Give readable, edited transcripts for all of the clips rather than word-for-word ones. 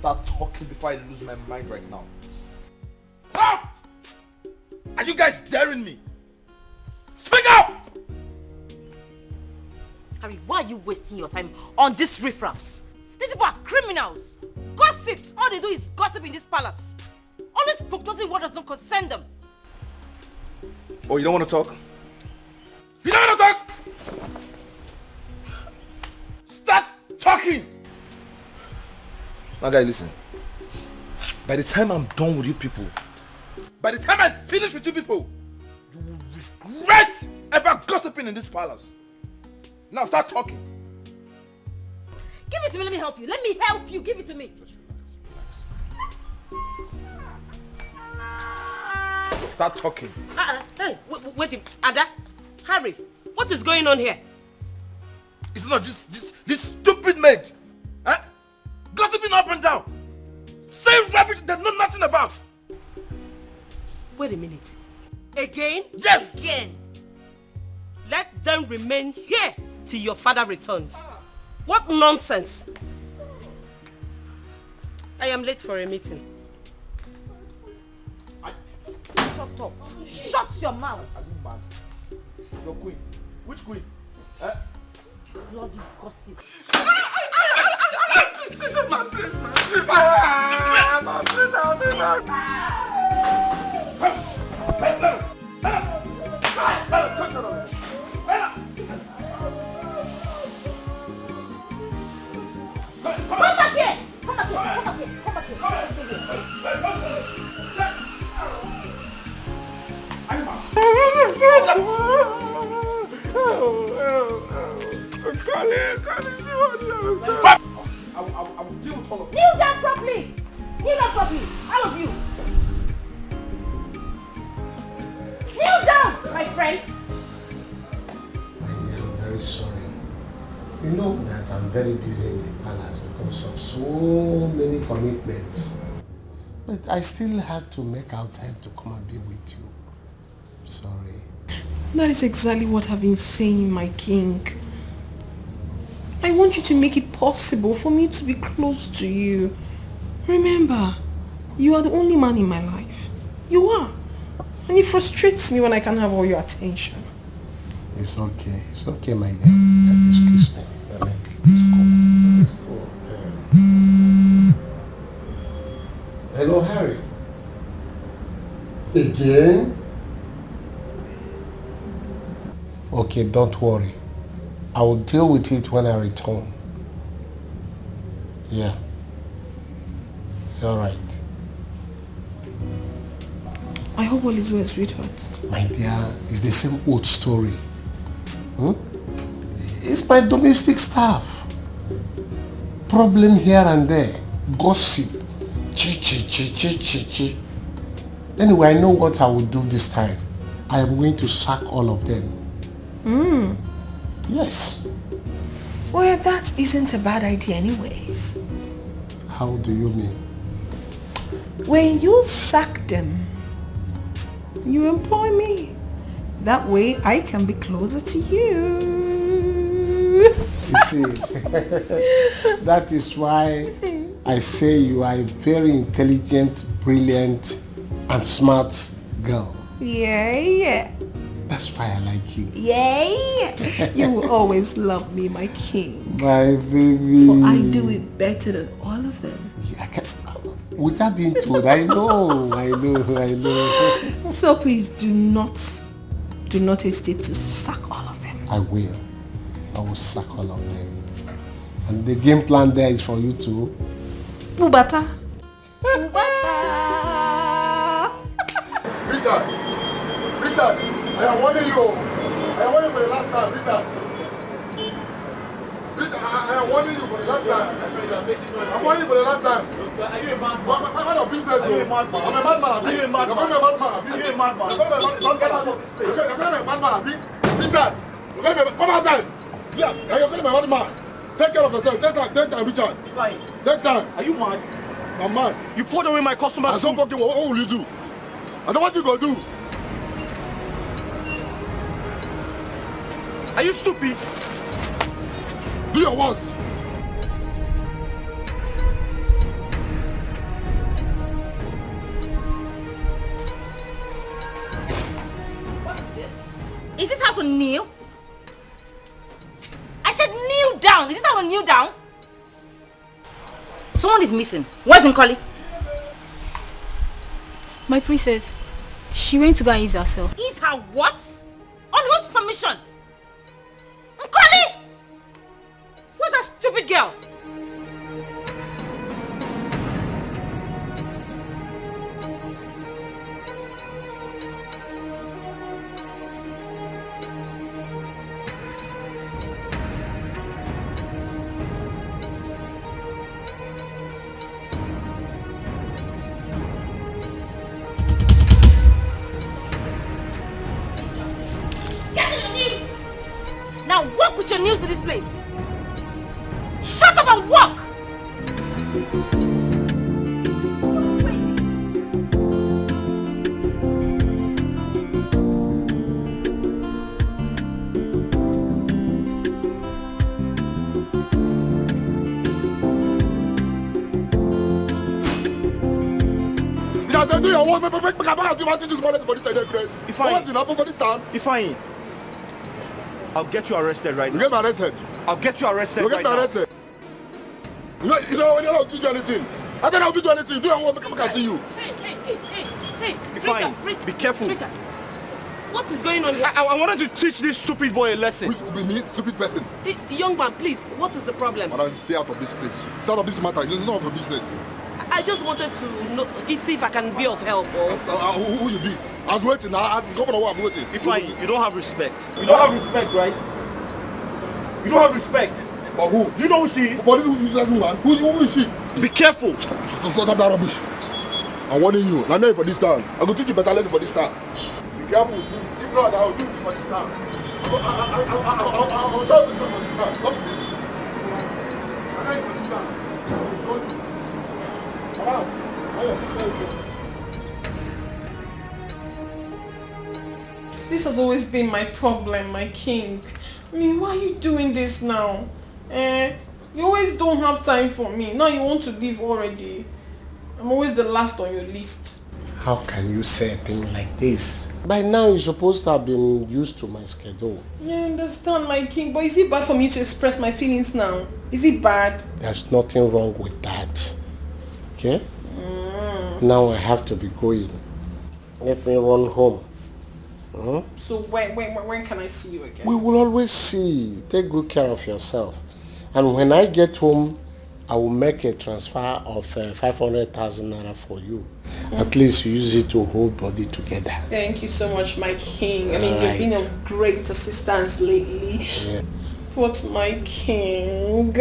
start talking before I lose my mind right now. Stop! Are you guys daring me? Speak up! Harry, why are you wasting your time on these riffraffs? These people are criminals. Gossips. All they do is gossip in this palace. Always prognosing what does not concern them. Oh, you don't want to talk? You don't want to talk? Start talking! Now guys, listen. By the time I'm done with you people, by the time I finish with you people, you will regret ever gossiping in this palace. Now start talking. Give it to me, let me help you. Let me help you. Give it to me. Just relax. Start talking. Hey, wait, Ada, Harry, what is going on here? It's not this stupid maid. Huh? Gossiping up and down. Saying rubbish they know nothing about. Wait a minute. Again? Yes! Again. Let them remain here till your father returns. What nonsense. I am late for a meeting. Shut up. Shut your mouth. Are you mad? Your queen. Which queen? Bloody gossip. Man, please, man. Man, please help me, man. Come back here! Come back here! Come back here! Come back here! I will deal with all of you. Kneel down properly! Kneel down properly! All of you! Kneel down, my friend! My dear, I'm very sorry. You know that I'm very busy in the palace because of so many commitments. But I still had to make out time to come and be with you. Sorry. That is exactly what I've been saying, my king. I want you to make it possible for me to be close to you. Remember, you are the only man in my life. You are. And it frustrates me when I can't have all your attention. It's okay. It's okay, my dear. Excuse me. Let's go. Hello, Harry. Again? Okay, don't worry. I will deal with it when I return. Yeah. It's alright. I hope all is well, sweetheart. My dear, it's the same old story. It's my domestic staff. Problem here and there. Gossip. Chi. Anyway, I know what I will do this time. I am going to sack all of them. Yes. Well, that isn't a bad idea anyways. How do you mean? When you sack them, you employ me. That way I can be closer to you. You see, that is why I say you are a very intelligent, brilliant, and smart girl. Yeah. That's why I like you. Yeah. You will always love me, my king. My baby. For I do it better than all of them. Yeah, with that being told, I know. So please do not hesitate to sack all of them. I will sack all of them. And the game plan there is for you to... Bubata. Richard, I am warning you. I am warning you for the last time, Richard. I am warning you for the last time. I'm warning you for the last time. Are you a madman? What of business? Are you a madman? I'm a madman. Are you a madman? You're a madman. Are you a madman? Don't get out of this place. You're calling me a madman. Richard, you're calling me come outside. Yeah, you're calling me a madman. Take care of yourself. Take time, Richard. Fine. Take time. Are you mad? I'm mad. You poured away my customers' I don't fucking what will you do? I said, what you gonna do? Are you stupid? Do your worst. how to kneel? I said kneel down. Is this how to kneel down? Someone is missing. Where's Nkoli? My princess, she went to go and ease herself. Is her what? On whose permission? Nkoli! Where's that stupid girl? Now walk with your news to this place. Shut up and walk! Do your work, make this money for this grace. If I want enough for this time. If I I'll get you arrested right You now. get me arrested. I'll get you arrested You get right me now. arrested. You know when you're not do anything. I don't know how to do anything. Do your work, make I see you. Hey, If I be careful. Richard, what is going on here? I wanted to teach this stupid boy a lesson. Which will be me, stupid person. Hey, young man, please, what is the problem? Madam, stay out of this place. Stay out of this matter. It's not of your business. I just wanted to know, see if I can be of help. Or... Who you be? I was waiting. I governor, what I'm waiting. If you don't have respect. You don't have respect, right? You don't have respect. But who? Do you know who she is? For this useless woman. Who is she? Be careful. Stop that rubbish. I'm warning you. I know you for this time. I'm going to teach you better lesson for this time. Be careful. If not, I'll do it for this time. I'll show you for this time. Stop it. I know you for this time. I'll show you. Come on. This has always been my problem, my king. I mean, why are you doing this now? You always don't have time for me. Now you want to leave already. I'm always the last on your list. How can you say a thing like this? By now you're supposed to have been used to my schedule. Yeah, I understand, my king. But is it bad for me to express my feelings now? Is it bad? There's nothing wrong with that. Okay? Now I have to be going. Let me run home. So when can I see you again? We will always see. Take good care of yourself. And when I get home, I will make a transfer of 500,000 naira for you. At least you use it to hold body together. Thank you so much, my king. I mean, Alright. you've been of great assistance lately. Yeah. But my king,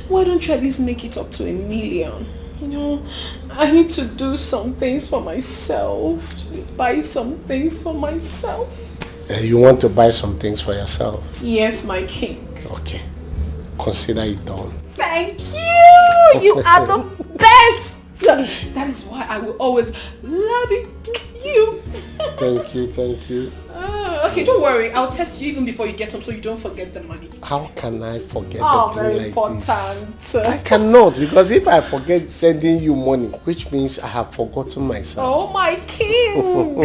why don't you at least make it up to 1 million? You know, I need to do some things for myself. Buy some things for myself. You want to buy some things for yourself? Yes, my king. Okay. Consider it done. Thank you! You are the best! That is why I will always love you. Thank you. Okay, don't worry. I'll text you even before you get home so you don't forget the money. How can I forget Oh, a thing very like important. this? I cannot, because if I forget sending you money, which means I have forgotten myself. Oh, my king!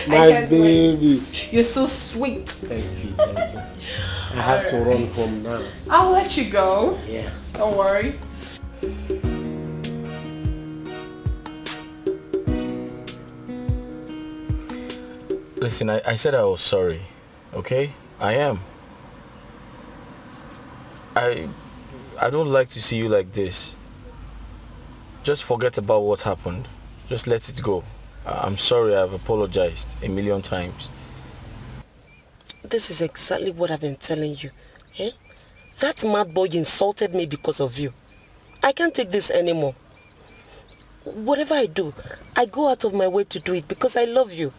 My baby. You're so sweet. Thank you. I have to run home now. I'll let you go. Yeah. Don't worry. Listen, I said I was sorry, okay? I am. I don't like to see you like this. Just forget about what happened. Just let it go. I'm sorry, I've apologized 1,000,000 times. This is exactly what I've been telling you. Eh? That mad boy insulted me because of you. I can't take this anymore. Whatever I do, I go out of my way to do it because I love you.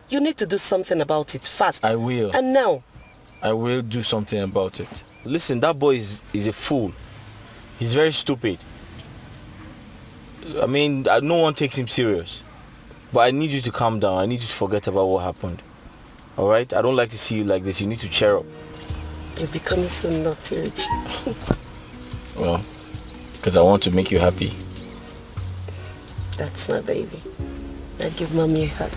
You need to do something about it fast. I will. And now. I will do something about it. Listen, that boy is a fool. He's very stupid. I mean, no one takes him serious. But I need you to calm down. I need you to forget about what happened. Alright? I don't like to see you like this. You need to cheer up. You're becoming so naughty, Richie. Well, because I want to make you happy. That's my baby. Now give mommy a hug.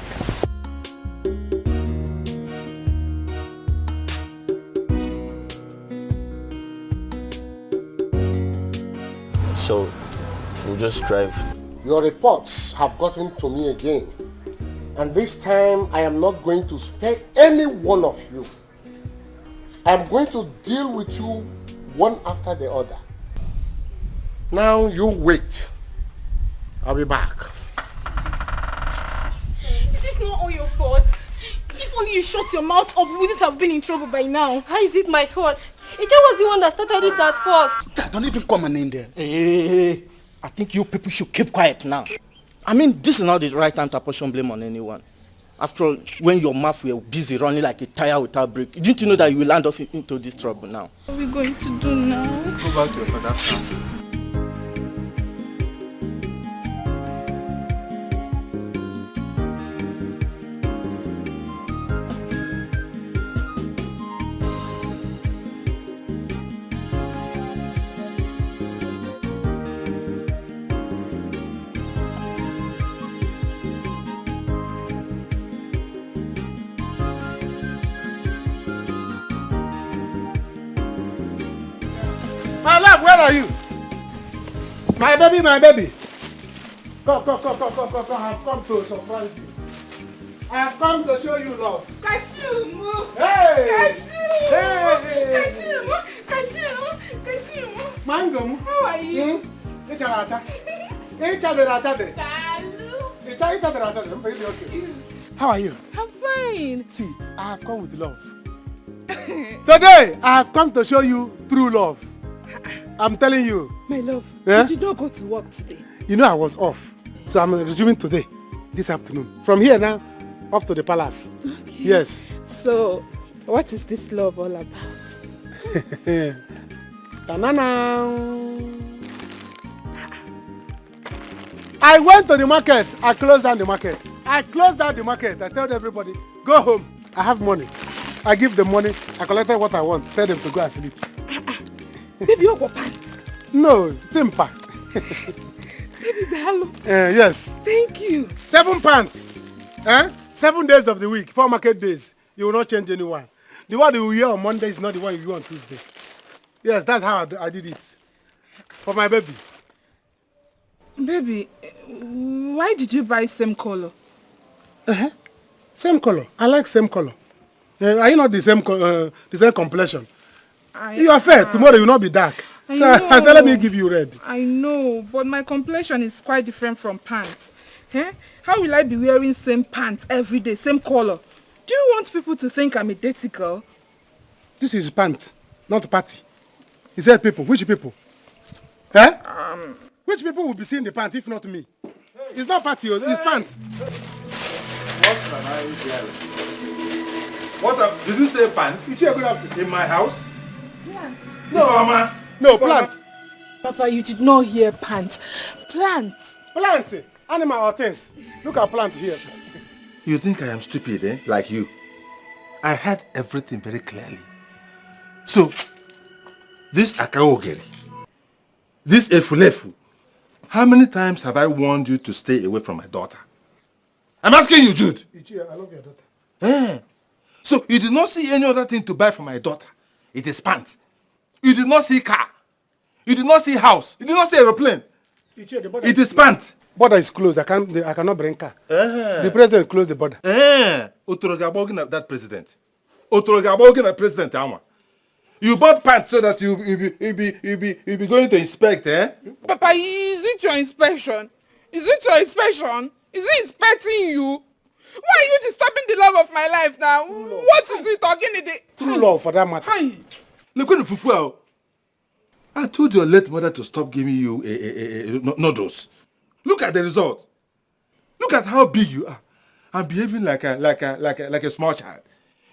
so we'll just drive. Your reports have gotten to me again. And this time, I am not going to spare any one of you. I am going to deal with you one after the other. Now you wait. I'll be back. It is not all your fault. If only you shut your mouth up, we wouldn't have been in trouble by now. How is it my fault? Etiko was the one that started it at first. Don't even come and in there. Hey, I think you people should keep quiet now. I mean, this is not the right time to apportion blame on anyone. After all, when your mouth were busy running like a tire without brake, didn't you know that you will land us into this trouble now? What are we going to do now? Go back to your father's house. My love, where are you? My baby, my baby. Come. I have come to surprise you. I have come to show you love. Cashew! Hey! Cashew! Cashew! Mango. How are you? How are you? I'm fine. See, I have come with love. Today, I have come to show you true love. I'm telling you. My love, Yeah? you did not go to work today. You know I was off, so I'm resuming today, this afternoon. From here now, off to the palace. Okay. Yes. So, what is this love all about? Ta-na-na. I went to the market. I closed down the market. I told everybody, go home. I have money. I give them money. I collected what I want. Tell them to go and sleep. Baby, you go pants. No, timper. Baby, hello. Yes. Thank you. 7 pants. 7 days of the week, 4 market days. You will not change anyone. The one you wear on Monday is not the one you wear on Tuesday. Yes, that's how I did it. For my baby. Baby, why did you buy same color? Same color. I like same color. Are you not the same complexion? You are fair. Tomorrow you will not be dark. I said, let me give you red. I know, but my complexion is quite different from pants. How will I be wearing same pants every day, same color? Do you want people to think I'm a dirty girl? This is pants, not party. He said people. Which people? Which people will be seeing the pants if not me? It's not party, it's pants. What can I do? Did you say pants? In my house? Plants. No, Mama. No, plants. Papa, you did not hear pants. Plants. Plants. Animal or things. Look at plants here. You think I am stupid, eh? Like you. I heard everything very clearly. So, this Akaogeri, this Efulefu, how many times have I warned you to stay away from my daughter? I'm asking you, Jude. I love your daughter. So, you did not see any other thing to buy for my daughter. It is pants. You did not see car. You did not see house. You did not see aeroplane. It is pants. Border is closed. I cannot bring car. The president closed the border. Otorogabogi that president. Otorogabogi that president. You bought pants so that you be going to inspect, eh? Papa, is it your inspection? Is it inspecting you? Why are you disturbing the love of my life now? What is it talking about? True love for that matter. Look at the fufu. I told your late mother to stop giving you noodles. Look at the result. Look at how big you are. I'm behaving like a small child.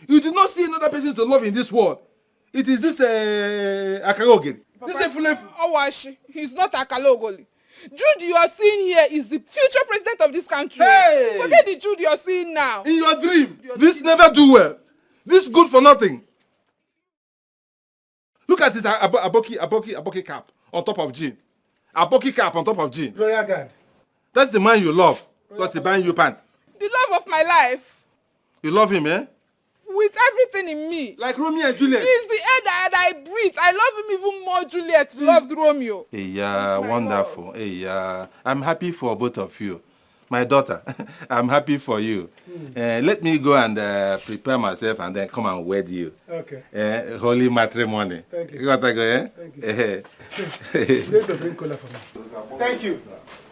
You did not see another person to love in this world. It is this Akagogiri. This is Fulefu. Awashi, he's not Akalogoli. Jude you are seeing here is the future president of this country. Hey! Forget the Jude you are seeing now. In your dream, this never do well. This good for nothing. Look at this aboki cap on top of jean. Aboki cap on top of jean. Royal Guard. That's the man you love because he buying you pants. The love of my life. You love him, eh? with everything in me. Like Romeo and Juliet. He's the air that I breathe. I love him even more. Juliet loved Romeo. Yeah, wonderful. Yeah, I'm happy for both of you. My daughter, I'm happy for you. Let me go and prepare myself and then come and wed you. Okay. Holy matrimony. Thank you. You got to go, eh? Thank you. Please bring cola for me. Thank you.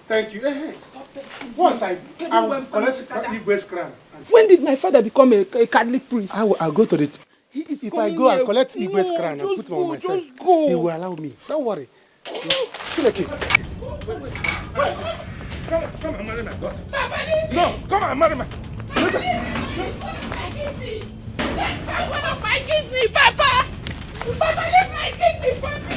Thank you. Hey, stop that. Once I will collect Igwe's crown. When did my father become a Catholic priest? I'll go to the... If I go and collect here. Igwe's crown and put it on myself, just go. he will allow me. Don't worry. Come and marry my daughter. No, come and marry my... One of my kidney, Papa! Papa, leave my kidney for me!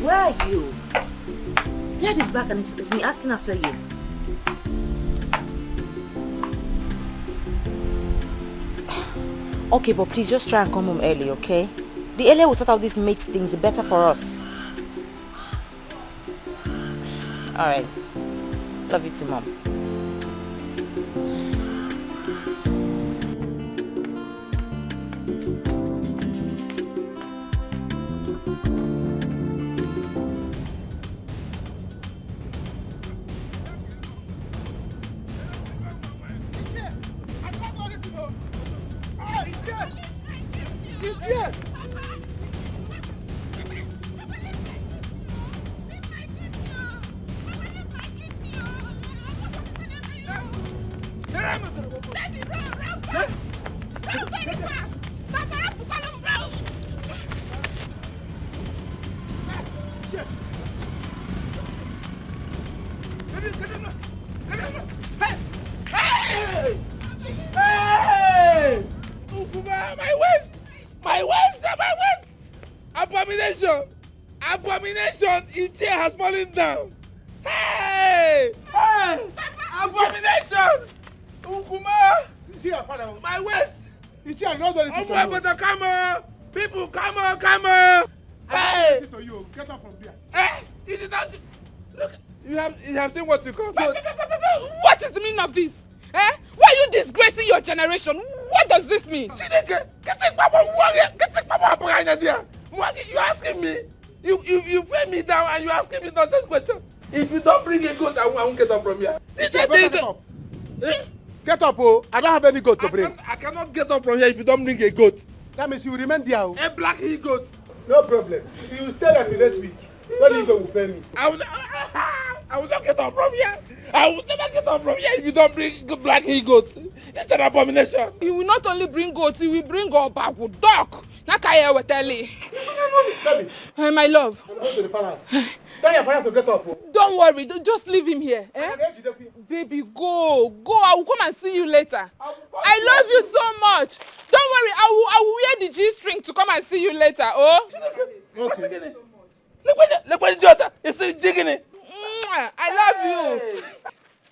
Where are you? Dad is back and it's me asking after you. Okay, but please just try and come home early, okay? The earlier we sort out these mate things, the better for us. Alright. Love you too, Mom. Abomination! His chair has fallen down! Hey! Hey! Abomination! Ukuma! See your father. My waist! His chair is not doing anything to you. Come on! People, come on, come on! Hey! To you. Get up from there. Hey! It is not... Look, you have seen what you call... What is the meaning of this? Eh? Why are you disgracing your generation? What does this mean? You asking me? You frame me down and you asking me nonsense question. If you don't bring a goat, I won't get up from here. Get up. Get up, oh. I don't have any goat to bring. I cannot get up from here if you don't bring a goat. That means you remain there. Oh. A black he-goat. No problem. You stay there till next week. When you go, will pay me. I will not get up from here. I will never get up from here if you don't bring black he-goat. It's an abomination. You will not only bring goats, you will bring up a dog. Nakaya will tell you. Hey, my love. I'm going to the palace. Tell your father to get up. Oh. Don't worry. Just leave him here. Eh? Baby, go. I will come and see you later. I love you so much. Don't worry. I will wear the G-string to come and see you later. Oh? Okay. Look what the daughter is digging it. I love you.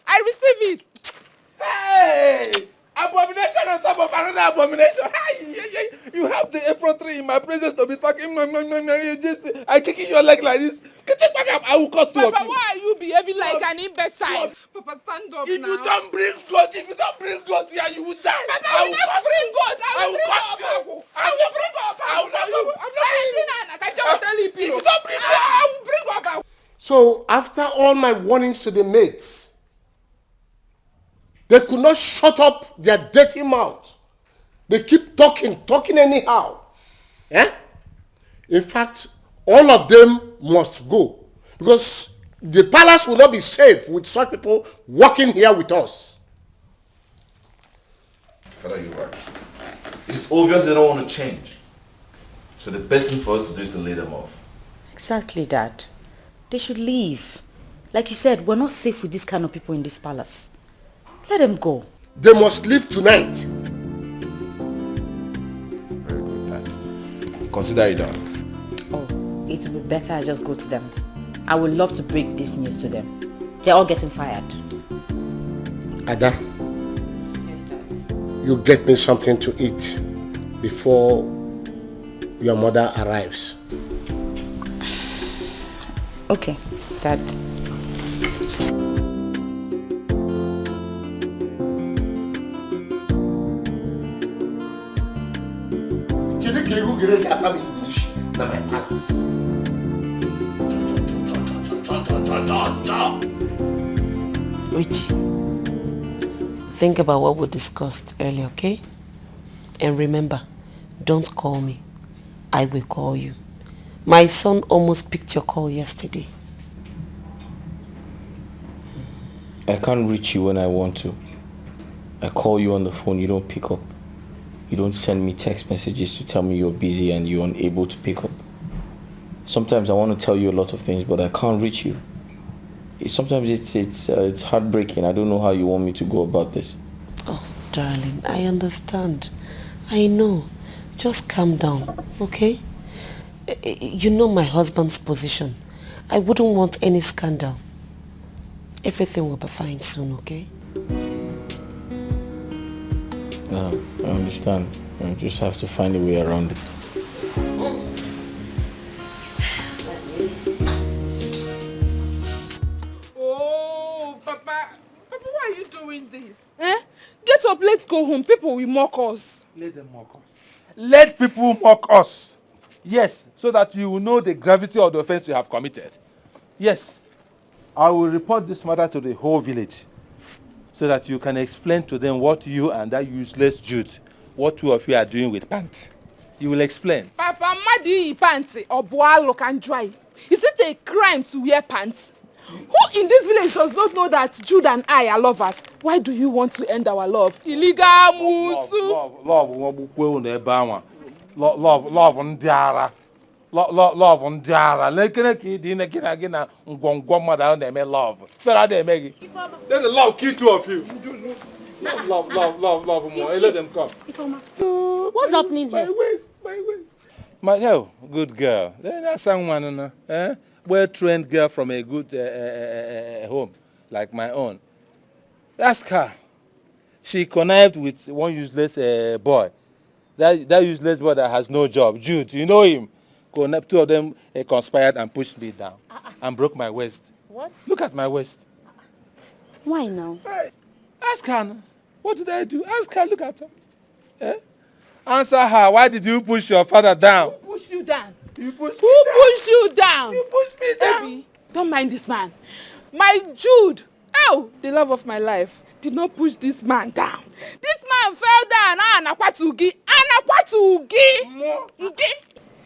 I receive it. Hey! Abomination on top of another abomination. You have the effrontery in my presence to be talking. I kicking your leg like this. Get back up. I will cost you. Papa, why are you behaving like an imbecile? Papa, stand up if now. If you don't bring God here, you will die. Papa, I will not bring God. I will bring up. I will bring up. I'm not telling you. If you don't bring God, I will bring up. So after all my warnings to the mates, they could not shut up their dirty mouth. They keep talking anyhow. Eh? In fact, all of them must go. Because the palace will not be safe with such people working here with us. Father, you're right. It's obvious they don't want to change. So the best thing for us to do is to lay them off. Exactly, Dad. They should leave. Like you said, we're not safe with this kind of people in this palace. Let them go. They must leave tonight. Very good, Dad. Consider it done. Oh, it will be better I just go to them. I would love to break this news to them. They're all getting fired. Ada, yes, Dad. You get me something to eat before your mother arrives. Okay, Dad. you get a English na my palace. Richie, think about what we discussed earlier, okay? And remember, don't call me. I will call you. My son almost picked your call yesterday. I can't reach you when I want to. I call you on the phone, you don't pick up. You don't send me text messages to tell me you're busy and you're unable to pick up. Sometimes I want to tell you a lot of things, but I can't reach you. Sometimes it's heartbreaking. I don't know how you want me to go about this. Oh, darling, I understand. I know. Just calm down, okay? You know my husband's position. I wouldn't want any scandal. Everything will be fine soon, okay? I understand. I just have to find a way around it. Oh, Papa, why are you doing this? Get up, let's go home. People will mock us. Let them mock us. Let people mock us. Yes, so that you will know the gravity of the offense you have committed. Yes, I will report this matter to the whole village so that you can explain to them what you and that useless Jude, what two of you are doing with pants. You will explain. Papa, madi pants or boalo can dry. Is it a crime to wear pants? Who in this village does not know that Jude and I are lovers? Why do you want to end our love? Illegal musu. Love ndiara. Love ndiara. Lekene ki di nekina gina ngongwa mada na me love. Fela dey make. Let the love kill two of you. Love more. Let them come. What's happening here? My waist. My hell, good girl. That's someone, well-trained girl from a good home, like my own. Ask her. She connived with one useless boy. That useless boy that has no job, Jude. You know him. Two of them conspired and pushed me down and broke my waist. What? Look at my waist. Why now? Ask her. What did I do? Ask her. Look at her. Answer her. Why did you push your father down? Who pushed you down? You pushed Who pushed you down? You pushed me down. Baby, don't mind this man. My Jude, the love of my life, did not push this man down. This man fell down. Anakwatugi.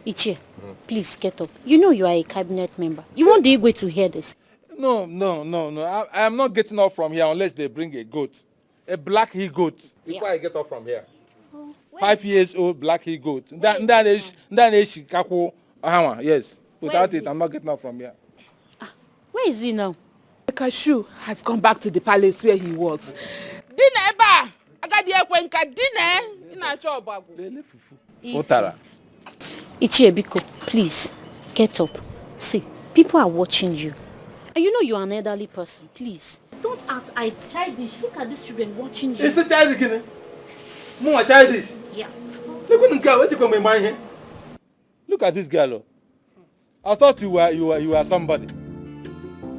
Ichie, please get up. You know you are a cabinet member. You want the Igwe to hear this. No. I am not getting up from here unless they bring a goat. A black he-goat. Before I get up from here. 5 years old black he-goat. Yes. Without it, I'm not getting up from here. Where is he now? The cashew has gone back to the palace where he was. Dineba! Ichie Biko, please, get up. See, people are watching you. And you know you are an elderly person. Please, don't act childish. Look at these children watching you. Is it childish? More childish? Yeah. Look at this girl. I thought you were somebody.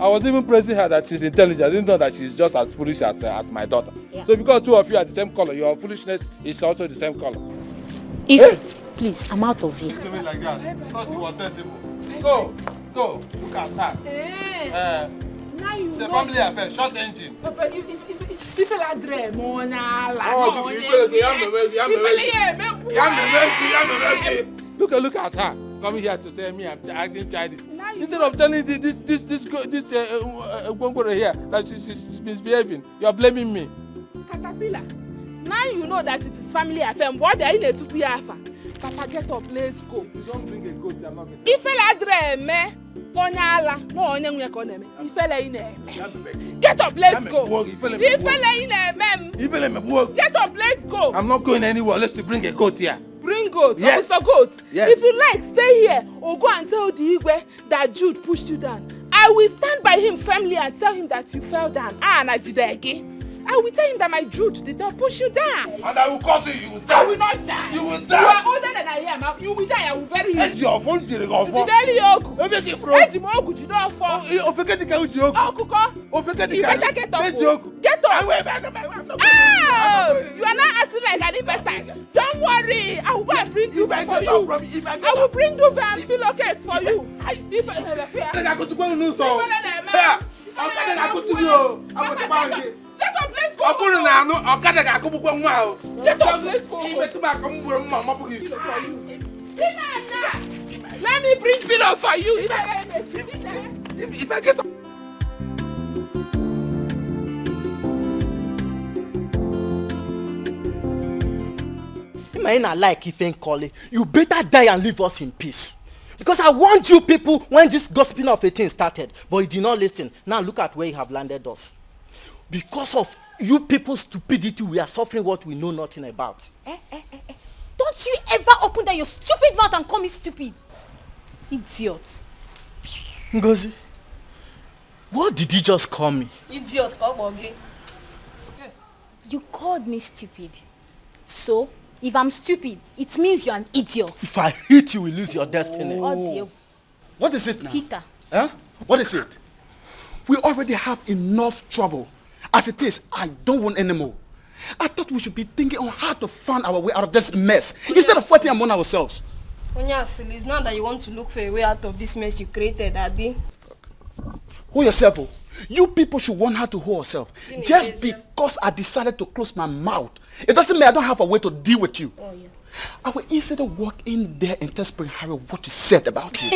I was even praising her that she's intelligent. I didn't know that she's just as foolish as my daughter. Yeah. So because two of you are the same color, your foolishness is also the same color. Please, I'm out of here. Look at me like that. I thought she was sensible. Go. Look at her. It's a family affair. Short engine. Papa, if I dream on Look at her. Coming here to say me I'm acting childish. Instead of telling this Gwongworo here that she's misbehaving, you're blaming me. Caterpillar. Now you know that it is family affair. What are you to be after? Papa, get up, let's go. You don't bring a goat, I'm not getting. If I dream, Onyala, no onion we call him. Get up, let's go. Get up, let's go. I'm not going anywhere unless you bring a goat here. Bring goat. Yes. Officer Goat. Yes. If you like, stay here or go and tell the Igwe that Jude pushed you down. I will stand by him firmly and tell him that you fell down. Najidegi. I will tell him that my Jude did not push you down. And I will cause you will die. I will not die. You will You die. are older than I am. You will die. I will bury you. Eji ofo njiri go ofo. Jideli ogu. Eji bro. Eji mo ogu jide ofo. Ofeke ka uji ogu. Okuko. Ofeke You better get up. Eji ogu. Get up. I will You are not acting like an investor. Don't worry. I will go and bring duvet for you. I will bring duvet and pillowcase for you. If I go to go news so. Okada go to go. I was about Get up, let's go. Okuru na anu okada ga akubukwa nwa o. Get up, let's go. Ibe tuba ka mburu mma mapu gi. Let me bring pillow for you. If I get up. If like if ain't calling, you better die and leave us in peace. Because I warned you people when this gossiping of a thing started, but you did not listen. Now look at where you have landed us. Because of you people's stupidity, we are suffering what we know nothing about. Don't you ever open that your stupid mouth and call me stupid. Idiot. Ngozi, what did you just call me? Idiot, come again. You called me stupid. So, if I'm stupid, it means you're an idiot. If I hit you, you lose your destiny. Oh dear. What is it now? Peter. Huh? What is it? We already have enough trouble. As it is, I don't want any more. I thought we should be thinking on how to find our way out of this mess instead of fighting among ourselves. Onyasili, it's not that you want to look for a way out of this mess you created, Abby. Hold yourself. Oh. You people should learn how to hold yourself. Just because I decided to close my mouth, it doesn't mean I don't have a way to deal with you. Oh, yeah. I will easily walk in there and tell Spring Harry what you said about you.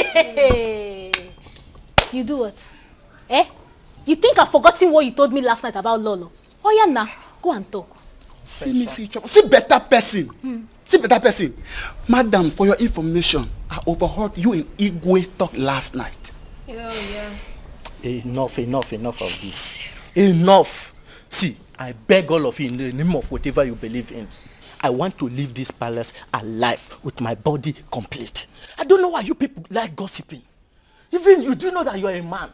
You do what? Eh? You think I've forgotten what you told me last night about Lolo? Oh yeah, now go and talk. See me, see trouble. See better person. See better person. Madam, for your information, I overheard you in Igwe talk last night. Yeah. Enough of this. Enough. See, I beg all of you in the name of whatever you believe in. I want to leave this palace alive with my body complete. I don't know why you people like gossiping. Even you do know that you are a man.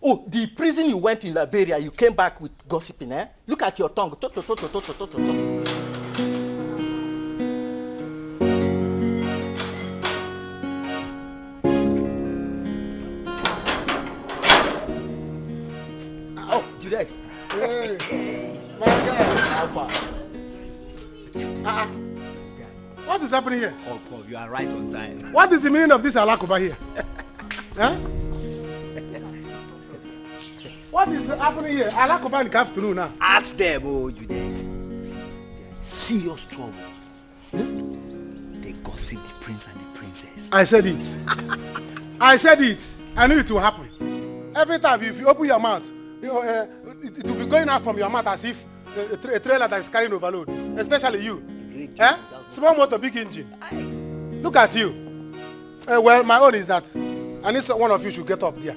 Oh, the prison you went in Liberia, you came back with gossiping, eh? Look at your tongue. Oh, Judex. Hey, my guy. How far? What is happening here? Oh, Paul, you are right on time. What is the meaning of this alakoba here? Huh? What is happening here? Alakoba in the afternoon now. Ask them, oh, Judex. Serious trouble. They gossip the prince and the princess. I said it. I said it. I knew it will happen. Every time if you open your mouth, you know, it will be going out from your mouth as if a trailer that is carrying overload. Especially you. Eh? Small motor, big engine. Look at you. Well, my own is that I need one of you should get up there.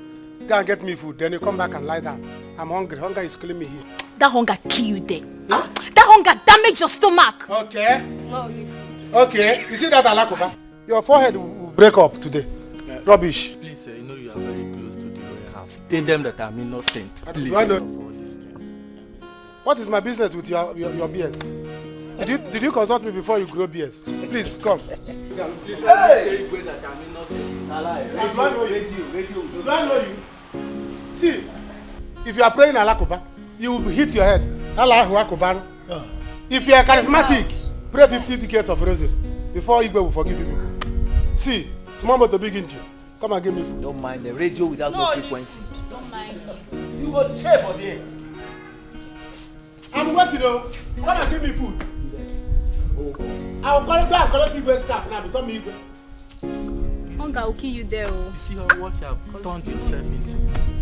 Go and get me food. Then you come back and lie down. I'm hungry. Hunger is killing me here. That hunger kill you there. Huh? That hunger damage your stomach. Okay. It's not only food. Okay. You see that alakoba? Your forehead will break up today. Rubbish. Please, you know you are very close to the royal house. Tell them that I'm innocent. Please. Do I know? What is my business with your beers? Did you consult me before you grow beers? Please come. Hey! Do I know you? See, if you are praying alakoba, you will hit your head. If you are charismatic, pray 50 decades of rosary before Igwe will forgive you. See, small but the big engine. Come and give me food. Don't mind the radio without no frequency. Don't mind. You go tear for there. I'm waiting though. Come and give me food. I will go and collect Igwe's scarf now. Become Igwe. Hunger will kill you there. Oh. You see what you have turned yourself into?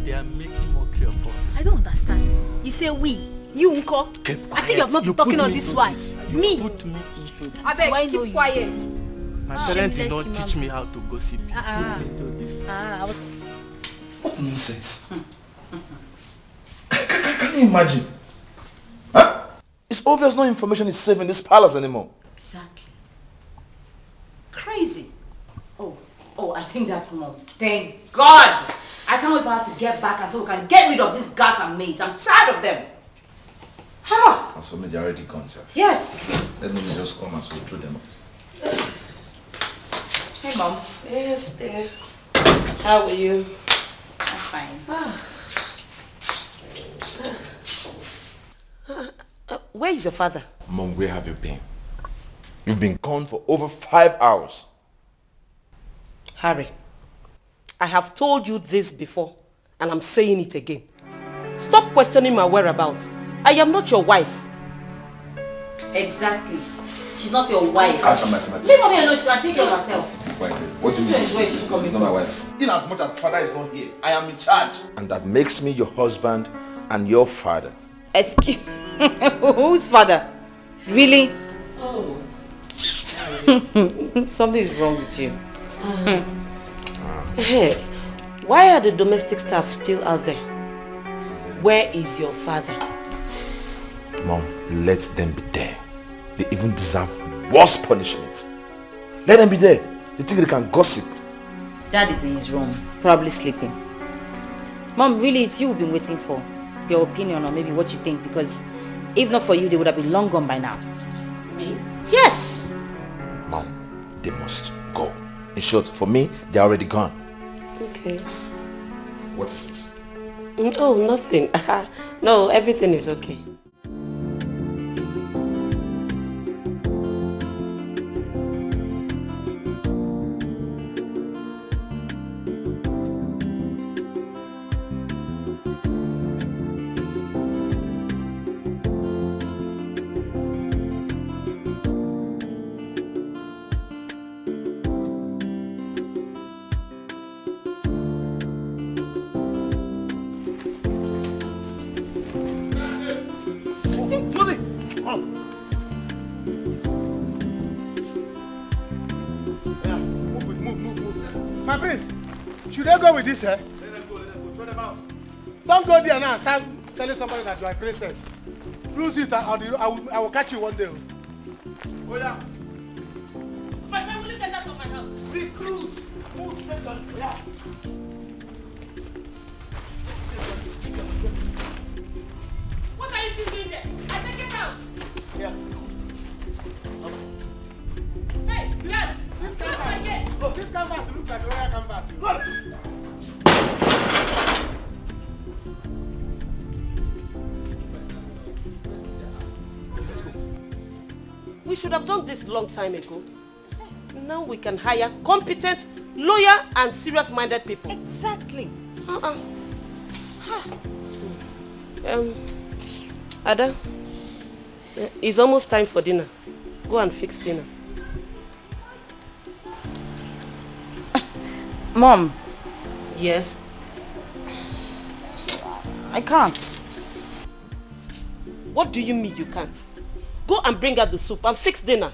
They are making mockery of us. I don't understand. You say we. You uncle. I see you have not been talking on this one. Me. Put me into this. I beg, keep quiet. My parents did not teach me how to gossip. You put me into this. What nonsense? Can you imagine? Huh? It's obvious no information is safe in this palace anymore. Exactly. Crazy. Oh, I think that's more. Thank God. I can't wait for her to get back and so we can get rid of these guards and maids. I'm tired of them. Ha! As for me, they're already gone, sir. Yes. Let me just come and so through them. Hey, Mom. Yes, dear. How are you? I'm fine. Where is your father? Mom, where have you been? You've been gone for over 5 hours. Harry, I have told you this before, and I'm saying it again. Stop questioning my whereabouts. I am not your wife. Exactly. She's not your wife. Come back. Leave mommy alone. She can take care of herself. Wait. What do you mean? She's not my wife. In as much as father is not here, I am in charge. And that makes me your husband and your father. Excuse whose father? Really? Oh. Something is wrong with you. Hey, why are the domestic staff still out there? Where is your father? Mom, let them be there. They even deserve worse punishment. Let them be there. They think they can gossip. Dad is in his room, probably sleeping. Mom, really, it's you we've been waiting for. Your opinion or maybe what you think, because if not for you, they would have been long gone by now. Me? Yes! Mom, they must go. In short, for me, they're already gone. Okay. What is it? Oh, nothing. No, everything is okay. My prince, should I go with this, eh? Let them go. Throw them out. Don't go there now and start telling somebody that you are a princess. Lose it, I will catch you one day. Oh yeah. My friend, will you get out of my house? Recruit. Move, send them. Yeah. What are you still doing there? I said get out! Yeah. Hey, lads! This Close my canvas. gate! Oh, this canvas looks like royal canvas. Let's go. We should have done this long time ago. Now we can hire competent, loyal and serious-minded people. Exactly. Ada, it's almost time for dinner. Go and fix dinner. Mom. Yes? I can't. What do you mean you can't? Go and bring out the soup and fix dinner.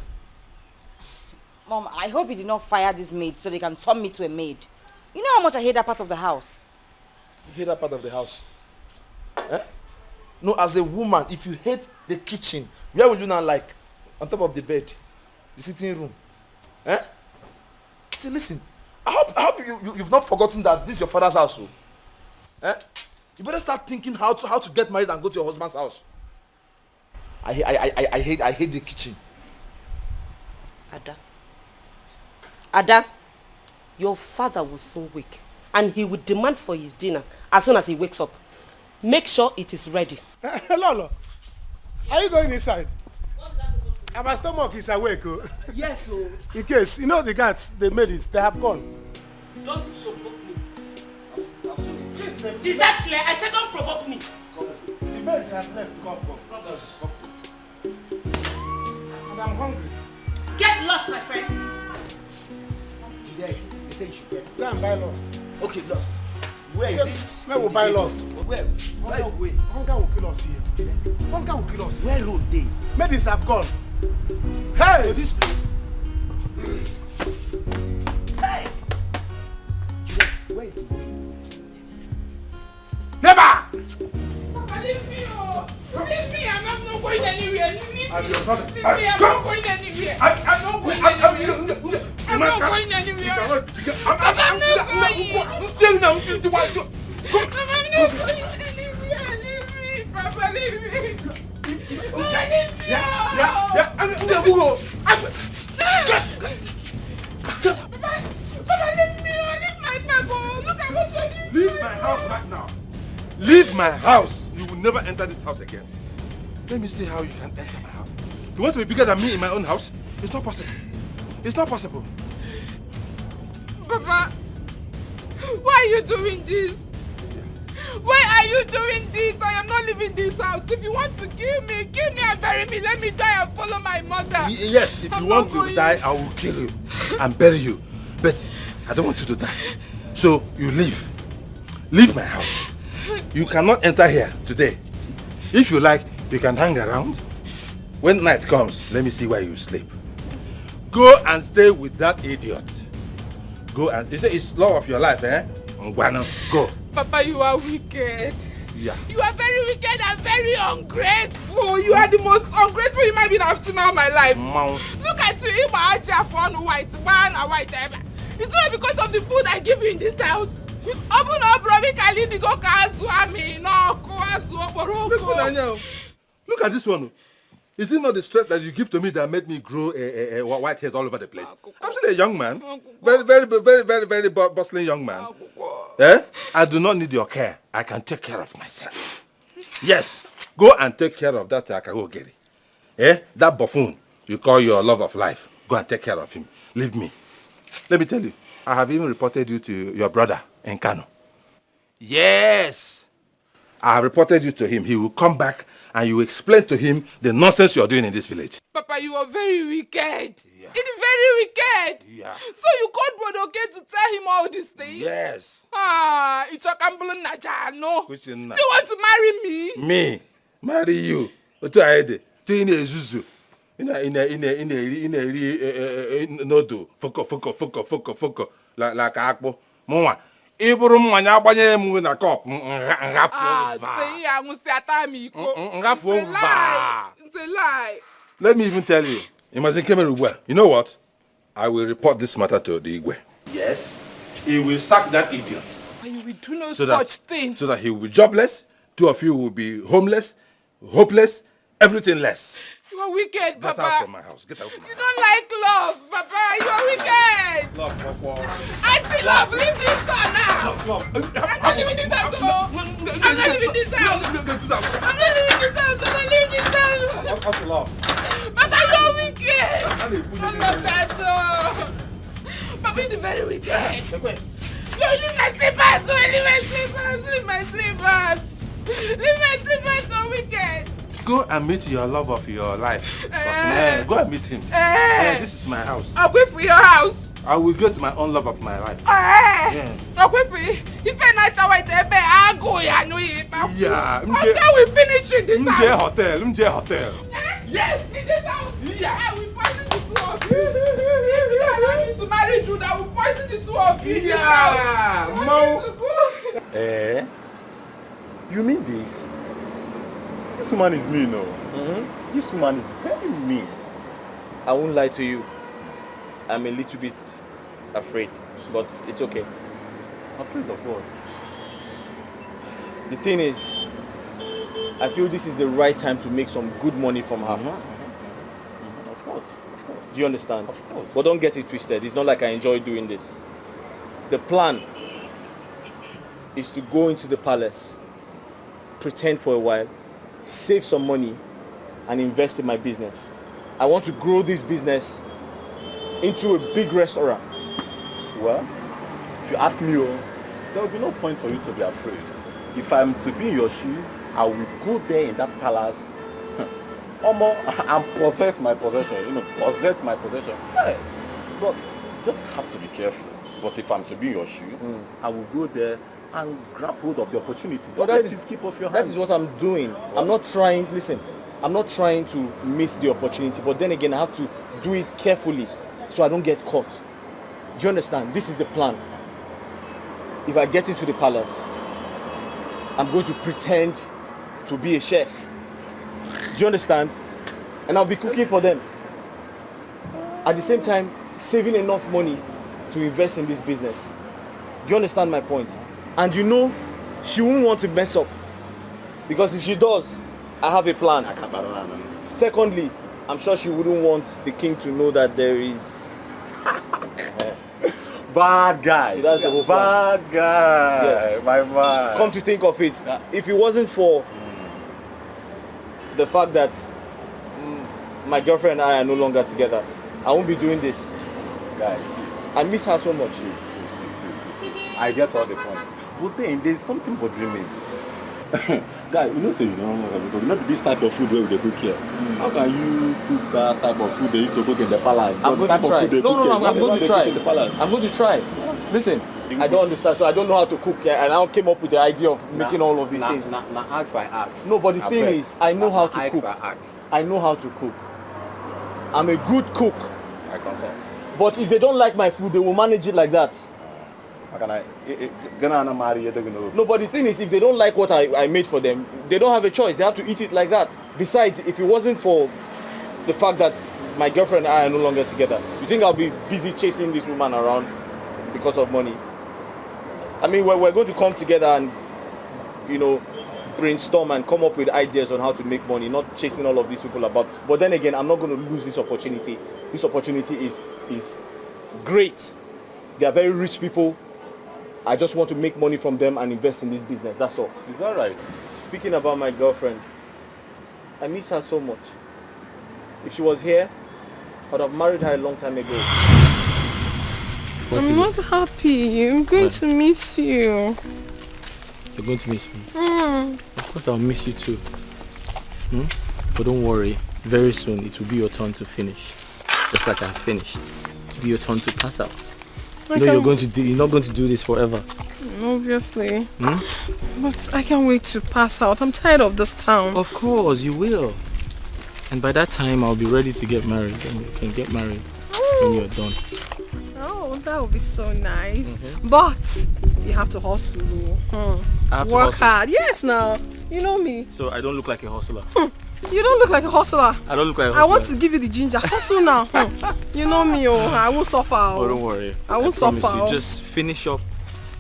Mom, I hope you did not fire this maid so they can turn me to a maid. You know how much I hate that part of the house. You hate that part of the house? Eh? No, as a woman, if you hate the kitchen, where will you now like? On top of the bed? The sitting room? Eh? See, listen. I hope you've not forgotten that this is your father's house. So. Eh? You better start thinking how to get married and go to your husband's house. I hate the kitchen. Ada, your father will soon wake and he will demand for his dinner as soon as he wakes up. Make sure it is ready. Lolo, are you going inside? And my stomach is awake. Oh. Yes, oh. In case, you know the guards, they made it, they have gone. Don't provoke me. Is that clear? I said don't provoke me. The maids have left. Come. And I'm hungry. Get lost, my friend. They say you should get. Go and buy Lost. Okay, Lost. Where is it? Where will buy Lost? Where is the way? Hunger will kill us here. Hunger will kill us. Where road they? Maids have gone. Hey! To this place. Hey! Juliet, where is the way? Never! Leave me, oh! Leave me, I'm not going anywhere. Leave me, I'm leave not me, I'm not going anywhere. I'm not going anywhere. I'm not going anywhere. I'm not going. I'm not going anywhere. Leave me, Papa, leave me. Leave my house right now. Leave my house. You will never enter this house again. Let me see how you can enter my house. You want to be bigger than me in my own house? It's not possible. It's not possible. Papa, why are you doing this? Why are you doing this? I am not leaving this house. If you want to kill me and bury me. Let me die and follow my mother. Yes, if you want to die, I will kill you and bury you. But I don't want you to die. So you leave. Leave my house. You cannot enter here today. If you like, you can hang around. When night comes, let me see where you sleep. Go and stay with that idiot. Go and... It's law of your life, eh? Go. Papa, you are wicked. Yeah. You are very wicked and very ungrateful. You are the most ungrateful human being I've seen all my life. Look at you, it's not because of the food I give you in this house. Open up, Robbie, Look at this one. Is it not the stress that you give to me that made me grow white hairs all over the place? I'm still a young man. Very bustling young man. Eh? I do not need your care. I can take care of myself. Yes. Go and take care of that Akagogeri. Eh? That buffoon you call your love of life. Go and take care of him. Leave me. Let me tell you, I have even reported you to your brother in Kano. Yes. I have reported you to him. He will come back and you explain to him the nonsense you are doing in this village. Papa, you are very wicked. Yeah. It is very wicked. Yeah. So you called Brother okay to tell him all these things? Yes. It's a Kambulun Najano. Do you want to marry me? Me? Marry you? To Aede? To Zuzu? Nodo. Foko. Like Akbo. Mwa. Iburu mwanya agbanye mu na cup ngafu It's a lie. Let me even tell you. Imagine Cameroon well. You know what? I will report this matter to the Igwe. Yes. He will sack that idiot. You will do no such thing. So that he will be jobless. Two of you will be homeless, hopeless, everything less. You are wicked, Papa. Get out from my house. Get out from my house. You don't like love, Papa. You are wicked. Love. I see love. Leave this house now. I'm not leaving this house. I'm not leaving this house. I'm not leaving this house. I'm not leaving this house. What's love? Papa, you are wicked. I love that door. Papa, you're very wicked. You leave my slippers. Leave my slippers. Leave my slippers, so wicked. Go and meet your love of your life. Go and meet him. This is my house. I'll wait for your house. I will get my own love of my life. I'll wait for you. If I not I'll go. Yeah. Until we finish in this house. Hotel. Yes, in this house. Yeah. I will poison the two of you. If you allow me to marry you, I will poison the two of you. Yeah. You mean this? This woman is mean, no? This woman is very mean. I won't lie to you. I'm a little bit afraid, but it's okay. Afraid of what? The thing is, I feel this is the right time to make some good money from her. Of course. Do you understand? Of course. But don't get it twisted. It's not like I enjoy doing this. The plan is to go into the palace, pretend for a while, save some money, and invest in my business. I want to grow this business into a big restaurant. Well, if you ask me, there will be no point for you to be afraid. If I'm to be in your shoe, I will go there in that palace and possess my possession. Possess my possession. Hey, but just have to be careful. But if I'm to be in your shoe, I will go there and grab hold of the opportunity. Don't let it skip off your hands. That is what I'm doing. I'm not trying to miss the opportunity, but then again, I have to do it carefully so I don't get caught. Do you understand? This is the plan. If I get into the palace, I'm going to pretend to be a chef. Do you understand? And I'll be cooking for them. At the same time, saving enough money to invest in this business. Do you understand my point? And she won't want to mess up. Because if she does, I have a plan. Secondly, I'm sure she wouldn't want the king to know that there is... Bad guy. So that's the whole plan. Bad guy. Yes. My man. Come to think of it, if it wasn't for the fact that my girlfriend and I are no longer together, I won't be doing this. Guys, I miss her so much. See. I get all the point. But then there's something bothering me. Guy, you know say you know because you know this type of food where they cook here. How can you cook that type of food they used to cook in the palace? I'm going to try. I'm going to try. I'm going to try. Listen, I don't understand, so I don't know how to cook here, and I came up with the idea of making all of these things. Ask. No, but the thing is, I know how to cook. I know how to cook. I'm a good cook. I concur. But if they don't like my food, they will manage it like that. No, but the thing is, if they don't like what I made for them, they don't have a choice. They have to eat it like that. Besides, if it wasn't for the fact that my girlfriend and I are no longer together, you think I'll be busy chasing this woman around because of money? I mean, we're going to come together and, you know, brainstorm and come up with ideas on how to make money, not chasing all of these people about. But then again, I'm not going to lose this opportunity. This opportunity is great. They are very rich people. I just want to make money from them and invest in this business. That's all. Is that right? Speaking about my girlfriend, I miss her so much. If she was here, I would have married her a long time ago. I'm not happy. I'm going to miss you. You're going to miss me? Of course I'll miss you too. But don't worry. Very soon it will be your turn to finish. Just like I finished. It will be your turn to pass out. You're not going to do this forever. Obviously. But I can't wait to pass out. I'm tired of this town. Of course, you will. And by that time, I'll be ready to get married. And you can get married when you're done. Oh, that would be so nice. But you have to hustle. I have to work hustle. hard. Yes, now. You know me. So I don't look like a hustler. You don't look like a hustler. I don't look like a hustler. I want to give you the ginger. Hustle now. You know me, I won't suffer. Oh, don't worry. I won't promise suffer. you. Just finish up.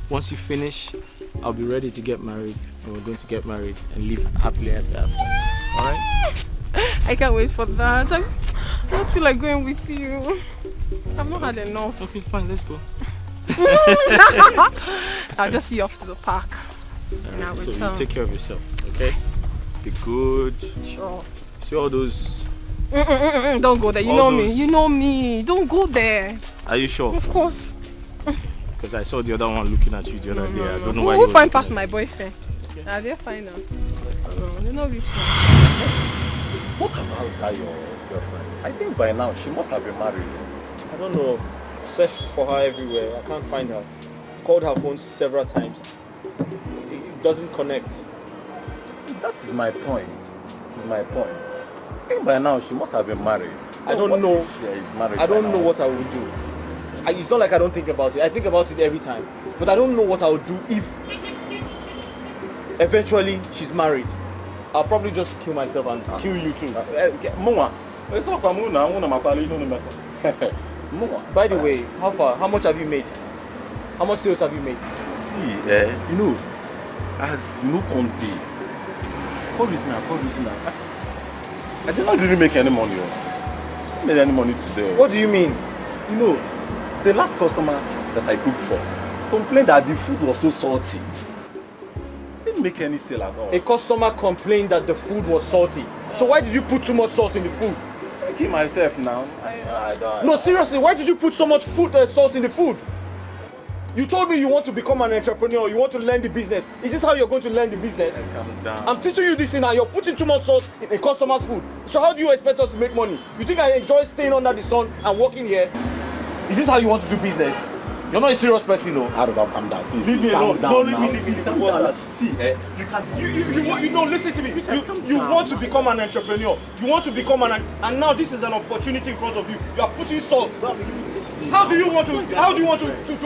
Once you finish, I'll be ready to get married. And we're going to get married and live happily ever after. Alright? I can't wait for that. I just feel like going with you. I've not had enough. Okay, fine. Let's go. I'll just see you off to the park. Alright, so you take care of yourself, okay? Be good. Sure. See all those... Don't go there. You know me. You know me. Don't go there. Are you sure? Of course. Because I saw the other one looking at you the other day. I don't know why. We'll find past my boyfriend. Okay. They're fine now. They're not rich now. What about that your girlfriend? I think by now she must have been married. I don't know. Searched for her everywhere. I can't find her. Called her phone several times. It doesn't connect. That is my point. I think by now she must have been married. I don't know. If she is married. I don't know what I would do. It's not like I don't think about it. I think about it every time. But I don't know what I would do if eventually she's married. I'll probably just kill myself and kill you too. By the way, how much have you made? How much sales have you made? See, you know, as you know, call this now. I did not really make any money. I didn't make any money today. What do you mean? You know, the last customer that I cooked for complained that the food was so salty. Didn't make any sale at all. A customer complained that the food was salty. So why did you put too much salt in the food? I keep myself now. I don't. No, seriously, why did you put so much salt in the food? You told me you want to become an entrepreneur, you want to learn the business. Is this how you're going to learn the business? Calm down. I'm teaching you this thing now, you're putting too much salt in a customer's food. So how do you expect us to make money? You think I enjoy staying under the sun and working here? Is this how you want to do business? You're not a serious person, no. How do I calm down? See, leave me alone. Don't leave me. See, you can. You know, listen to me. You want to become an entrepreneur. You want to become and now this is an opportunity in front of you. You are putting salt. How do you want to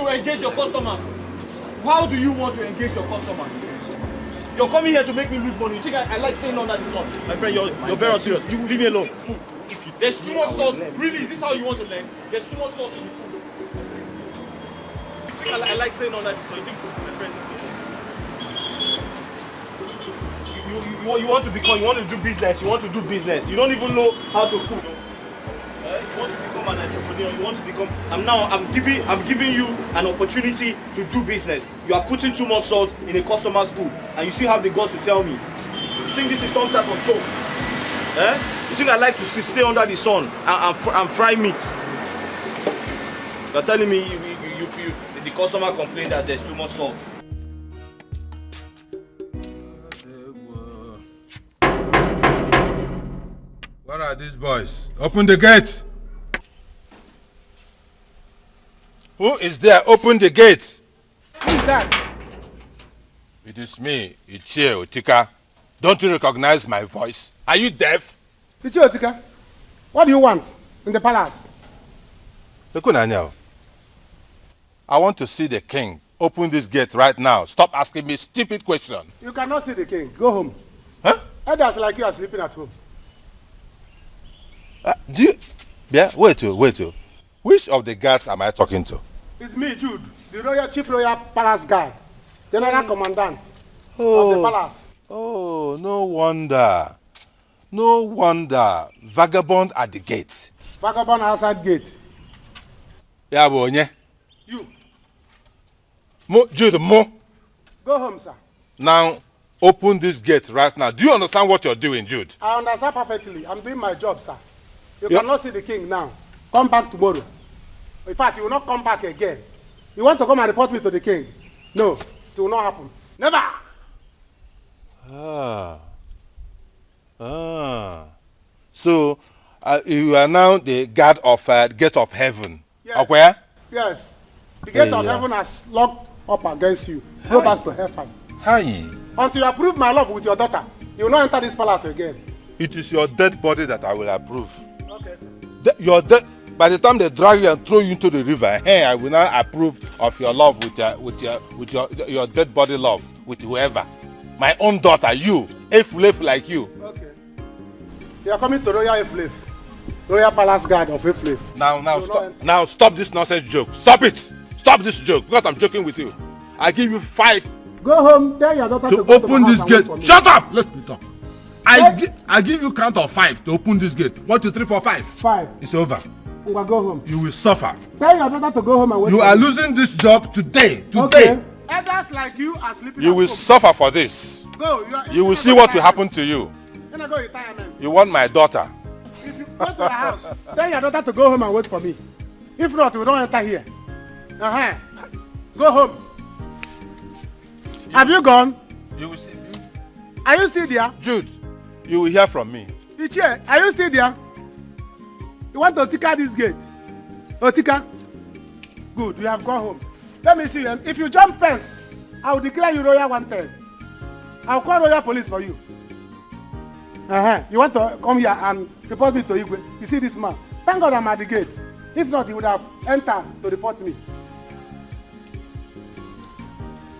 engage your customers? How do you want to engage your customers? You're coming here to make me lose money. You think I like staying under the sun? My friend, you're very serious. You leave me alone. There's too much salt. Really, is this how you want to learn? There's too much salt in the food. You think I like staying under the sun? You think, my friend? You want to do business. You want to do business. You don't even know how to cook. You want to become an entrepreneur. You want to become. I'm giving you an opportunity to do business. You are putting too much salt in a customer's food, and you still have the guts to tell me. You think this is some type of joke? You think I like to stay under the sun and fry meat? You're telling me the customer complained that there's too much salt. What are these boys? Open the gate! Who is there? Open the gate! Who is that? It is me, Ichie Otika. Don't you recognize my voice? Are you deaf? Ichie Otika, what do you want in the palace? Look, I want to see the king. Open this gate right now. Stop asking me stupid questions. You cannot see the king. Go home. Huh? Elders like you are sleeping at home. Do you... Yeah, wait. Which of the guards am I talking to? It's me, Jude, the Chief Royal Palace Guard, General Commandant of the palace. Oh, no wonder. No wonder. Vagabond at the gate. Vagabond outside gate. Yeah, bonye. You. Jude, Mo. Go home, sir. Now, open this gate right now. Do you understand what you're doing, Jude? I understand perfectly. I'm doing my job, sir. You cannot see the king now. Come back tomorrow. In fact, you will not come back again. You want to come and report me to the king? No, it will not happen. Never! So, you are now the guard of gate of heaven. Yes. Where? Yes. The gate of heaven has locked up against you. Go back to hellfire. Hi. Until you approve my love with your daughter, you will not enter this palace again. It is your dead body that I will approve. Okay, sir. Your dead. By the time they drag you and throw you into the river, hey, I will not approve of your love with your dead body love with whoever. My own daughter, you, a flave like you. Okay. You are coming to Royal Eflave, Royal Palace Guard of Eflave. Now stop this nonsense joke. Stop it. Stop this joke because I'm joking with you. I give you 5. Go home. Tell your daughter to open this gate. Shut up. Let me talk. I give you count of 5 to open this gate. 1, 2, 3, 4, 5. 5. It's over. Go home. You will suffer. Tell your daughter to go home and wait. You are losing this job today. Okay. Elders like you are sleeping. You will suffer for this. Go. You will see what will happen to you. Then I go retirement. You want my daughter. If you go to the house, tell your daughter to go home and wait for me. If not, we don't enter here. Go home. Have you gone? You will see. Are you still there? Jude, you will hear from me. Ichie, are you still there? You want to Otika this gate? Otika? Good, you have gone home. Let me see you. If you jump fence, I will declare you royal wanted. I will call royal police for you. You want to come here and report me to Igwe? You see this man? Thank God I'm at the gate. If not, he would have entered to report me.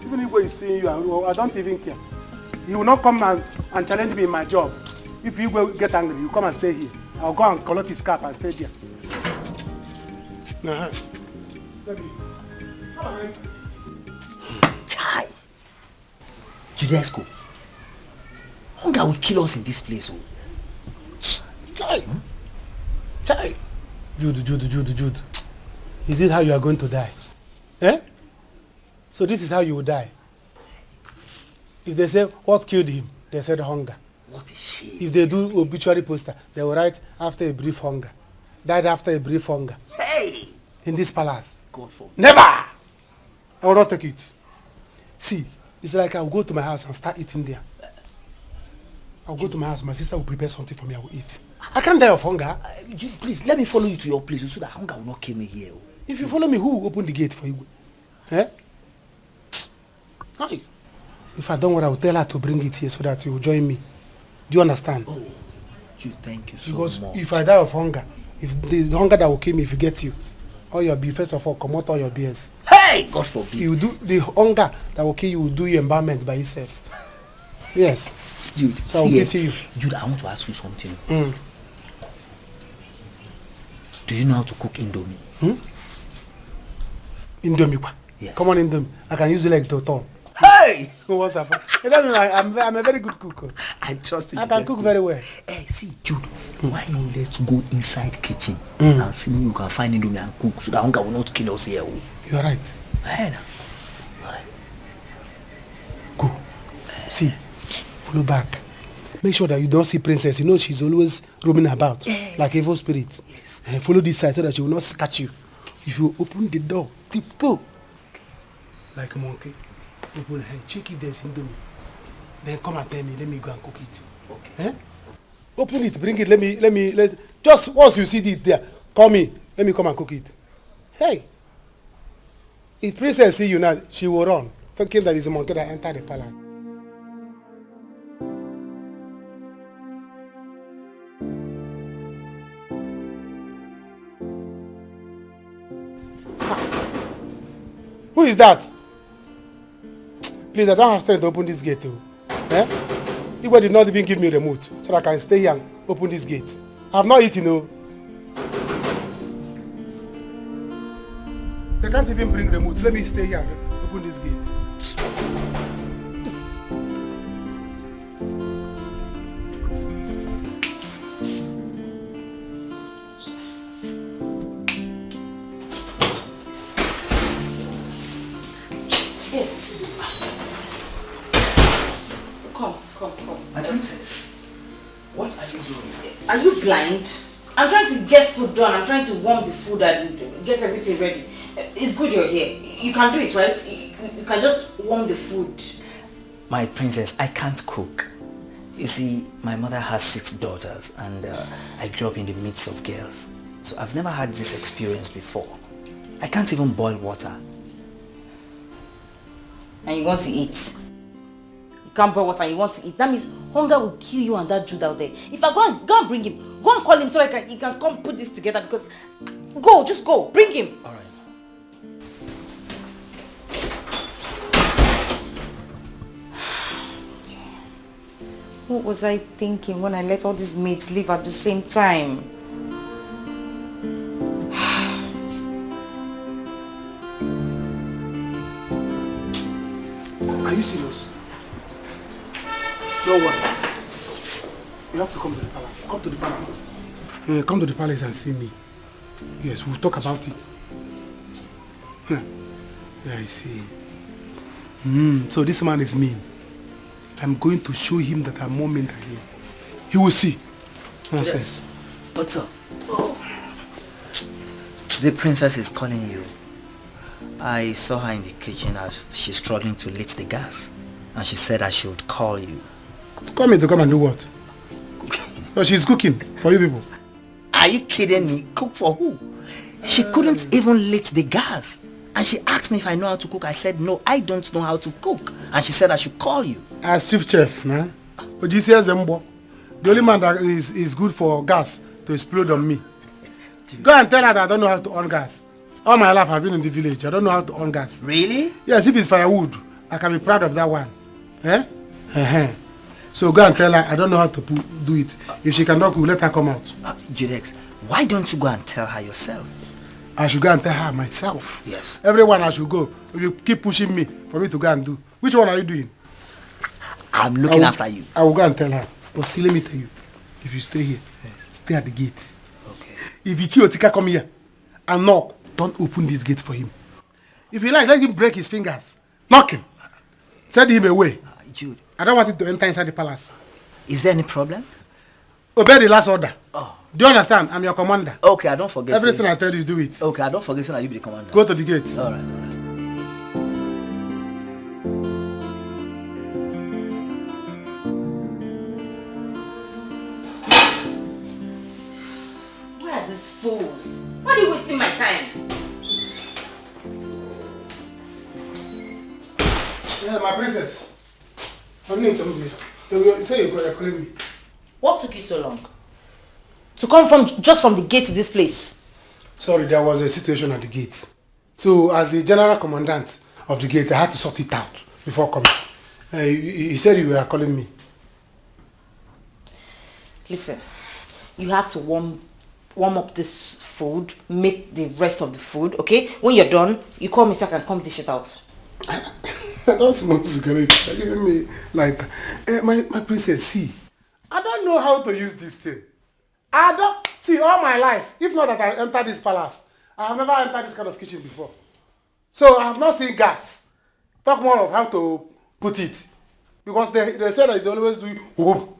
Even Igwe is seeing you, I don't even care. He will not come and challenge me in my job. If Igwe get angry, you come and stay here. I'll go and collect his cap and stay there. Chai! Judesco, hunger will kill us in this place. Chai! Chai! Jude. Is it how you are going to die? So this is how you will die. If they say, what killed him? They said hunger. What a shame. If they do obituary poster, they will write after a brief hunger. Died after a brief hunger. Hey! In this palace. God forbid. Never! I will not take it. See, it's like I will go to my house and start eating there. I'll go to my house, my sister will prepare something for me, I will eat. I can't die of hunger. Please, let me follow you to your place so that hunger will not kill me here. If you follow me, who will open the gate for you? If I don't want, I will tell her to bring it here so that you will join me. Do you understand? Oh, thank you so much. Because if I die of hunger, if the hunger that will kill me, if you get you, all your beer, first of all, come out all your beers. Hey, God forbid. You do the hunger that will kill you will do your embalmment by yourself. Yes. Jude, so I will pity you. Jude, I want to ask you something. Do you know how to cook Indomie? Indomie? Yes. Come on, Indomie. I can use your leg to turn. Hey! What's up? You don't know, I'm a very good cook. I trust you. I can cook very well. Hey, see, Jude, why not let's go inside kitchen and see if you can find Indomie and cook so that hunger will not kill us here. You're right. Hey, Go. See, follow back. Make sure that you don't see Princess. You know she's always roaming about like evil spirit. Yes. And follow this side so that she will not catch you. If you open the door, tiptoe like a monkey. Open her, check if there's Indomie. Then come and tell me, let me go and cook it. Okay. Eh? Open it, bring it, let just once you see it there, call me, let me come and cook it. Hey! If Princess see you now, she will run, thinking that it's a monkey that entered the palace. Who is that? Please, I don't have strength to open this gate too. Eh? You did not even give me a remote so that I can stay here and open this gate. I have not eaten, no. They can't even bring remote. Let me stay here and open this gate. My princess, what are you doing? Are you blind? I'm trying to get food done. I'm trying to warm the food and get everything ready. It's good you're here. You can do it, right? You can just warm the food. My princess, I can't cook. You see, my mother has 6 daughters and I grew up in the midst of girls. So I've never had this experience before. I can't even boil water. And you want to eat? You can't boil water and you want to eat. That means hunger will kill you and that Jude out there. If I go and bring him, go and call him so he can come put this together because... Go, just go, bring him. All right. What was I thinking when I let all these maids leave at the same time? Are you serious? No one. You have to come to the palace. Come to the palace. Come to the palace and see me. Yes, we'll talk about it. Yeah, I see. So this man is mean. I'm going to show him that I'm more mean than him. He will see. Nonsense. What's up? The princess is calling you. I saw her in the kitchen as she's struggling to lit the gas. And she said I should call you. Call me to come and do what? No, she's cooking for you people. Are you kidding me? Cook for who? She couldn't even lit the gas. And she asked me if I know how to cook. I said, no, I don't know how to cook. And she said I should call you. As chief chef, man. But you see, the only man that is good for gas to explode on me. Go and tell her that I don't know how to on gas. All my life I've been in the village. I don't know how to on gas. Really? Yes, if it's firewood, I can be proud of that one. Eh? So go and tell her I don't know how to do it. If she cannot cook, let her come out. Judex, why don't you go and tell her yourself? I should go and tell her myself. Yes. Everyone I should go. You keep pushing me for me to go and do. Which one are you doing? I'm looking after you. I will go and tell her. But see, let me tell you. If you stay here, stay at the gate. Okay. If Etiko come here and knock, don't open this gate for him. If you like, let him break his fingers. Knock him. Send him away. Jude. I don't want him to enter inside the palace. Is there any problem? Obey the last order. Oh. Do you understand? I'm your commander. Okay, I don't forget. Everything I tell you, do it. Okay, I don't forget that you be the commander. Go to the gate. All right. Why are these fools? Why are you wasting my time? Yeah, my princess. I'm new to me. You say you're calling me. What took you so long? To come just from the gate to this place? Sorry, there was a situation at the gate. So, as the general commandant of the gate, I had to sort it out before coming. He said you were calling me. Listen, you have to warm up this food, make the rest of the food, okay? When you're done, you call me so I can come dish it out. Don't smoke cigarette. You're giving me lighter. My princess, see. I don't know how to use this thing. I don't see all my life. If not that I entered this palace, I have never entered this kind of kitchen before. So I have not seen gas. Talk more of how to put it. Because they say that they always do whoop,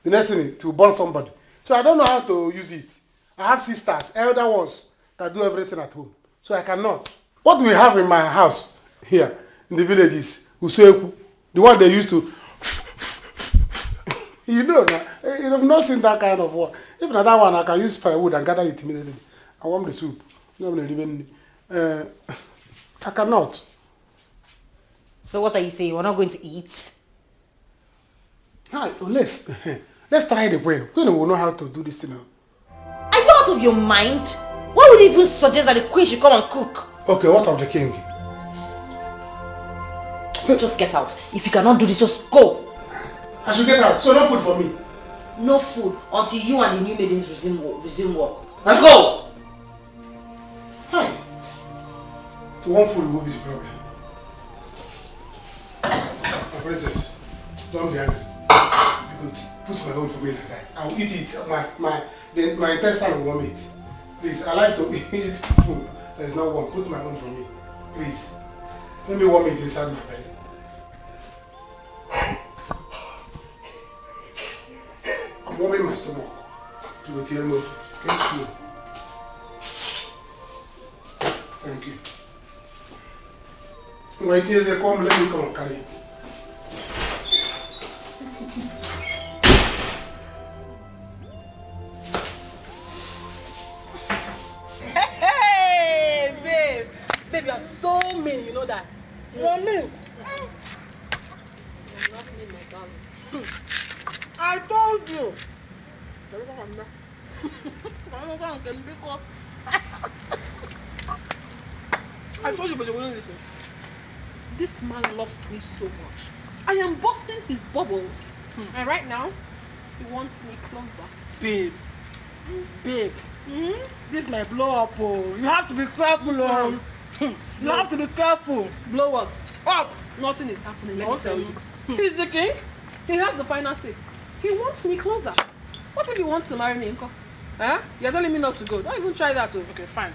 the next thing to burn somebody. So I don't know how to use it. I have sisters, elder ones, that do everything at home. So I cannot. What we have in my house here in the village is useku, the one they used to. You know, you have not seen that kind of one. If not that one, I can use firewood and gather it immediately. I want the soup. I cannot. So what are you saying? We're not going to eat? Hi, let's try the point. We will know how to do this thing now. Are you out of your mind? Why would you even suggest that the queen should come and cook? Okay, what of the king? Just get out. If you cannot do this, just go. I should get out. So no food for me. No food until you and the new maidens resume work. Huh? Go! Hi. So one food will be the problem. My princess, don't be angry. You could put my own for me like that. I will eat it. My intestine will warm it. Please, I like to eat food. There's no one. Put my own for me. Please. Let me warm it inside my belly. I'm warming my stomach. To the tail of get food. Thank you. When it is a come, let me come and carry it. Hey, babe. Babe, you're so mean, you know that. You're mean. You're not mean, my darling. I told you. I told you, but you wouldn't listen. This man loves me so much. I am busting his bubbles. And right now, he wants me closer. Babe. Babe. This might blow up. Oh. You have to be careful. You have to be careful. Blow what? Up. Nothing is happening, let me tell you. He's the king. He has the final say. He wants me closer. What if he wants to marry me, Nko? Huh? You're telling me not to go. Don't even try that. Okay, fine.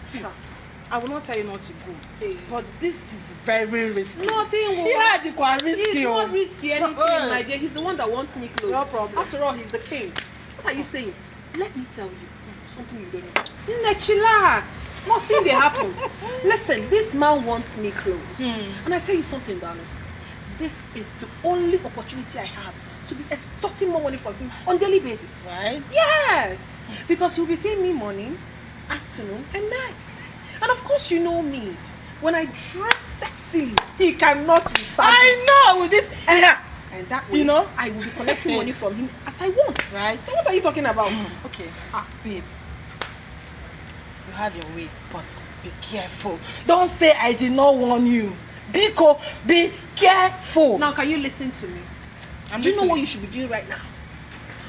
I will not tell you not to go. Hey. But this is very risky. Nothing will. Risky. It's not risky anything, my dear. He's the one that wants me close. No problem. After all, he's the king. What are you saying? Let me tell you something you don't know. Let's chillax. Nothing will happen. Listen, this man wants me close. And I tell you something, darling. This is the only opportunity I have to be extorting more money from him on a daily basis. Right? Yes. Because he'll be seeing me morning, afternoon, and night. And of course, you know me. When I dress sexily, he cannot resist. I know with this. And that way, you know, I will be collecting money from him as I want. Right? So what are you talking about? Okay. Babe. You have your way, but be careful. Don't say I did not warn you. Biko, be careful. Now, can you listen to me? Do you know what you should be doing right now?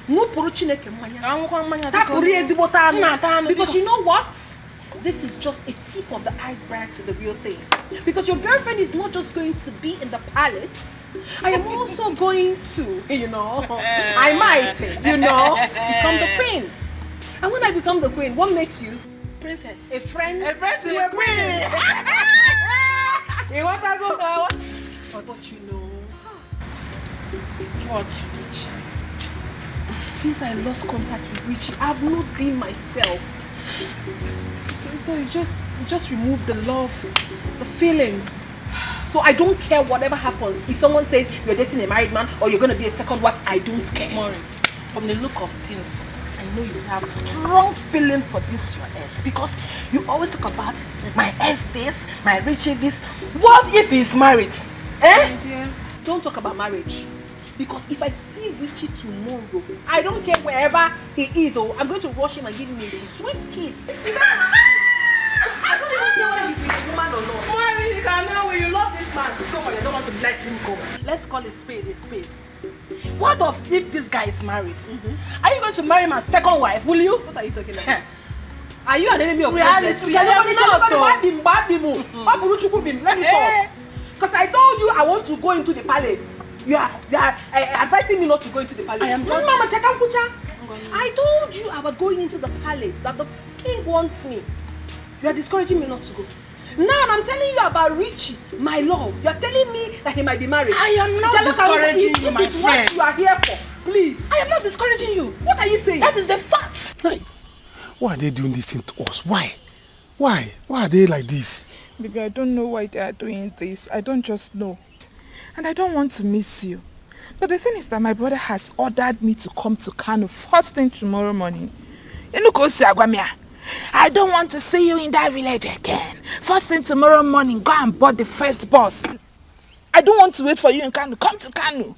Because you know what? This is just a tip of the iceberg to the real thing. Because your girlfriend is not just going to be in the palace. I am also going to, you know, I might, you know, become the queen. And when I become the queen, what makes you? Princess. A friend to the queen. You want to go? But you know. What? Since I lost contact with Richie, I've not been myself. So it just removed the love, the feelings. So I don't care whatever happens. If someone says you're dating a married man or you're going to be a second wife, I don't care. Maureen, from the look of things, I know you have strong feeling for this your ex, because you always talk about my ex this, my Richie this. What if he's married? Eh? Dear, don't talk about marriage. Because if I see Richie tomorrow, I don't care wherever he is, or I'm going to rush him and give him a sweet kiss. I don't even care whether he's with a woman or not. Maureen, you can know when you love this man so much, I don't want to let him go. Let's call a spade a spade. What if this guy is married? Are you going to marry my second wife, will you? What are you talking about? Are you an enemy of reality? Let me talk. Because I told you I want to go into the palace. You are advising me not to go into the palace. I am just... Mama Chakakucha. I told you I was going into the palace, that the king wants me. You are discouraging me not to go. Now I'm telling you about Richie, my love. You are telling me that he might be married. I am not discouraging you, my friend. What you are here for, please. I am not discouraging you. What are you saying? That is the fact. Hey, why are they doing this thing to us? Why? Why are they like this? Baby, I don't know why they are doing this. I don't just know. And I don't want to miss you. But the thing is that my brother has ordered me to come to Kano first thing tomorrow morning. I don't want to see you in that village again. First thing tomorrow morning, go and board the first bus. I don't want to wait for you in Kano. Come to Kano.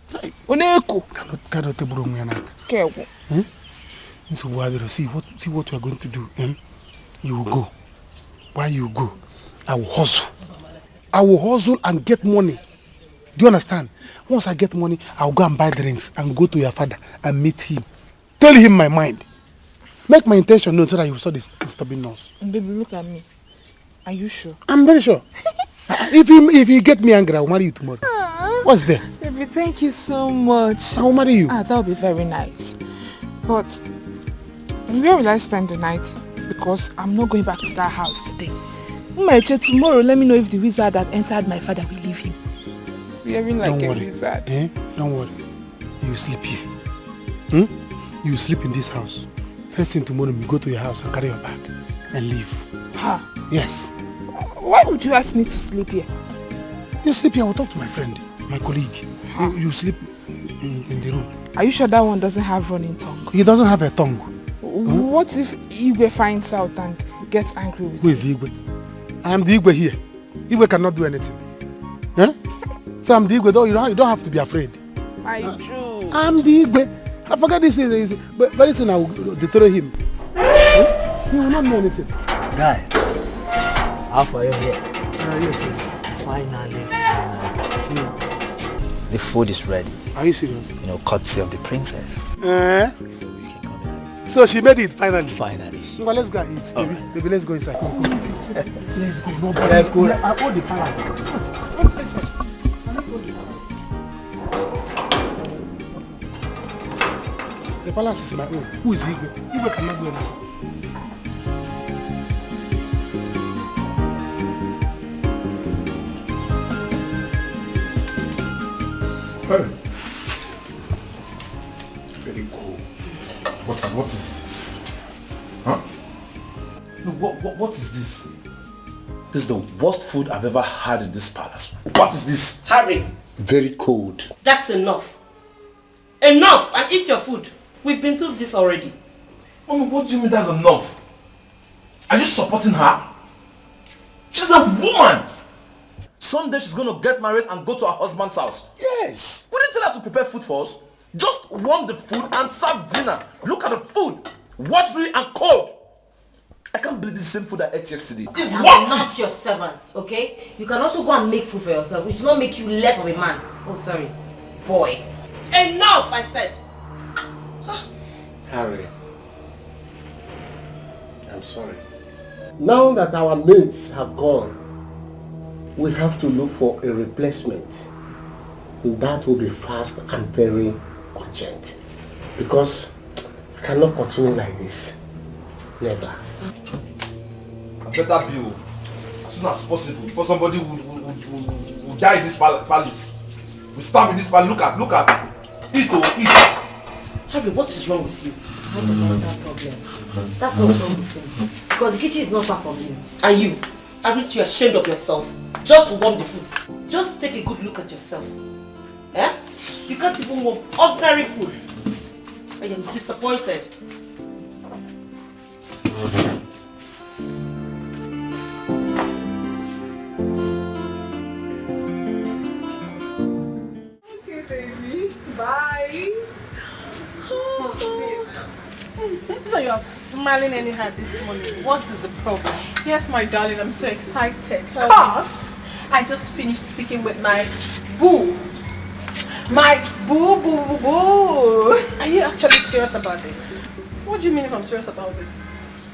So see what we are going to do. You will go. Why you go? I will hustle. I will hustle and get money. Do you understand? Once I get money, I will go and buy drinks and go to your father and meet him. Tell him my mind. Make my intention known so that he will stop disturbing us. Baby, look at me. Are you sure? I'm very sure. If you get me angry, I will marry you tomorrow. What's there? Baby, thank you so much. I will marry you. That will be very nice. But where will I spend the night? Because I'm not going back to that house today. Tomorrow, let me know if the wizard that entered my father will leave him. It's behaving like a wizard. Don't worry. You sleep here. You sleep in this house. First thing tomorrow, you go to your house and carry your bag and leave. Yes. Why would you ask me to sleep here? You sleep here. I will talk to my friend, my colleague. You sleep in the room. Are you sure that one doesn't have running tongue? He doesn't have a tongue. What if Igwe finds out and gets angry with Who is Igwe? I am the Igwe here. Igwe cannot do anything. So I'm the Igwe, though. You don't have to be afraid. I do. I'm the Igwe. I forgot this is but very soon I will deter him. He will not know anything. Guy, how far are you here? Finally. The food is ready. Are you serious? Courtesy of the princess. So you can come and eat. So she made it finally? Finally. Well, let's go and eat. Baby, let's go inside. Let's go. Nobody. Let's go. I hold the palace. The palace is my own. Who is Igwe? Igwe cannot do anything. Very cool. What is this? Huh? No, what is this? This is the worst food I've ever had in this palace. What is this? Harry. Very cold. That's enough. Enough, and eat your food. We've been through this already. Mommy, what do you mean that's enough? Are you supporting her? She's a woman. Someday she's going to get married and go to her husband's house. Yes. We didn't tell her to prepare food for us. Just warm the food and serve dinner. Look at the food. Watery and cold. I can't believe this same food I ate yesterday. I'm not your servant, okay? You can also go and make food for yourself. It will not make you less of a man. Oh, sorry. Boy. Enough, I said. Harry, I'm sorry. Now that our mates have gone, we have to look for a replacement. That will be fast and very urgent. Because I cannot continue like this. Never. I better be as soon as possible before somebody will die in this palace. We starve in this palace. Look at. Eat. Harry, what is wrong with you? I have a mental problem. That's what's wrong with him. Because the kitchen is not far from you. And you? Aren't you ashamed of yourself? Just warm the food. Just take a good look at yourself. Eh? You can't even warm ordinary food. I am disappointed. Okay, baby. Bye. So you're smiling anyhow this morning. What is the problem? Yes, my darling, I'm so excited. Because I just finished speaking with my boo. My boo. Are you actually serious about this? What do you mean if I'm serious about this?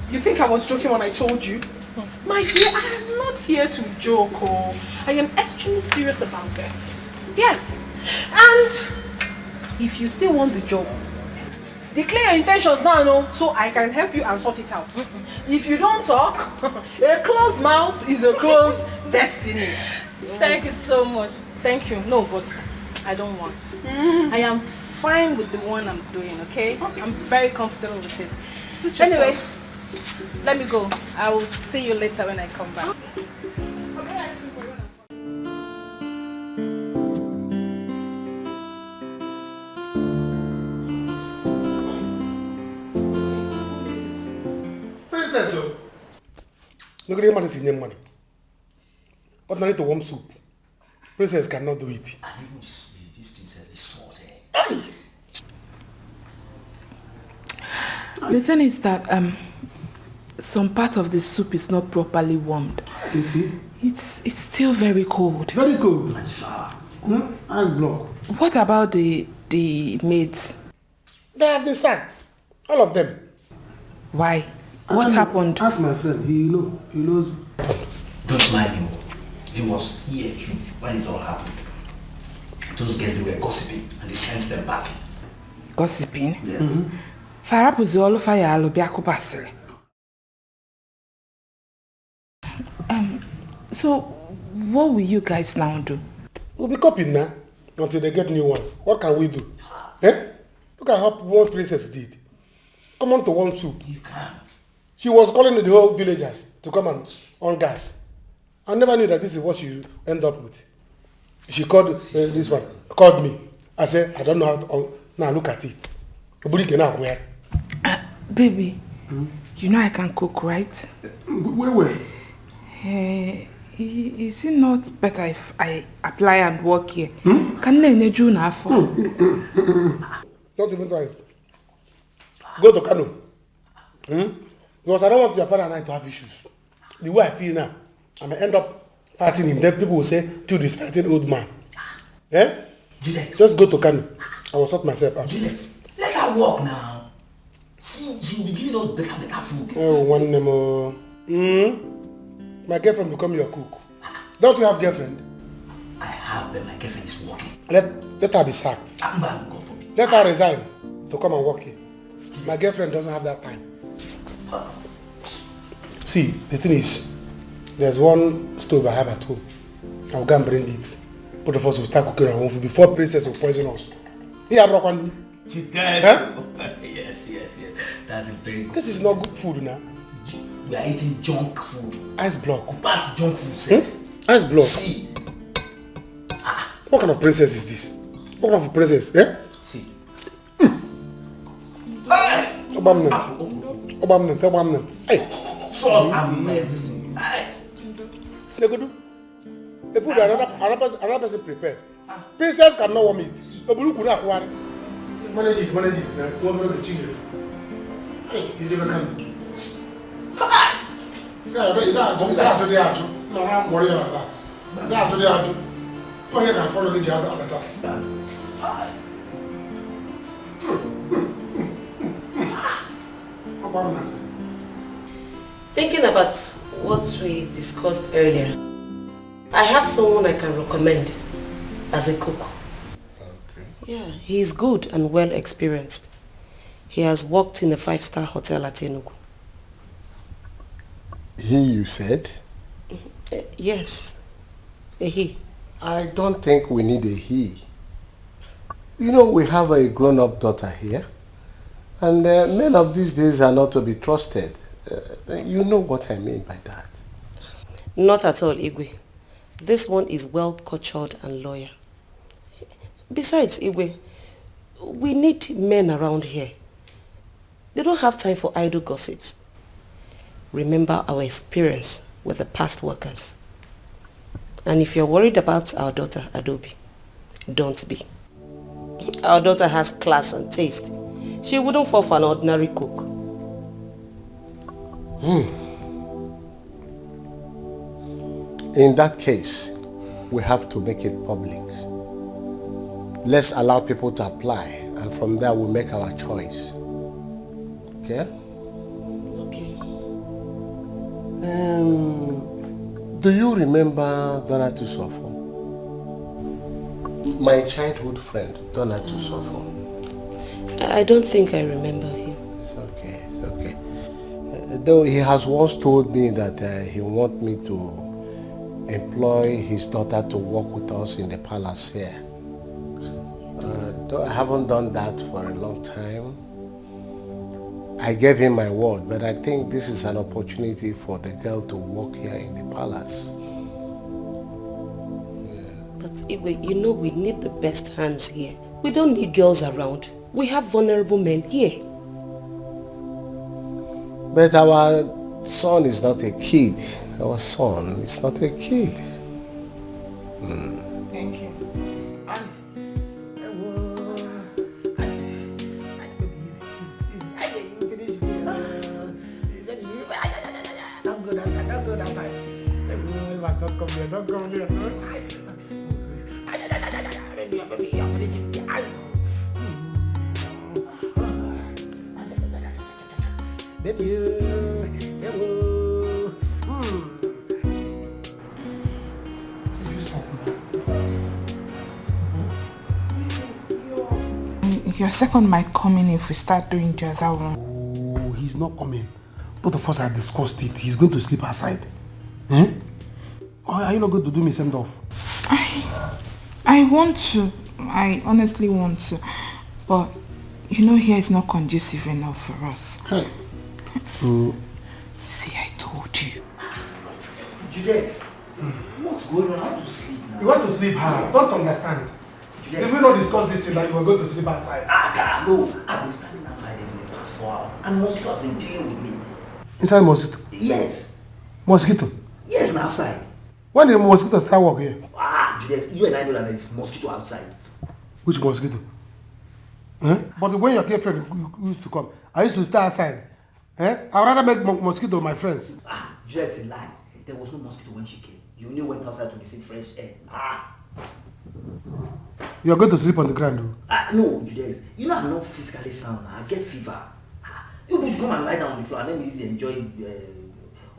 You think I was joking when I told you? My dear, I am not here to joke. Oh. I am extremely serious about this. Yes. And if you still want the job, declare your intentions now, no, so I can help you and sort it out. If you don't talk, a closed mouth is a closed destiny. Thank you so much. Thank you. No, but I don't want. I am fine with the one I'm doing, okay? I'm very comfortable with it. Anyway, let me go. I will see you later when I come back. Princess, look at him, this man. But not to warm soup. Princess cannot do it. And even these things are salty. The thing is that some part of the soup is not properly warmed. You see? It's still very cold. Very cold. And block. What about the maids? They have been sacked. All of them. Why? What happened? Ask my friend. He knows. Don't mind him. He was here too when it all happened. Those girls, they were gossiping and they sent them back. Gossiping? Yes. So, what will you guys now do? We'll be copied now until they get new ones. What can we do? Eh? Look at what Princess did. Come on to one soup. You can't. She was calling the whole villagers to come and on gas. I never knew that this is what she end up with. She called this one, called me. I said, I don't know how to, now look at it. Baby, you know I can cook, right? Where? Is it not better if I apply and work here? Can I do now for? Not even try. Go to Kano. Because I don't want your father and I to have issues. The way I feel now, I may end up fighting him. Then people will say, dude is fighting old man. Eh? Juliet. Just go to Kano. I will sort myself out. Juliet, let her walk now. See, she will be giving us better food. Oh, one more. My girlfriend become your cook. Don't you have girlfriend? I have, but my girlfriend is working. Let her be sacked. God forbid. Let her resign to come and work here. My girlfriend doesn't have that time. See, the thing is, there's one stove I have at home. I'll go and bring it. Both of us will start cooking our own food before Princess will poison us. Here, broke one. She does. Huh? Yes. That's a very good. This is not good food now. We are eating junk food. Ice block. Pass junk food, sir. Ice block. See. What kind of princess is this? What kind of princess? Eh? See. Obamnem. Hey. Salt and medicine. Legodu. The food another person prepared. Princess cannot warm it. Manage it. Now, go to the chicken. Hey, you never come. Don't worry about that. Oh, you can follow the jazz at the top. Thinking about what we discussed earlier, I have someone I can recommend as a cook. Okay. Yeah, he is good and well experienced. He has worked in a 5-star hotel at Enugu. He, you said? Yes, a he. I don't think we need a he. You know, we have a grown-up daughter here. And men of these days are not to be trusted. You know what I mean by that. Not at all, Igwe. This one is well cultured and loyal. Besides, Igwe, we need men around here. They don't have time for idle gossips. Remember our experience with the past workers. And if you're worried about our daughter, Adobe, don't be. Our daughter has class and taste. She wouldn't fall for an ordinary cook. In that case, we have to make it public. Let's allow people to apply, and from there we'll make our choice. Okay? Okay. Do you remember Donna Tusofo? My childhood friend, Donna Tusofo. I don't think I remember him. It's okay. Though he has once told me that he wants me to employ his daughter to work with us in the palace here. Though I haven't done that for a long time, I gave him my word, but I think this is an opportunity for the girl to work here in the palace. But Igwe, you know we need the best hands here. We don't need girls around. We have vulnerable men here. But our son is not a kid. Our son is not a kid. Thank you. Don't come here. Your second might come in if we start doing the other one. Oh, he's not coming. Both of us have discussed it. He's going to sleep outside. Eh? Or are you not going to do me send off? I want to. I honestly want to. But you know here is not conducive enough for us. Hey. See, I told you. Juliet, what's going on? I want to sleep now. You want to sleep? I don't understand. Juliet. Did we not discuss this thing that you were going to sleep outside? No, I've been standing outside for the past 4 hours and mosquito has been dealing with me. Inside mosquito? Yes. Mosquito? Yes, now outside. When did the mosquito start work here? Juliet, you and I know that there's mosquito outside. Which mosquito? But when your girlfriend used to come, I used to stay outside. I'd rather make mosquito my friends. Juliet, it's a lie. There was no mosquito when she came. You only went outside to receive fresh air. You are going to sleep on the ground, though? No, Juliet. You know I'm not physically sound. I get fever. You should come and lie down on the floor and then easy enjoy on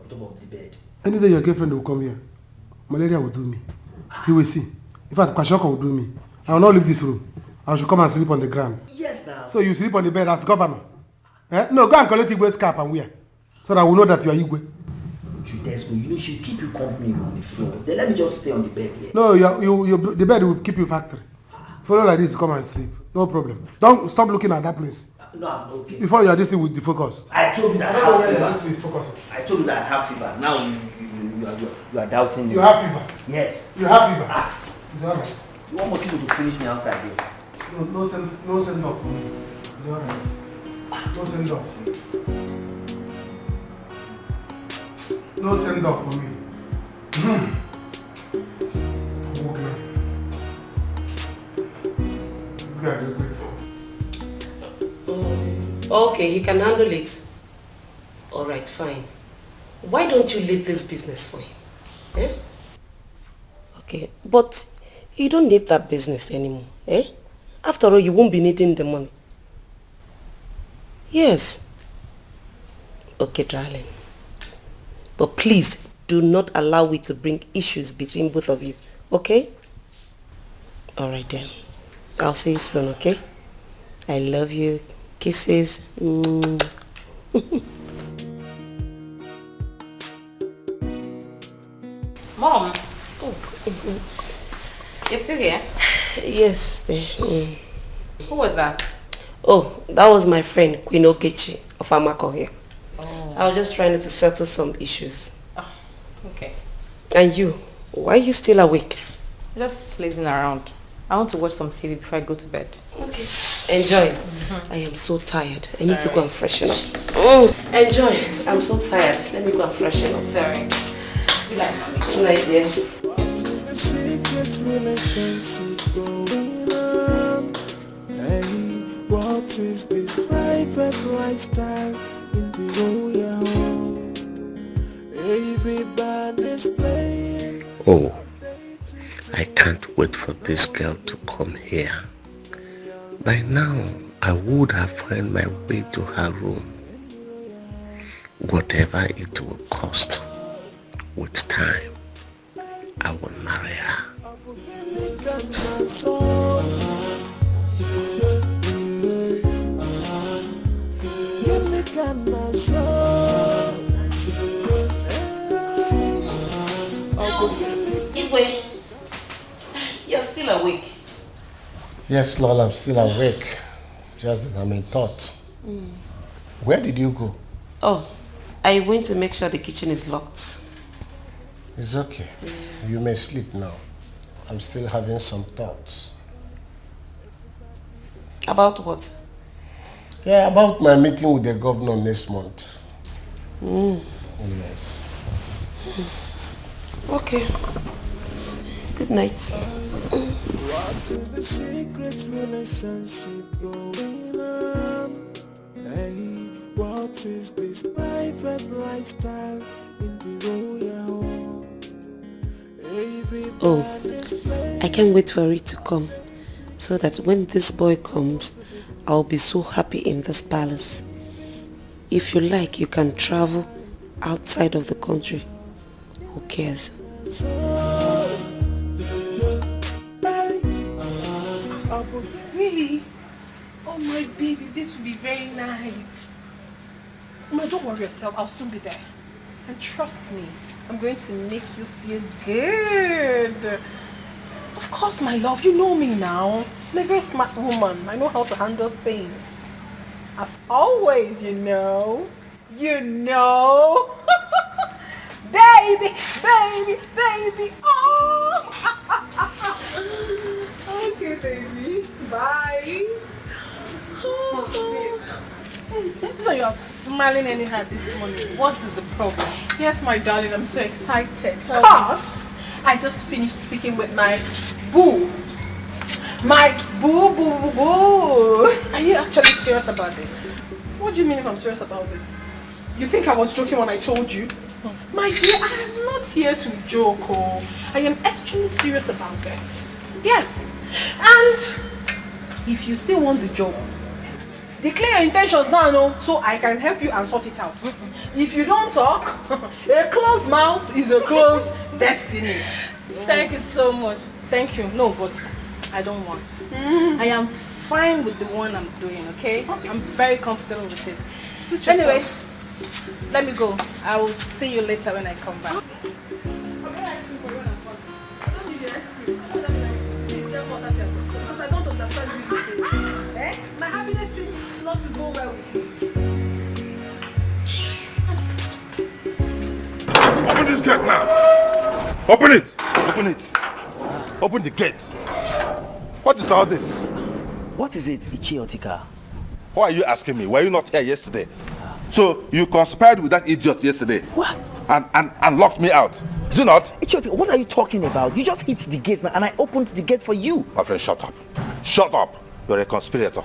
top of the bed. Any day your girlfriend will come here, malaria will do me. You will see. In fact, Kwashoko will do me. I will not leave this room. I should come and sleep on the ground. Yes, now. So you sleep on the bed as governor? No, go and collect Igwe's cap and wear. So that we know that you are Igwe. Juliet, you know she'll keep you company on the floor. Then let me just stay on the bed here. No, the bed will keep you factory. Follow like this, come and sleep. No problem. Don't stop looking at that place. No, I'm okay. Before you are this thing with the focus. I told you that I have fever. I told you that I have fever. Now you are doubting me. You have fever? Yes. You have fever? It's alright. You want mosquito to finish me outside here? No send off for me. It's alright. No send off. No send off for me. This guy is crazy. Okay, he can handle it. Alright, fine. Why don't you leave this business for him? Eh? Okay, but you don't need that business anymore. Eh? After all, you won't be needing the money. Yes. Okay, darling. But please, do not allow it to bring issues between both of you. Okay? Alright then. I'll see you soon, okay? I love you. Kisses. Mom. Oh. You're still here? Yes. Who was that? Oh, that was my friend, Queen Okechi of Amako here. Oh. I was just trying to settle some issues. Oh, okay. And you? Why are you still awake? Just lazing around. I want to watch some TV before I go to bed. Okay. Enjoy. I am so tired. I need to go and freshen up. Enjoy. I'm so tired. Let me go and freshen up. Sorry. Good night, mommy. Good night, dear. What is the secret relationship going on? Hey, what is this private lifestyle in the royal home? Everybody's playing. Oh, I can't wait for this girl to come here. By now, I would have found my way to her room, whatever it will cost. With time, I will marry her. Igwe, you're still awake. Yes, Lord, I'm still awake. Just that I'm in thought. Where did you go? Oh, I went to make sure the kitchen is locked. It's okay. You may sleep now. I'm still having some thoughts. About what? Yeah, about my meeting with the governor next month. Yes. Okay. Good night. What is the secret relationship going on? Hey, what is this private lifestyle in the royal home? Oh, I can't wait for it to come, so that when this boy comes, I'll be so happy in this palace. If you like, you can travel outside of the country. Who cares? Really? Oh my baby, this will be very nice. No, don't worry yourself, I'll soon be there. And trust me, I'm going to make you feel good. Of course, my love, you know me now. I'm a very smart woman. I know how to handle things. As always, you know. You know. Baby, baby, baby. Oh. Okay, baby. Bye. So you're smiling anyhow this morning. What is the problem? Yes, my darling, I'm so excited. Because I just finished speaking with my boo. My boo, boo, boo, boo. Are you actually serious about this? What do you mean if I'm serious about this? You think I was joking when I told you? My dear, I am not here to joke. Oh. I am extremely serious about this. Yes. And if you still want the job, declare your intentions now, no, so I can help you and sort it out. If you don't talk, a closed mouth is a closed destiny. Thank you so much. Thank you. No, but I don't want. I am fine with the one I'm doing, okay? I'm very comfortable with it. Anyway, let me go. I will see you later when I come back. Because I don't understand you. Eh? My happiness seems not to go well with you. Open this gate now! Open it! Open it! Open the gate! What is all this? What is it, Etiko? Why are you asking me? Were you not here yesterday? So you conspired with that idiot yesterday? What? And locked me out. Is it not? Etiko, what are you talking about? You just hit the gate and I opened the gate for you. My friend, shut up. Shut up. You're a conspirator.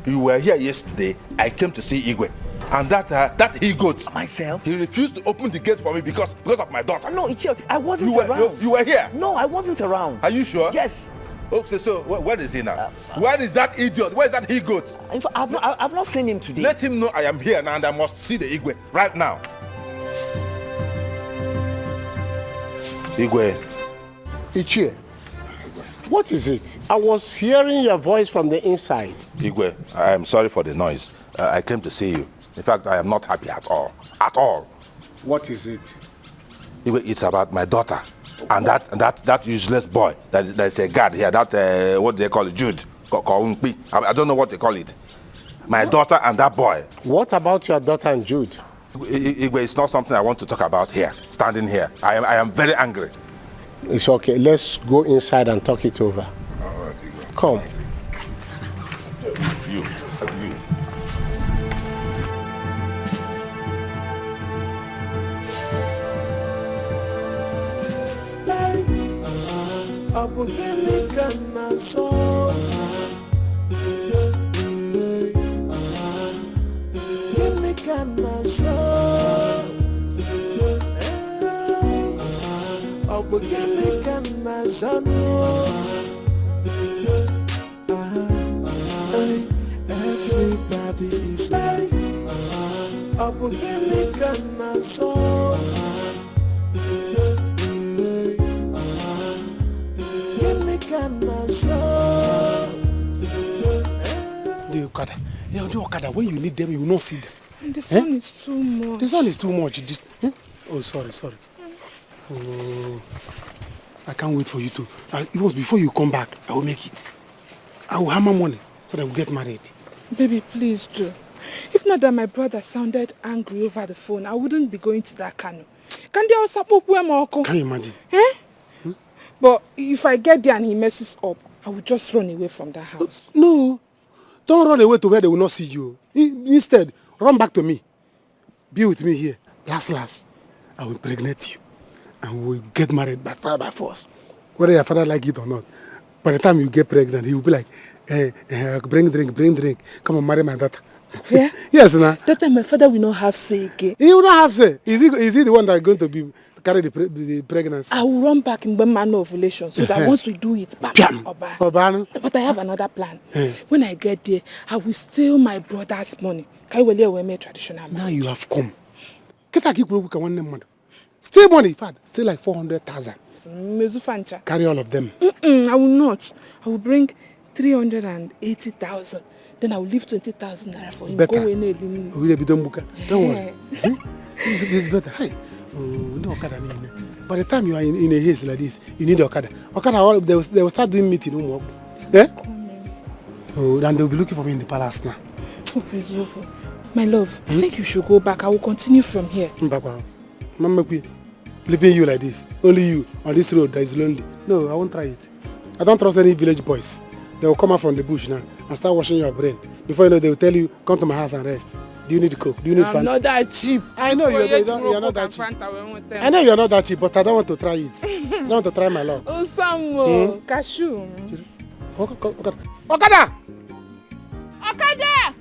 You were here yesterday. I came to see Igwe. And that he-goat. Myself? He refused to open the gate for me because of my daughter. No, Etiko, I wasn't around. You were here? No, I wasn't around. Are you sure? Yes. Okay, so where is he now? Where is that idiot? Where is that he-goat? In fact, I've not seen him today. Let him know I am here now and I must see the Igwe right now. Igwe. Ichie, what is it? I was hearing your voice from the inside. Igwe, I am sorry for the noise. I came to see you. In fact, I am not happy at all. At all. What is it? Igwe, it's about my daughter. And that useless boy. That's a guard here. That, what they call it? Jude. I don't know what they call it. My daughter and that boy. What about your daughter and Jude? Igwe, it's not something I want to talk about here. Standing here. I am very angry. It's okay. Let's go inside and talk it over. All right, Igwe. Come. You. Everybody is like Okada. Yeah, do Okada. When you need them, you will not see them. And the sun is too much. The sun is too much. Oh, sorry. Oh, I can't wait for you to. It was before you come back. I will make it. I will hammer money so that we'll get married. Baby, please do. If not that my brother sounded angry over the phone, I wouldn't be going to that canoe. Can you imagine? Eh? But if I get there and he messes up, I will just run away from that house. No. Don't run away to where they will not see you. Instead, run back to me. Be with me here. Last, I will impregnate you. And we will get married by fire by force. Whether your father like it or not. By the time you get pregnant, he will be like, bring drink. Come and marry my daughter. Yeah? Yes, nah. That time my father will not have say again. He will not have say. Is he the one that is going to carry the pregnancy? I will run back in manner of ovulation so that once we do it, But I have another plan. When I get there, I will steal my brother's money. Traditional now you have come. Steal money, in fact, still like 400,000. Carry all of them. I will not. I will bring 380,000. Then I will leave 20,000 naira for him. Better. Don't worry. It's better. Hey. No Okada. By the time you are in a haze like this, you need Okada. Okada, they will start doing meeting. Yeah? Oh, then they'll be looking for me in the palace now. My love, I think you should go back. I will continue from here. Mama, leaving you like this, only you on this road that is lonely. No, I won't try it. I don't trust any village boys. They will come out from the bush now and start washing your brain. Before you know, they will tell you, come to my house and rest. Do you need coke? Do you need fun? I'm not that cheap. I know you're not that cheap. I know you're not that cheap, but I don't want to try it. I don't want to try my luck. Osamo, cashew. Okada! Okada!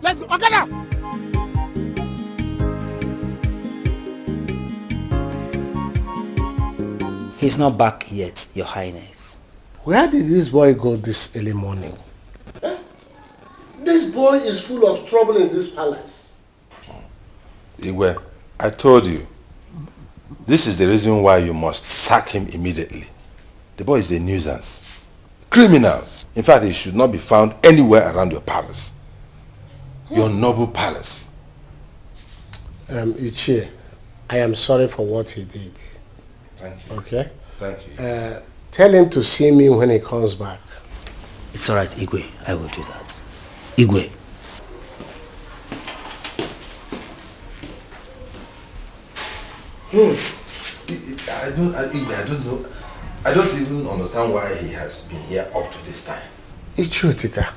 Let's go, Okada! He's not back yet, Your Highness. Where did this boy go this early morning? This boy is full of trouble in this palace. Igwe, I told you. This is the reason why you must sack him immediately. The boy is a nuisance. Criminal. In fact, he should not be found anywhere around your palace. Your noble palace. Ichie, I am sorry for what he did. Thank you. Okay? Thank you. Tell him to see me when he comes back. It's alright, Igwe. I will do that. Igwe. I don't know. I don't even understand why he has been here up to this time. It's true, Tika.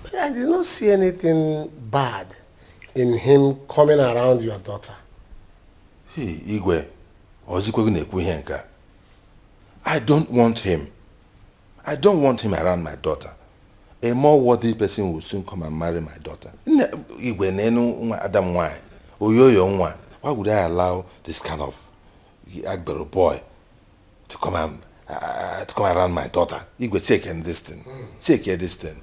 But I did not see anything bad in him coming around your daughter. Hey, Igwe. I don't want him. I don't want him around my daughter. A more worthy person will soon come and marry my daughter. Why would I allow this kind of Agbero boy to come around my daughter? Igwe, check this thing. Check this thing.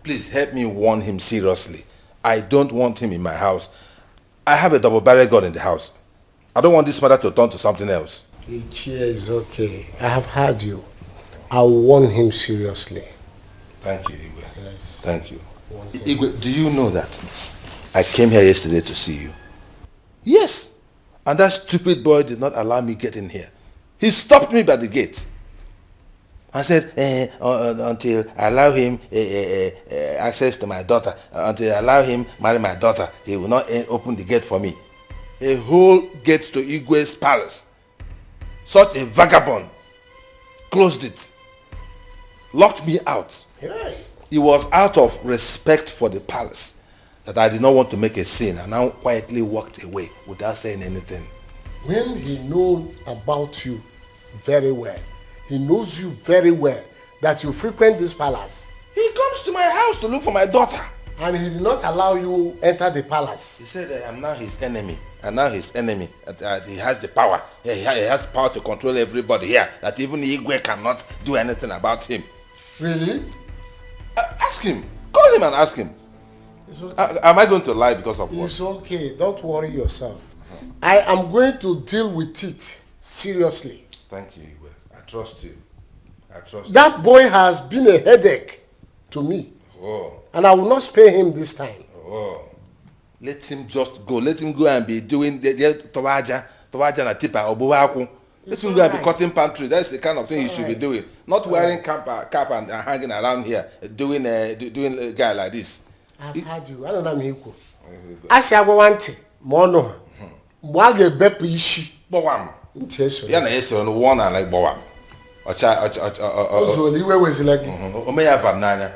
Please help me warn him seriously. I don't want him in my house. I have a double-barrel gun in the house. I don't want this matter to turn to something else. Ichie is okay. I have heard you. I'll warn him seriously. Thank you, Igwe. Yes. Thank you. Igwe, do you know that I came here yesterday to see you? Yes. And that stupid boy did not allow me get in here. He stopped me by the gate. I said, until I allow him access to my daughter, until I allow him marry my daughter, he will not open the gate for me. A whole gate to Igwe's palace. Such a vagabond closed it, locked me out. Yeah. It was out of respect for the palace that I did not want to make a scene, and I quietly walked away without saying anything. When he knows about you very well, he knows you very well, that you frequent this palace. He comes to my house to look for my daughter. And he did not allow you enter the palace. He said, I am now his enemy. And now his enemy. He has the power. He has power to control everybody here. That even Igwe cannot do anything about him. Really? Ask him. Call him and ask him. It's okay. Am I going to lie because of what? It's okay. Don't worry yourself. I am going to deal with it seriously. Thank you, Igwe. I trust you. I trust you. That boy has been a headache to me. Oh. And I will not spare him this time. Oh. Let him just go. Let him go and be doing the towaja na tipa obuwaku. Let him go and be cutting palm trees. That's the kind of thing you should be doing. Not wearing cap and hanging around here doing a guy like this. I've had you. I don't know equal. I say I want it. Mono. Mwage bepu ishi. Bowam. Intention. Yeah, na yeso no one like bowam. Ozoli, iwe wezi like. Omeya vananya.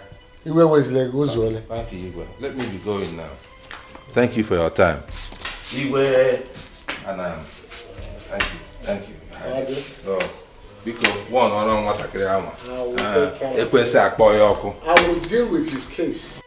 Iwe wezi like Ozoli. Thank you, Igwe. Let me be going now. Thank you for your time. Igwe and thank you. So, because one on what I can I will deal with his case.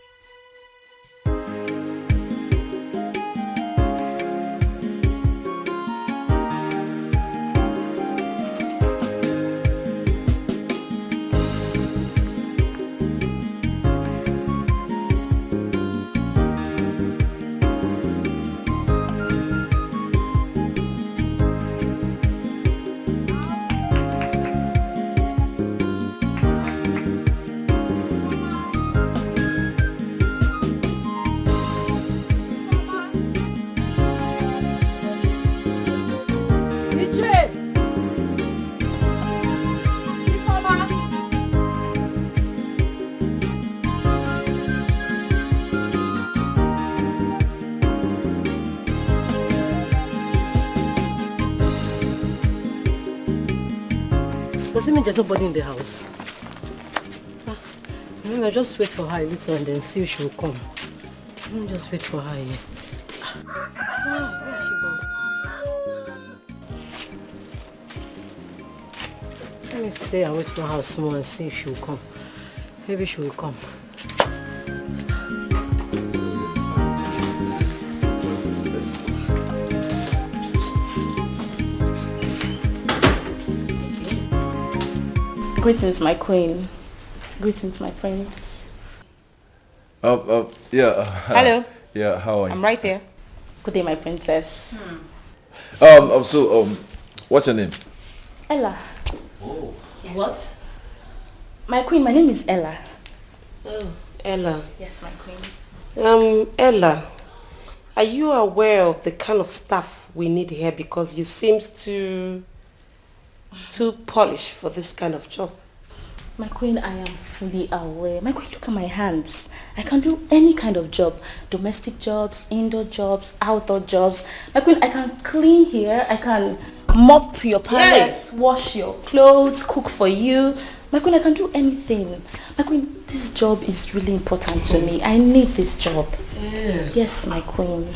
Does it mean there's nobody in the house? Remember, just wait for her a little and then see if she will come. Let me just wait for her here. Let me stay and wait for her small and see if she will come. Maybe she will come. Greetings, my queen. Greetings, my prince. Yeah. Hello. Yeah, how are you? I'm right here. Good day, my princess. What's your name? Ella. Oh. Yes. What? My queen, my name is Ella. Oh, Ella. Yes, my queen. Ella, are you aware of the kind of staff we need here? Because you seem too polished for this kind of job. My queen, I am fully aware. My queen, look at my hands. I can do any kind of job. Domestic jobs, indoor jobs, outdoor jobs. My queen, I can clean here. I can mop your palace, wash your clothes, cook for you. My queen, I can do anything. My queen, this job is really important to me. I need this job. Yes, my queen.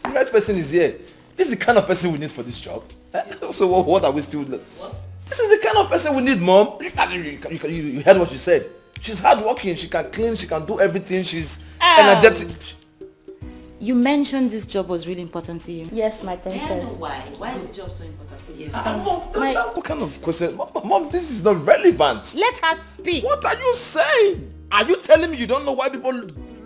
The right person is here. This is the kind of person we need for this job. So what are we still... What? This is the kind of person we need, Mom. You heard what she said. She's hardworking. She can clean. She can do everything. She's energetic. You mentioned this job was really important to you. Yes, my princess. Why? Why is the job so important to you? What kind of question? Mom, this is not relevant. Let her speak. What are you saying? Are you telling me you don't know why people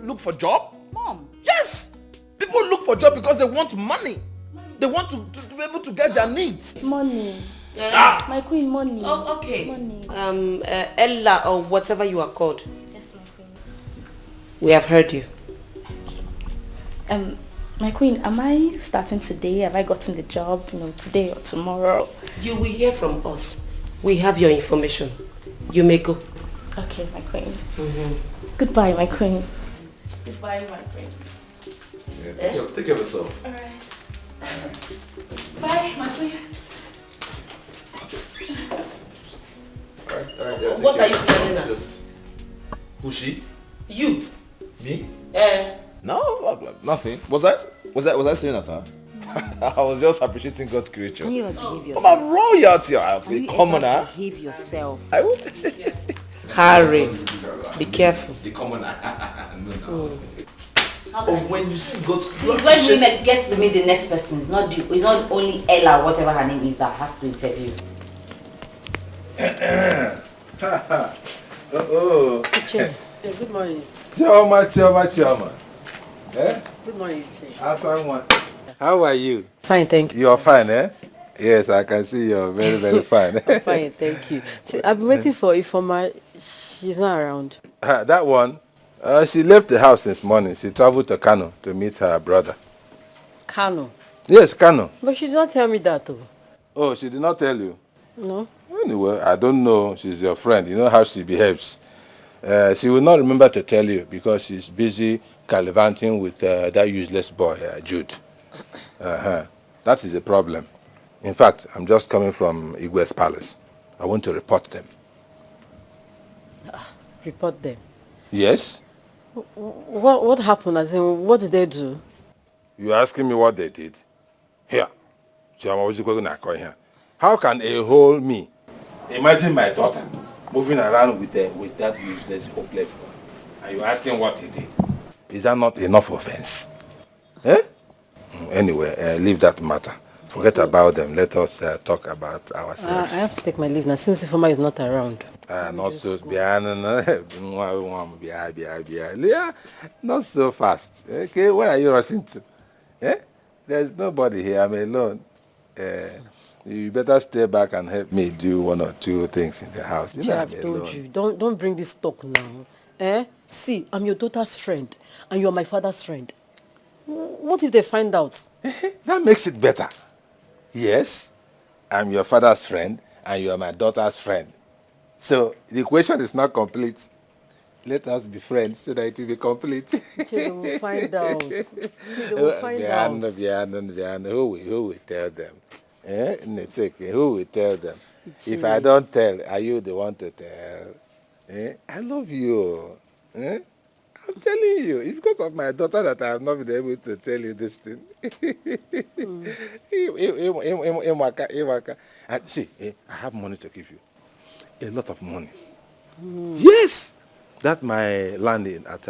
look for job? Mom. Yes. People look for job because they want money. They want to be able to get their needs. Money. My queen, money. Oh, okay. Money. Ella or whatever you are called. Yes, my queen. We have heard you. My queen, am I starting today? Have I gotten the job, today or tomorrow? You will hear from us. We have your information. You may go. Okay, my queen. Goodbye, my queen. Goodbye, my queen. Yeah, take care of yourself. Alright. Bye, my queen. Alright, yeah, what are you staring at? Who's she? You. Me? No, nothing. Was I staring at her? I was just appreciating God's creature. Can you behave yourself? I'm a royalty. I'm a commoner. Behave yourself. I will. Harry, be careful. The commoner. No. When you see God's creature. When we get to meet the next person, it's not only Ella, whatever her name is, that has to interview. Teacher. Good morning. Chioma. Good morning, teacher. How are you? Fine, thank you. You are fine, eh? Yes, I can see you're very, very fine. I'm fine, thank you. See, I've been waiting for Ifoma. She's not around. That one, she left the house this morning. She traveled to Kano to meet her brother. Kano? Yes, Kano. But she did not tell me that though. Oh, she did not tell you? No. Anyway, I don't know. She's your friend. You know how she behaves. She will not remember to tell you because she's busy gallivanting with that useless boy, Jude. That is a problem. In fact, I'm just coming from Igwe's palace. I want to report them. Report them? Yes? What happened? As in, what did they do? You're asking me what they did? Here. How can a whole me, imagine my daughter, moving around with that useless, hopeless boy? Are you asking what he did? Is that not enough offense? Eh? Anyway, leave that matter. Forget about them. Let us talk about ourselves. I have to take my leave now since Ifoma is not around. Not so not so fast. Okay, where are you rushing to? Eh? There's nobody here. I'm alone. You better stay back and help me do one or two things in the house. You know, I've told you, don't bring this talk now. See, I'm your daughter's friend, and you're my father's friend. What if they find out? That makes it better. Yes, I'm your father's friend, and you are my daughter's friend. So the equation is not complete. Let us be friends so that it will be complete. They will find out. They will find out. Who will tell them? Who will tell them? If I don't tell, are you the one to tell? I love you. I'm telling you, it's because of my daughter that I have not been able to tell you this thing. See, I have money to give you. A lot of money. Yes! That's my land at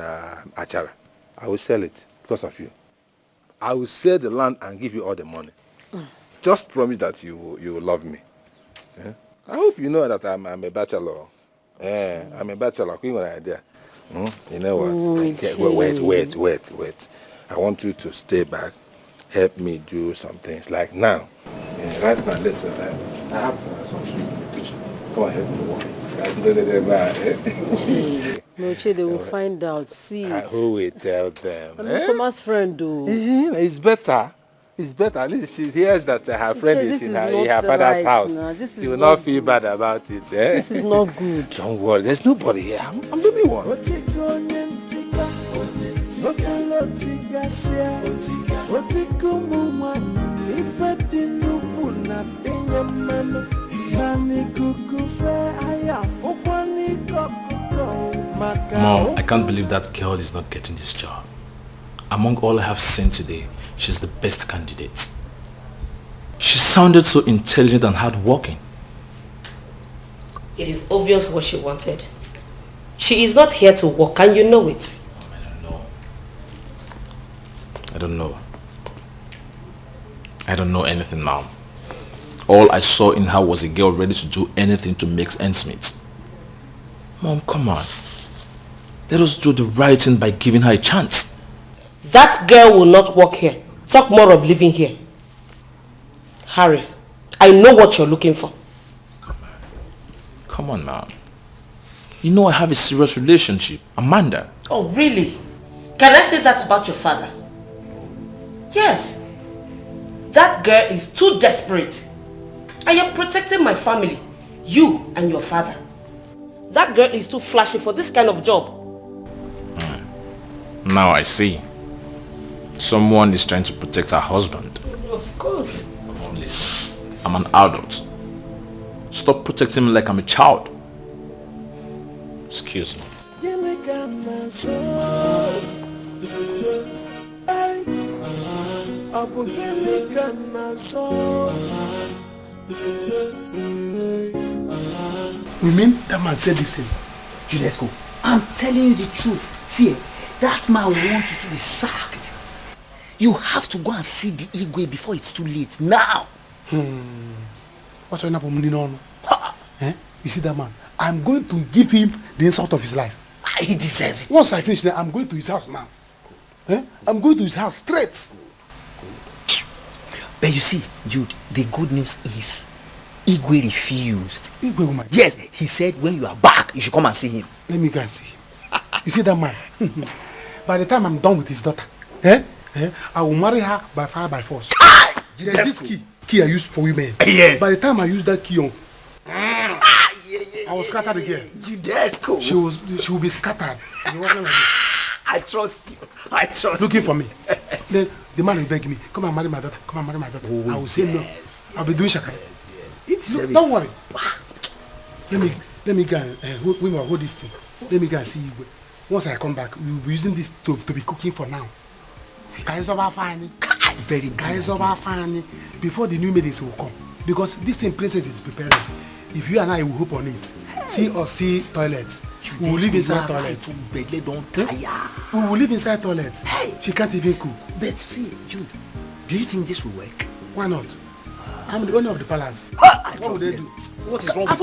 Achara. I will sell it because of you. I will sell the land and give you all the money. Just promise that you will love me. I hope you know that I'm a bachelor. I'm a bachelor. You know what? Wait. I want you to stay back. Help me do some things. Like now. Right now, let's I have some soup in the kitchen. Come on, help me walk it. No, they will find out. See. Who will tell them? I'm not Soma's friend, though. It's better. It's better. At least if she hears that her friend is in her father's house, she will not feel bad about it. This is not good. Don't worry. There's nobody here. I'm the only one. Mom, I can't believe that girl is not getting this job. Among all I have seen today, she's the best candidate. She sounded so intelligent and hardworking. It is obvious what she wanted. She is not here to work, and you know it. I don't know anything, Mom. All I saw in her was a girl ready to do anything to make ends meet. Mom, come on. Let us do the right thing by giving her a chance. That girl will not work here. Talk more of living here. Harry, I know what you're looking for. Come on, Mom. You know I have a serious relationship. Amanda. Oh, really? Can I say that about your father? Yes. That girl is too desperate. I am protecting my family. You and your father. That girl is too flashy for this kind of job. Now I see. Someone is trying to protect her husband. Of course. Mom, listen. I'm an adult. Stop protecting me like I'm a child. Excuse me. You mean that man said this thing? Let's go. I'm telling you the truth. See, that man wants you to be sacked. You have to go and see the Igwe before it's too late. Now. What's your name? You see that man? I'm going to give him the insult of his life. He deserves it. Once I finish that, I'm going to his house now. I'm going to his house straight. But you see, Jude, the good news is Igwe refused. Igwe, woman. Yes, he said when you are back, you should come and see him. Let me go and see him. You see that man? By the time I'm done with his daughter, I will marry her by fire by force. There's this key I use for women. Yes. By the time I use that key on, I will scatter the girl. Judesco. She will be scattered. She'll be walking like this. I trust you. I trust Looking you. for me. Then the man will beg me, come and marry my daughter. Come and marry my daughter. Oh, I will say no. I'll be doing shaka. It's Don't worry. Let me go and hold this thing. Let me go and see you. Once I come back, we will be using this stove to be cooking for now. Guys over fine. Very guys over fine. Before the new maidens will come. Because this thing princess is preparing. If you and I will hope on it. See us see toilets. We will live inside toilets. We will live inside toilets. Hey. She can't even cook. But see, Jude, do you think this will work? Why not? I'm the owner of the palace. What would they do? What is wrong with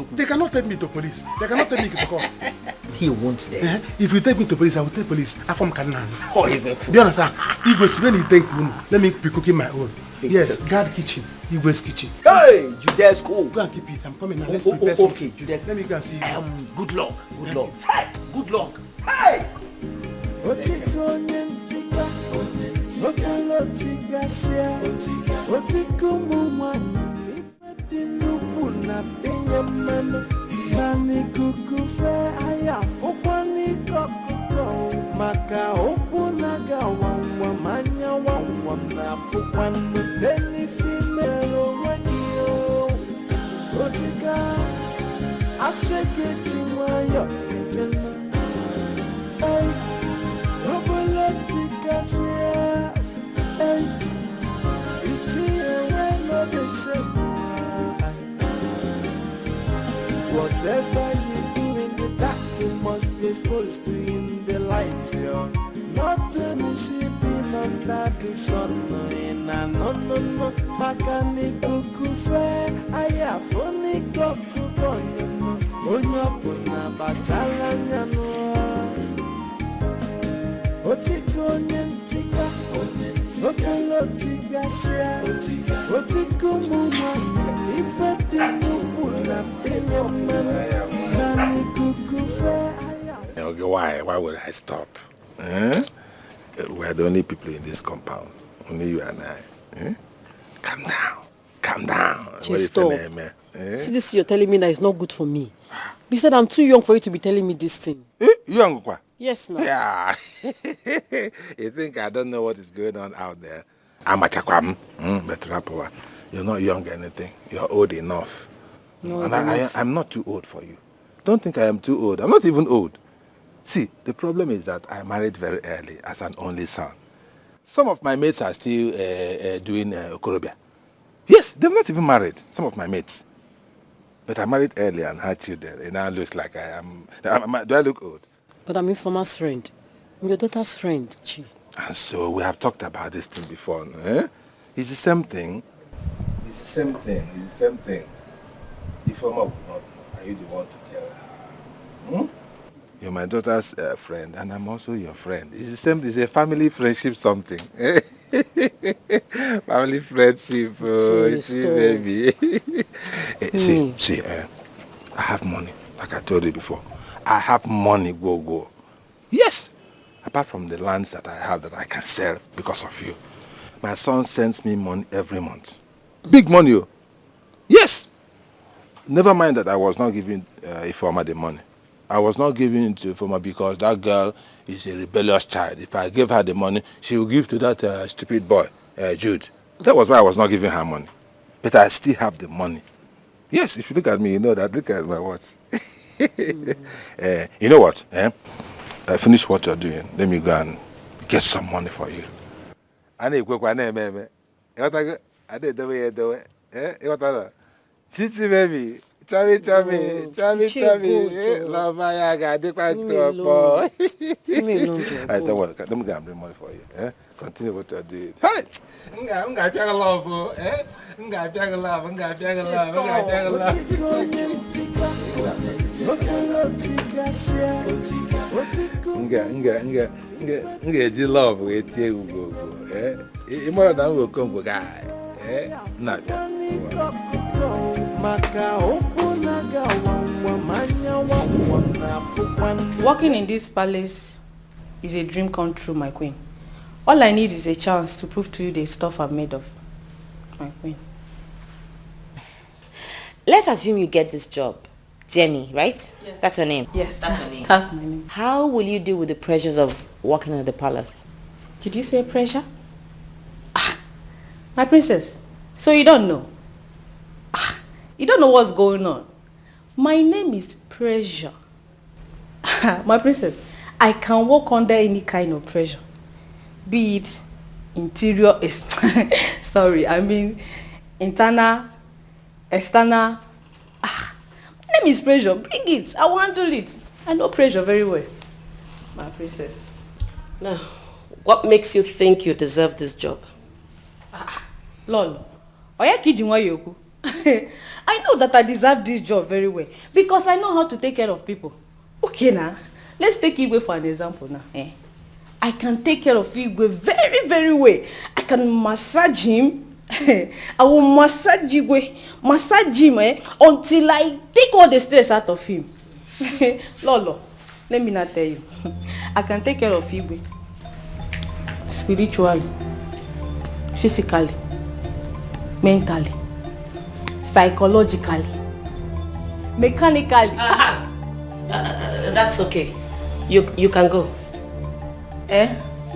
you? They cannot take me to police. They cannot take me to court. He won't there. If you take me to police, I will take police. I form cardinals. Oh, is it? Do you understand? Igwe, when you take me, let me be cooking my own. Yes, guard kitchen. Igwe's kitchen. Hey, Judesco. Go and keep it. I'm coming now. Let's prepare something. Okay, Judes. Let me go and see you. Good luck. Good luck. Hey, good luck. Hey. Nani kukufe aya fokwani kokoko maka okunaga wawa manya wawa na fokwani deni female wagio otika aseke chiwayo ejena ay obolotika sia ay ichie weno de shema. Whatever you do in the dark, you must be exposed to in the light. Yo. Nothing is hidden under the sun. No. Mechanical kufe, aya phony koku bono. Onyapuna bachala nyano. Otiko nyentika, okolo tigasia, otiko mumani. If okay, why would I stop? We're the only people in this compound. Only you and I. Calm down. Just stop. See this you're telling me that it's not good for me. Besides, I'm too young for you to be telling me this thing. Young? Yes, no. Yeah. You think I don't know what is going on out there? I'm a chakwam. But you're not young or anything. You're old enough. And I'm not too old for you. Don't think I am too old. I'm not even old. See, the problem is that I married very early as an only son. Some of my mates are still doing okorobia. Yes, they've not even married, some of my mates. But I married early and had children. It now looks like I am... Do I look old? But I'm Informer's friend. I'm your daughter's friend, Chi. And so we have talked about this thing before. It's the same thing. It's the same thing. Informer would not know. Are you the one to tell her? You're my daughter's friend, and I'm also your friend. It's the same. It's a family friendship something. Family friendship. See, baby. See. I have money, like I told you before. I have money, go. Yes. Apart from the lands that I have that I can sell because of you. My son sends me money every month. Big money, oh. Yes. Never mind that I was not giving Informer the money. I was not giving it to Informer because that girl is a rebellious child. If I gave her the money, she will give to that stupid boy, Jude. That was why I was not giving her money. But I still have the money. Yes, if you look at me, you know that. Look at my watch. You know what? Finish what you're doing. Let me go and get some money for you. Chichi baby, chami, love my yaga, I don't worry, let me go and bring money for you. Continue what you're doing. Hey! Nga love, More than will come for guy. Not Walking in this palace is a dream come true, my queen. All I need is a chance to prove to you the stuff I'm made of, my queen. Let's assume you get this job. Jenny, right? Yes. That's her name? Yes, that's her name. That's my name. How will you deal with the pressures of working at the palace? Did you say pressure? My princess, so you don't know? You don't know what's going on. My name is Pressure. My princess, I can work under any kind of pressure. Be it interior, sorry, I mean internal, external. My name is Pressure. Bring it. I will handle it. I know pressure very well. My princess. Now, what makes you think you deserve this job? Lolo, are you kidding? I know that I deserve this job very well because I know how to take care of people. Okay now, let's take Igwe for an example now. I can take care of Igwe very, very well. I can massage him. I will massage Igwe, massage him until I take all the stress out of him. Lolo, let me not tell you. I can take care of Igwe spiritually, physically, mentally, psychologically, mechanically. That's okay. You can go.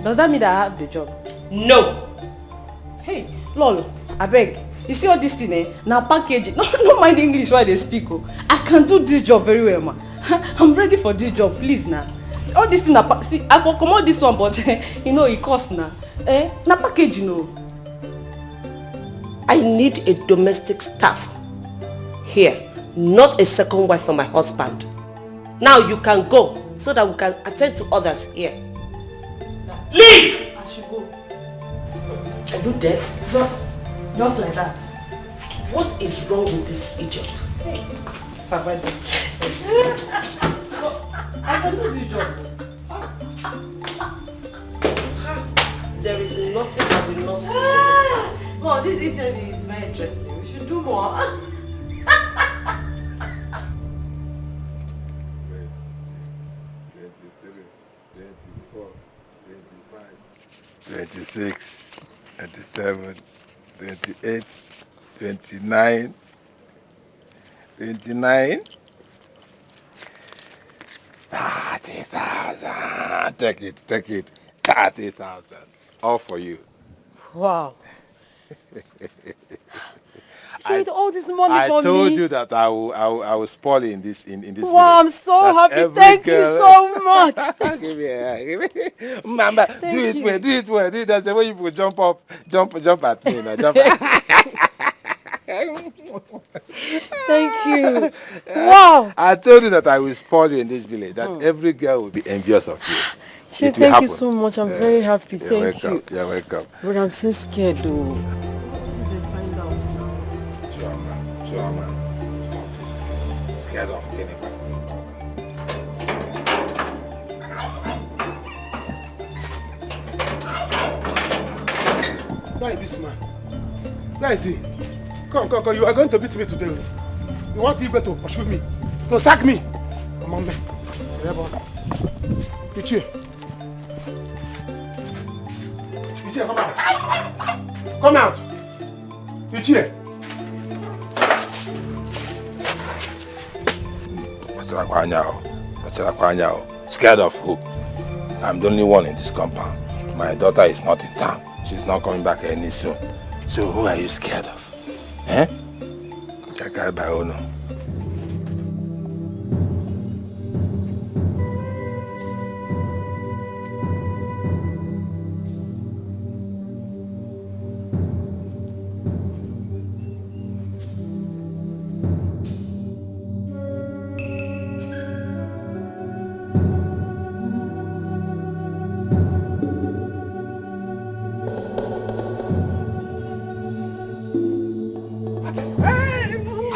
Does that mean that I have the job? No. Hey, Lolo, I beg. You see all this thing, now package. No mind English while they speak. I can do this job very well, ma. I'm ready for this job, please now. All this thing, see, I for come out this one, but you know it costs now. Now package, you know. I need a domestic staff here, not a second wife for my husband. Now you can go so that we can attend to others here. Leave! I should go. Are you deaf? Just like that. What is wrong with this idiot? Hey, Papa, I can do this job. There is nothing I will not see in this house. Well, this interview is very interesting. We should do more. 26, 27, 28, 29, 29, 30,000. Take it, 30,000. All for you. Wow. With all this money for me. I told you that I will spoil in this village. Wow, I'm so happy. Thank you so much. Give me. Mama, do it well. Do it. That's the way you will jump at me. Jump Thank you. Wow. I told you that I will spoil you in this village. That every girl will be envious of you. Thank you so much. I'm very happy. Thank you. You're welcome. But I'm so scared though. Choma. Scared of getting back. Where is this man? Where is he? Come. You are going to beat me today. You want Igwe to pursue me? To sack me? Come on, man. Ichie, come out. Come out. Ichie. Scared of who? I'm the only one in this compound. My daughter is not in town. She's not coming back any soon. So who are you scared of?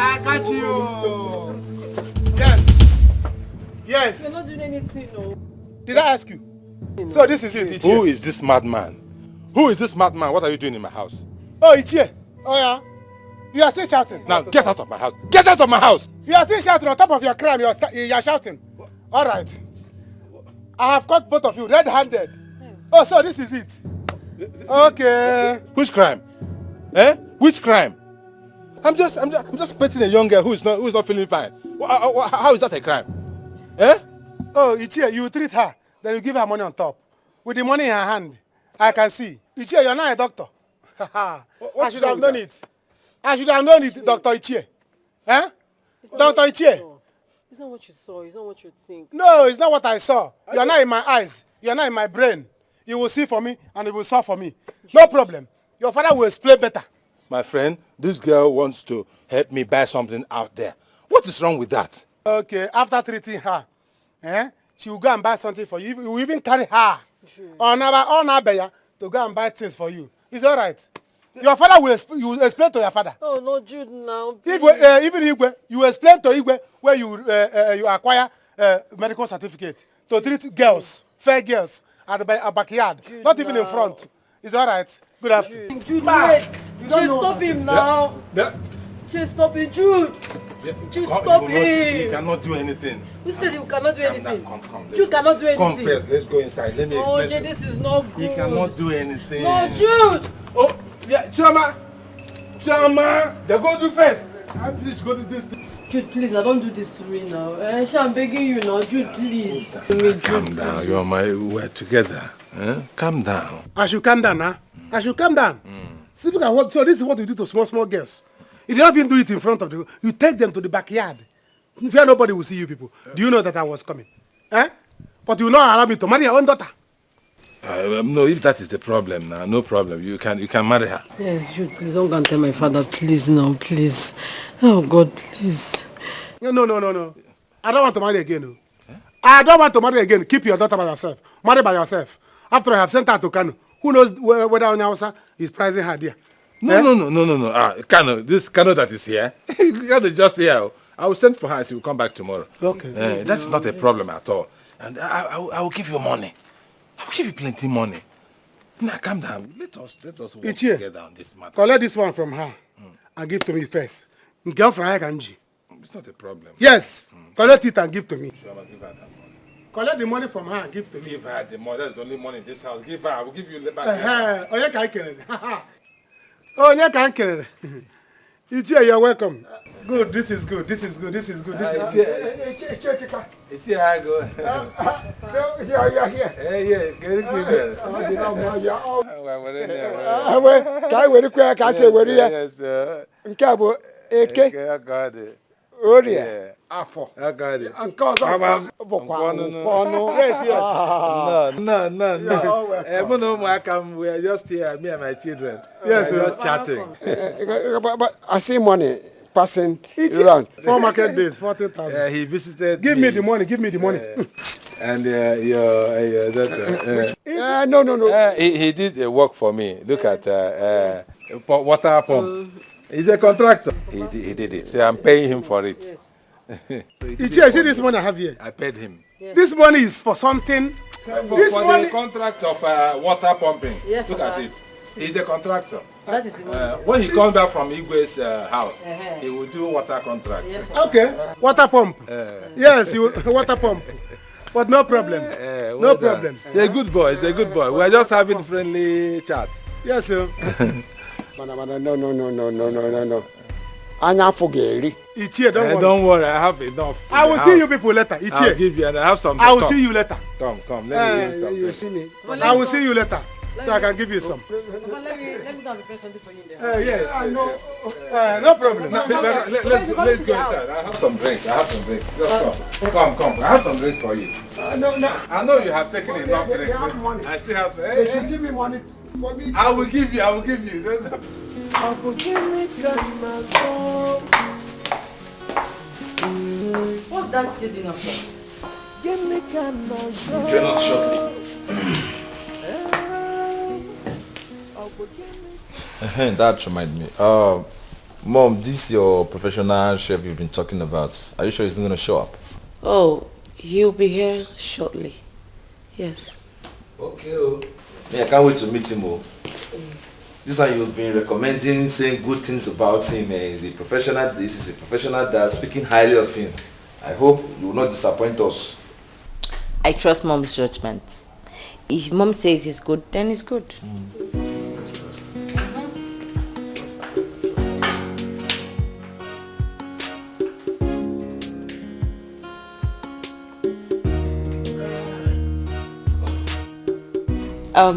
I got you. Yes. You're not doing anything, no. Did I ask you? So this is it, Ichie. Who is this madman? Who is this madman? What are you doing in my house? Oh, Ichie. Oh, yeah. You are still shouting. Now, get out of my house. Get out of my house! You are still shouting on top of your crime. You are shouting. All right. I have caught both of you red-handed. Oh, so this is it. Okay. Which crime? Eh? Which crime? I'm just petting a young girl who is not feeling fine. How is that a crime? Eh? Oh, Ichie, you treat her, then you give her money on top. With the money in her hand, I can see. Ichie, you're not a doctor. I should have known it. I should have known it, Dr. Ichie. Eh? Dr. Ichie. It's not what you saw. It's not what you think. No, it's not what I saw. You are not in my eyes. You are not in my brain. You will see for me and you will solve for me. No problem. Your father will explain better. My friend, this girl wants to help me buy something out there. What is wrong with that? Okay, after treating her, she will go and buy something for you. You will even carry her on Abeya to go and buy things for you. It's all right. Your father will explain to your father. Oh, no, Jude, now. Even Igwe, you explain to Igwe where you acquire medical certificate to treat girls, fair girls, at the backyard, Jude, not even in front. It's all right. Good afternoon. Jude, wait. Just stop him now. Just stop him, Jude. Jude, stop him. He cannot do anything. Who said he cannot do anything? Come, Jude cannot do anything. Come first. Let's go inside. Let me explain. Oh, Jay, this is not good. He cannot do anything. No, Jude. Oh, yeah, Chama, they go do first. I'm just go to this. Jude, please, I don't do this to me now. I'm begging you now, Jude, please. Calm down. We're together. Calm down. I should calm down, huh? I should calm down. See, look at what. So this is what you do to small girls. You did not even do it in front of the. You take them to the backyard. Where nobody will see you people. Do you know that I was coming? But you will not allow me to marry your own daughter. No, if that is the problem now, no problem. You can marry her. Yes, Jude, please don't go and tell my father, please now, please. Oh God, please. No. I don't want to marry again. No. I don't want to marry again. Keep your daughter by yourself. Marry by yourself. After I have sent her to Kano, who knows whether Onyawasa is prizing her there? No. Kano, this Kano that is here, Kano just here. I will send for her. She will come back tomorrow. Okay. That's not a problem at all. And I will give you money. I will give you plenty money. Now calm down. Let us work together on this matter. Collect this one from her and give to me first. Girlfriend Kanji. It's not a problem. Yes. Collect it and give to me. Sure, I'll give her that money. Collect the money from her and give to me. Give her the money. That's the only money in this house. Give her. I will give you back. Onye ka ikere. Onye ka ikere. Ichie, you're welcome. Good. This is good. This is good. Ichie, I go. So you are here. Yeah. Gatekeeping. Yes, sir. Okay, I got it. Yeah. Afọ. I got it. No. We are just here, me and my children. Yes, we are just chatting. But I see money passing around. 4 market days, 40,000. He visited. Give me the money. And your daughter. No. He did work for me. Look at water pump. He's a contractor. He did it. So I'm paying him for it. Ichie, see this money I have here? I paid him. Yeah. This money is for something. For the contract of water pumping. Yes, look at it. He's a contractor. That is the money. When he comes back from Igwe's house, he will do water contract. Yes, okay, water pump. Yes, water pump. But no problem. No problem. He's a good boy. We are just having friendly chat. Yes, sir. No. Anya fogeri. Ichie, don't worry. Don't worry, I have enough. I will see you people later. Ichie. I'll give you and I have some. I will see you later. Come. Let me you see me. I will see you later. So I can give you some. Let me go and prepare something for you there. Yes. No problem. Let's go inside. I have some drinks. Just come. I have some drinks for you. No. I know you have taken enough drinks. I still have some. They should give me money. I will give you. I will give me What's that sitting up there? Give me cancer. Join us shortly. That reminds me. Mom, this your professional chef you've been talking about. Are you sure he's not going to show up? Oh, he'll be here shortly. Yes. Okay. Yeah, I can't wait to meet him. This one you've been recommending, saying good things about him. He's a professional this, he's a professional that, speaking highly of him. I hope you will not disappoint us. I trust mom's judgment. If mom says he's good, then he's good.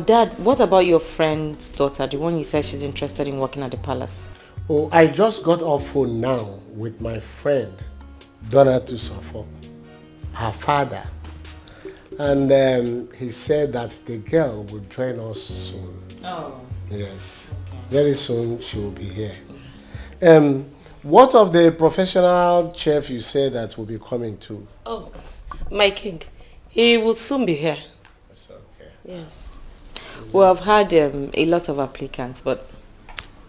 Dad, what about your friend's daughter, the one you said she's interested in working at the palace? Oh, I just got off phone now with my friend, Donna Tusofo, her father. And he said that the girl will join us soon. Oh. Yes. Okay. Very soon she will be here. What of the professional chef you said that will be coming too? Oh, my king. He will soon be here. That's okay. Yes. Well, I've had a lot of applicants, but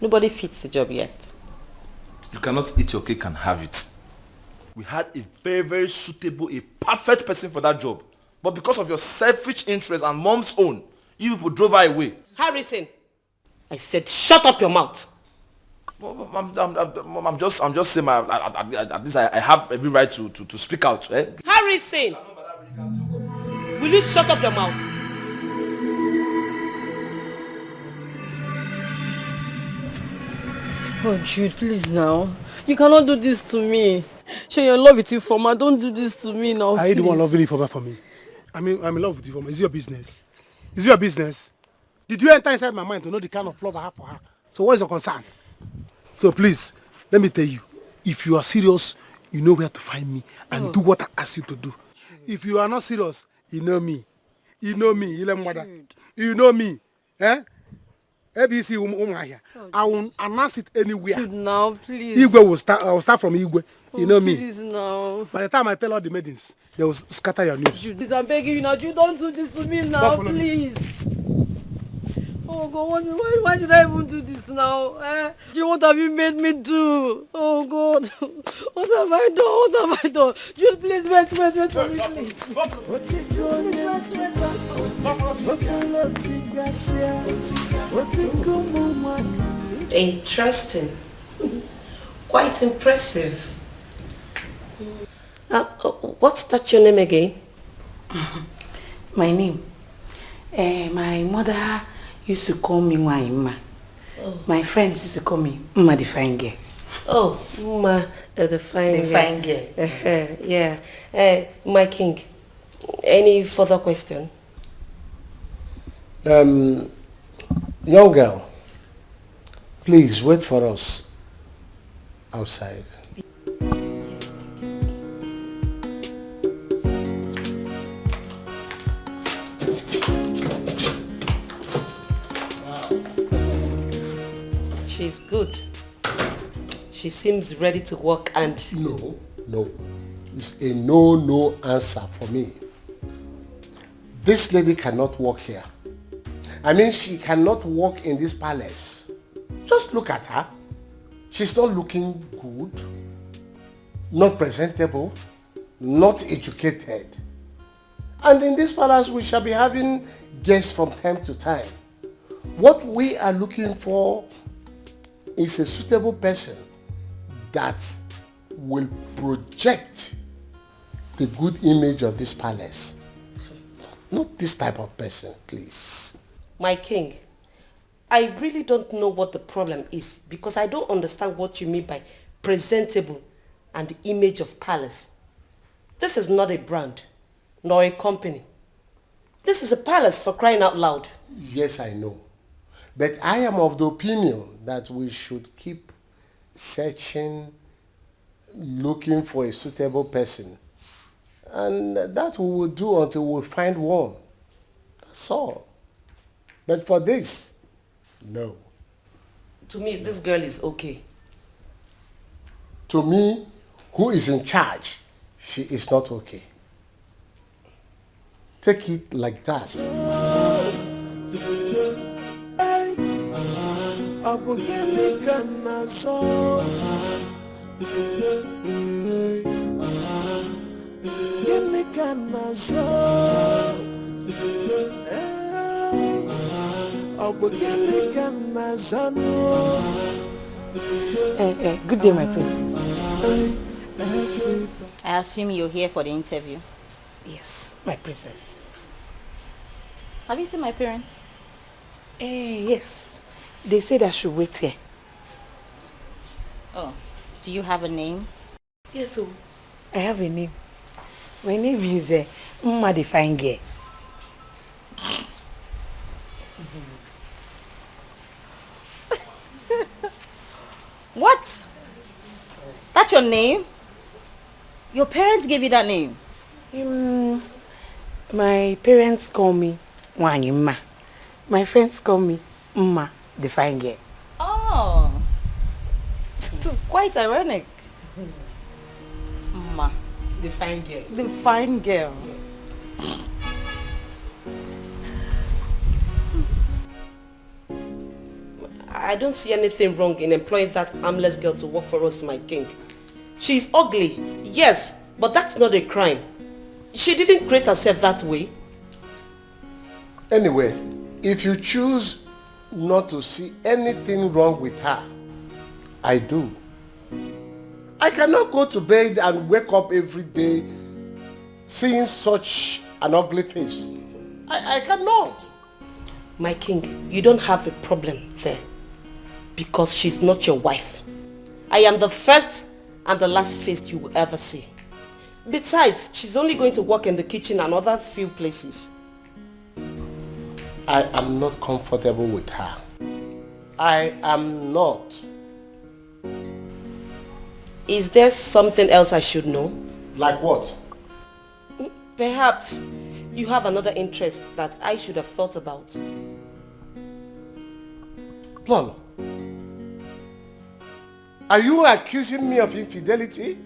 nobody fits the job yet. You cannot eat your cake and have it. We had a very, very suitable, a perfect person for that job. But because of your selfish interest and mom's own, you people drove her away. Harrison, I said shut up your mouth. I'm just saying, at least I have every right to speak out. Eh? Harrison, will you shut up your mouth? Oh, Jude, please now. You cannot do this to me. Share your love with you, Forma. Don't do this to me now, Are you the one loving you for me? I'm in love with you, Forma. Is it your business? Is it your business? Did you enter inside my mind to know the kind of love I have for her? So what is your concern? So please, let me tell you. If you are serious, you know where to find me and do what I ask you to do. If you are not serious, you know me. You know me. You know me. Eh? ABC I will announce it anywhere. Dude, now, please. Igwe I will start from Igwe. You know me. Please now. By the time I tell all the maidens, they will scatter your news. Jude, I'm begging you now. Jude, don't do this to me now, please. Oh God, why did I even do this now? Jude, what have you made me do? Oh God, what have I done? What have I done? Jude, please wait for me, please. Interesting. Quite impressive. What's that your name again? My name? My mother used to call me Waima. Oh. My friends used to call me Mma the Fine Girl. Oh, Mma the Fine Girl. Yeah. My king, any further question? Young girl, please wait for us outside. She's good. She seems ready to work and... No. It's a no answer for me. This lady cannot work here. I mean, she cannot work in this palace. Just look at her. She's not looking good, not presentable, not educated. And in this palace, we shall be having guests from time to time. What we are looking for is a suitable person that will project the good image of this palace. Not this type of person, please. My king, I really don't know what the problem is because I don't understand what you mean by presentable and the image of palace. This is not a brand, nor a company. This is a palace, for crying out loud. Yes, I know. But I am of the opinion that we should keep searching, looking for a suitable person. And that we will do until we find one. That's all. But for this, no. To me, this girl is okay. To me, who is in charge, she is not okay. Take it like that. Good day, my princess. I assume you're here for the interview. Yes, my princess. Have you seen my parents? Yes. They said I should wait here. Oh, do you have a name? Yes, I have a name. My name is Mma the Fine Girl. What? That's your name? Your parents gave you that name? My parents call me Wanyima. My friends call me Mma the Fine Girl. Oh, this is quite ironic. Mma the Fine Girl. The Fine Girl. I don't see anything wrong in employing that harmless girl to work for us, my king. She's ugly, yes, but that's not a crime. She didn't create herself that way. Anyway, if you choose not to see anything wrong with her, I do. I cannot go to bed and wake up every day seeing such an ugly face. I cannot. My king, you don't have a problem there. Because she's not your wife. I am the first and the last face you will ever see. Besides, she's only going to work in the kitchen and other few places. I am not comfortable with her. I am not. Is there something else I should know? Like what? Perhaps you have another interest that I should have thought about. Lolo, are you accusing me of infidelity?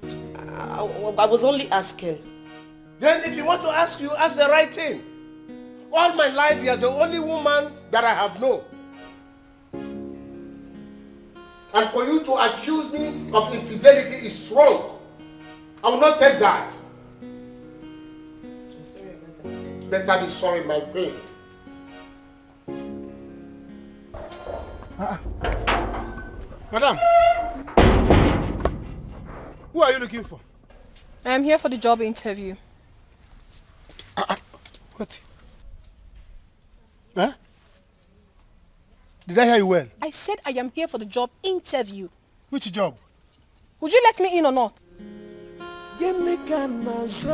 I was only asking. Then if you want to ask the right thing. All my life you are the only woman that I have known. And for you to accuse me of infidelity is wrong. I will not take that. I'm sorry about that. Better be sorry, my queen. Madam, who are you looking for? I am here for the job interview. What? Huh? Did I hear you well? I said I am here for the job interview. Which job? Would you let me in or not? What is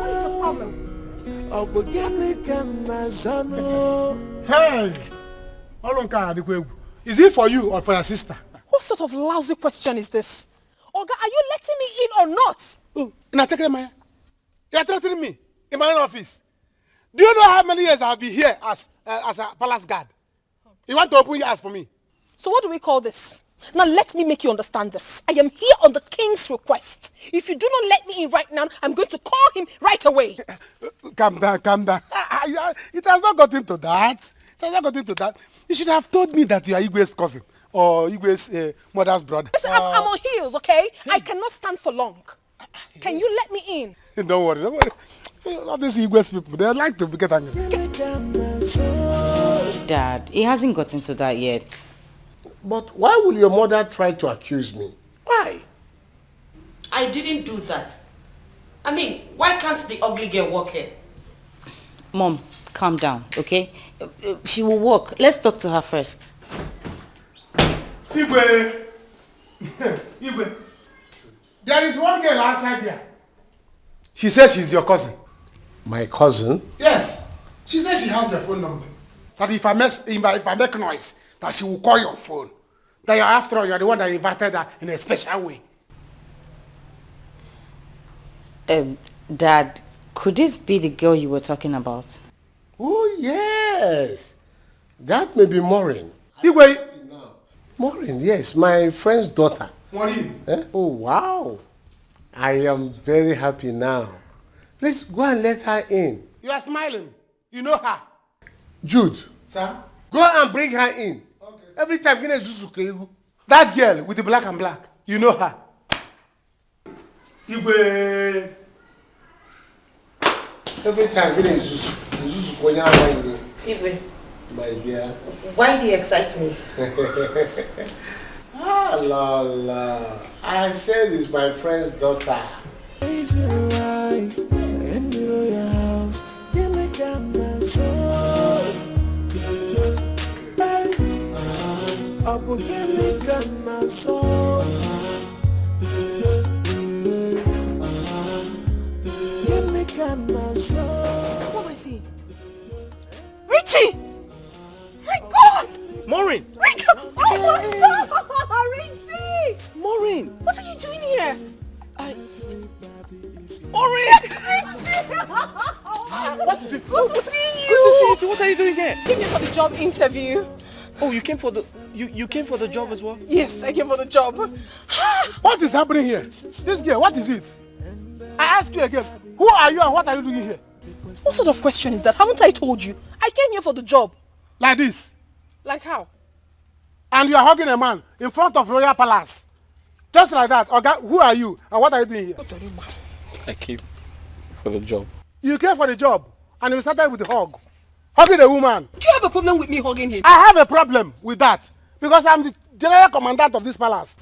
the problem? Hey! Is it for you or for your sister? What sort of lousy question is this? Oga, are you letting me in or not? Oh, you are threatening me in my own office. Do you know how many years I have been here as a palace guard? You want to open your eyes for me? So what do we call this? Now let me make you understand this. I am here on the king's request. If you do not let me in right now, I'm going to call him right away. Calm down, calm down. It has not gotten to that. It has not gotten to that. You should have told me that you are Igwe's cousin or Igwe's mother's brother. Listen, I'm on heels, okay? I cannot stand for long. Can you let me in? Don't worry, don't worry. All these Igwe's people, they like to get angry. Dad, he hasn't gotten to that yet. But why will your mother try to accuse me? Why? I didn't do that. I mean, why can't the ugly girl work here? Mom, calm down, okay? She will walk. Let's talk to her first. Igwe! Igwe! There is one girl outside there. She says she's your cousin. My cousin? Yes. She says she has your phone number. That if I make noise, that she will call your phone. That you're after all, you're the one that invited her in a special way. Dad, could this be the girl you were talking about? Oh, yes. That may be Maureen. Igwe! Maureen, yes, my friend's daughter. Maureen? Oh, wow. I am very happy now. Please go and let her in. You are smiling. You know her. Jude. Sir? Go and bring her in. Okay. Every time, that girl with the black and black, you know her. Igwe. Every time when it's my dear. Why the excitement? Ah, Lola. I said it's my friend's daughter. What am I saying? Richie! My God! Maureen! Richie! Oh my God! Richie! Maureen! What are you doing here? Maureen! What is it? Good to see you! Good to see you too. What are you doing here? Came here for the job interview. Oh, you came for the you came for the job as well? Yes, I came for the job. What is happening here? This girl, what is it? I ask you again, who are you and what are you doing here? What sort of question is that? Haven't I told you? I came here for the job. Like this? Like how? And you are hugging a man in front of Royal Palace. Just like that. Okay, who are you and what are you doing here? I came for the job. You came for the job and you started with the hug. Hugging a woman. Do you have a problem with me hugging him? I have a problem with that because I'm the general commandant of this palace.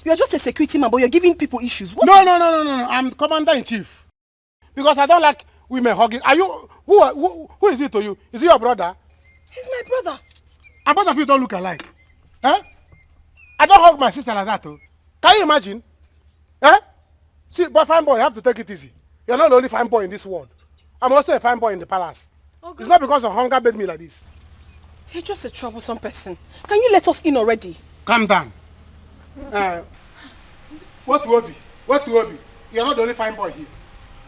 You are just a security man, but you're giving people issues. No. I'm commander-in-chief. Because I don't like women hugging. Are you? Who is it to you? Is he your brother? He's my brother. And both of you don't look alike. Eh? I don't hug my sister like that, too. Can you imagine? Eh? See, but fine boy, you have to take it easy. You're not the only fine boy in this world. I'm also a fine boy in the palace. Okay. It's not because of hunger made me like this. You're just a troublesome person. Can you let us in already? Calm down. What will be? You're not the only fine boy here.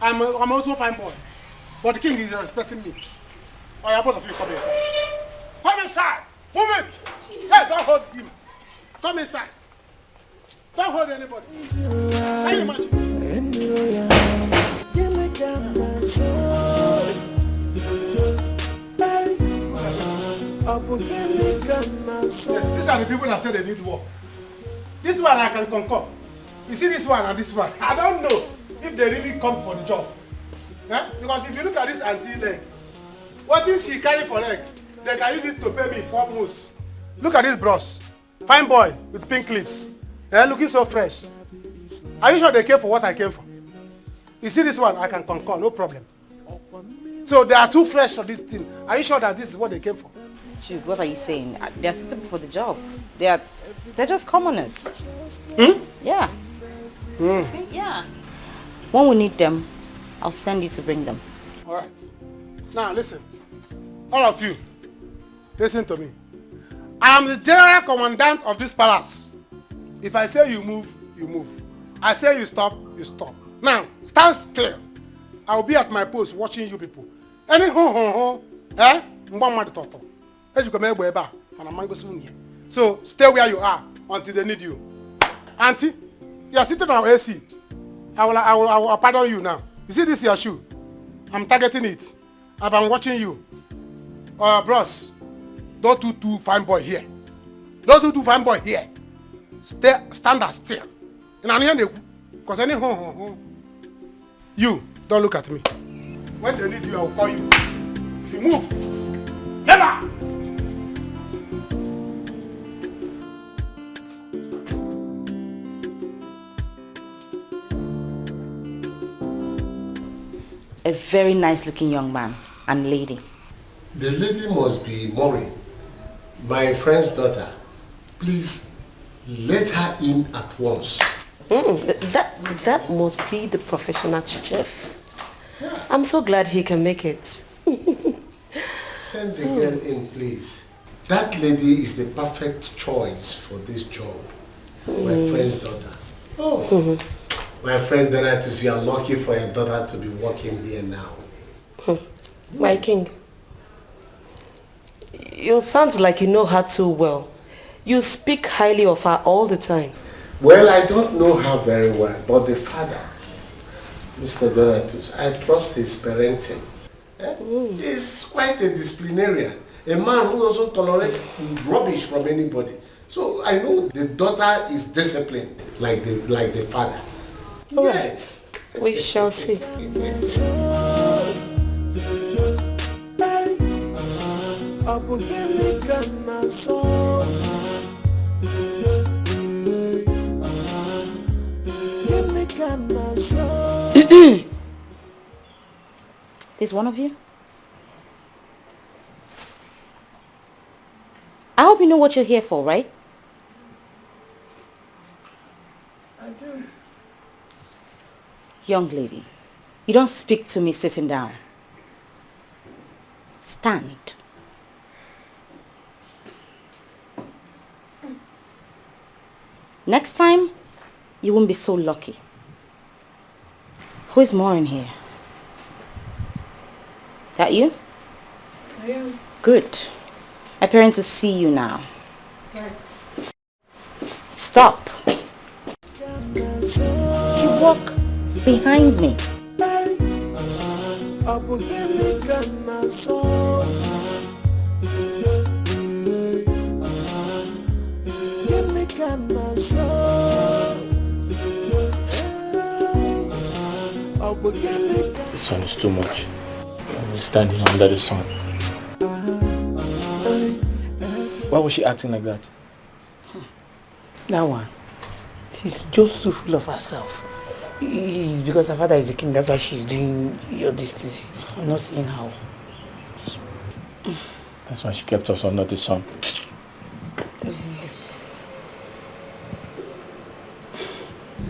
I'm also a fine boy. But the king is respecting me. Oh, yeah, both of you come inside. Come inside! Move it! Hey, don't hold him. Come inside. Don't hold anybody. Can you imagine? Yes, these are the people that say they need work. This one I can concur. You see this one and this one. I don't know if they really come for the job. Eh? Because if you look at this auntie leg, what if she carry for leg? They can use it to pay me for most. Look at this bros. Fine boy with pink lips. Looking so fresh. Are you sure they came for what I came for? You see this one, I can concur, no problem. So they are too fresh for this thing. Are you sure that this is what they came for? Jude, what are you saying? They are suitable for the job. They're just commoners. Yeah. Yeah. When we need them, I'll send you to bring them. All right. Now listen, all of you, listen to me. I am the general commandant of this palace. If I say you move, you move. I say you stop, you stop. Now, stand still. I will be at my post watching you people. Any so stay where you are until they need you. Auntie, you are sitting on AC. I will pardon you now. You see this your shoe? I'm targeting it. I've been watching you. Bros, don't do too fine boy here. Don't do too fine boy here. Stand still. Because any you don't look at me. When they need you, I will call you. If you move, never. A very nice looking young man and lady. The lady must be Maureen, my friend's daughter. Please, let her in at once. That must be the professional chef. I'm so glad he can make it. Send the girl in, please. That lady is the perfect choice for this job. My friend's daughter. Oh, my friend Donatus, you are lucky for your daughter to be working here now. My king, you sound like you know her too well. You speak highly of her all the time. Well, I don't know her very well, but the father, Mr. Donatus, I trust his parenting. He's quite a disciplinarian, a man who doesn't tolerate rubbish from anybody. So I know the daughter is disciplined, like the father. All yes. Right. We shall see. This one of you? I hope you know what you're here for, right? I do. Young lady, you don't speak to me sitting down. Stand. Next time, you won't be so lucky. Who is more in here? That you? I am. Good. My parents will see you now. Right. Stop. You walk behind me. The sun is too much. I'm standing under the sun. Why was she acting like that? That one. She's just too full of herself. It's because her father is the king, that's why she's doing all these things. I'm not seeing how. That's why she kept us under the sun.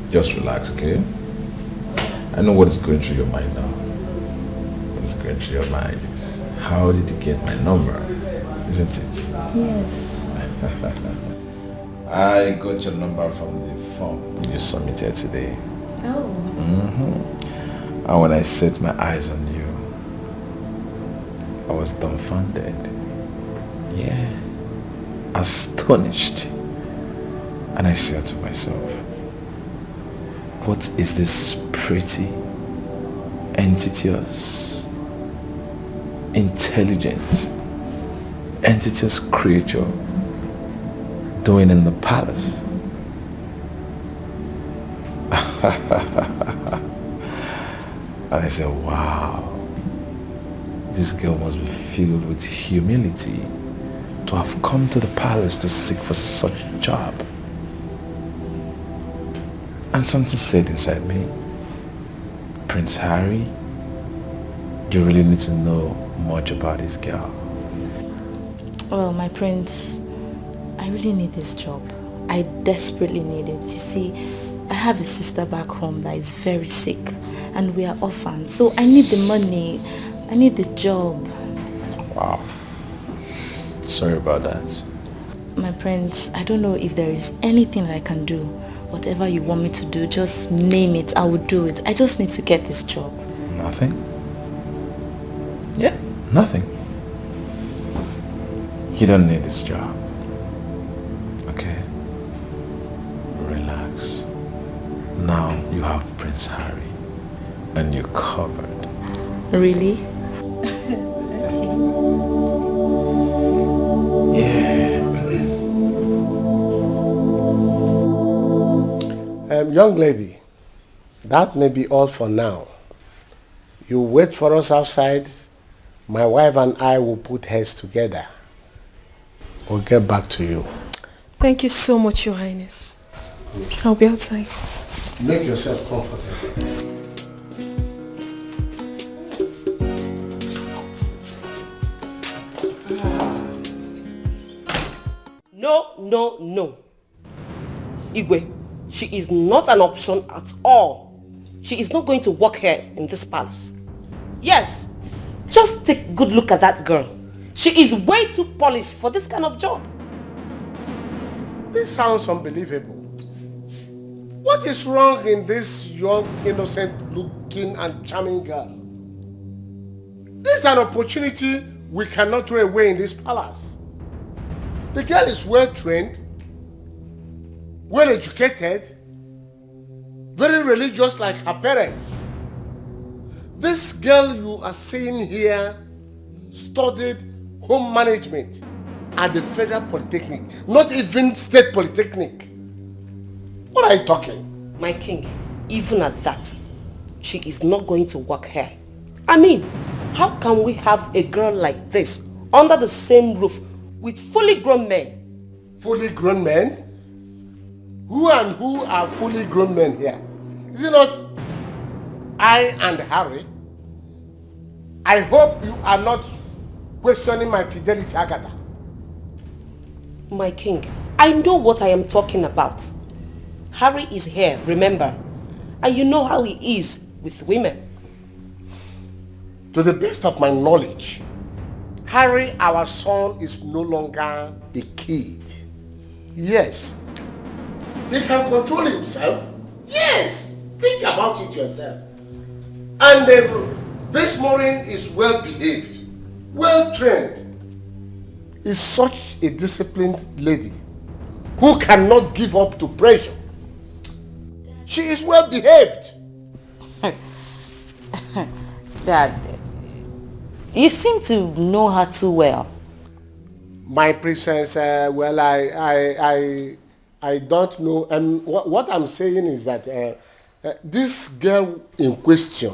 Just relax, okay? I know what is going through your mind now. What's going through your mind is, how did you get my number? Isn't it? Yes. I got your number from the form you submitted today. Oh. And when I set my eyes on you, I was dumbfounded. Yeah. Astonished. And I said to myself, what is this pretty, entitious, intelligent, entitious creature doing in the palace? And I said, wow, this girl must be filled with humility to have come to the palace to seek for such a job. And something said inside me, Prince Harry, you really need to know much about this girl. Well, my prince, I really need this job. I desperately need it. You see, I have a sister back home that is very sick and we are orphans. So I need the money. I need the job. Wow. Sorry about that. My prince, I don't know if there is anything that I can do. Whatever you want me to do, just name it. I will do it. I just need to get this job. Nothing? Yeah, nothing. You don't need this job. Okay? Relax. Now you have Prince Harry and you're covered. Really? Yeah. Young lady, that may be all for now. You wait for us outside. My wife and I will put heads together. We'll get back to you. Thank you so much, Your Highness. I'll be outside. Make yourself comfortable. No, no, no. Igwe, she is not an option at all. She is not going to work here in this palace. Yes, just take a good look at that girl. She is way too polished for this kind of job. This sounds unbelievable. What is wrong in this young, innocent-looking and charming girl? This is an opportunity we cannot throw away in this palace. The girl is well-trained, well-educated, very religious like her parents. This girl you are seeing here studied home management at the Federal Polytechnic, not even State Polytechnic. What are you talking? My king, even at that, she is not going to work here. I mean, how can we have a girl like this under the same roof with fully grown men. Fully grown men? Who and who are fully grown men here? Is it not I and Harry? I hope you are not questioning my fidelity, Agatha. My king, I know what I am talking about. Harry is here, remember? And you know how he is with women. To the best of my knowledge, Harry, our son, is no longer a kid. Yes. He can control himself. Yes. Think about it yourself. And this Maureen is well behaved, well trained. Is such a disciplined lady who cannot give up to pressure. She is well behaved. Dad, you seem to know her too well. My princess, well, I don't know. What I'm saying is that this girl in question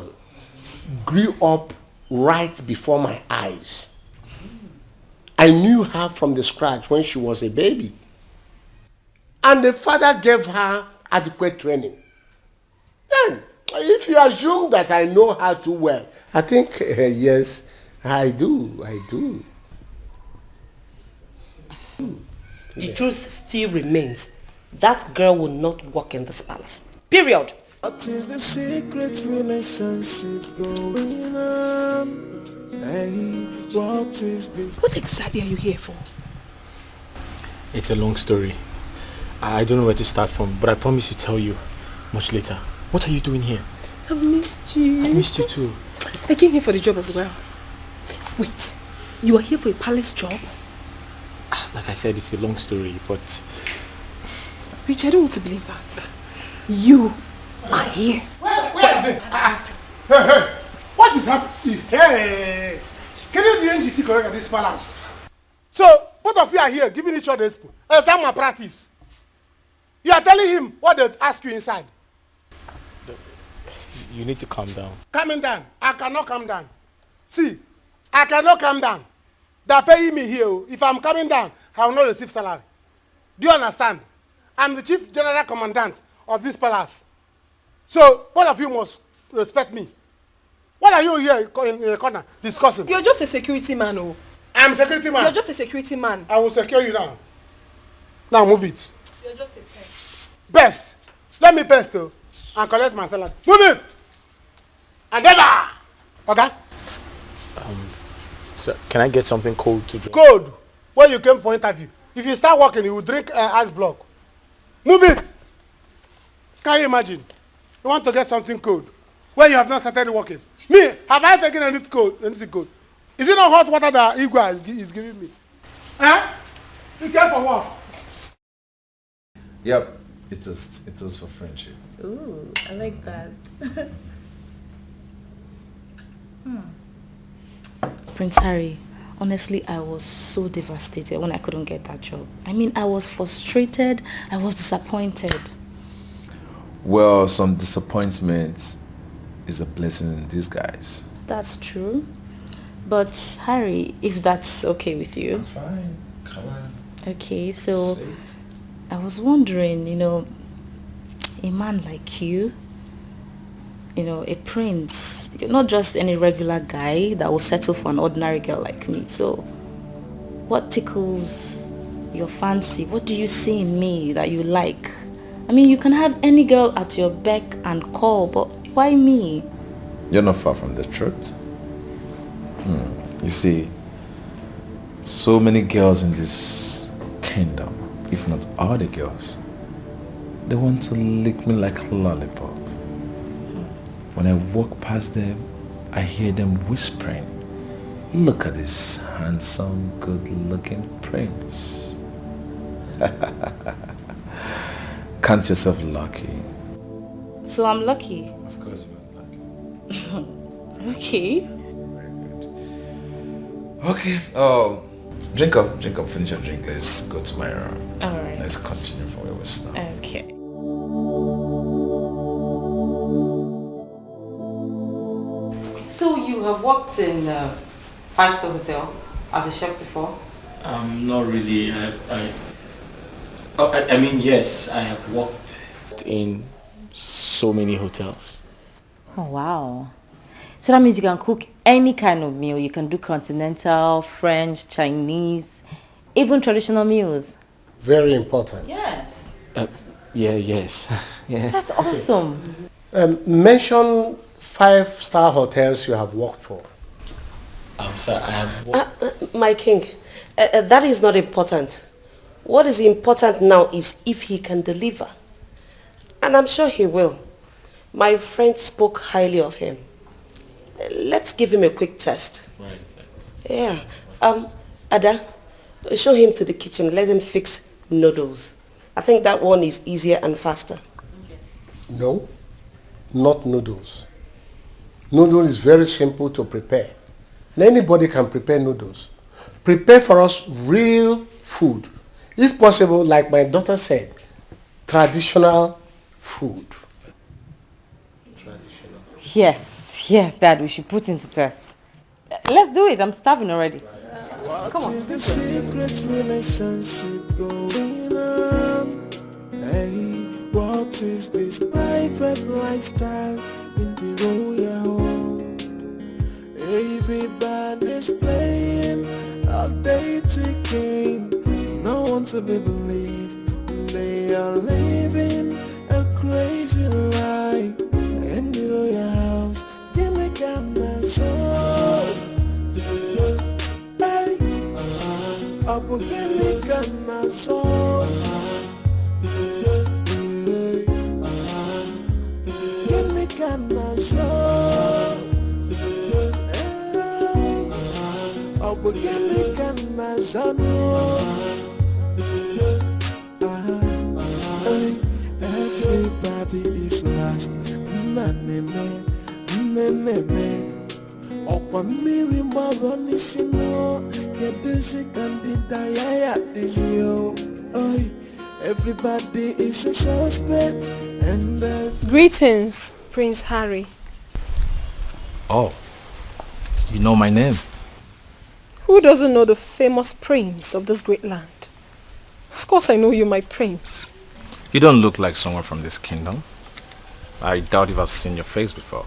grew up right before my eyes. I knew her from the scratch when she was a baby. And the father gave her adequate training. Then, if you assume that I know her too well, I think, yes, I do. The truth still remains. That girl will not walk in this palace. Period. What is the secret relationship going on? Hey, what is this? What exactly are you here for? It's a long story. I don't know where to start from, but I promise to tell you much later. What are you doing here? I've missed you. I missed you too. I came here for the job as well. Wait, you are here for a palace job? Like I said, it's a long story, but... Rich, I don't want to believe that. You are here. Wait. Hey, what is happening? Hey, can you do anything correct at this palace? So, both of you are here giving each other a spoon. Is that my practice? You are telling him what they ask you inside. You need to calm down. Calming down. I cannot calm down. See, I cannot calm down. They're paying me here. If I'm coming down, I will not receive salary. Do you understand? I'm the chief general commandant of this palace. So, both of you must respect me. What are you here in the corner discussing? You're just a security man, oh. I'm a security man. You're just a security man. I will secure you now. Now move it. You're just a pest. Best. Let me pest you and collect my salary. Move it! And never! Okay? Sir, can I get something cold to drink? Cold? When you came for interview. If you start working, you will drink ice block. Move it! Can you imagine? You want to get something cold when you have not started working. Me, have I taken anything cold? Is it not hot water that Igwa is giving me? Huh? You care for what? Yep, it was for friendship. Ooh, I like that. Prince Harry, honestly, I was so devastated when I couldn't get that job. I mean, I was frustrated, I was disappointed. Well, some disappointment is a blessing in disguise. That's true. But Harry, if that's okay with you. I'm fine. Come on. Okay, so I was wondering, a man like you, a prince, you're not just any regular guy that will settle for an ordinary girl like me. So what tickles your fancy? What do you see in me that you like? I mean, you can have any girl at your beck and call, but why me? You're not far from the truth. You see, so many girls in this kingdom, if not all the girls, they want to lick me like a lollipop. When I walk past them, I hear them whispering, "Look at this handsome, good-looking prince." Count yourself lucky. So I'm lucky? Of course you're lucky. Okay. Okay. Drink up, finish your drink. Let's go to my room. Alright. Let's continue from where we start. Okay. So you have worked in a five-star hotel? as a chef before? Not really. I mean, yes, I have worked in so many hotels. Oh, wow. So that means you can cook any kind of meal. You can do continental, French, Chinese, even traditional meals. Very important. Yes. Yes. Yeah. That's awesome. Mention 5-star hotels you have worked for. Sir, I have worked... My king, that is not important. What is important now is if he can deliver. And I'm sure he will. My friend spoke highly of him. Let's give him a quick test. Right. Yeah. Ada, show him to the kitchen. Let him fix noodles. I think that one is easier and faster. No, not noodles. Noodle is very simple to prepare. And anybody can prepare noodles. Prepare for us real food. If possible, like my daughter said, traditional food. Traditional. Yes, Dad, we should put him to test. Let's do it. I'm starving already. Come on. What is the secret relationship going on? Hey, what is this private lifestyle in the royal home? Everybody's playing a dating game. No one to be believed. They are living a crazy life in the royal house. Give me camera so. Hey, up again me camera so. Give me camera so. Up again me camera so. Everybody is lost. Miri Maboni Sino, get this candidate this yo. Everybody is a suspect and Greetings, Prince Harry. Oh, you know my name? Who doesn't know the famous prince of this great land? Of course I know you, my prince. You don't look like someone from this kingdom. I doubt if I've seen your face before.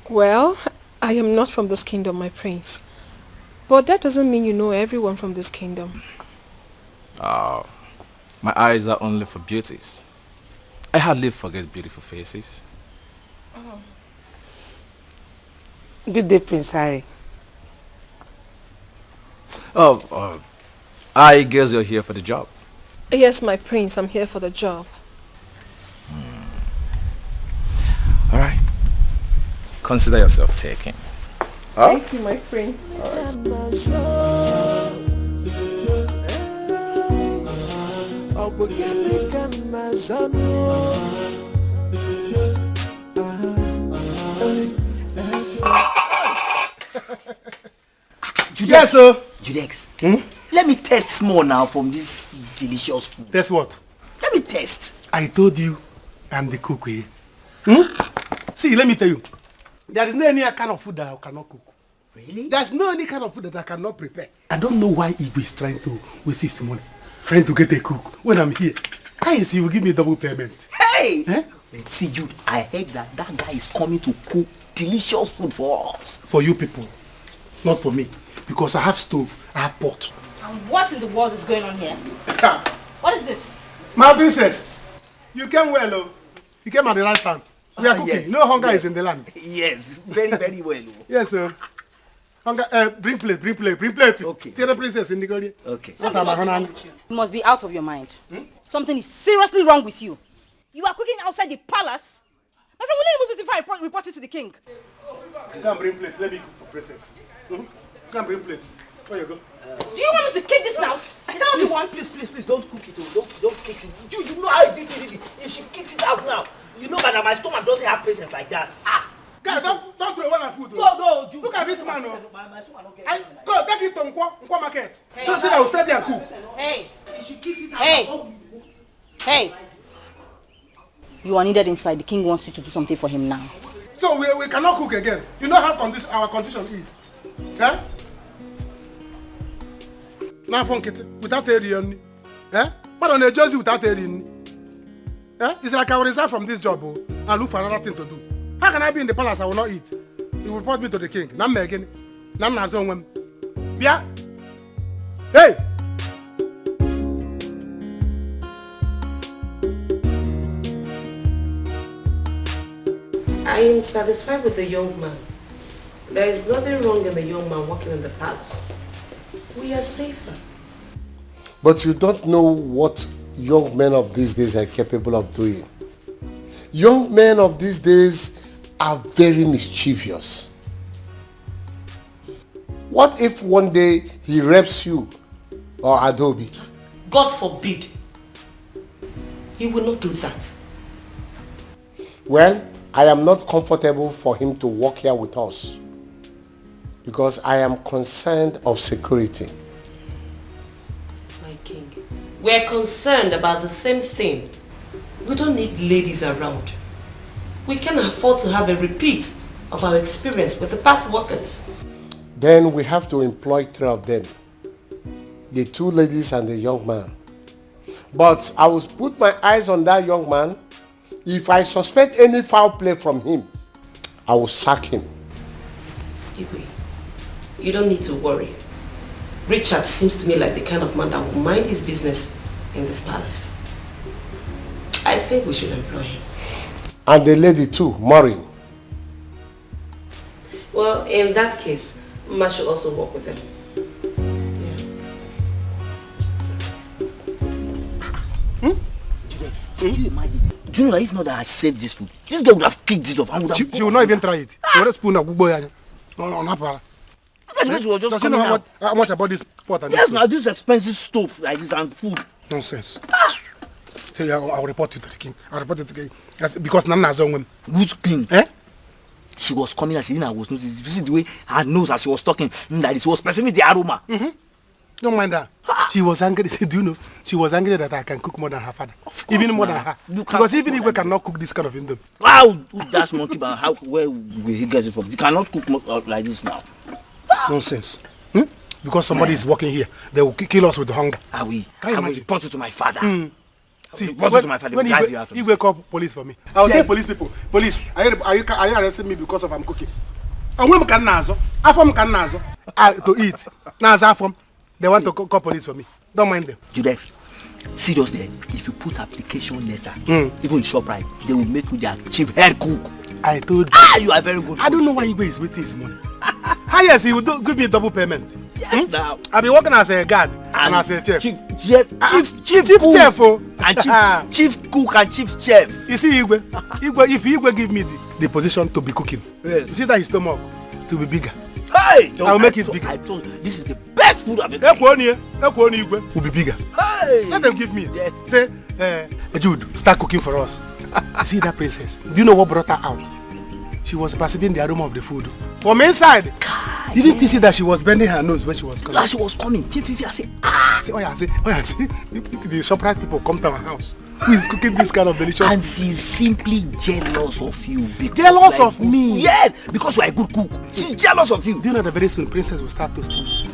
Well, I am not from this kingdom, my prince. But that doesn't mean you know everyone from this kingdom. Oh, my eyes are only for beauties. I hardly forget beautiful faces. Oh. Good day, Prince Harry. I guess you're here for the job. Yes, my prince, I'm here for the job. All right. Consider yourself taken. Huh? Thank you, my prince. Yes, sir. Judex, let me test small now from this delicious food. Test what? Let me test. I told you I'm the cook here. See, let me tell you. There is no any kind of food that I cannot cook. Really? There's no any kind of food that I cannot prepare. I don't know why Igwe is trying to waste his money, trying to get a cook when I'm here. How is he will give me double payment? Hey! Eh? See, Jude, I heard that guy is coming to cook delicious food for us. For you people, not for me. Because I have stove, I have pot. And what in the world is going on here? What is this? My princess, you came well, oh. You came at the right time. We are cooking. Yes, No hunger yes. is in the land. Yes, very, very well. Yes, sir. Hunger, bring plate. Okay. Tell the princess in the garden. Okay. You must be out of your mind. Something is seriously wrong with you. You are cooking outside the palace. My friend, will you remove this if I report it to the king? You can't bring plates. Let me cook for princess. You can't bring plates. Where you go? Do you want me to kick this now? Is that what you want? Please, don't cook it. Don't kick it. You know how this is. If she kicks it out now, you know that my stomach doesn't have patience like that. Guys, don't throw away my food. No, look at this man. My stomach don't get Go, take it to Nkwa market. Don't say that I will stay there and cook. Hey. If she kicks it out, Hey. You are needed inside. The king wants you to do something for him now. So we cannot cook again. You know how our condition is. Yeah? Now from without area. Eh? But on a jersey without area. Eh? It's like I will resign from this job and look for another thing to do. How can I be in the palace? I will not eat. He will report me to the king. Nam again. Nam Nazon. Bia. Hey! I am satisfied with the young man. There is nothing wrong in the young man working in the palace. We are safer. But you don't know what young men of these days are capable of doing. Young men of these days are very mischievous. What if one day he rapes you or Adobe? God forbid. He will not do that. Well, I am not comfortable for him to work here with us because I am concerned of security. My king, we are concerned about the same thing. We don't need ladies around. We can afford to have a repeat of our experience with the past workers. Then we have to employ 3 of them. The 2 ladies and the young man. But I will put my eyes on that young man. If I suspect any foul play from him, I will sack him. Iwe, you don't need to worry. Richard seems to me like the kind of man that will mind his business in this palace. I think we should employ him. And the lady too, Maureen. Well, in that case, Ma should also work with them. Can you imagine? Do you know that if not that I saved this food, this girl would have kicked it off and would have... She will not even try it. She will spoon on Apara. She was just does she know how much about this pot? Yes, now this expensive stuff like this and food. Nonsense. Tell you, I'll report you to the king. I'll report you to the king. Because Nana has on which king? Eh? She was coming and she didn't know I was noticing. You see the way her nose as she was talking, that she was perceiving the aroma. Don't mind her. She was angry. Do you know? She was angry that I can cook more than her father. Even more than her. Because even if we cannot cook this kind of indomie. Wow, that's monkey, but how, where will he get it from? You cannot cook like this now. Nonsense. Because somebody is working here, they will kill us with hunger. I will report you to my father. See, report you to my father. When drive you out of he wake up police for me. I will say police people. Police, are you arresting me because of I'm cooking? And when can nazo? Afom can nazo to eat. Nazo afom. They want to call police for me. Don't mind them. Judex, seriously, if you put application letter, even in ShopRite, they will make you their chief head cook. I told you. You are very good. I don't know why Igwe is waiting his money. Yes, he will give me a double payment. Yes, now. I'll be working as a guard and as a chef. Chief cook. Chef, and chief cook and chief chef. You see, Igwe, if Igwe give me the position to be cooking, yes. You see that his stomach to be bigger. Hey, I will make it bigger. I told you, this is the best food I've ever eaten. Igwe will be bigger. Hey. Let them give me. Yes. Say, Jude, start cooking for us. You see that princess? Do you know what brought her out? She was perceiving the aroma of the food. From inside, didn't you see that she was bending her nose when she was coming? As she was coming, I say, the ShopRite people come to our house. Who is cooking this kind of delicious and she's simply jealous of you. Jealous of me? Yes, because you are a good cook. She's jealous of you. Do you know that very soon princess will start toasting me?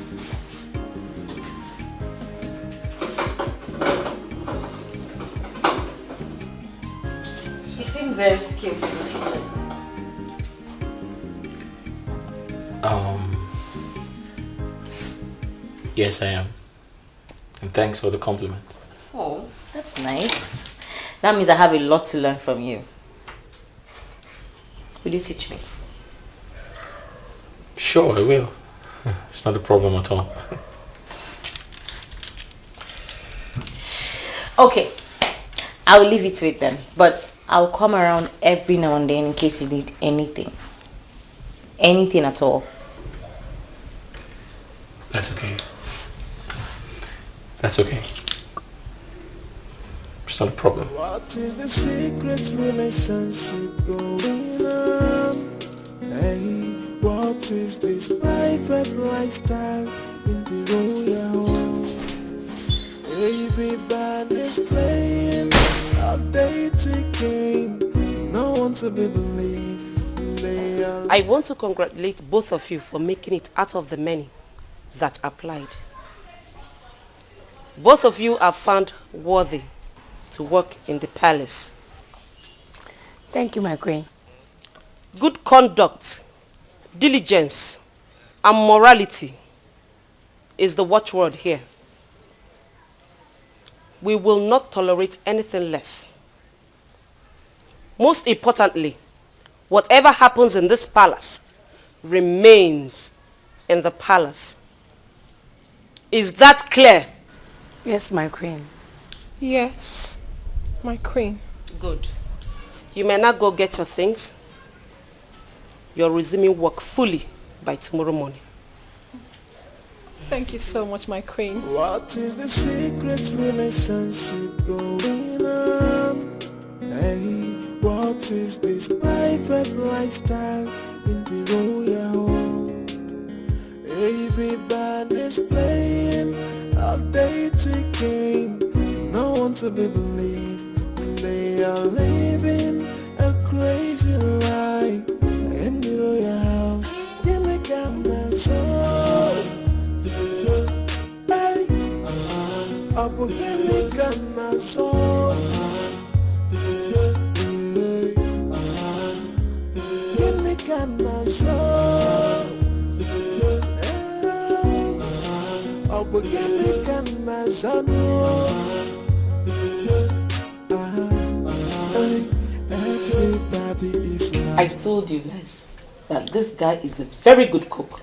You seem very skillful in the kitchen. Yes, I am. And thanks for the compliment. Oh, that's nice. That means I have a lot to learn from you. Will you teach me? Sure, I will. It's not a problem at all. Okay, I will leave it to it then. But I'll come around every now and then in case you need anything. Anything at all. That's okay. That's okay. It's not a problem. What is the secret relationship going on? Hey, what is this private lifestyle in the royal home? Everybody's playing a dating game. No one to be believed. I want to congratulate both of you for making it out of the many that applied. Both of you are found worthy to work in the palace. Thank you, my queen. Good conduct, diligence, and morality is the watchword here. We will not tolerate anything less. Most importantly, whatever happens in this palace remains in the palace. Is that clear? Yes, my queen. Yes, my queen. Good. You may now go get your things. You're resuming work fully by tomorrow morning. Thank you so much, my queen. What is the secret relationship going on? Hey, what is this private lifestyle in the royal home? Everybody's playing a dating game. No one to be believed. They are living a crazy life in the royal house. Give me camera so. Hey, I will give me camera so. Give me camera so. I will give me camera so. I told you guys that this guy is a very good cook.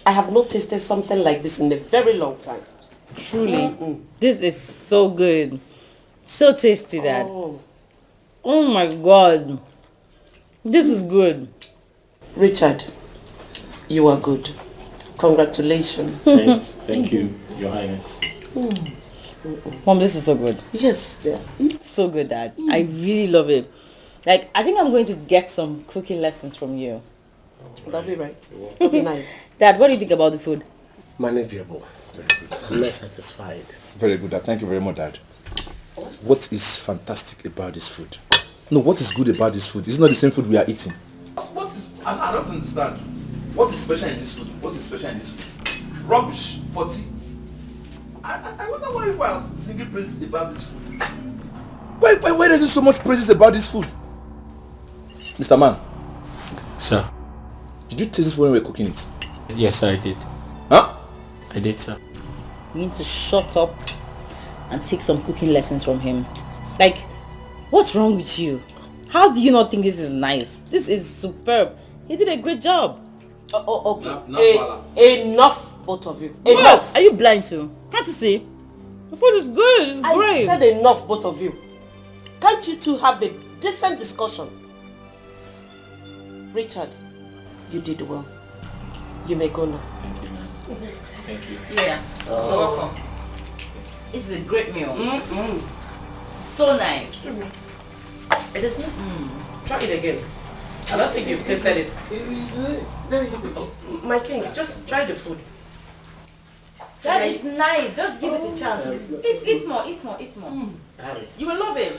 I have not tasted something like this in a very long time. Truly. This is so good. So tasty, Dad. Oh my God. This is good. Richard, you are good. Congratulations. Thanks. Thank you, Your Highness. Mom, this is so good. Yes, yeah. So good, Dad. I really love it. Like, I think I'm going to get some cooking lessons from you. That'll be right. That'll be nice. Dad, what do you think about the food? Manageable. Very good. I'm not satisfied. Very good, Dad. Thank you very much, Dad. What is fantastic about this food? No, what is good about this food? It's not the same food we are eating. What is... I don't understand. What is special in this food? What is special in this food? Rubbish for tea. I wonder why you are singing praises about this food. Why is there so much praises about this food? Mr. Man. Sir. Did you taste this when we were cooking it? Yes, I did. Huh? I did, sir. You need to shut up and take some cooking lessons from him. Like, what's wrong with you? How do you not think this is nice? This is superb. He did a great job. Okay. Enough, both of you. Enough. Are you blind too? Can't you see? The food is good. It's great. I said enough, both of you. Can't you two have a decent discussion? Richard, you did well. You may go now. Thank you, ma'am. Thank you. Yeah. You're welcome. This is a great meal. So nice. It is not. Try it again. I don't think you've tasted it. My king, just try the food. That is nice. Just give it a chance. Eat more. You will love it.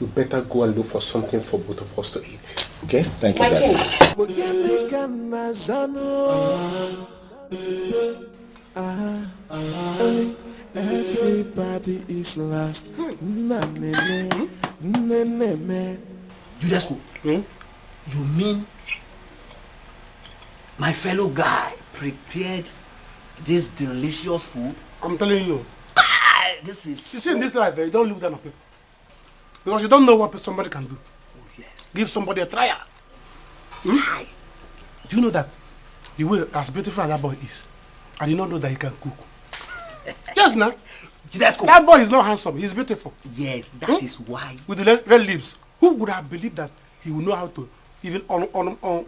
You better go and look for something for both of us to eat. Okay? Thank you, My king. Everybody is lost. Judasco, you mean my fellow guy prepared this delicious food? I'm telling you. This is... You see, in this life, you don't look down on people. Because you don't know what somebody can do. Oh, yes. Give somebody a trial. Do you know that the way as beautiful as that boy is, I did not know that he can cook. Yes, now. That boy is not handsome. He's beautiful. Yes, that is why. With the red lips. Who would have believed that he would know how to even on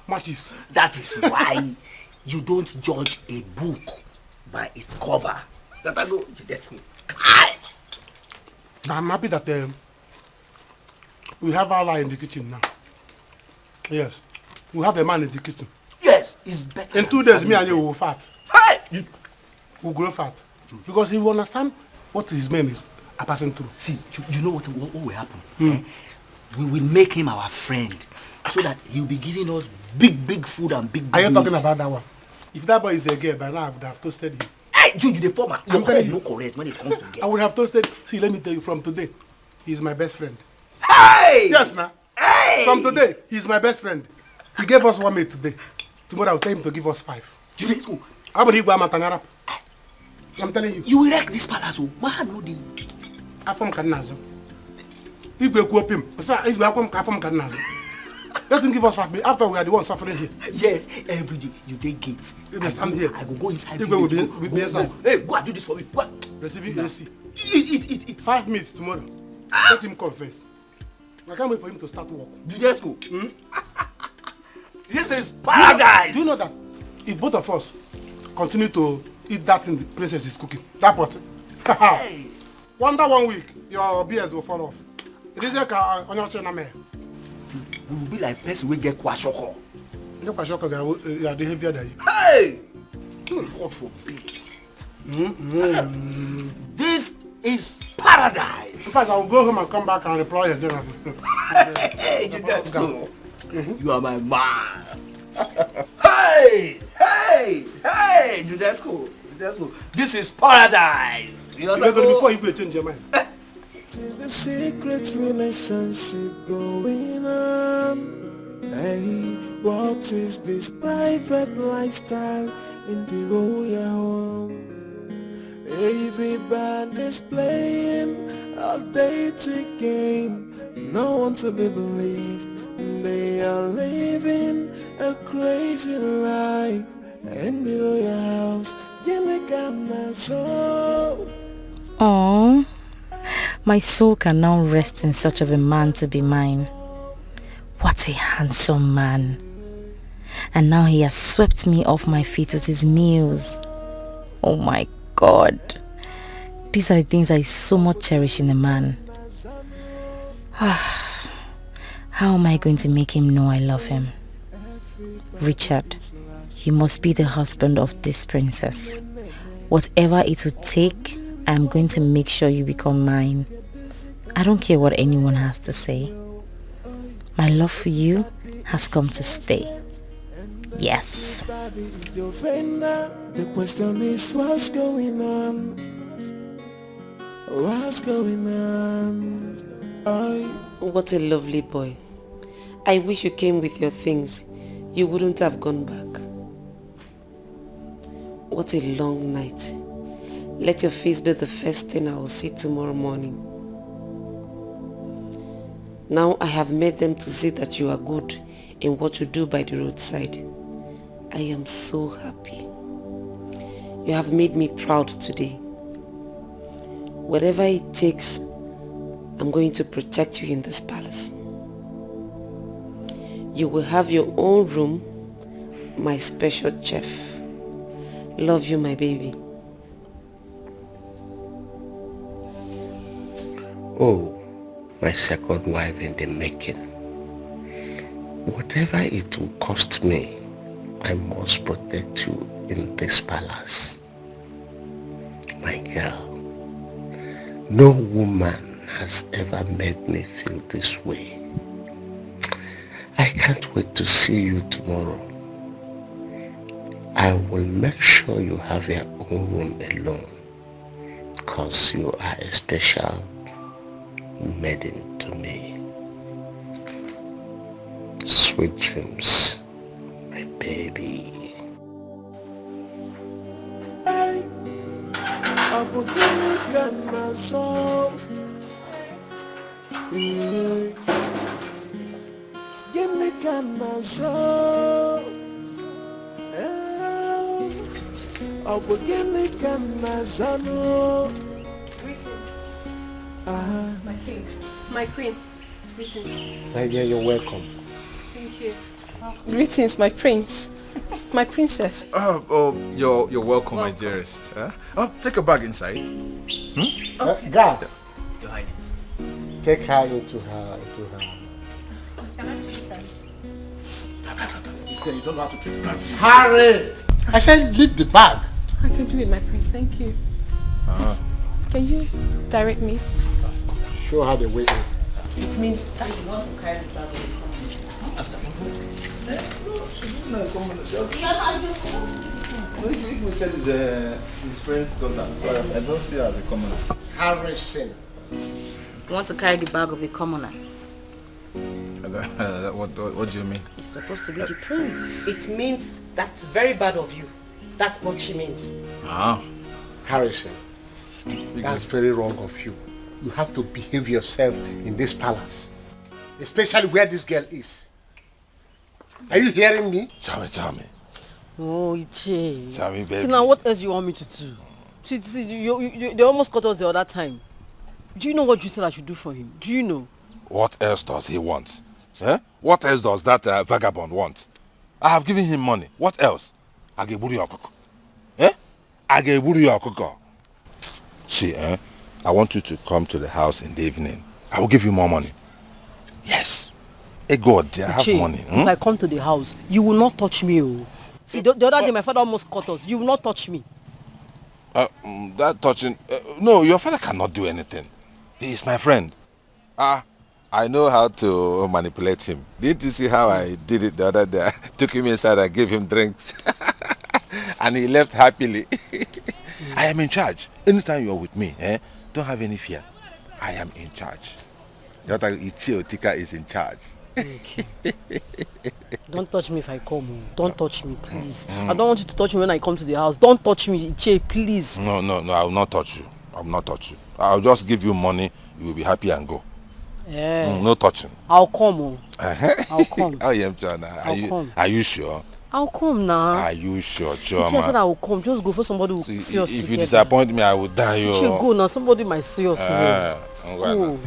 matches? That is why you don't judge a book by its cover. That I know, Judasco. Now I'm happy that we have Allah in the kitchen now. Yes. We have a man in the kitchen. Yes, it's better. In 2 days, me and you will fat. We'll grow fat. Because he will understand what his men are passing through. See, you know what will happen? We will make him our friend so that he'll be giving us big food and big Are you meat. talking about that one? If that boy is a girl, by now I would have toasted him. Hey! Hey, you the former. Your head no correct when it comes to girl. I would have toasted. See, let me tell you, from today, he's my best friend. Hey! Yes, now. Hey! From today, he's my best friend. He gave us 1 mate today. Tomorrow I'll tell him to give us 5. I'm telling you. You will wreck this palace, oh. Man, no deal. Afam Kadnazo. If we equip him, if we Afam Kadnazo. Let him give us 5 minutes. After we are the ones suffering here. Yes, every day you take gates. You stand here. I go inside. Hey, go and do this for me. Go. Receiving AC. Eat. 5 minutes tomorrow. Let him confess. I can't wait for him to start work. Just go. This is paradise. Do you know that if both of us continue to eat that in the princess is cooking, that pot, hey. Wonder 1 week, your beers will fall off. It is like on your channel, man. We will be like person we get kwashoko. You kwashoko, you are the heavier than you. Hey! God forbid. This is paradise. In fact, I will go home and come back and reply your journal. Hey, that's cool. You are my man. Hey! Judesco. This is paradise. Before you go change your mind. It is the secret relationship going on. Hey, what is this private lifestyle in the royal home? Everybody's playing a dating game. No one to be believed. They are living a crazy life in the royal house. Oh, my soul can now rest in such of a man to be mine. What a handsome man. And now he has swept me off my feet with his meals. Oh my God. These are the things I so much cherish in a man. How am I going to make him know I love him? Richard, you must be the husband of this princess. Whatever it would take, I'm going to make sure you become mine. I don't care what anyone has to say. My love for you has come to stay. Yes. The question is what's going on? What's going on? What a lovely boy. I wish you came with your things. You wouldn't have gone back. What a long night. Let your face be the first thing I will see tomorrow morning. Now I have made them to see that you are good in what you do by the roadside. I am so happy. You have made me proud today. Whatever it takes, I'm going to protect you in this palace. You will have your own room, my special chef. Love you, my baby. Oh, my second wife in the making. Whatever it will cost me, I must protect you in this palace. My girl, no woman has ever made me feel this way. I can't wait to see you tomorrow. I will make sure you have your own room alone, because you are a special maiden to me. Sweet dreams, my baby. My king, my queen, greetings. My dear, you're welcome. Thank you. Greetings, my prince, my princess. You're welcome, my dearest. Take a bag inside. Guards, Your Highness. take her into her. You don't know how to treat guards. Hurry! I said leave the bag. I can do it, my prince. Thank you. Please, can you direct me? Show her the way in. It means that you want to carry the bag with you. After. You're not just If we said his friend's daughter, so I don't see her as a commoner. Harrison. You want to carry the bag of a commoner? What do you mean? You're supposed to be the prince. It means that's very bad of you. That's what she means. Ah. Harrison, that's very wrong of you. You have to behave yourself in this palace. Especially where this girl is. Are you hearing me? Charmy. Oh, Iche. Charmy, baby. Now what else you want me to do? See, they almost caught us the other time. Do you know what you said I should do for him? Do you know? What else does he want? What else does that vagabond want? I have given him money. What else? See, I want you to come to the house in the evening. I will give you more money. Yes. Hey God, I have money. If I come to the house, you will not touch me. Oh. See, the other day my father almost caught us. You will not touch me. That touching... no, your father cannot do anything. He is my friend. I know how to manipulate him. Didn't you see how I did it the other day? I took him inside and gave him drinks. And he left happily. I am in charge. Anytime you are with me, don't have any fear. I am in charge. Etiko is in charge. Okay. Don't touch me if I come. Don't touch me, please. I don't want you to touch me when I come to the house. Don't touch me, Iche, please. No, I will not touch you. I will not touch you. I will just give you money. You will be happy and go. Yeah. No touching. I'll come. I'll come. Are you sure? I'll come now. Are you sure, John? I said I will come. Just go for somebody who will see us if together. you disappoint me, I will die. You should go now. Somebody might see us here. Go.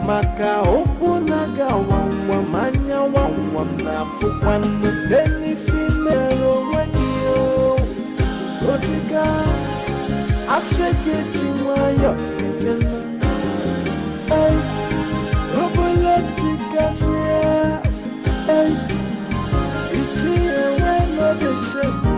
Maka okunaga wangwa manya wangwa mnafukwana deni female wagio otika aseke chiwayo kichena ay robolotika sia ay ichie weno de shema.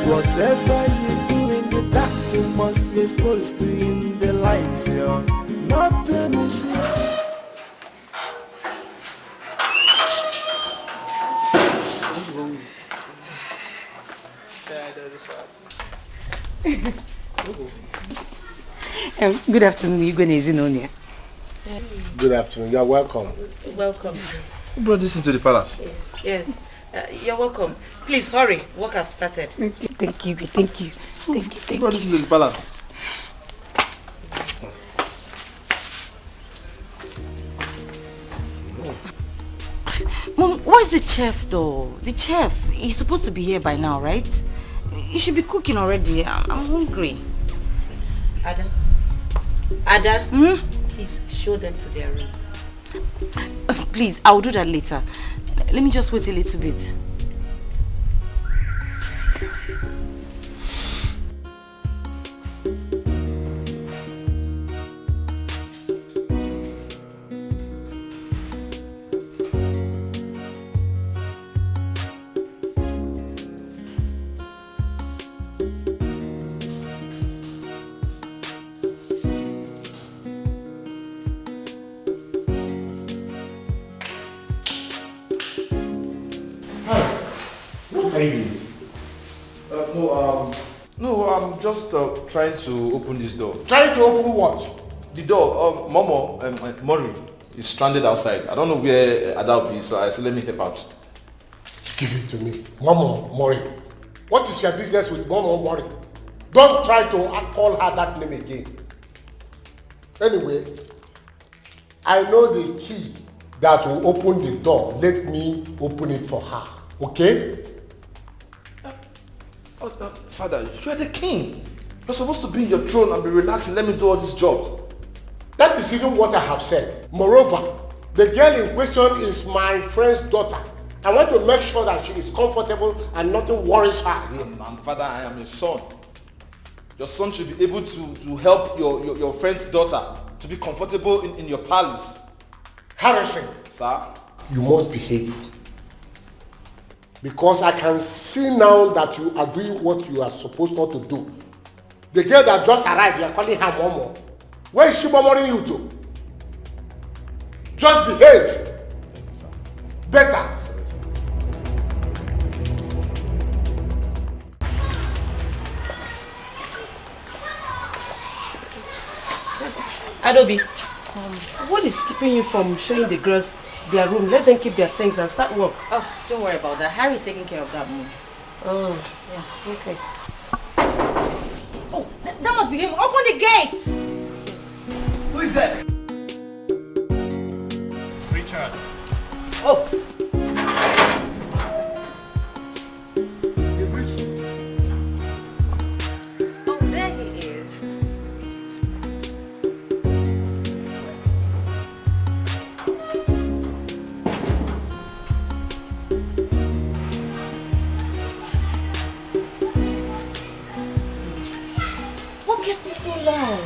Whatever you do in the dark, you must be exposed to in the light, yo. Nothing is here. Good afternoon, Igwe Nezinonia. Good afternoon. You're welcome. Welcome. Who brought this into the palace? Yes. You're welcome. Please hurry. Work has started. Thank you. Who brought this into the palace? Mom, where's the chef though? The chef, he's supposed to be here by now, right? You should be cooking already. I'm hungry. Ada, please show them to their room. Please, I'll do that later. Let me just wait a little bit. No, I'm just trying to open this door. Trying to open what? The door. Mori is stranded outside. I don't know where Adalp is, so I said let me help out. Give it to me. Momo Mori. What is your business with Momo Mori? Don't try to call her that name again. Anyway, I know the key that will open the door. Let me open it for her. Okay? Father, you are the king. You're supposed to be in your throne and be relaxed and let me do all this job. That is even what I have said. Moreover, the girl in question is my friend's daughter. I want to make sure that she is comfortable and nothing worries her here. Father, I am your son. Your son should be able to help your friend's daughter to be comfortable in your palace. Harrison. Sir? You must behave. Because I can see now that you are doing what you are supposed not to do. The girl that just arrived, you are calling her Momo. Where is she murmuring you to? Just behave. Better. Adobe, what is keeping you from showing the girls their room? Let them keep their things and start work. Oh, don't worry about that. Harry's taking care of that move. Oh, yeah. Okay. Oh, that must be him. Open the gate! Who is there? Richard. Oh! Oh, there he is. What kept you so long?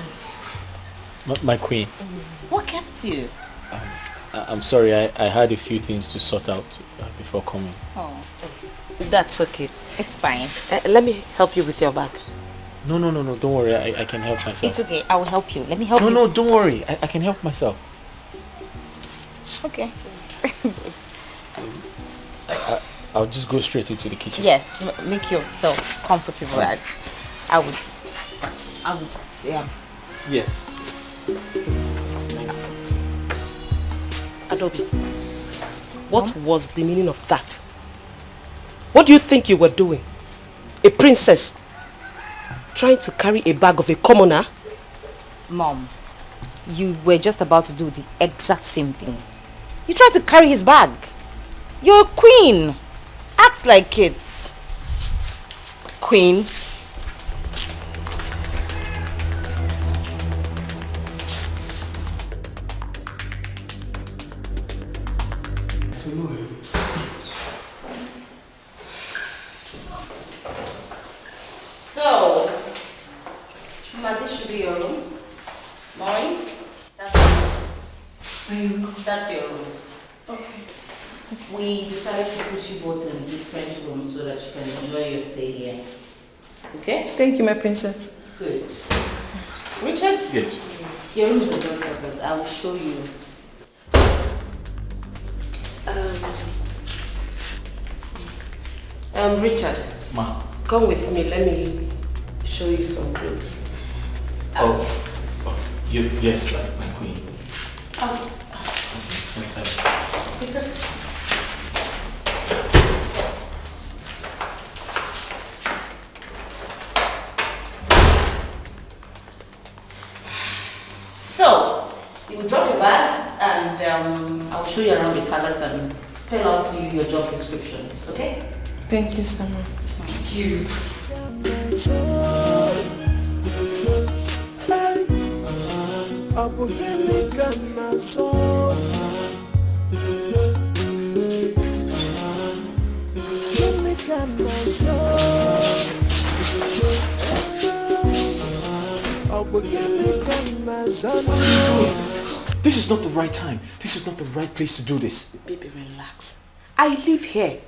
My queen. What kept you? I'm sorry, I had a few things to sort out before coming. Oh, that's okay. it's fine. Let me help you with your bag. No, don't worry, I can help myself. It's okay, I will help you. Let me help you. No, don't worry, I can help myself. Okay. I'll just go straight into the kitchen. Yes, make yourself comfortable. I would, yeah. Yes. Adobe, what was the meaning of that? What do you think you were doing? A princess trying to carry a bag of a commoner? Mom, you were just about to do the exact same thing. You tried to carry his bag. You're a queen. Act like it. Queen? So, Ma, this should be your room. Mine? That's your room. Okay. We decided to put you both in a different room so that you can enjoy your stay here. Okay? Thank you, my princess. Good. Richard? Yes. Your room is the downstairs. I will show you. Richard. Ma. Come with me. Let me show you some clothes. Yes, my queen. Oh. It's okay. So, you will drop your bags and I'll show you around the palace and spell out to you your job descriptions, okay? Thank you so much. Thank you. This is not the right time. This is not the right place to do this. Baby, relax. I live here.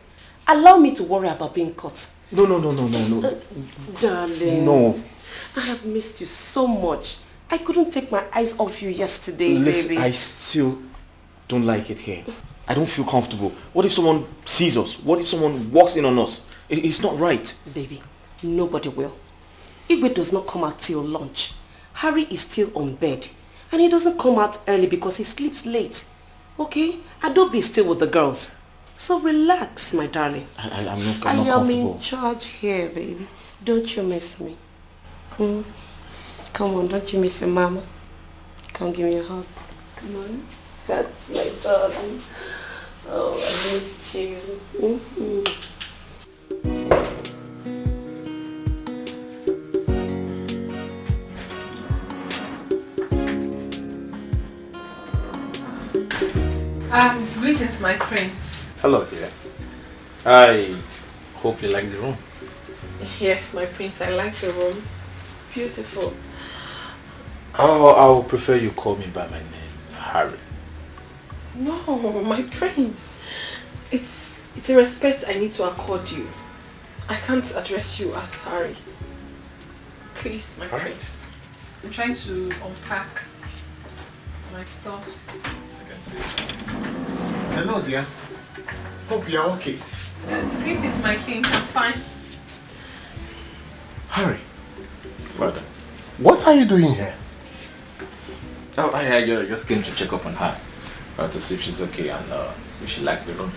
Allow me to worry about being caught. No. Darling. No. I have missed you so much. I couldn't take my eyes off you yesterday, Listen, baby. I still don't like it here. I don't feel comfortable. What if someone sees us? What if someone walks in on us? It's not right. Baby, nobody will. Igwe does not come out till lunch. Harry is still on bed. And he doesn't come out early because he sleeps late. Okay? Adobe is still with the girls. So relax, my darling. I'm not I am comfortable. in charge here, baby. Don't you miss me? Come on, don't you miss your mama? Come give me a hug. Come on. That's my darling. Oh, I missed you. Greetings, my prince. Hello, dear. I hope you like the room. Yes, my prince, I like the room. Beautiful. I'll prefer you call me by my name, Harry. No, my prince. It's It's a respect I need to accord you. I can't address you as Harry. Please, my prince. I'm trying to unpack my stuffs. I can see. Hello, dear. Hope you're okay. Prince is my king. I'm fine. Harry. Father. What are you doing here? Oh, I just came to check up on her. To see if she's okay and if she likes the room.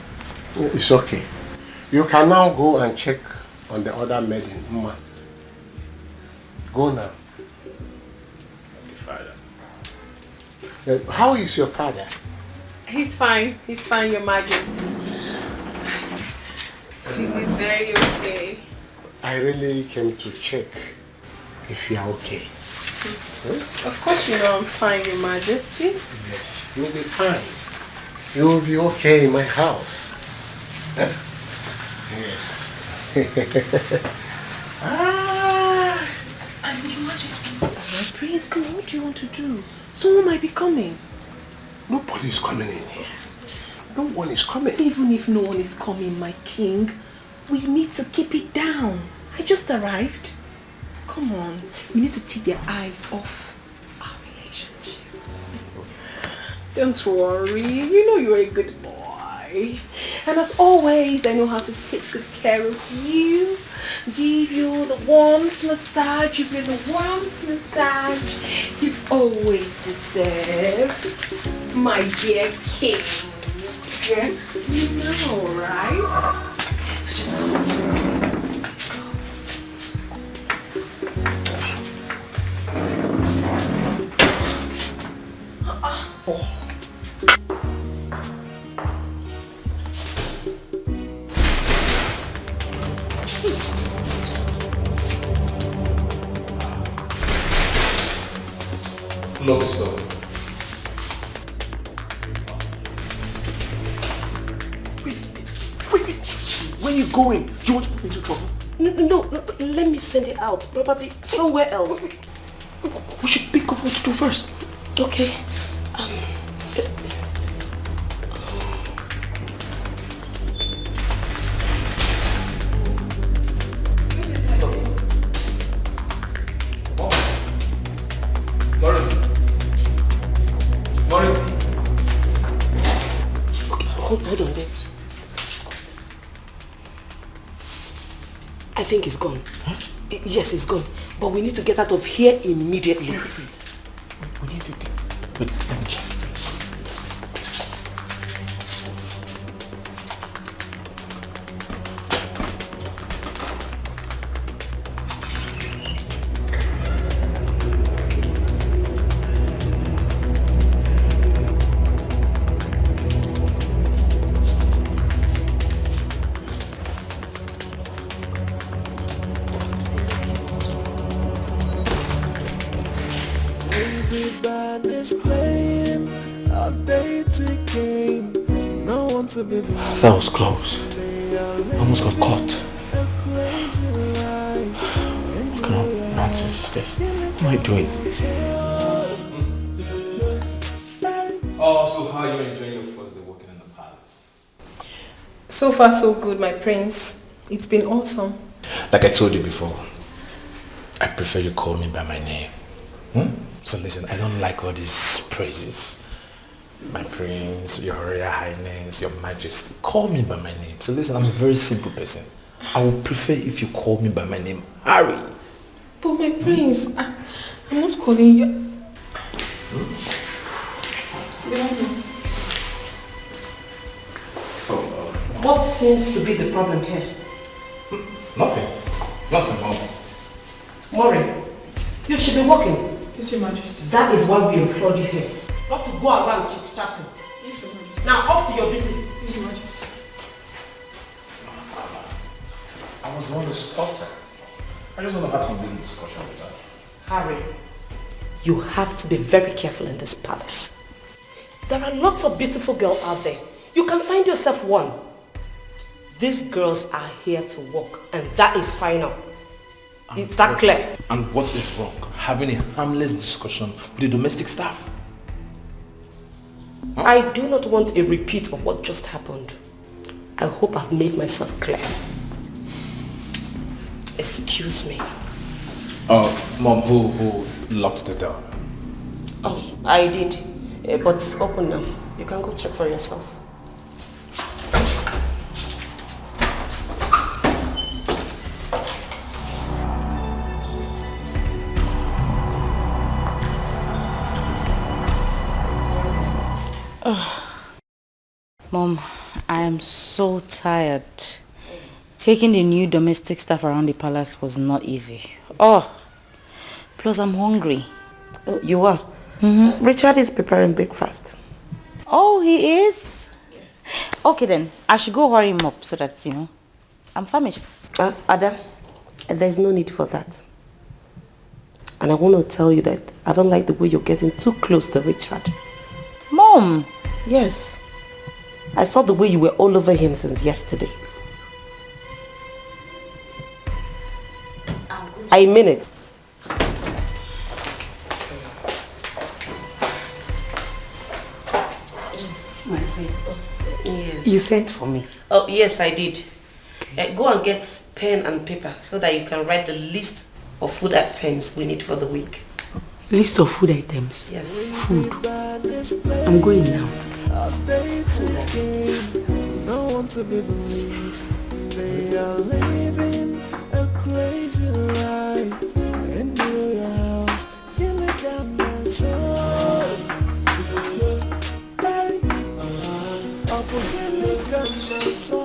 It's okay. You can now go and check on the other maiden, Mma. Go now. Father. How is your father? He's fine. He's fine, Your Majesty. He's very okay. I really came to check if you're okay. Of course you know I'm fine, Your Majesty. Yes, you'll be fine. You'll be okay in my house. Huh? Yes. And Your Majesty. My prince, come on, what do you want to do? Someone might be coming. Nobody's coming in here. No one is coming. Even if no one is coming, my king, we need to keep it down. I just arrived. Come on, we need to take their eyes off our relationship. Don't worry, you know you're a good boy. And as always, I know how to take good care of you. Give you the warmth massage, give you the warmth massage you've always deserved, my dear king. You know, right? So just come on. Look, sir. Wait. Where are you going? Do you want to put me into trouble? No, let me send it out. Probably somewhere else. We should think of what to do first. Okay. Hold on there. I think it's gone. Huh? Yes, it's gone. But we need to get out of here immediately. We need to... Wait, let me check. That was close. Almost got caught. What kind of nonsense is this? What am I doing? Oh, so how are you enjoying your first day working in the palace? So far so good, my prince. It's been awesome. Like I told you before, I prefer you call me by my name. So listen, I don't like all these praises. My prince, your royal highness, your majesty. Call me by my name. So listen, I'm a very simple person. I would prefer if you call me by my name, Harry. But my prince, I'm not calling you. Your highness. What seems to be the problem here? Nothing, Mom. Maureen, you should be working. Yes, Your Majesty. That is why we employed you here. Not to go around chit-chatting. Yes, Your Majesty. Now off to your duty. Yes, Your Majesty. I was the one to stop her. I just want to have some big discussion with her. Harry, you have to be very careful in this palace. There are lots of beautiful girls out there. You can find yourself one. These girls are here to work, and that is final. Is that clear? And what is wrong? Having a harmless discussion with the domestic staff? I do not want a repeat of what just happened. I hope I've made myself clear. Excuse me. Oh, Mom, who locked the door? Oh, I did. But it's open now. You can go check for yourself. Mom, I am so tired. Taking the new domestic staff around the palace was not easy. Oh, plus I'm hungry. Oh, you are? Mm-hmm. Richard is preparing breakfast. Oh, he is? Yes. Okay then, I should go hurry him up so that, I'm famished. Ada, there's no need for that. And I want to tell you that I don't like the way you're getting too close to Richard. Mom! Yes. I saw the way you were all over him since yesterday. I mean it. Yes. You sent for me? Oh, yes, I did. Go and get pen and paper so that you can write the list of food items we need for the week. List of food items? Yes. Food. I'm going now. No one to be believed. They are living a crazy life. In your house, in the camera, so up in the camera, so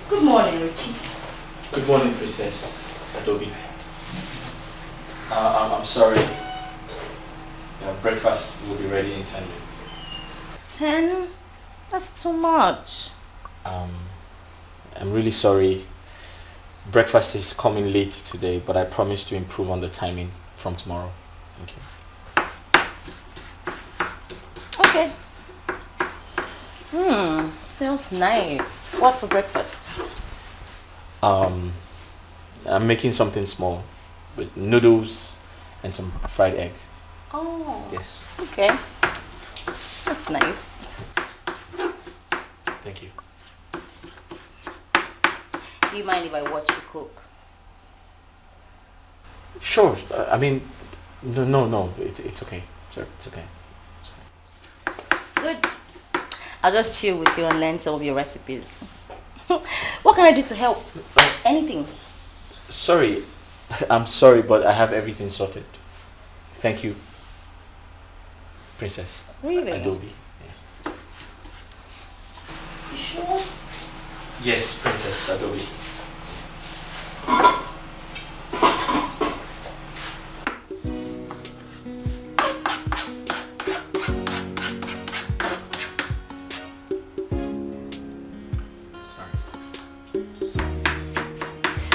Good morning, Richie. Good morning, Princess Adobe. I'm sorry. Breakfast will be ready in 10 minutes. 10? That's too much. I'm really sorry. Breakfast is coming late today, but I promise to improve on the timing from tomorrow. Thank you. Okay. Smells nice. What's for breakfast? I'm making something small with noodles and some fried eggs. Oh. Yes. Okay. That's nice. Thank you. Do you mind if I watch you cook? Sure. I mean, no. It's okay. Sir, it's okay. Good. I'll just chill with you and learn some of your recipes. What can I do to help? Anything. Sorry. I'm sorry, but I have everything sorted. Thank you, Princess Really? Adobe. Yes. You sure? Yes, Princess Adobe.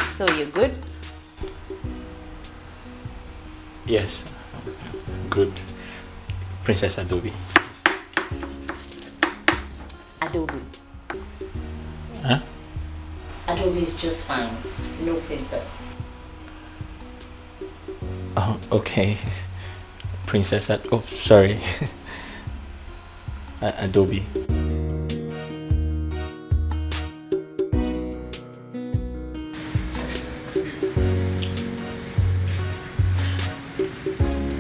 So you're good? Yes. Good. Princess Adobe. Adobe. Huh? Adobe is just fine. No princess. Oh, okay. Princess oh, sorry. Adobe.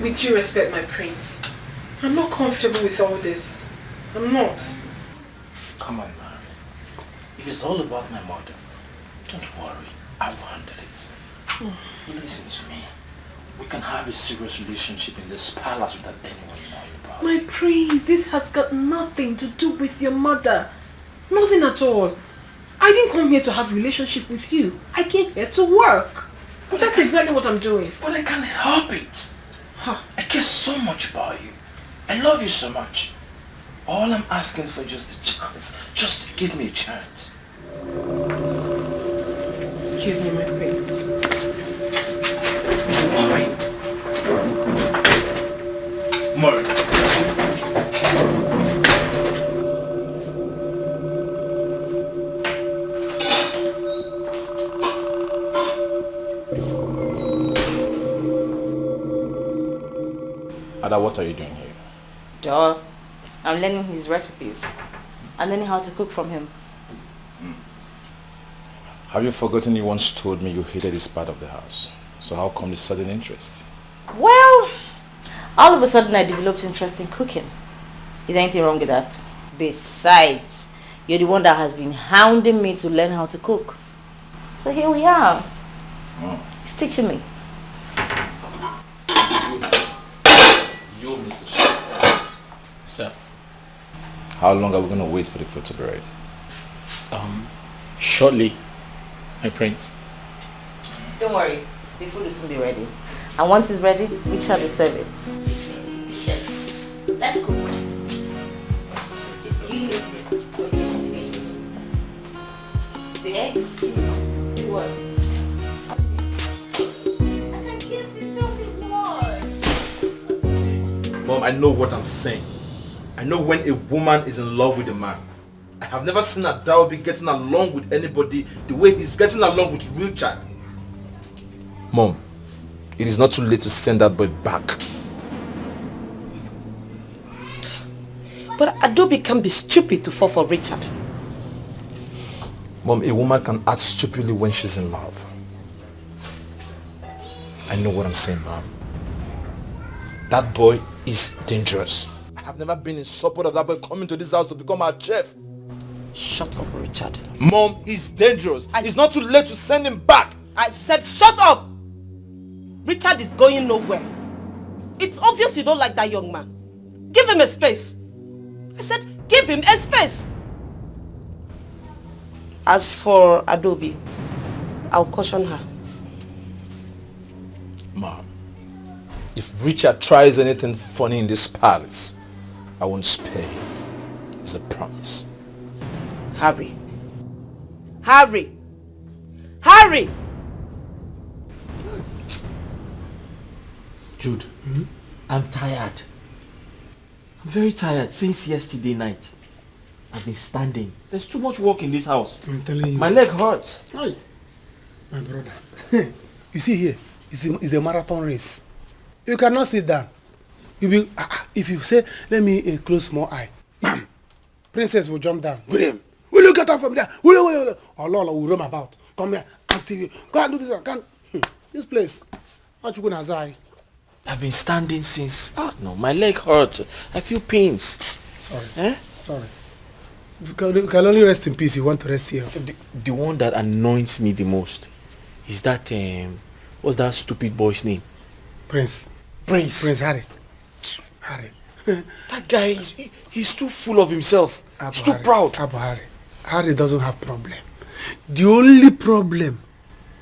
With due respect, my prince, I'm not comfortable with all this. I'm not. Come on, Mary. If it's all about my mother, don't worry. I will handle it. Listen to me. We can have a serious relationship in this palace without anyone knowing about My it. prince, this has got nothing to do with your mother. Nothing at all. I didn't come here to have a relationship with you. I came here to work. But that's exactly what I'm doing. But I can't help it. I care so much about you. I love you so much. All I'm asking for is just a chance. Just give me a chance. Excuse me, my prince. Murray. Ada, what are you doing here? Duh. I'm learning his recipes. I'm learning how to cook from him. Have you forgotten you once told me you hated this part of the house? So how come this sudden interest? Well, all of a sudden I developed interest in cooking. Is there anything wrong with that? Besides, you're the one that has been hounding me to learn how to cook. So here we are. He's teaching me. You, Mr. Chef. Sir. How long are we going to wait for the food to be ready? Shortly, my prince. Don't worry, the food will soon be ready. And once it's ready, Richard will serve it. Chef, let's cook. The eggs? What? Mom, I know what I'm saying. I know when a woman is in love with a man. I have never seen a Dalby getting along with anybody the way he's getting along with Richard. Mom, it is not too late to send that boy back. But Adobe can be stupid to fall for Richard. Mom, a woman can act stupidly when she's in love. I know what I'm saying, Mom. That boy is dangerous. I have never been in support of that boy coming to this house to become our chef. Shut up, Richard. Mom, he's dangerous. It's not too late to send him back. I said shut up! Richard is going nowhere. It's obvious you don't like that young man. Give him a space. I said give him a space. As for Adobe, I'll caution her. Mom, if Richard tries anything funny in this palace, I won't spare him. It's a promise. Hurry. Hurry. Hurry! Jude, I'm tired. I'm very tired since yesterday night. I've been standing. There's too much work in this house. I'm telling you. My leg hurts. Hi. My brother. You see here, it's a marathon race. You cannot sit down. You will, if you say, let me close small eye, bam, princess will jump down. William, will you get up from there? Will. Allah will roam about. Come here, active. Go and do this one. This place. What you gonna say? I've been standing since... no, my leg hurts. I feel pains. Sorry. Eh? Sorry. You can only rest in peace. You want to rest here. The one that annoys me the most is that... what's that stupid boy's name? Prince. Prince Harry. That guy, he's too full of himself. He's too proud. Harry doesn't have problem. The only problem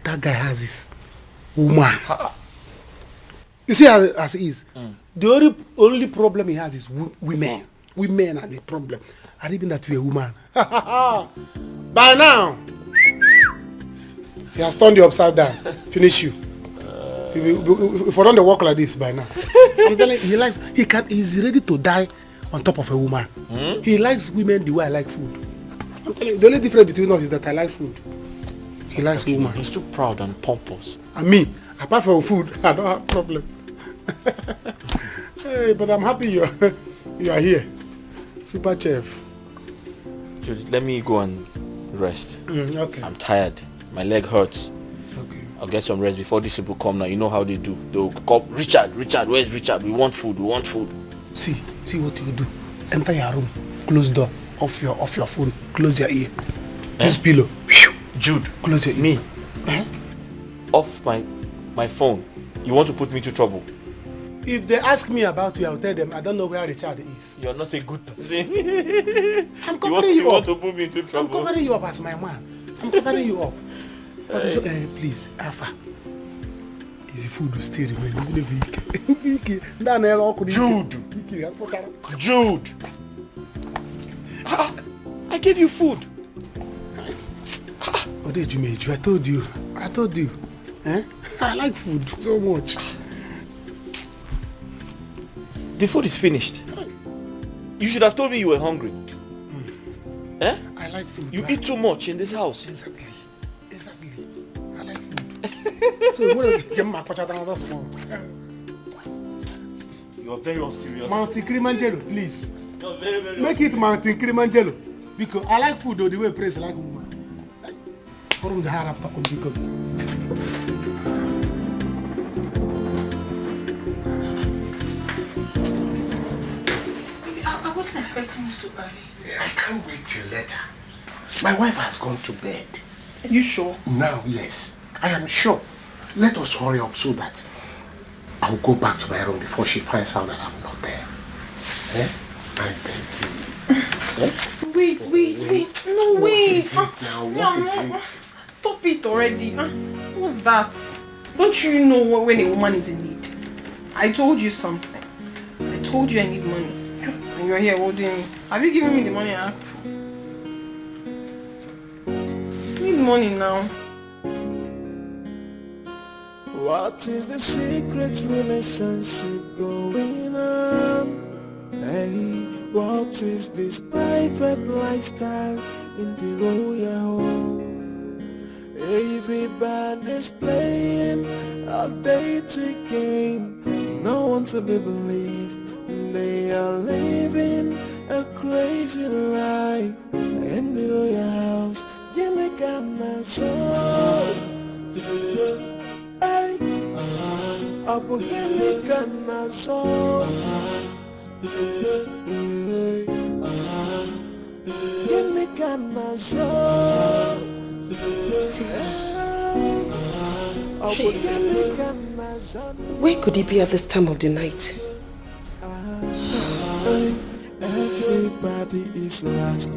that guy has is woman. You see as it is. The only problem he has is women. Women are the problem. And even that you're a woman. By now, he has turned you upside down. Finish you. If I don't walk like this by now, I'm telling you, he's ready to die on top of a woman. He likes women the way I like food. I'm telling you, the only difference between us is that I like food. He likes women. He's too proud and pompous. And me, apart from food, I don't have problem. Hey, but I'm happy you are here. Super chef. Judy, let me go and rest. Okay. I'm tired. My leg hurts. Okay. I'll get some rest before these people come now. You know how they do. They'll call Richard, where's Richard? We want food. See what you do. Enter your room, close door, off your phone, close your ear. Use pillow. Jude, close your ear. Me? Off my phone. You want to put me to trouble? If they ask me about you, I'll tell them I don't know where Richard is. You're not a good person. I'm covering you up. You want to put me into trouble? I'm covering you up as my man. I'm covering you up. But please, Alpha. Is the food still remaining? Jude! I gave you food. What did you make? I told you. I like food so much. The food is finished. You should have told me you were hungry. I like food. You eat too much in this house. Exactly. I like food. So you want to get my pacha down? That's small. You're very unserious. Mountain Kilimanjaro, please. You're very, very Make it Mountain Kilimanjaro. Because I like food though, the way Prince like woman. From the Harap Takum Biko. I wasn't expecting you so early. I can't wait till later. My wife has gone to bed. Are you sure? Now, yes. I am sure. Let us hurry up so that I'll go back to my room before she finds out that I'm not there. Eh? My baby. Eh? Wait. No, wait. What is it now? What is it? Stop it already. What's that? Don't you know when a woman is in need? I told you something. I told you I need money. And you're here holding me. Have you given me the money I asked for? I need money now. What is the secret relationship going on? Hey, what is this private lifestyle in the royal home? Everybody's playing a dating game. No one to be believed. They are living a crazy life in the royal house. Give me kind soul. Hey, I will give me kind soul. Give me kind soul. Where could he be at this time of the night? Everybody is lost.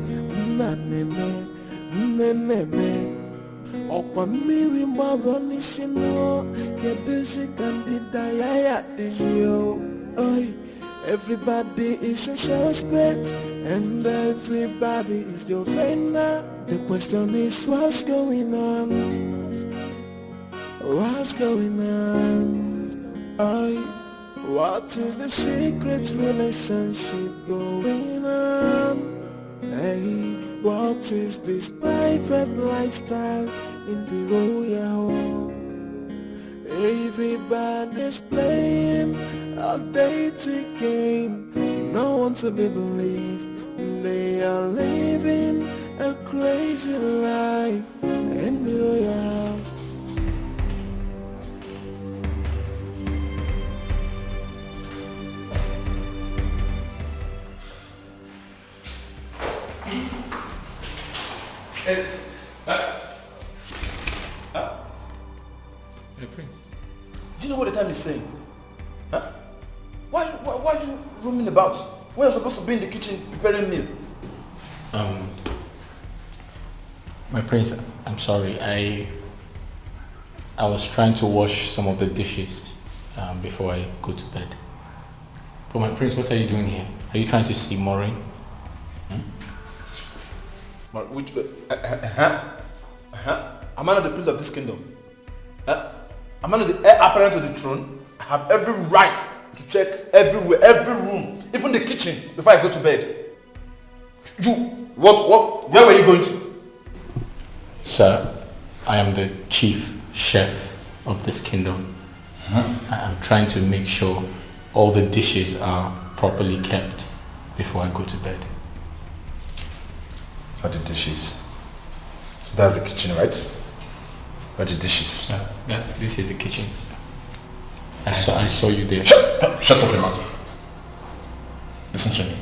Okwamiri maboni sino kedisi kandida yaya dizio. Everybody is a suspect and everybody is the offender. The question is what's going on? What's going on? What is the secret relationship going on? Hey, what is this private lifestyle in the royal home? Everybody's playing a dating game. No one to be believed. They are living a crazy life in the royal house. Hey, Prince. Do you know what the time is saying? Huh? Why are you roaming about? When you're supposed to be in the kitchen preparing meal? My prince, I'm sorry. I was trying to wash some of the dishes before I go to bed. But my prince, what are you doing here? Are you trying to see Maureen? Which? Am I not the prince of this kingdom? Am I not the heir apparent to the throne? I have every right to check everywhere, every room, even the kitchen before I go to bed. You, where were you going to? Sir, I am the chief chef of this kingdom. I'm trying to make sure all the dishes are properly kept before I go to bed. All the dishes. So that's the kitchen, right? All the dishes. Yeah, this is the kitchen, sir. I saw you there. Shut up your mouth. Listen to me.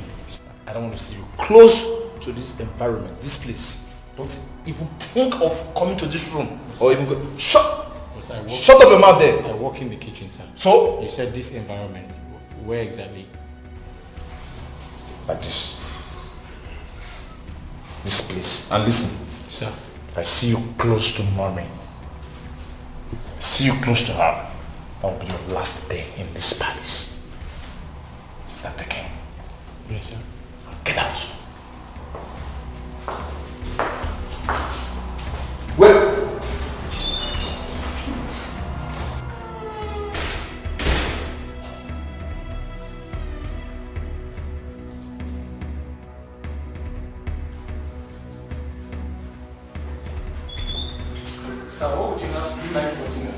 I don't want to see you close to this environment, this place. Don't even think of coming to this room or even go. Shut up your mouth there. I walk in the kitchen, sir. So? You said this environment. Where exactly? Like this. This place. And listen. Sir. If I see you close to mommy, see you close to her, that will be your last day in this palace. Is that the king? Yes, sir. Get out. Well. Sir, what would you have 9:14?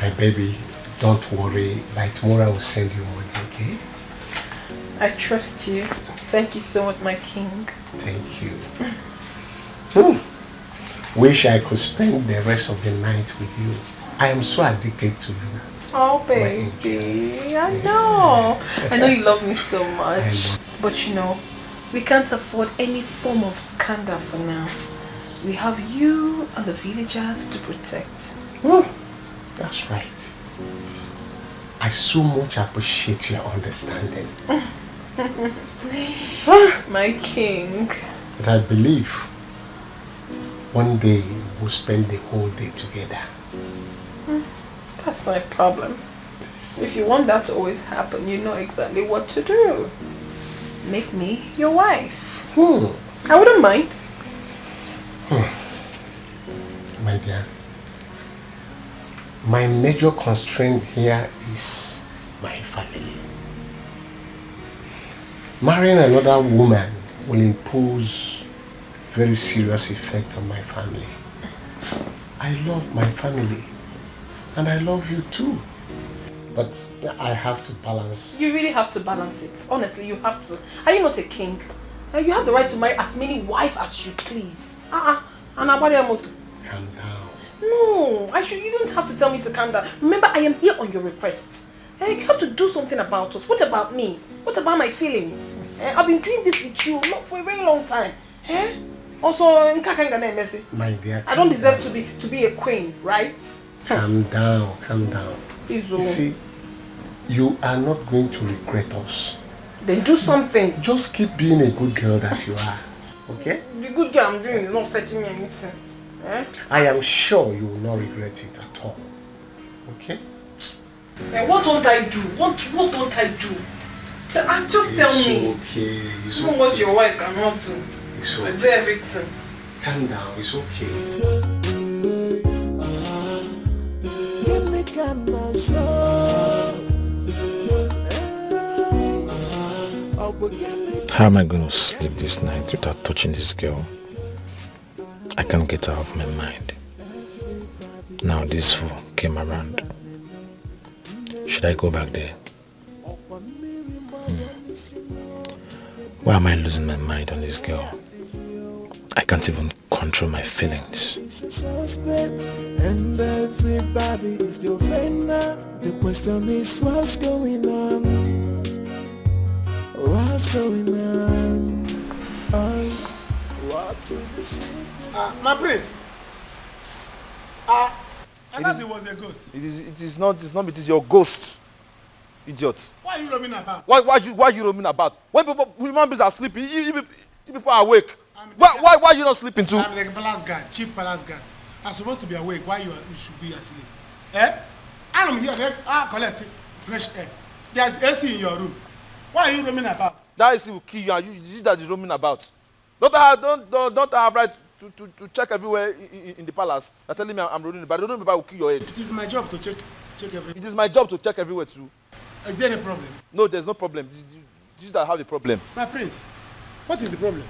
My baby, don't worry. By tomorrow I will send you money, okay? I trust you. Thank you so much, my king. Thank you. Wish I could spend the rest of the night with you. I am so addicted to you. Oh, baby, I know. I know you love me so much. But you know, we can't afford any form of scandal for now. We have you and the villagers to protect. That's right. I so much appreciate your understanding. My king. But I believe one day we'll spend the whole day together. That's not a problem. If you want that to always happen, you know exactly what to do. Make me your wife. I wouldn't mind. My dear, my major constraint here is my family. Marrying another woman will impose very serious effect on my family. I love my family and I love you too. But I have to balance. You really have to balance it. Honestly, you have to. Are you not a king? You have the right to marry as many wives as you please. Calm down. No, you don't have to tell me to calm down. Remember, I am here on your request. You have to do something about us. What about me? What about my feelings? I've been doing this with you not for a very long time. Also, my dear, I don't deserve to be a queen, right? Calm down, calm down. Please, you see, you are not going to regret us. Then do something. Just keep being a good girl that you are. Okay? The good girl I'm doing is not fetching me anything. I am sure you will not regret it at all. Okay? What don't I do? What don't I do? Just tell me. Okay. It's okay. What your wife cannot do. It's okay. I do everything. Calm down. It's okay. How am I going to sleep this night without touching this girl? I can't get her off my mind. Now this fool came around. Should I go back there? Why am I losing my mind on this girl? I can't even control my feelings. And everybody is the offender. The question is what's going on? What's going on? What is the secret? My prince. And that was a ghost. It is not. It is your ghost, idiot. Why are you roaming about? Why are you roaming about? When human beings are sleeping, you people are awake. Why are you not sleeping too? I'm the palace guard, chief palace guard. I'm supposed to be awake. Why you should be asleep? I'm here. Collect fresh air. There's AC in your room. Why are you roaming about? That AC will kill you, and you that is roaming about. Don't I have right to check everywhere in the palace? You're telling me I'm roaming about. The roaming about will kill your head. It is my job to check everywhere. It is my job to check everywhere too. Is there any problem? No, there's no problem. You that have a problem. My prince, what is the problem?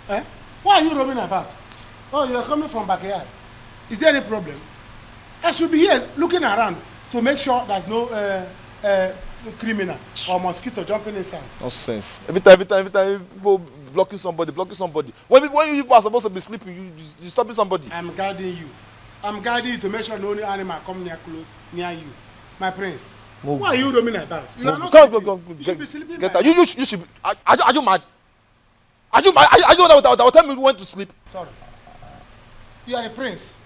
Why are you roaming about? Oh, you are coming from backyard. Is there any problem? I should be here looking around to make sure there's no criminal or mosquito jumping inside. Nonsense. Every time people blocking somebody. When you people are supposed to be sleeping, you stopping somebody. I'm guarding you. I'm guarding you to make sure no animal come near you. My prince. Why are you roaming about? You are not sleeping. You should be sleeping. Get out. You should be. Are you mad? Are you that will tell me when to sleep? Sorry. You are a prince.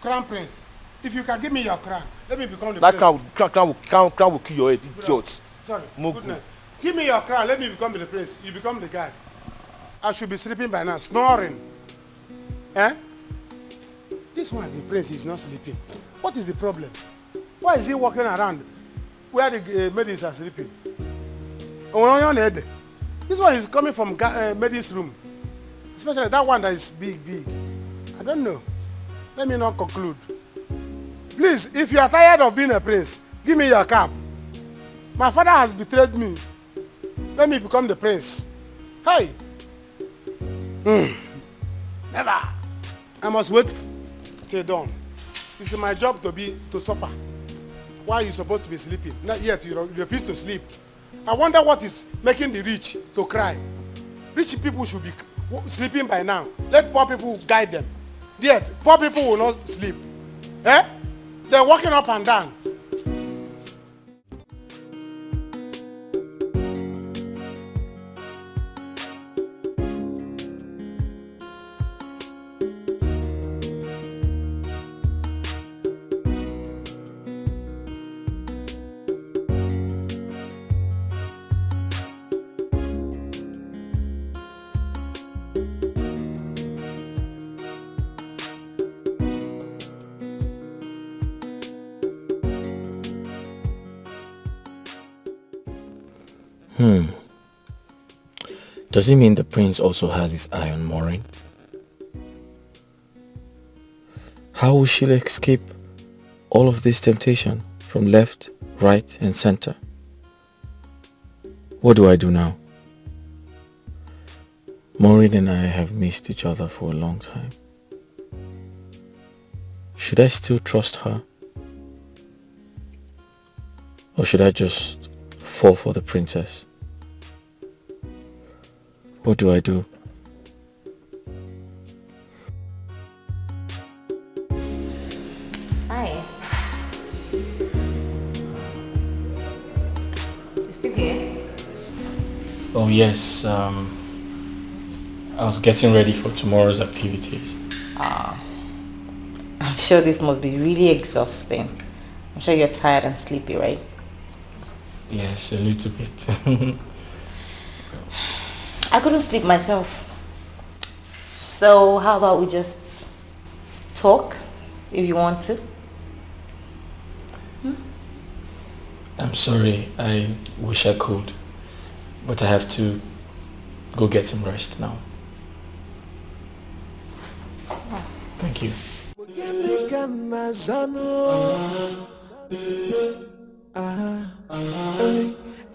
Crown prince. If you can give me your crown, let me become the prince. That crown will kill your head, idiot. Sorry. Good night. Give me your crown, let me become the prince. You become the guard. I should be sleeping by now, snoring. This one, the prince, is not sleeping. What is the problem? Why is he walking around where the maidens are sleeping? This one is coming from maidens' room. Especially that one that is big. I don't know. Let me not conclude. Please, if you are tired of being a prince, give me your cap. My father has betrayed me. Let me become the prince. Hey! Never. I must wait till dawn. It's my job to suffer. Why are you supposed to be sleeping? Not yet, you refuse to sleep. I wonder what is making the rich to cry. Rich people should be sleeping by now. Let poor people guide them. Yet, poor people will not sleep. Eh? They're walking up and down. Does it mean the prince also has his eye on Maureen? How will she escape all of this temptation from left, right and center? What do I do now? Maureen and I have missed each other for a long time. Should I still trust her? Or should I just fall for the princess? What do I do? Hi. You still here? Oh yes, I was getting ready for tomorrow's activities. I'm sure this must be really exhausting. I'm sure you're tired and sleepy, right? Yes, a little bit. I couldn't sleep myself. So how about we just talk if you want to? I'm sorry, I wish I could, but I have to go get some rest now. Thank you.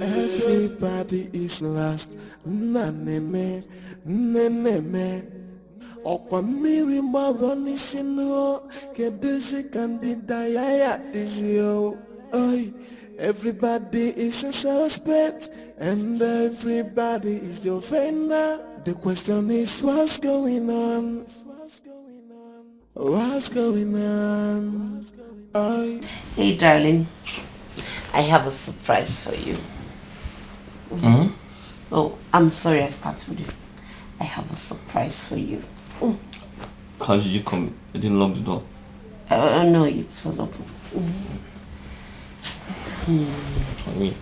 Everybody is lost. Naneme, neneme. Okwa miri maboni sino. Keduzi kandida yaya dizio. Oi, everybody is a suspect, and everybody is the offender. The question is, what's going on? What's going on? Oi. Hey darling, I have a surprise for you. Oh, I'm sorry I start with you. I have a surprise for you. How did you come? You didn't lock the door? No, it was open. Me.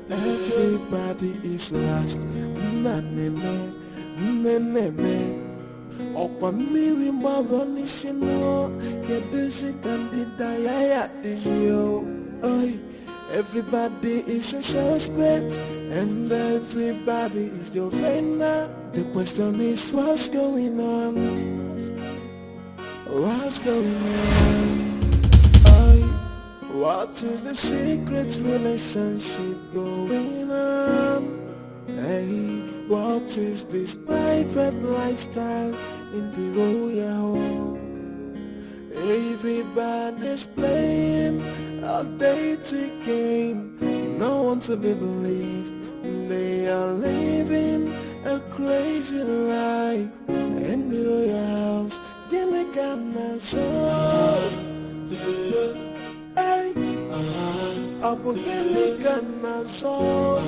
Everybody is lost. Naneme, neneme. Okwa miri maboni sino. Keduzi kandida yaya dizio. Oi, everybody is a suspect, and everybody is the offender. The question is, what's going on? What's going on? What is the secret relationship going on? Hey, what is this private lifestyle in the royal home? Everybody's playing a dating game. No one to be believed. They are living a crazy life in the royal house. Give me Ghana soul. Hey, I will give me Ghana soul.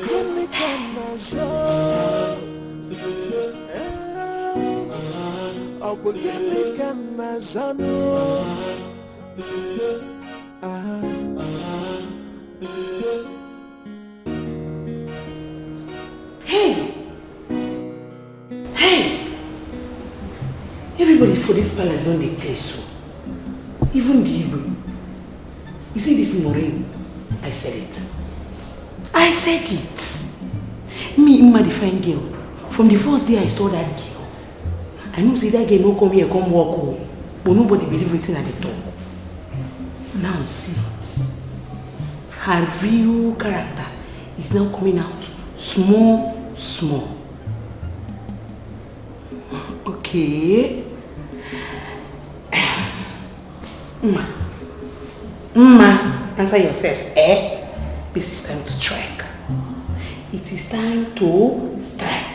Give me Ghana soul. I will give me Ghana soul. Hey! Hey! Everybody for this palace don't dey play so. Even the Igbo. You see this Maureen? I said it. I said it. Me, Ima, the fine girl, From the first day I saw that girl, I knew say that girl no come here, come walk home. But nobody believe waiting at the talk. Now see, her real character is now coming out small. Okay. Mma, answer yourself. This is time to strike. It is time to strike.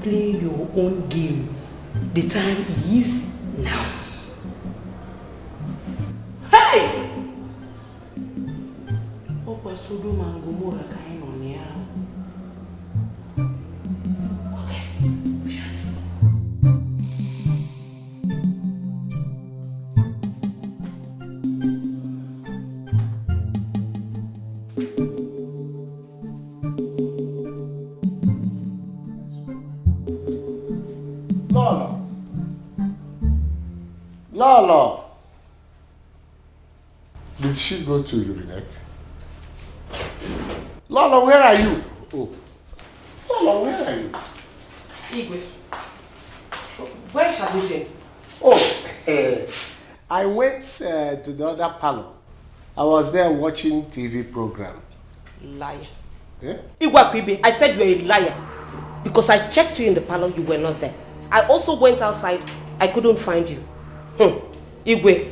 Play your own game. The time is now. Hey! Opa Sodom and Gomorrah kind on here. Okay, we shall see. Lolo. Did she go to urinate? Lolo, where are you? Oh. Lolo, where are you? Igwe, where have you been? Oh, I went to the other parlor. I was there watching TV program. Liar. Eh? Igwe, I said you are a liar. Because I checked you in the parlor, you were not there. I also went outside, I couldn't find you. Igwe.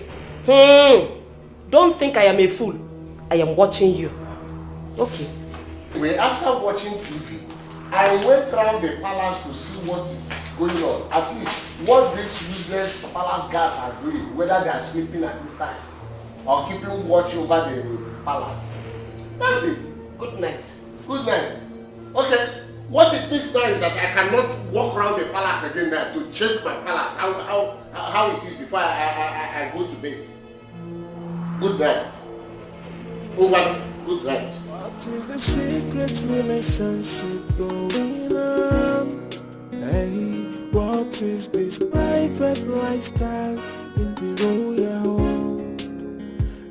Don't think I am a fool. I am watching you. Okay. Anyway, after watching TV, I went around the palace to see what is going on. At least what these useless palace guards are doing, whether they are sleeping at this time or keeping watch over the palace. That's it. Good night. Good night. Okay. What it means now is that I cannot walk around the palace again now to check my palace, how it is before I go to bed. Good night. Over. Good night. What is the secret relationship going on? Hey, what is this private lifestyle in the royal home?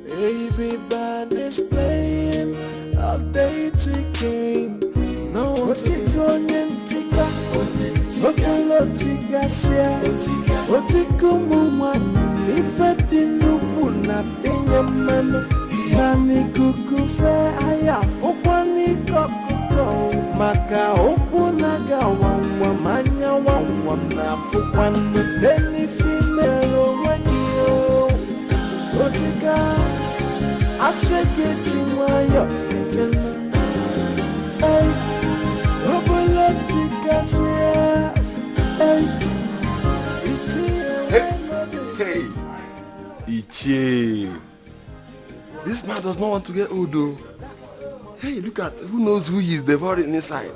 Everybody's playing a dating game. No one's going tika, tika sia, otiko mumani, ifedi nuku na tenya mano, nani kukufe aya fukwani kokuko, maka oku naga wangwa manya wangwa na fukwani, deni female wagio, otika, aseke chingwayo, ejena, ay. Hey, Ichie. This man does not want to get old though. Hey, look at, who knows who he is devouring inside.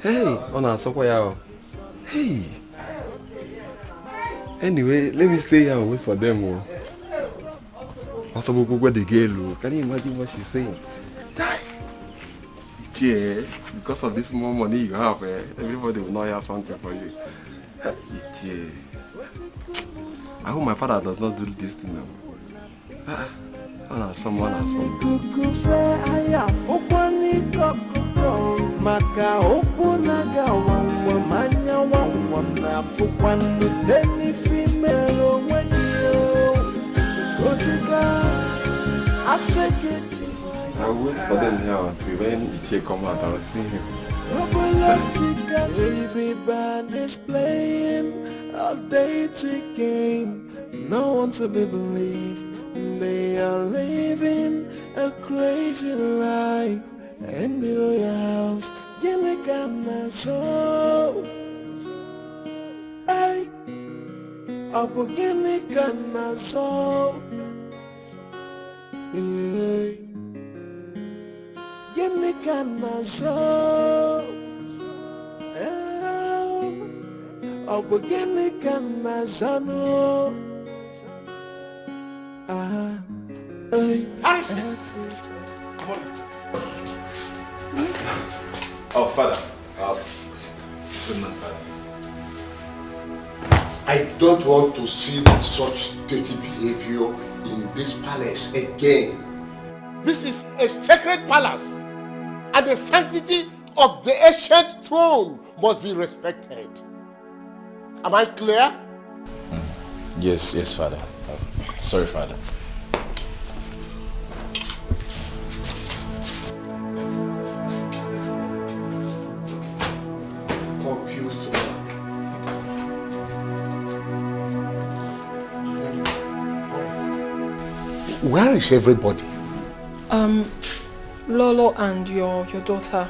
Hey, Ona Sokoyao. Hey. Anyway, let me stay here and wait for them. Also, where the girl. Can you imagine what she's saying? Die. Ichie, because of this more money you have, everybody will not hear something for you. Ichie. I hope my father does not do this thing now. Someone. Maka okunaga wangwa manya wangwa na fukwani deni female wagio otika aseke. I will wait for them here until when Ichie come out. I will see him. Everybody's playing a dating game. No one to be believed. They are living a crazy life. And the royals, Gilligana so. Hey, Abu Gilligana so. Hey, Gilligana so. Abu Gilligana so. Hey, come on. Oh, Father. Good man, Father. I don't want to see such dirty behavior in this palace again. This is a sacred palace, and the sanctity of the ancient throne must be respected. Am I clear? Yes, Father. Sorry, Father. Confused. Where is everybody? Lolo and your daughter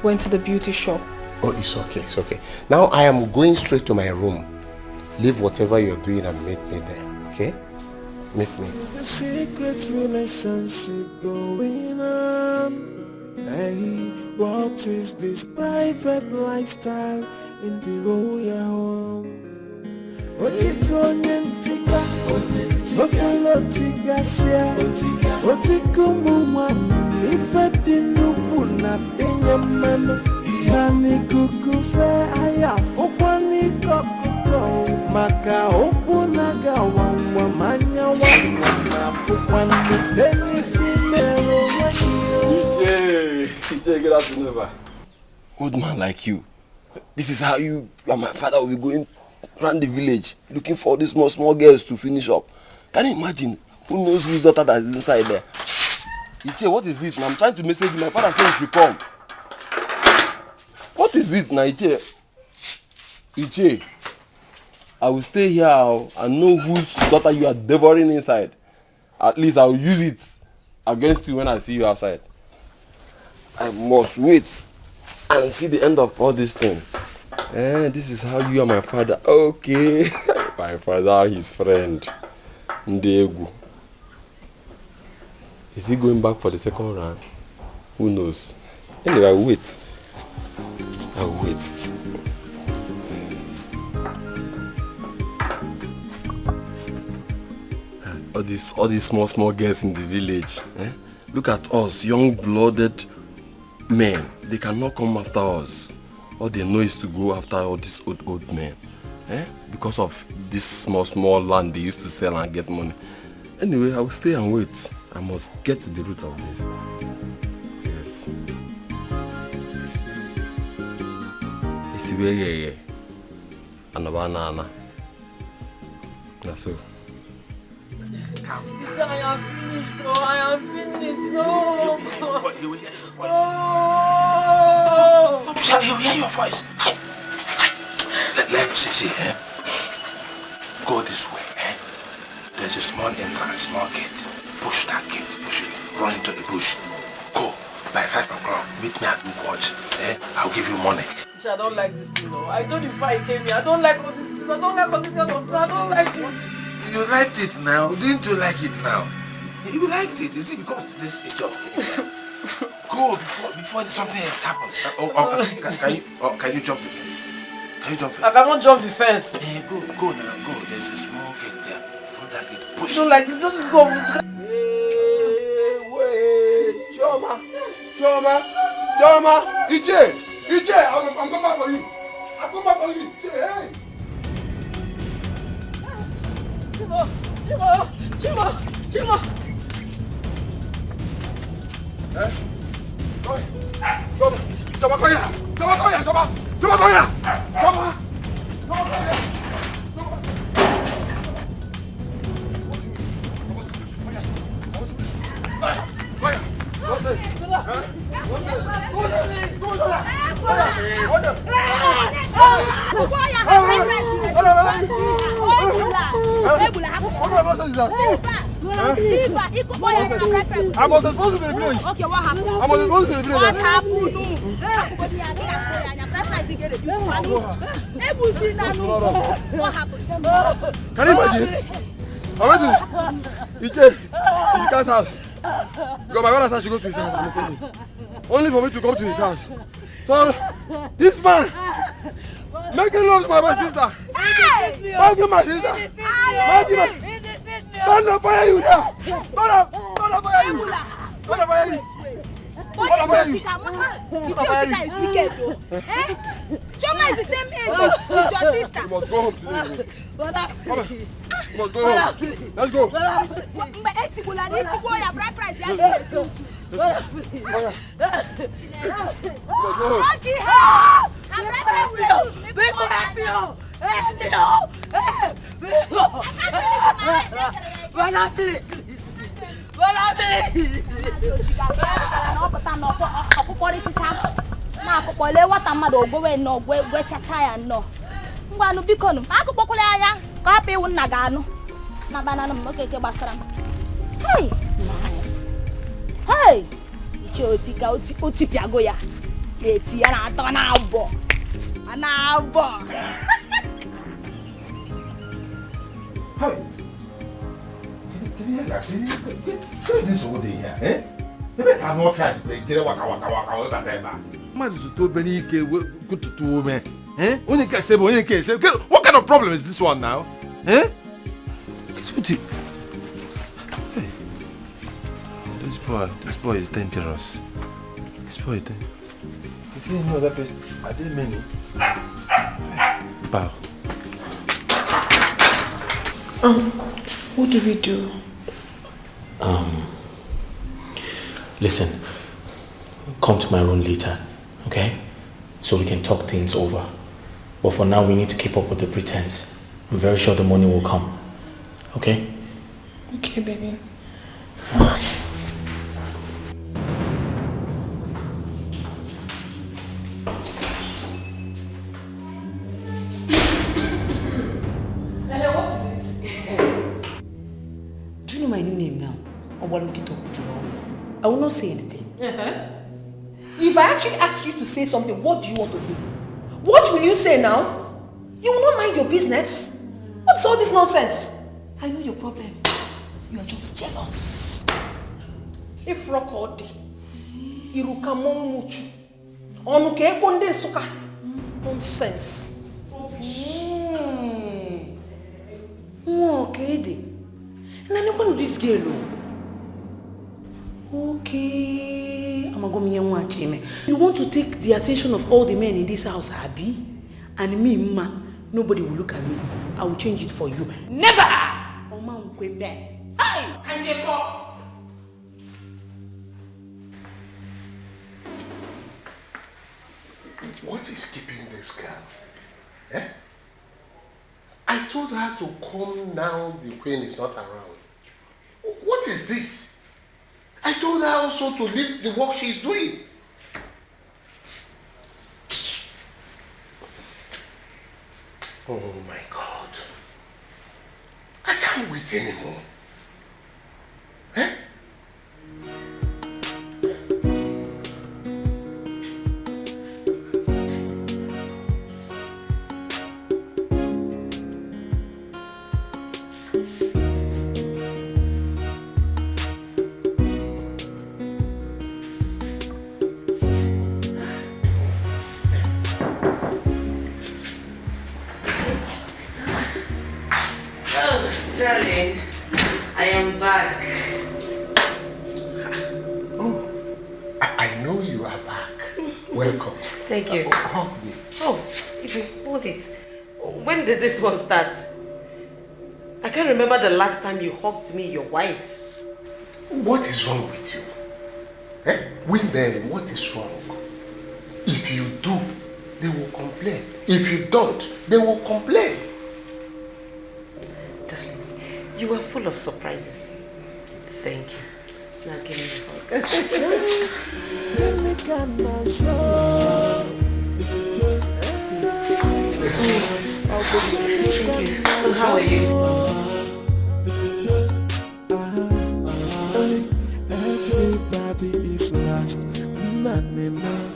went to the beauty shop. Oh, it's okay. Now I am going straight to my room. Leave whatever you're doing and meet me there, okay? Meet me. Is the secret relationship going on? Hey, what is this private lifestyle in the royal home? Otiko nyentika, okolo tigasia, otiko mumana, ifedi nuku na tenyamano, nani kukufe aya fukwa ni kokuko, maka oku naga wangwa manya wangwa na fukwa ni deni female wakio. DJ, good afternoon, sir. Old man like you, this is how you and my father will be going around the village looking for these small girls to finish up. Can you imagine? Who knows whose daughter that is inside there? Iche, what is it? Now I'm trying to message you. My father said you should come. What is it now, Iche? Iche, I will stay here and know whose daughter you are devouring inside. At least I will use it against you when I see you outside. I must wait and see the end of all this thing. This is how you are my father. Okay. My father, his friend. Ndegu. Is he going back for the second round? Who knows? Anyway, I will wait. All these small girls in the village. Look at us, young-blooded men. They cannot come after us. All they know is to go after all these old men. Because of this small land they used to sell and get money. Anyway, I will stay and wait. I must get to the root of this. Yes. It's where Anabana. That's so. I am finished, no, I am finished, no. He will hear your voice. Oh. Stop, he will hear your voice. Let's see, go this way, There's a small entrance, small gate. Push that gate, push it, run into the bush. Go, by 5 o'clock, meet me at the watch, I'll give you money. I don't like this thing, no. I told you before I came here, I don't like all this things, I don't like all this kind of things, I don't like it. You liked it now, didn't you like it now? You liked it, is it because this is your Go before something else happens. Can you jump the fence? Can you jump the fence? I cannot jump the fence. Go now, go. There's a small gate there. Before that gate, push. I don't like this, just go. Wait, Choma, EJ, I'm coming back for you. I'm coming back for you. Hey. Chima. I was supposed to be in the village. Okay, what happened? I was supposed to be in the village. What happened? What happened? Can you imagine? I went to Etiko's house. Because my brother said she go to his house. Only for me to come to his house. So, this man making love to my sister. Making my sister. Don't up fire you there. Don't up fire you. Don't up fire you. Etiko is wicked though. Choma is the same age with your sister. You must go home today. You must go home. Let's go. Etiko, your bride price. Hey! Hey! Ichiotika utipiago ya. Eti ya na ato na abo. Ana abo. Hey! What is this over there, eh? Maybe I can't flash, but you waka whatever. Man, is to be good to me. Eh? What kind of problem is this one now? Eh? Hey. This boy is dangerous. This boy is dangerous. Is there any other person? Are there many? Bow. What do we do? Listen, come to my room later, okay? So we can talk things over. But for now, we need to keep up with the pretense. I'm very sure the money will come, okay? Okay, baby. Hello, what is it? Do you know my new name now? I will not say anything. If I actually ask you to say something, what do you want to say? What will you say now? You will not mind your business. What's all this nonsense? I know your problem. You are just jealous. If Rokodi, Irukamomuchu, Onuke Konde Suka. Nonsense. Okay. Now what this girl? Okay. You want to take the attention of all the men in this house, Abi? And me, Ma, nobody will look at me. I will change it for you. Never! Hey! What is keeping this girl? Eh? I told her to come now the queen is not around. What is this? I told her also to leave the work she is doing. Oh my God. I can't wait anymore. Eh? Darling, I am back. Oh, I know you are back. Welcome. Thank you. Hug me. Oh, Ibi, hold it. When did this one start? I can't remember the last time you hugged me, your wife. What is wrong with you? Eh? Women, what is wrong? If you do, they will complain. If you don't, they will complain. You were full of surprises. Thank you. Now give me a hug. So how are you? Everybody is lost. None enough.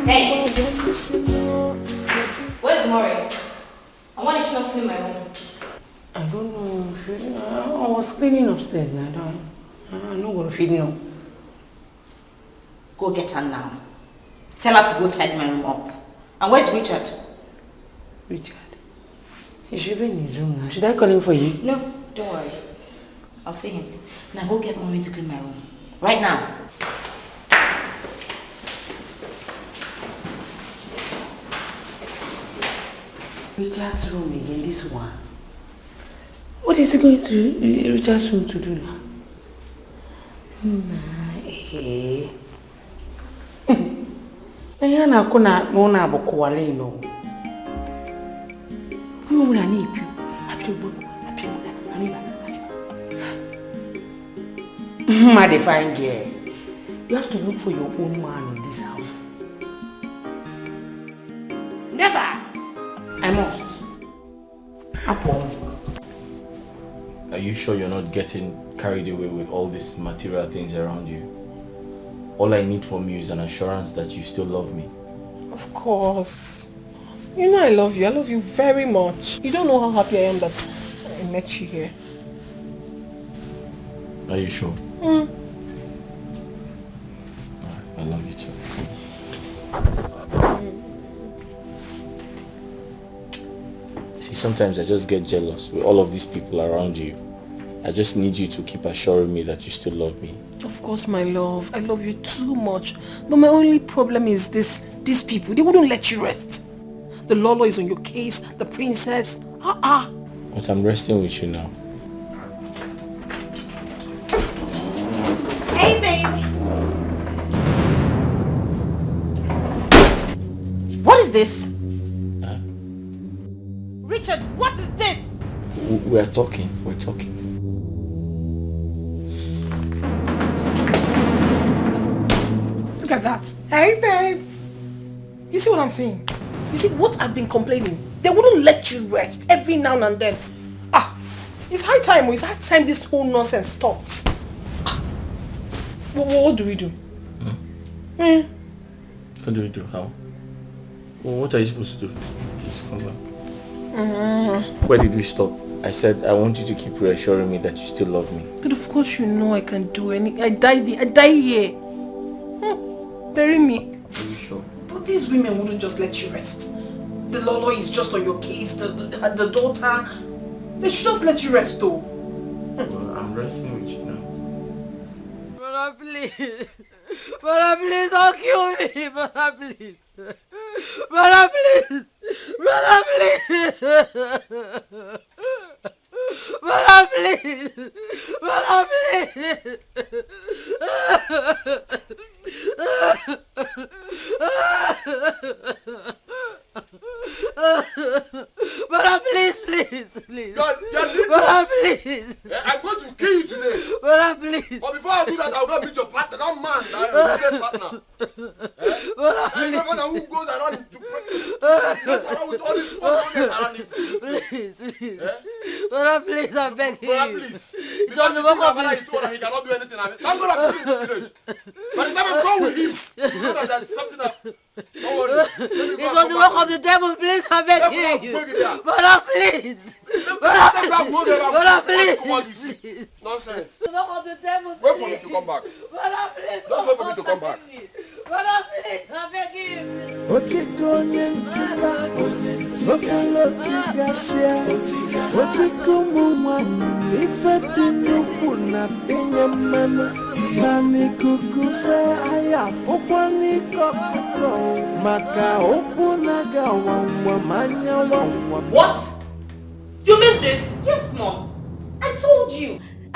Hey! Where's Maury? I want to not clean my room. I don't know. I was cleaning upstairs now. I'm not going to feed you. Go get her now. Tell her to go tidy my room up. And where's Richard? Richard? He should be in his room now. Should I call him for you? No, don't worry. I'll see him. Now go get Maury to clean my room. Right now. Richard's room again, this one. What is he going to Richard's room to do now? Ihe na-akụ na ụlọ abụ kụwalị nọ. Ụmụ na na-epiu, Mad fine girl. You have to look for your own man in this house. Never! I must. Upon. Are you sure you're not getting carried away with all these material things around you? All I need from you is an assurance that you still love me. Of course. You know I love you. I love you very much. You don't know how happy I am that I met you here. Are you sure? Mm. I love you too. See, sometimes I just get jealous with all of these people around you. I just need you to keep assuring me that you still love me. Of course, my love. I love you too much. But my only problem is these people. They wouldn't let you rest. The Lolo is on your case. The princess. But I'm resting with you now. Hey, baby. What is this? Huh? Richard, what is this? We're talking. We're talking. Look at that. Hey, babe. You see what I'm saying? You see what I've been complaining? They wouldn't let you rest every now and then. It's high time. It's high time this whole nonsense stopped. What do we do? What do we do? How? Well, what are you supposed to do? Please come back. Where did we stop? I said I want you to keep reassuring me that you still love me. But of course you know I can do anything. I die here. Bury me. Are you sure? But these women wouldn't just let you rest. The Lolo is just on your case. The daughter. They should just let you rest though. Well, I'm resting with you now. Brother, please. Brother, please, don't kill me. Brother, please. Brother, please. Brother, please. Brother, please. Brother, please. Brother, please. Brother, please. I'm going to kill you today. Brother, please. But before I do that, I'll go meet your partner. That man, that business partner. Brother, please. Who goes around to around with all these small around him. Please. Brother, please, I beg you. Brother, please. Because the father is so that he cannot do anything. I'm going to put him in this village. By the time I'm done with him, you know that there's something that... Don't worry. It was the work of the devil, please, I beg you. Brother, please. Brother, please. Nonsense. The work of the devil, please. Wait for me to come back. Brother, please. Just wait for me to come back. Brother, please, I beg you. Otiko nyentika, otiga sia, otiko mumani, ifeti nuku na tenya mano, mami kukufe aya fokwa nikoko, maka oku naga wangwa manya wangwa. What? You mean this? Yes, Mom. I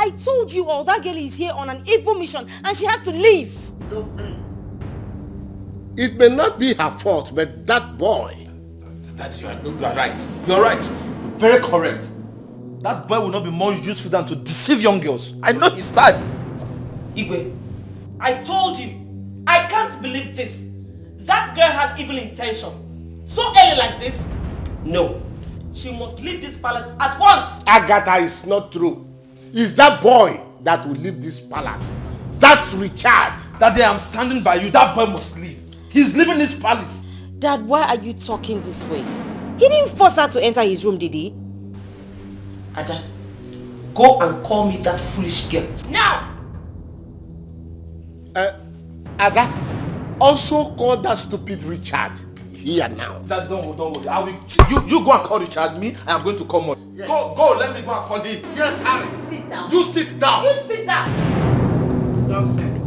told you all. That girl is here on an evil mission and she has to leave. It may not be her fault, but that boy. That you are right. You're right. Very correct. That boy will not be more useful than to deceive young girls. I know his type. Igwe, I told you. I can't believe this. That girl has evil intention. So early like this? No. She must leave this palace at once. Agatha, is not true. It's that boy that will leave this palace. That's Richard. That day I'm standing by you. That boy must leave. He's leaving this palace. Dad, why are you talking this way? He didn't force her to enter his room, did he? Ada, go and call me that foolish girl. Now! Ada, also call that stupid Richard. Here now. Dad, don't worry. I will. You go and call Richard. Me, I am going to come on. Yes. Go. Let me go and call him. Yes, Harry. Sit down. You sit down. You sit down. Nonsense.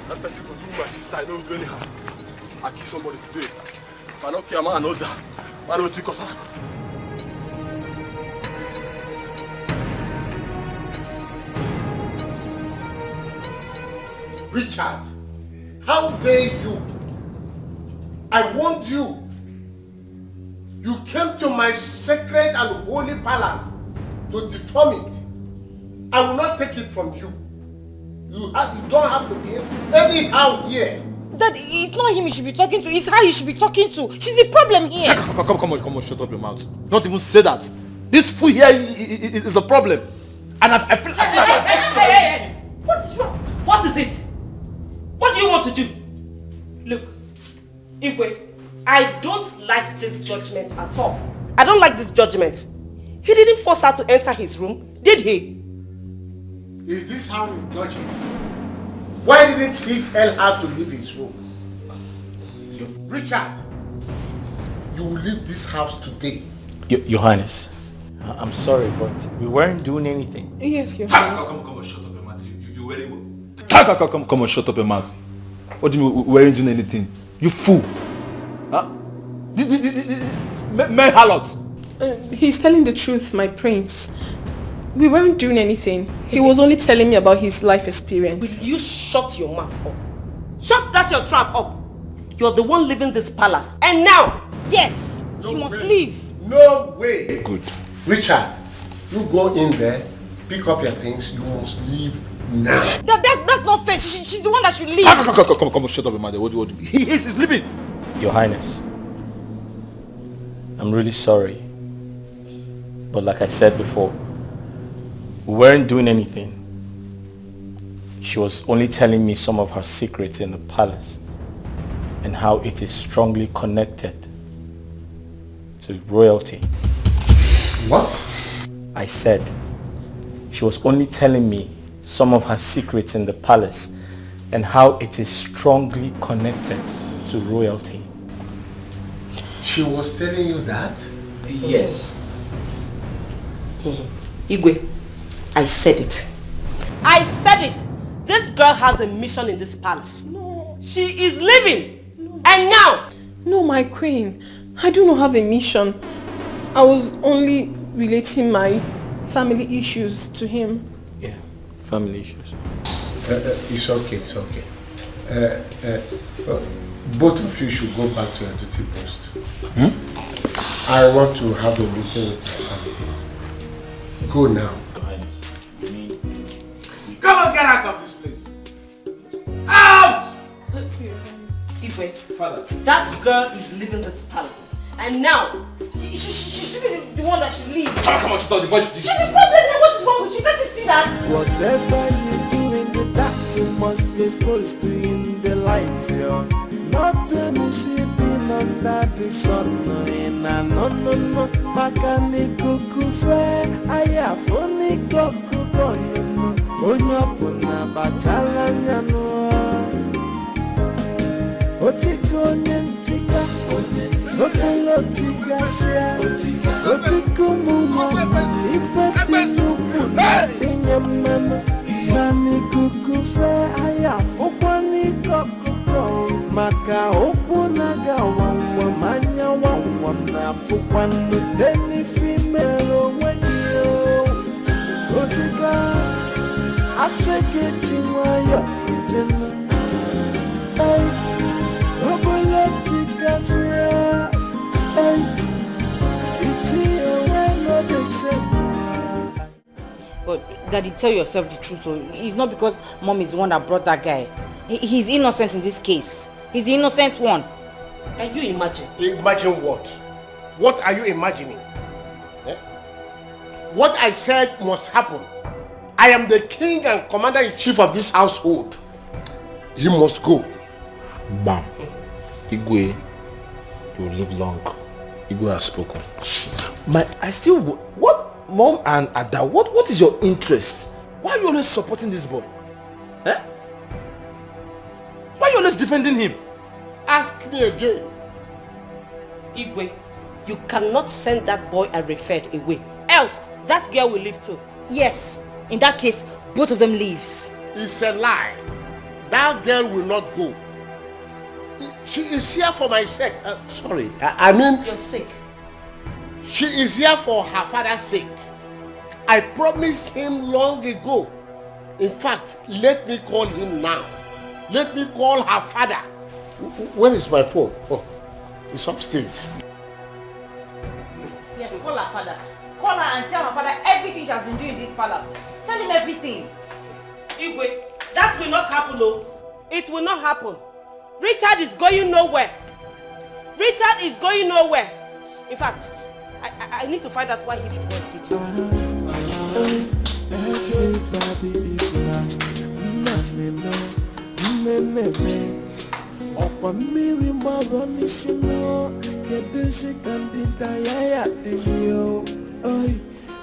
That person could do my sister. I know it's going to happen. I kill somebody today. If I don't care, man, I know that. I don't think of Richard, how dare you? I warned you. You came to my sacred and holy palace to deform it. I will not take it from you. You don't have to behave anyhow here. Dad, it's not him you should be talking to, it's her you should be talking to. She's the problem here. Come on, shut up your mouth. Not even say that. This fool here is the problem. And I feel like... Hey. What is wrong? What is it? What do you want to do? Look, Igwe, I don't like this judgment at all. I don't like this judgment. He didn't force her to enter his room, did he? Is this how you judge it? Why didn't he tell her to leave his room? Richard, you will leave this house today. Your Highness, I'm sorry, but we weren't doing anything. Yes, Your Highness. Come on, shut up your mouth. You wearing... Come on, shut up your mouth. What do you mean we weren't doing anything? You fool. Huh? Men harlot. He's telling the truth, my prince. We weren't doing anything. He was only telling me about his life experience. Will you shut your mouth up? Shut that your trap up. You're the one living this palace. And now, yes, she must leave. No way. Good. Richard, you go in there, pick up your things. You must leave now. That's not fair. She's the one that should leave. Come on, shut up your mouth. What do you... He's leaving. Your Highness, I'm really sorry. But like I said before, we weren't doing anything. She was only telling me some of her secrets in the palace and how it is strongly connected to royalty. What? I said she was only telling me some of her secrets in the palace and how it is strongly connected to royalty. She was telling you that? Yes. Igwe, I said it. I said it. This girl has a mission in this palace. No. She is leaving. No. And now. No, my queen. I do not have a mission. I was only relating my family issues to him. Yeah, family issues. It's okay. Both of you should go back to your duty post. I want to have a meeting with my family. Go now. Come on, get out of this place. Out! Igwe, Father, that girl is leaving this palace. And now, she should be the one that should leave. Come on, she's not the voice. She's the problem. What is wrong with you? Can't you see that? Whatever you do in the dark, you must be exposed to in the light. Yeah. Nothing is hidden under the sun. No. Mechanical kufe, ayafoni kokuko no. Onyapuna bachala nyano. Otiko nyentika, opelotika sia. Otiko muma, ifeti nukuna. Inyamano, nani kukufe, ayafoni kokuko. Maka okunaga wangwa manya wangwa mnafukwanu deni female wekio Otika aseke chimaya ujena Ay, obulatika siya Ay, ichiye weno de But Daddy, tell yourself the truth. So it's not because Mom is the one that brought that guy. He's innocent in this case. He's the innocent one. Can you imagine? Imagine what? What are you imagining? Eh? What I said must happen. I am the king and commander-in-chief of this household. He must go. Bam. Igwe, you will live long. Igwe has spoken. I still... What? Mom and Ada, what is your interest? Why are you always supporting this boy? Eh? Why are you always defending him? Ask me again. Igwe, you cannot send that boy and referred away. Else, that girl will leave too. Yes. In that case, both of them leaves. It's a lie. That girl will not go. She is here for my sake. Sorry, I mean... Your sake? She is here for her father's sake. I promised him long ago. In fact, let me call him now. Let me call her father. Where is my phone? Oh, it's upstairs. Yes, call her father. Call her and tell her father everything she has been doing in this palace. Tell him everything. Igwe, that will not happen, though. It will not happen. Richard is going nowhere. Richard is going nowhere. In fact, I need to find out why he did what he did. Everybody is lost.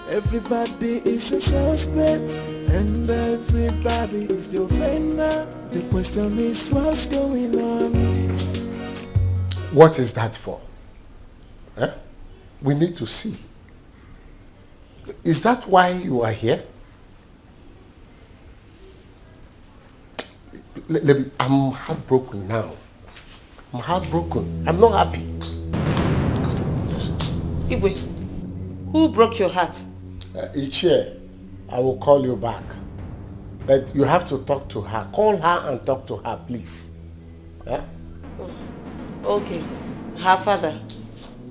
Everybody is a suspect, and everybody is the offender. The question is, what's going on? What is that for? Eh? We need to see. Is that why you are here? I'm heartbroken now. I'm heartbroken. I'm not happy. Igwe, who broke your heart? Ichie, I will call you back. But you have to talk to her. Call her and talk to her, please. Yeah? Okay. Her father.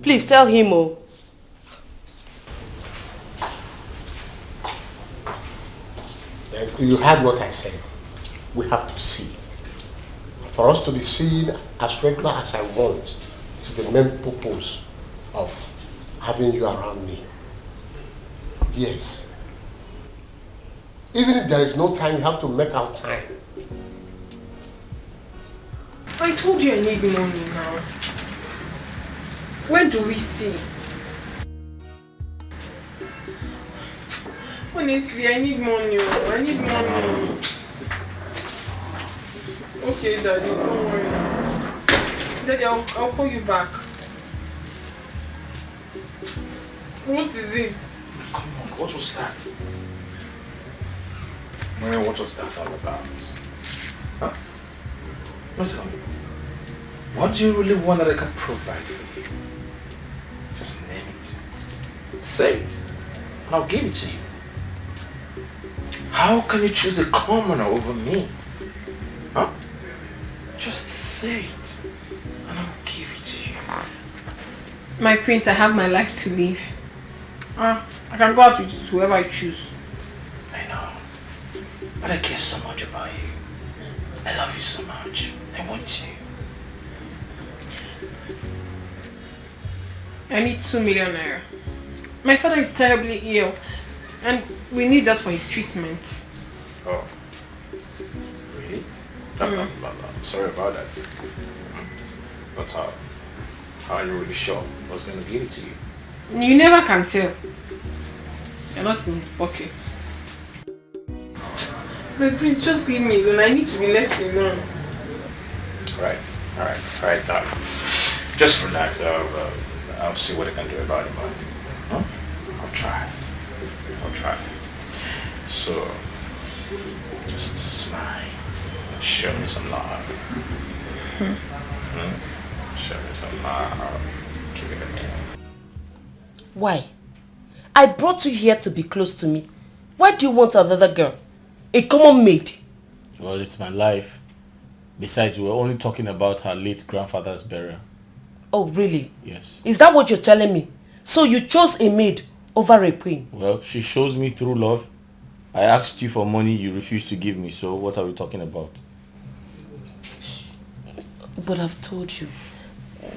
Please tell him, oh. You heard what I said. We have to see. For us to be seen as regular as I want is the main purpose of having you around me. Yes. Even if there is no time, you have to make out time. I told you I need money now. Where do we see? Honestly, I need money. I need money. Okay, Daddy, don't worry. Daddy, I'll call you back. What is it? Come on, what was that? Maria, what was that all about? Huh? No, tell me. What do you really want that I can provide for you? Just name it. Say it. And I'll give it to you. How can you choose a commoner over me? Huh? Just say it. And I'll give it to you. My prince, I have my life to live. I can go out with whoever I choose. I know. But I care so much about you. I love you so much. I want you. I need 2 million naira. My father is terribly ill, and we need that for his treatment. Oh. Really? I'm sorry about that. But how are you really sure I was going to give it to you? You never can tell. You're not in his pocket. But please, just leave me alone. I need to be left alone. Right. Just relax. I'll see what I can do about it, man. Huh? I'll try. So, just smile. Show me some love. Show me some love. Give it a minute. Why? I brought you here to be close to me. Why do you want another girl? A common maid? Well, it's my life. Besides, we were only talking about her late grandfather's burial. Oh, really? Yes. Is that what you're telling me? So you chose a maid over a queen? Well, she shows me through love. I asked you for money, you refused to give me, so what are we talking about? But I've told you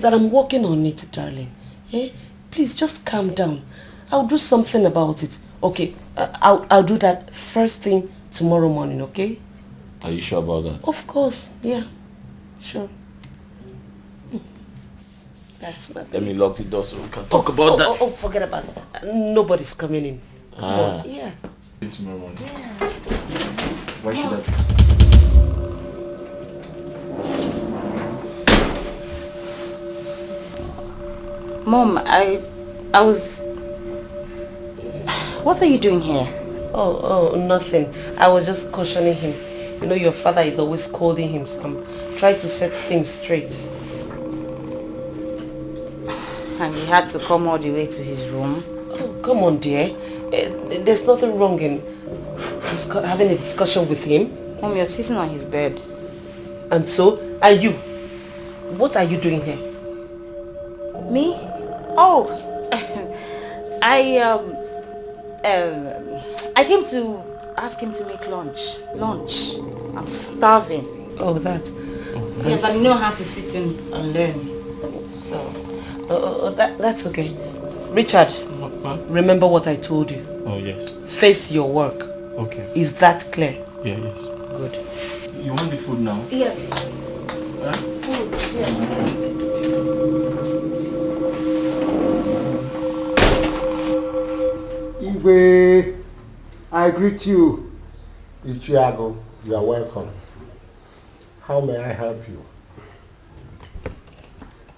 that I'm working on it, darling. Eh? Please just calm down. I'll do something about it. Okay, I'll do that first thing tomorrow morning, okay? Are you sure about that? Of course, yeah. Sure. That's my baby. Let me lock the door so we can talk about that. Oh, forget about it. Nobody's coming in. Ah. Yeah. Tomorrow morning. Yeah. Why should I? Mom, I was... What are you doing here? Oh, nothing. I was just cautioning him. You know your father is always scolding him, so I'm trying to set things straight. And he had to come all the way to his room. Oh, come on, dear. There's nothing wrong in having a discussion with him. Mom, you're sitting on his bed. And so, and you? What are you doing here? Me? Oh, I came to ask him to make lunch. Lunch. I'm starving. Oh, that. Yes, I don't have to sit in and learn. So. That's okay. Richard, remember what I told you. Oh, yes. Face your work. Okay. Is that clear? Yeah, yes. Good. You want the food now? Yes. Huh? Food, yeah. Iwe, I greet you. Ichiago, you are welcome. How may I help you?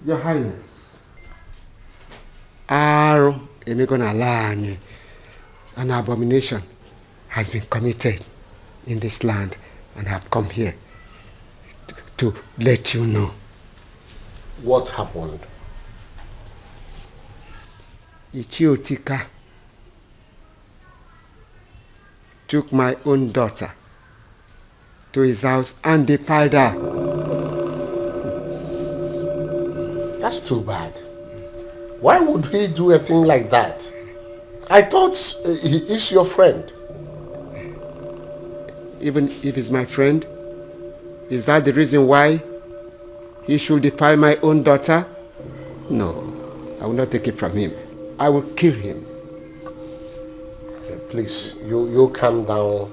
Your Highness. Aro emegona lanye. An abomination has been committed in this land and have come here to let you know. What happened? Etiko took my own daughter to his house and defiled her. That's too bad. Why would he do a thing like that? I thought he is your friend. Even if he's my friend, is that the reason why he should defile my own daughter? No, I will not take it from him. I will kill him. Please, you calm down.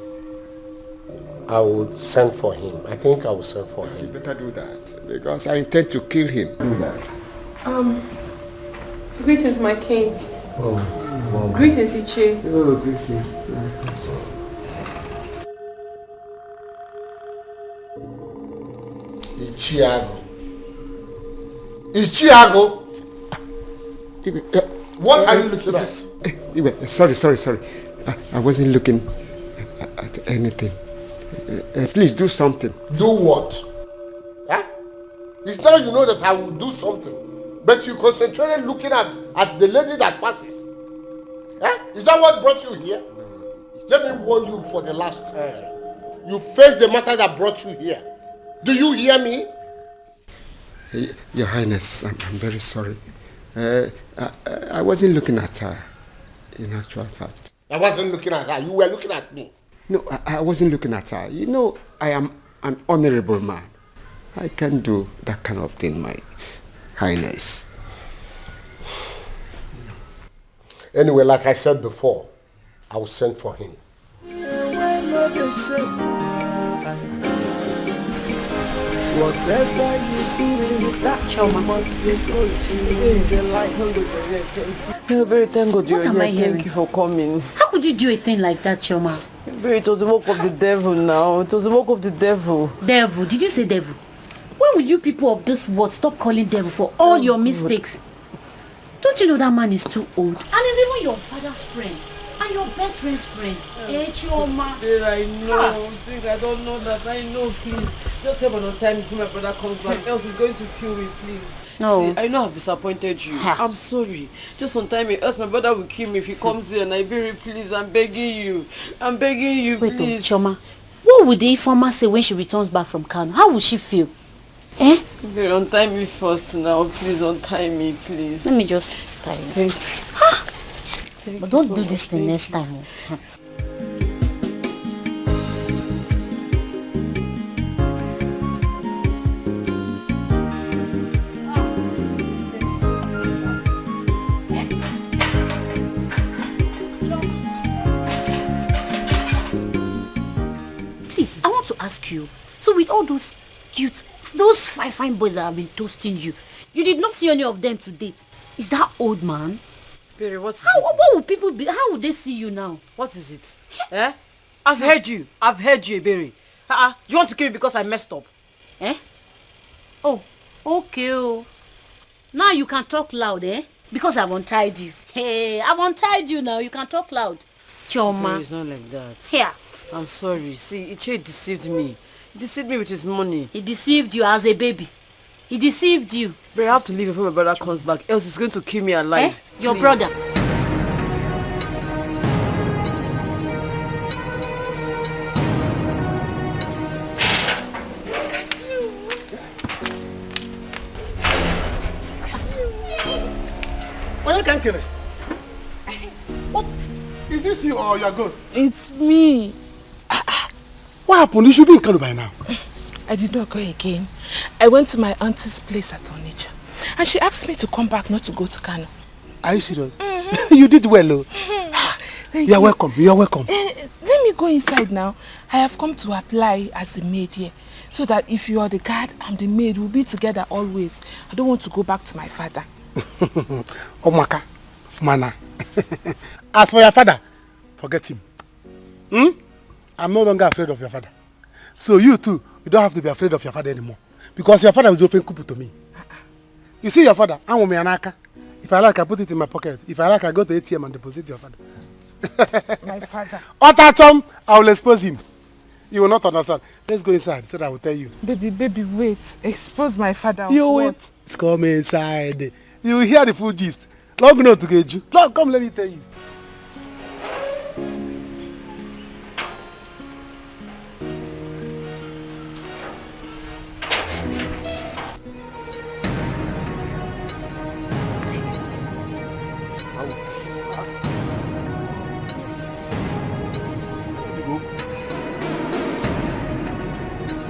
I would send for him. I think I will send for him. You better do that, because I intend to kill him. Do that. Greetings, my king. Oh. Greetings, Ichi. Oh, greetings. Ichiago. What are you looking at? Sorry. I wasn't looking at anything. Please do something. Do what? Huh? It's now you know that I will do something. But you concentrated looking at the lady that passes. Huh? Is that what brought you here? Let me warn you for the last time. You face the matter that brought you here. Do you hear me? Your Highness, I'm very sorry. I wasn't looking at her, in actual fact. I wasn't looking at her. You were looking at me. No, I wasn't looking at her. You know, I am an honorable man. I can do that kind of thing, my Highness. Anyway, like I said before, I will send for him. Whatever you do in the dark, you must be supposed to in the light. No, very thank God What am I hearing? Thank you for coming. How could you do a thing like that, Choma? It was the work of the devil now. It was the work of the devil. Devil? Did you say devil? When will you people of this world stop calling devil for all your mistakes? Don't you know that man is too old? And he's even your father's friend. And your best friend's friend. Choma. I know. Think I don't know that. I know, please. Just help on time before my brother comes back. Else he's going to kill me, please. No. See, I know I've disappointed you. I'm sorry. Just on time, else my brother will kill me if he comes here. And I very please, I'm begging you. I'm begging you, Wait, please. Choma. What would the informer say when she returns back from Kano? How will she feel? Eh? Very untie me first now. Please untie me, please. Let me just tie you. Thank you. But don't do this the next time. Please, I want to ask you. So with all those cute, those fine boys that have been toasting you, you did not see any of them to date. Is that old man? Perry, what would people be? How would they see you now? What is it? Eh? I've heard you, Berry. Do you want to kill me because I messed up? Eh? Oh, okay. Oh. Now you can talk loud, eh? Because I've untied you. Hey, I've untied you now. You can talk loud. Choma. Okay, it's not like that. Here. I'm sorry. See, Iche deceived me. He deceived me with his money. He deceived you as a baby. He deceived you. But I have to leave before my brother comes back, else he's going to kill me alive. Your Please. brother. Why can't kill it? What? Is this you or your ghost? It's me. What happened? You should be in Kano by now. I did not go again. I went to my auntie's place at Onitsha. And she asked me to come back, not to go to Kano. Are you serious? You did well, oh. Thank You're welcome. You're welcome. Let me go inside now. I have come to apply as a maid here. So that if you are the guard, I'm the maid. We'll be together always. I don't want to go back to my father. Omaka, Mana. As for your father, forget him. I'm no longer afraid of your father. So you too, you don't have to be afraid of your father anymore. Because your father was often kupu to me. You see your father, I'm with Anaka. If I like, I put it in my pocket. If I like, I go to ATM and deposit your father. My father. Otachom, I will expose him. You will not understand. Let's go inside so that I will tell you. Baby, wait. Expose my father. You won't. Come inside. You will hear the full gist. Long enough to get you. Long, come, let me tell you.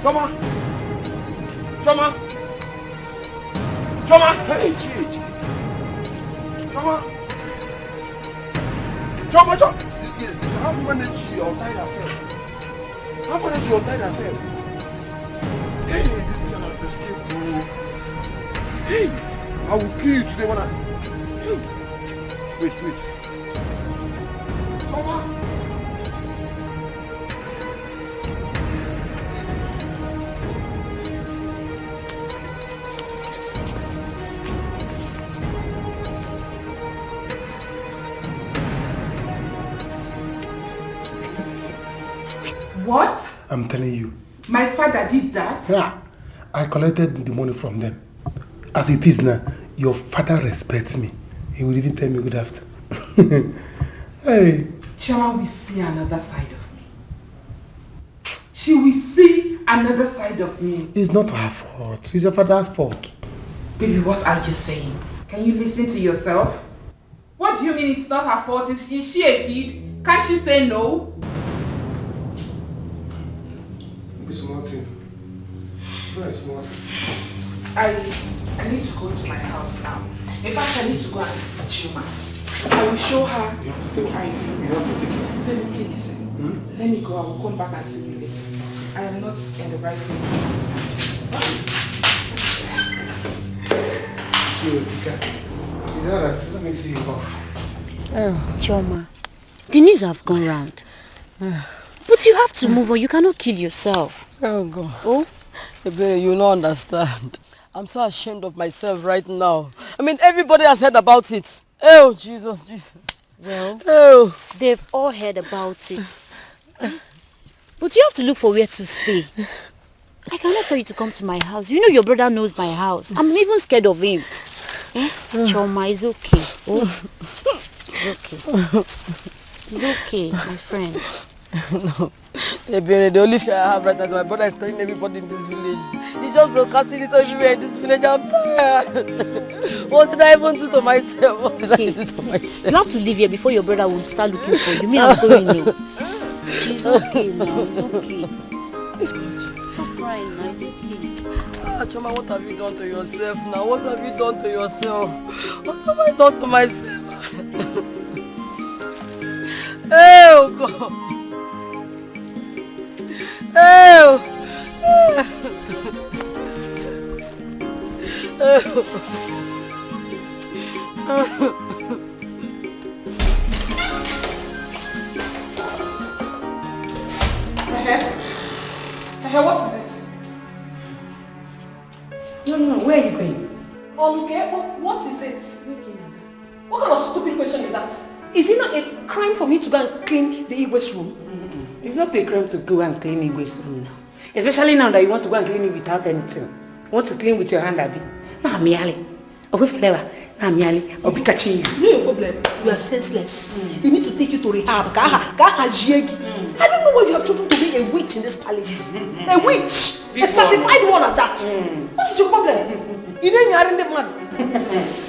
Choma! Choma! Choma! Hey, Choma! Choma! This girl, how do you manage you untie herself? How manage you untie herself? Hey, this girl has escaped. Hey, I will kill you today when I... Hey, wait. Choma! What? I'm telling you. My father did that? Yeah. I collected the money from them. As it is now, your father respects me. He will even tell me good afternoon. Hey. Chama will see another side of me. She will see another side of me. It's not her fault. It's your father's fault. Baby, what are you saying? Can you listen to yourself? What do you mean it's not her fault? Is she a kid? Can't she say no? It's nothing. No, it's not. I need to go to my house now. In fact, I need to go and see Chuma. I will show her. You have to take it easy. You have to take it easy. Please, let me go. I will come back and see you later. I am not in the right place. Etiko, is that right? Let me see you off. Oh, Choma. The news have gone round. But you have to move on. You cannot kill yourself. Oh, God. Oh? Ebere, you don't understand. I'm so ashamed of myself right now. I mean, everybody has heard about it. Oh, Jesus. Well, they've all heard about it. But you have to look for where to stay. I cannot tell you to come to my house. You know your brother knows my house. I'm even scared of him. Choma, it's okay. Oh. It's okay. It's okay, my friend. No. The only fear I have right now is my brother is telling everybody in this village. He's just broadcasting it everywhere in this village. I'm tired. What did I even do to myself? What did I do to myself? You have to leave here before your brother will start looking for you. Me, I'm going now. It's okay now. It's okay. Stop crying now. It's okay. Choma, what have you done to yourself now? What have you done to yourself? What have I done to myself? Oh, God. Oh! What is it? No, where are you going? Okay, what is it? What kind of stupid question is that? Is it not a crime for me to go and clean the Igwe's room? It's not a crime to go and clean Igwe's room now. Especially now that you want to go and clean it without anything. You want to clean with your hand, Abi. Nah, miali. Nah, miali. I'll be catching you. No your problem. You are senseless. They need to take you to rehab. I don't know why you have chosen to be a witch in this palace. A witch. A certified one at that. What is your problem? You know you are in the mud.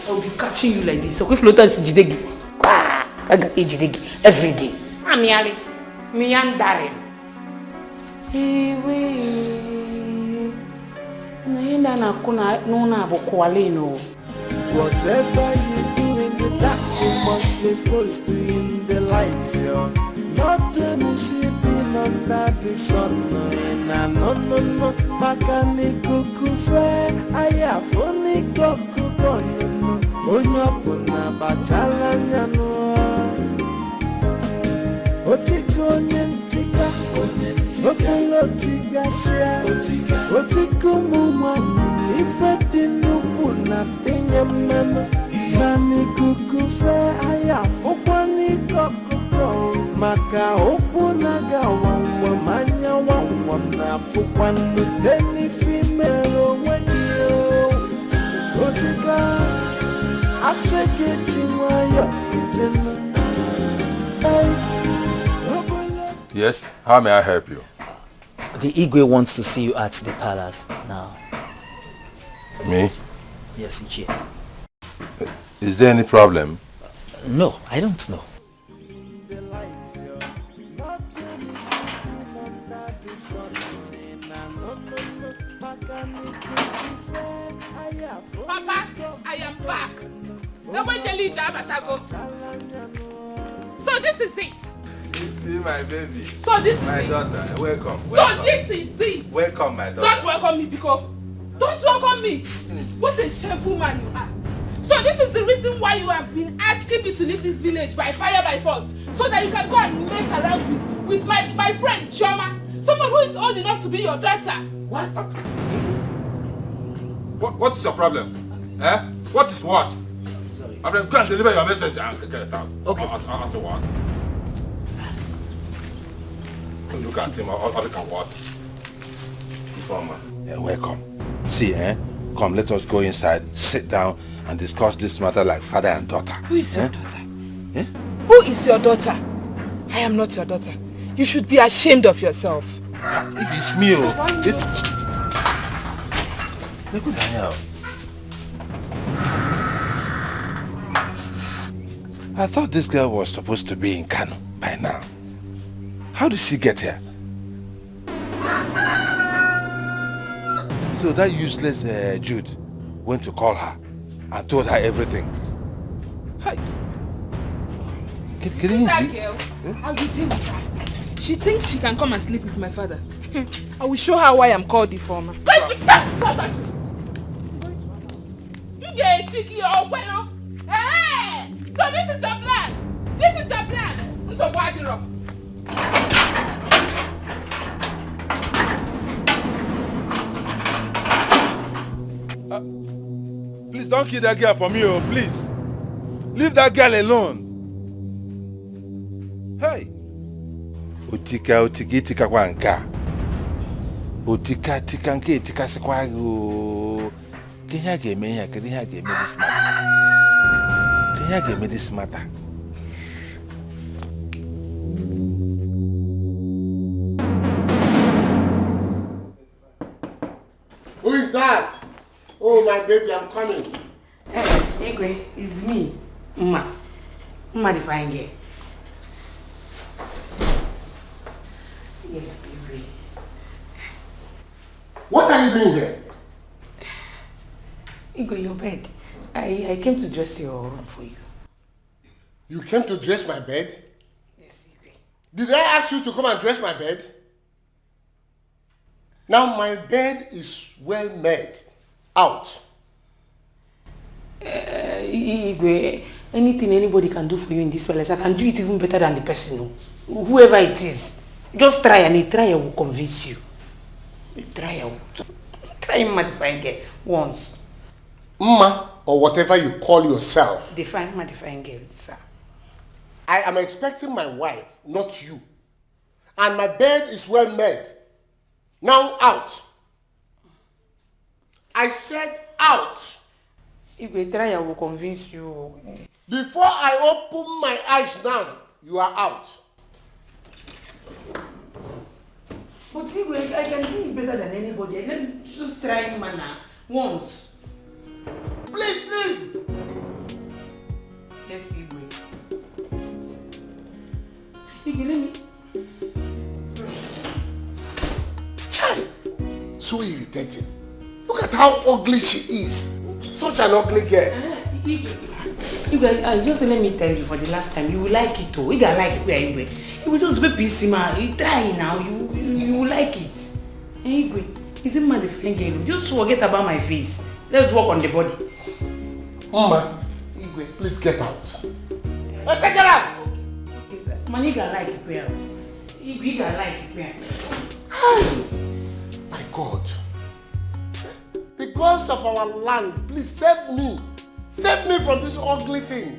I'll be catching you like this. So if floater is jidegi. I got jidegi every day. Amiali. Meandering. Whatever you do in the dark, you must be exposed to in the light. Not any sleeping under the sun. No. Mechanical kufe, aya phony koku kono. Onyapuna bachala nyano. Otiko nyentika, otiga sia, otiko mumani, ifedi nuku na tenye meno. Nani kukufe aya fokwani kokuko, maka oku naga wangwa manya wangwa na fokwani deni female wekio. Otika, aseke chingwayo kijena. Yes, how may I help you? The Igwe wants to see you at the palace now. Me? Yes, Ichie. Is there any problem? No, I don't know. Papa, I am back. So this is it. Be my baby. So this is my it. daughter. Welcome. So this is it. Welcome, my daughter. Don't welcome me, Biko. Don't welcome me. What a shameful man you are. So this is the reason why you have been asking me to leave this village by fire by force, so that you can go and mess around with my friend Chioma, someone who is old enough to be your daughter. What? What is your problem? Eh? What is what? Sorry. I'm going to deliver your message and get it out. Okay. I say what? Look at him, or look at what? Informer. Yeah, welcome. See, come, let us go inside, sit down, and discuss this matter like father and daughter. Who is your daughter? Who is your daughter? I am not your daughter. You should be ashamed of yourself. If it's me, this... Look at Daniel. I thought this girl was supposed to be in Kano by now. How did she get here? So that useless Jude went to call her and told her everything. Hi. That girl, I will deal with her. She thinks she can come and sleep with my father. I will show her why I'm called the former. So this is the plan. This is the plan. So why the rock? Please don't kill that girl for me, please. Leave that girl alone. Hey. Utika kwa nka. Utika nke tika sekwa go. Kenya game this matter. Kenya game this matter. Who is that? Oh, my baby, I'm coming. Hey, Igwe, it's me. Mma the fine girl. Yes, Igwe. What are you doing here? Igwe, your bed. I came to dress your room for you. You came to dress my bed? Yes, Igwe. Did I ask you to come and dress my bed? Now my bed is well made. Out. Igwe, anything anybody can do for you in this palace, I can do it even better than the person. Whoever it is. Just try, and a trial will convince you. A trial. Try Mma the fine girl once. Mma, or whatever you call yourself. Define Mma the fine girl, sir. I am expecting my wife, not you. And my bed is well made. Now out. I said out. If we try, I will convince you. Before I open my eyes now, you are out. But see, I can do it better than anybody. Let me just try manna once. Please leave. Let's see, you let me. Chai! So irritating. Look at how ugly she is. Such an ugly girl. You guys, just let me tell you for the last time, you will like it too. You don't like it anyway. You will just be pissy man. You try now. You will like it. Anyway, is it man the fine girl? Just forget about my face. Let's work on the body. Mama, please get out. Let's get out. Okay, sir. Man, you can like it well. You can like it well. My God. The gods of our land, please save me. Save me from this ugly thing.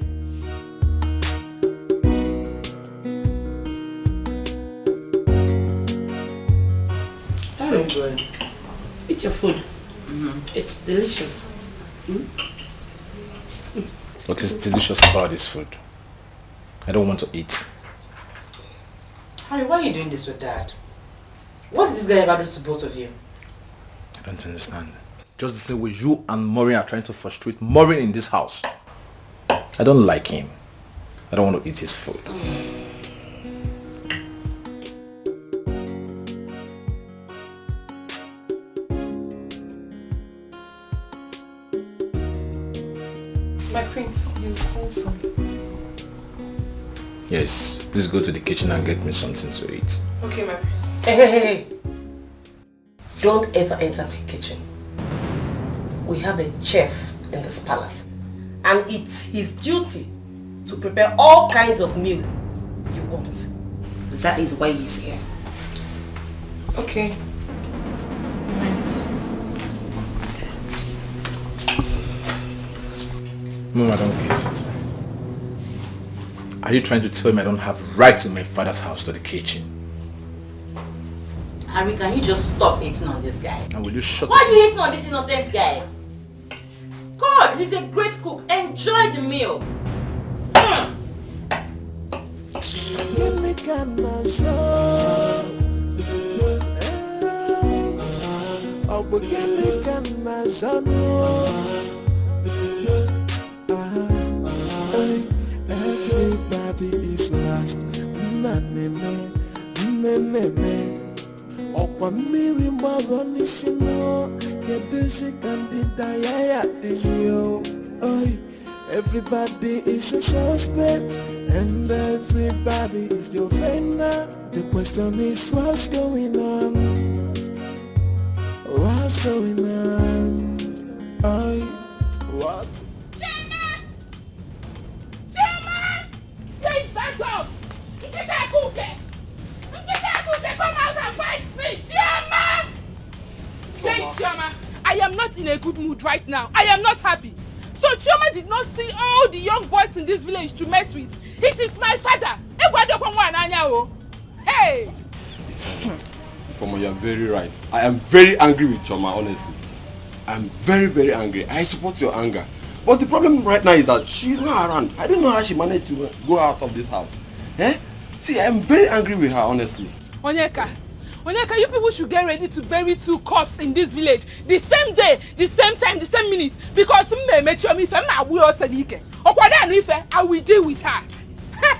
Very good. Eat your food. It's delicious. What is delicious about this food? I don't want to eat. Harry, why are you doing this with Dad? What did this guy ever do to both of you? I don't understand. Just the same way you and Maureen are trying to frustrate Maureen in this house. I don't like him. I don't want to eat his food. My prince, you sent for me. Yes, please go to the kitchen and get me something to eat. Okay, my prince. Hey. Don't ever enter my kitchen. We have a chef in this palace. And it's his duty to prepare all kinds of meal you want. That is why he's here. Okay. Mom, I don't get it. Are you trying to tell me I don't have right in my father's house to the kitchen? Harry, can you just stop hating on this guy? And will you shut Why are you hating on this innocent guy? God, he's a great cook. Enjoy the meal. Everybody is lost. Everybody is a suspect, and everybody is the offender. The question is, what's going on? What's going on? What? Chairman! Please back up! Come out and fight me! Chairman! Please, Chairman, I am not in a good mood right now. I am not happy. So Chioma did not see all the young boys in this village to mess with. It is my father. Hey! Ifoma, you are very right. I am very angry with Chioma, honestly. I am very, very angry. I support your anger. But the problem right now is that she's not around. I don't know how she managed to go out of this house. Eh? See, I am very angry with her, honestly. Onyeka, you people should get ready to bury 2 corpses in this village. The same day, the same time, the same minute. Because I will deal with her.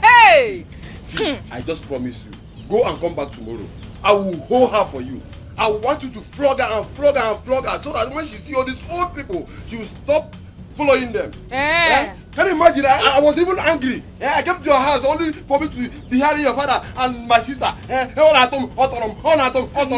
Hey! See, I just promise you. Go and come back tomorrow. I will hold her for you. I want you to flog her and flog her and flog her so that when she see all these old people, she will stop following them. Yeah. Can you imagine? I was even angry. I came to your house only for me to be hearing your father and my sister.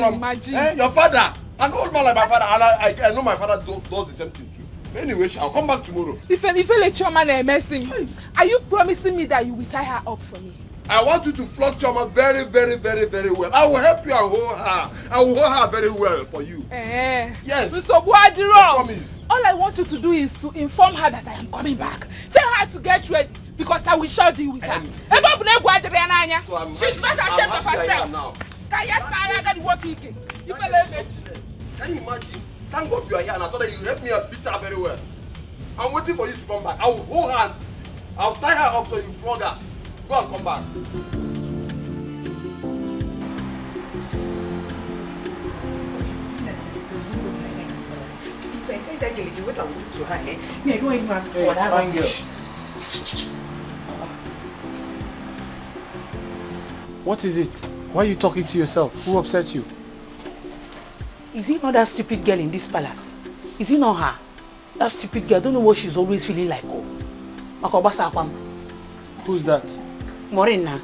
Imagine. Your father, an old man like my father, and I know my father does the same thing too. Anyway, I'll come back tomorrow. If you let your man messing, are you promising me that you will tie her up for me? I want you to flog Chioma very, very, very, very well. I will help you and hold her. I will hold her very well for you. Yes. Mr. Boadiro, all I want you to do is to inform her that I am coming back. Tell her to get ready because I will show you with her. She's not ashamed of herself. Can you imagine? Thank God you are here and I thought that you helped me and beat her very well. I'm waiting for you to come back. I will hold her and I'll tie her up so you flog her. Go and come back. If I tell that girl, what I will do to her, me, I don't even have to for that. Fine girl. What is it? Why are you talking to yourself? Who upset you? Is it not that stupid girl in this palace? Is it not her? That stupid girl, I don't know what she's always feeling like. Oh, who's that? Maureen.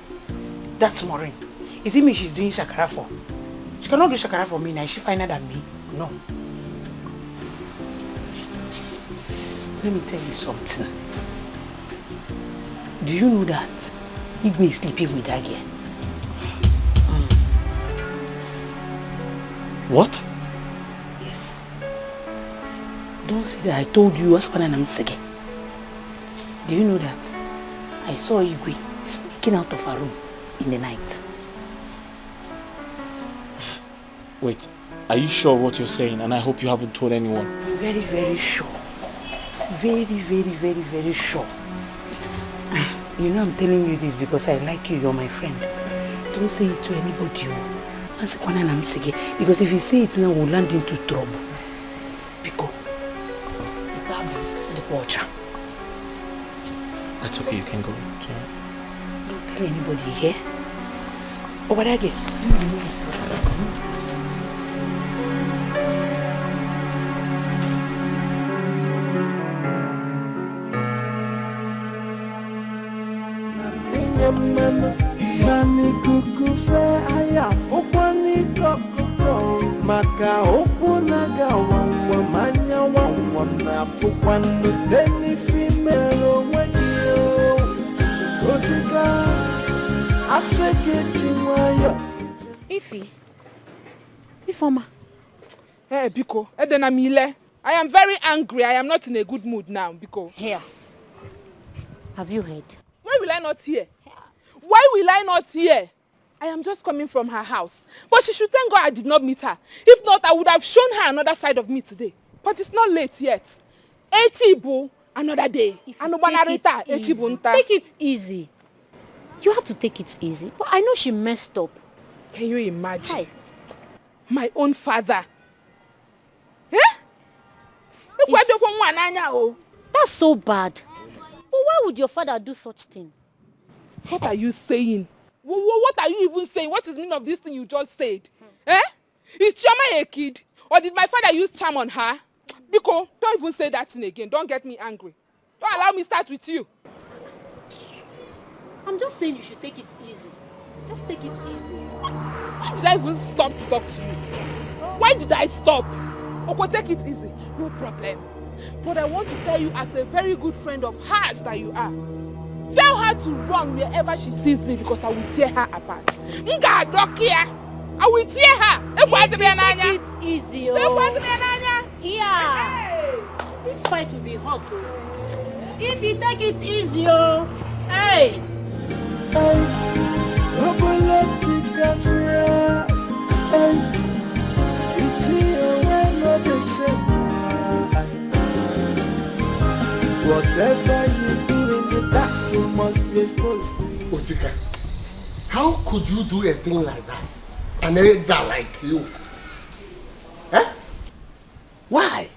That's Maureen. Is it me she's doing shakara for? She cannot do shakara for me now. Is she finer than me? No. Let me tell you something. Do you know that Igwe is sleeping with that girl? What? Yes. Don't say that I told you and I'm sick. Do you know that I saw Igwe sneaking out of her room in the night? Wait, are you sure of what you're saying? And I hope you haven't told anyone. I'm very, very sure. Very, very, very, very sure. You know I'm telling you this because I like you, you're my friend. Don't say it to anybody. Because if you say it now, we'll land into trouble. Because the watcher. That's okay, you can go. Don't tell anybody here. Over there again. Mami kuku fe aya fokwani kokoko maka okunaga wanwa manya wanwa na fokwani deni female wegio otika aseke chinwayo Ifoma. Hey, Biko, Edena Mile. I am very angry. I am not in a good mood now, Biko. Here. Have you heard? Why will I not hear? Why will I not hear? I am just coming from her house. But she should thank God I did not meet her. If not, I would have shown her another side of me today. But it's not late yet. Echibu, another day. Take it easy. You have to take it easy. But I know she messed up. Can you imagine? Hi. My own father. Eh? That's so bad. But why would your father do such thing? What are you saying? What are you even saying? What is the meaning of this thing you just said? Eh? Is Chioma a kid? Or did my father use charm on her? Biko, don't even say that thing again. Don't get me angry. Don't allow me start with you. I'm just saying you should take it easy. Just take it easy. Why did I even stop to talk to you? Why did I stop? Okay, take it easy. No problem. But I want to tell you as a very good friend of hers that you are. Tell her to run wherever she sees me because I will tear her apart. I will tear her. Take it easy, oh. Yeah. Hey. This fight will be hot, oh. If you take it easy, oh. Hey. Whatever you do in the dark, you must be exposed to it. Otika, how could you do a thing like that? An elder like you? Eh? Why?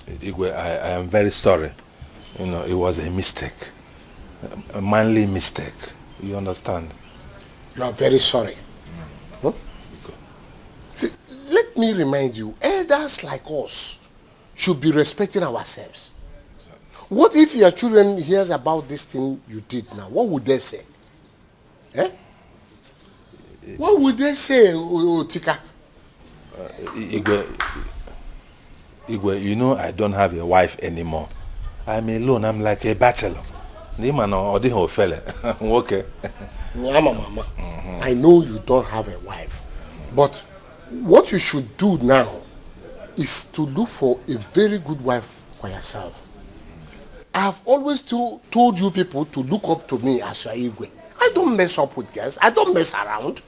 Igwe, I am very sorry. You know, it was a mistake. A manly mistake. You understand? You are very sorry. Huh? See, let me remind you, elders like us should be respecting ourselves. What if your children hears about this thing you did now? What would they say? Eh? What would they say, Otika? Igwe, you know I don't have a wife anymore. I'm alone. I'm like a bachelor. Okay. Mama. I know you don't have a wife. But what you should do now is to look for a very good wife for yourself. I have always told you people to look up to me as your Igwe. I don't mess up with girls. I don't mess around.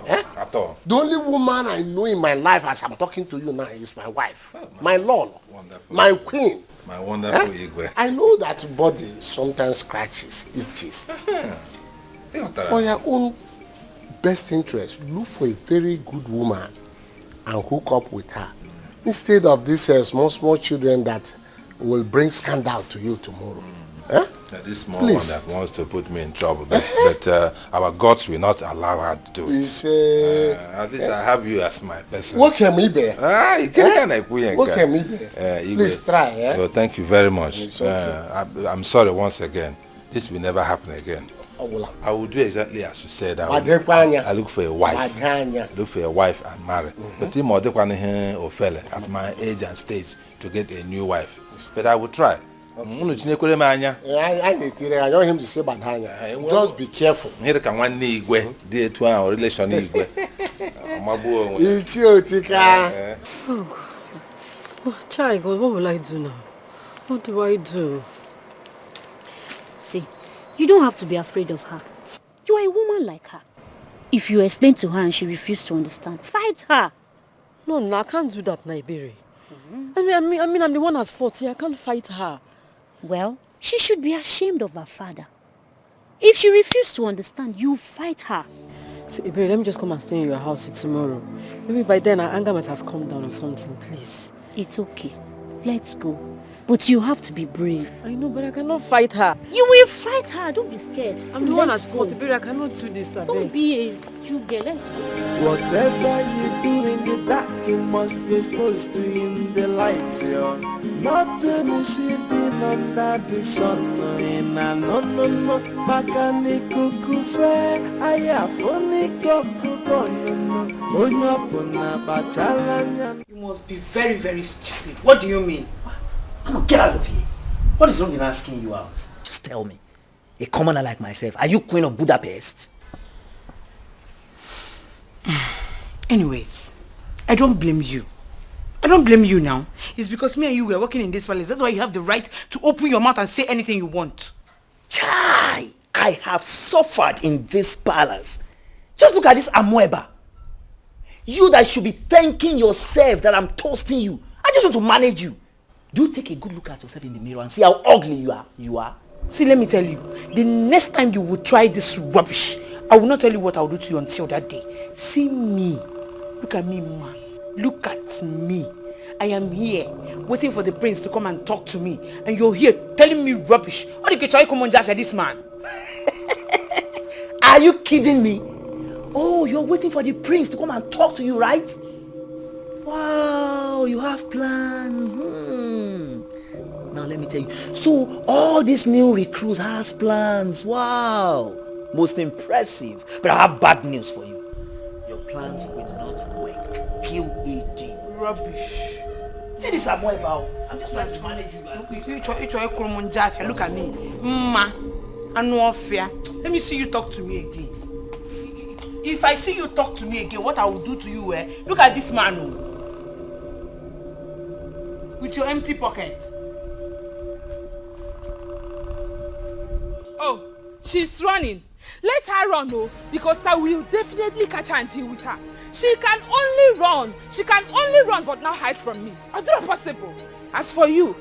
At all. The only woman I know in my life as I'm talking to you now is my wife. My Lord. Wonderful. My queen. My wonderful Igwe. I know that body sometimes scratches, itches. For your own best interest, look for a very good woman and hook up with her. Instead of these small children that will bring scandal to you tomorrow. This small one that wants to put me in trouble, but our gods will not allow her to do it. At least I have you as my person. What can we be? You can What can we be? Please try. So thank you very much. It's okay. I'm sorry once again. This will never happen again. I will do exactly as you said. I look for a wife. Look for a wife and marry. But at my age and stage to get a new wife. But I will try. I want him to say Badanya. Just be careful. Here can one Igwe, dear to our relation Igwe. Oh, Chai, God, what will I do now? What do I do? See, you don't have to be afraid of her. You are a woman like her. If you explain to her and she refuses to understand, fight her. No, I can't do that, Naibiri. I mean, I'm the one that's fought here. I can't fight her. Well, she should be ashamed of her father. If she refuses to understand, you fight her. See, Iberi, let me just come and stay in your house tomorrow. Maybe by then our anger might have calmed down or something, please. It's okay. Let's go. But you have to be brave. I know, but I cannot fight her. You will fight her. Don't be scared. I'm the one that's fought. Iberi, I cannot do this. Don't be a Juge. Let's go. Whatever you do in the dark, you must be exposed to in the light. Nothing is hidden under the sun. No. Makani kukufe, ayafoni kokukono. Onyapona bachalanya. You must be very, very stupid. What do you mean? Come on, get out of here. What is wrong in asking you out? Just tell me. A commoner like myself, are you Queen of Budapest? Anyways, I don't blame you. I don't blame you now. It's because me and you were working in this palace. That's why you have the right to open your mouth and say anything you want. Chai! I have suffered in this palace. Just look at this Amoeba. You that should be thanking yourself that I'm toasting you. I just want to manage you. Do you take a good look at yourself in the mirror and see how ugly you are? See, let me tell you. The next time you will try this rubbish, I will not tell you what I will do to you until that day. See me. Look at me, ma. Look at me. I am here, waiting for the prince to come and talk to me. And you're here telling me rubbish. What did you try to come on for this man? Are you kidding me? Oh, you're waiting for the prince to come and talk to you, right? Wow, you have plans. Now let me tell you. So all these new recruits has plans. Wow. Most impressive. But I have bad news for you. Your plans will not work. QED. Rubbish. See this Amoeba. I'm just trying to manage you guys. Look at me. Ma. Let me see you talk to me again. If I see you talk to me again, what I will do to you, look at this man. With your empty pocket. Oh, she's running. Let her run, because I will definitely catch her and deal with her. She can only run. She can only run, but now hide from me. It's not possible. As for you,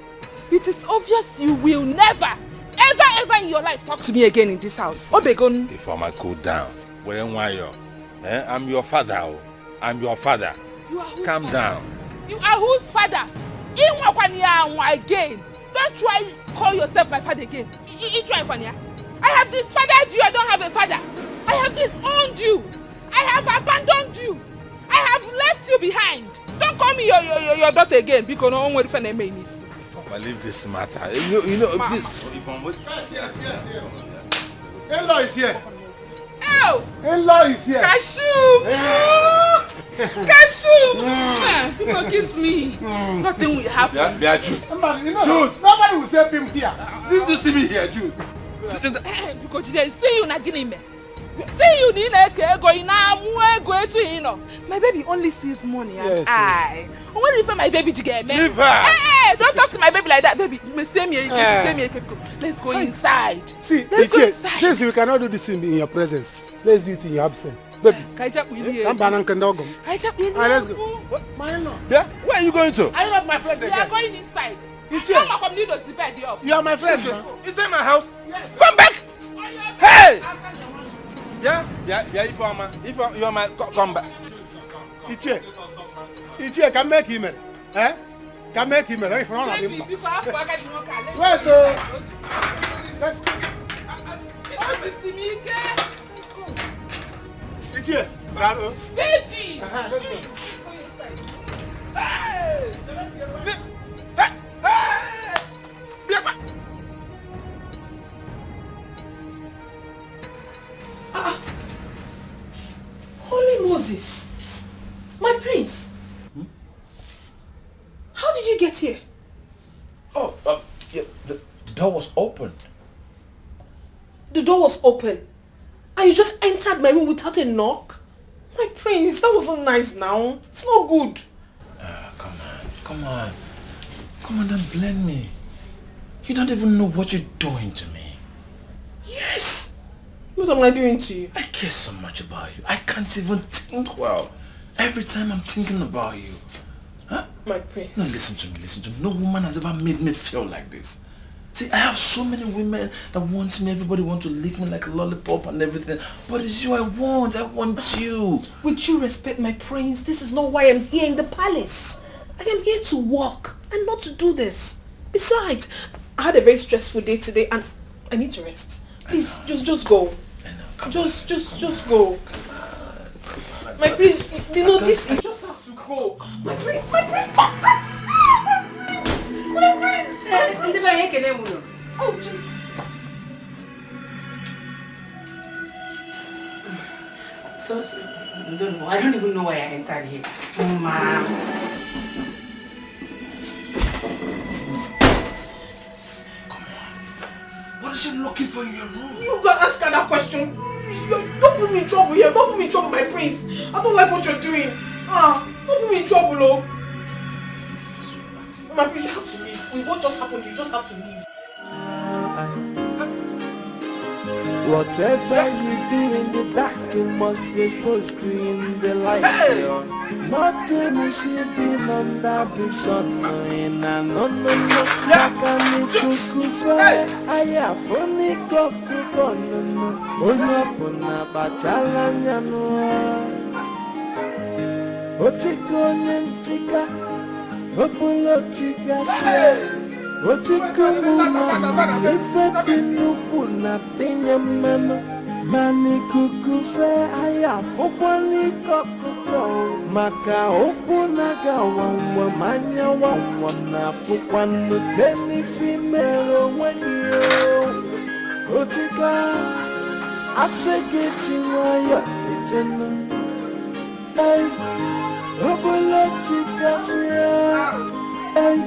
it is obvious you will never, ever in your life talk to me again in this house. Obegon. If I might cool down, I'm your father. I'm your father. You are whose Calm father? down. You are whose father? Again. Don't try call yourself my father again. I have disfathered you. I don't have a father. I have disowned you. I have abandoned you. I have left you behind. Don't call me your daughter again because no one will defend me. I leave this matter. You know this. Yes. In-law is here. Oh! In-law is here. Cashew! Cashew! People kiss me. Nothing will happen. Yeah, Jude. Jude. Nobody will save him here. Didn't you see me here, Jude? Because they see you not getting me. See you my baby only sees money and I. When you find my baby to get me? Leave her! Hey, don't talk to my baby like that, baby. Let's go inside. See, let's go inside. Since we cannot do this in your presence, let's do it in your absence. Baby, let's go. My in-law. Yeah? Where are you going to? Are you not my friend again? We are going inside. You are my friend. Is that my house? Yes. Come back! Hey! Yeah, if you are my, come back. Ichie, can make him, eh? Can make him, if not him. Wait, let's go. Ichie, baby! Let's go. Hey! Holy Moses! My prince! How did you get here? Oh, yeah, the door was open. The door was open? And you just entered my room without a knock? My prince, that wasn't nice now. It's not good. Come on, don't blame me. You don't even know what you're doing to me. Yes! What am I doing to you? I care so much about you. I can't even think well. Every time I'm thinking about you. Huh? My prince. No, listen to me. No woman has ever made me feel like this. See, I have so many women that want me. Everybody wants to lick me like a lollipop and everything. But it's you I want you. With you respect, my prince, this is not why I'm here in the palace. I am here to work and not to do this. Besides, I had a very stressful day today and I need to rest. Please, just go. I know. Just go. My prince, you know this is just have to go. My prince. Oh, gee. So, I don't even know why I entered here. Oh, ma'am. What is she looking for in your room? You gotta ask her that question. Don't put me in trouble here. Don't put me in trouble, my prince. I don't like what you're doing. Don't put me in trouble, oh. My prince, you have to leave. What just happened? You just have to leave. Whatever you do in the dark, you must be exposed to in the light. Nothing is hidden under the sun. No. Makani kukufa, aya foni kokuko no. Onya puna bachala nyano. Otiko nyentika, opulo tibiase. Otiko mumana, ifeti nuku na tinye mano. Mani kukufe, aya fokwani kokuko. Maka oku naga wangwa manya wangwa na fukwanu deni female wagio. Otika asege chingwaya ejena. Ay, obolotika siya. Ay,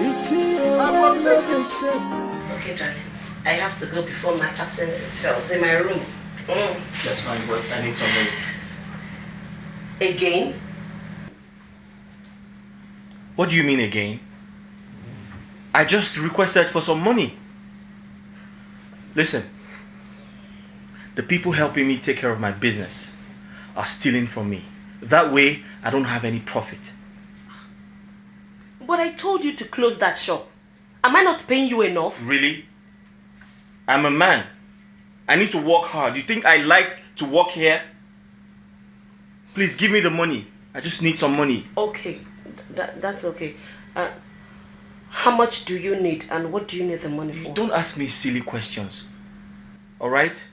ichi ewano deshe. Okay, darling. I have to go before my absence is felt in my room. That's fine, but I need some money. Again? What do you mean again? I just requested for some money. Listen, the people helping me take care of my business are stealing from me. That way, I don't have any profit. But I told you to close that shop. Am I not paying you enough? Really? I'm a man. I need to work hard. You think I like to work here? Please give me the money. I just need some money. Okay, that's okay. How much do you need and what do you need the money for? Don't ask me silly questions. Alright?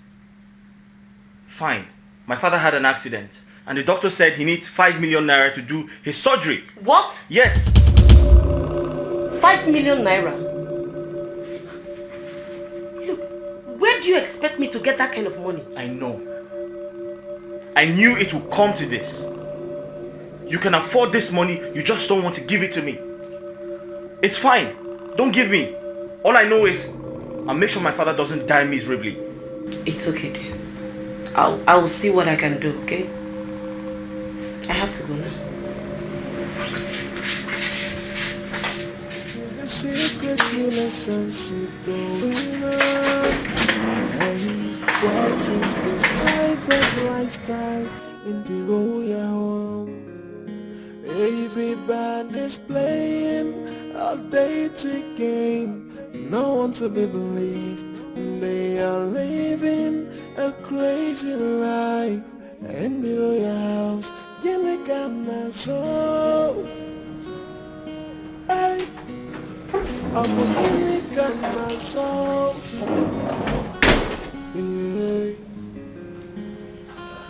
Fine. My father had an accident and the doctor said he needs 5 million naira to do his surgery. What? Yes. 5 million naira? Look, where do you expect me to get that kind of money? I know. I knew it would come to this. You can afford this money, you just don't want to give it to me. It's fine. Don't give me. All I know is I'll make sure my father doesn't die miserably. It's okay, dear. I will see what I can do, okay? I have to go now. Tis the secret relationship going on. Hey, what is this private lifestyle in the royal home? Every band is playing a dating game. No one to be believed. They are living a crazy life in the royal house. Gimmick and so. Hey, I'm a gimmick and so. Hey,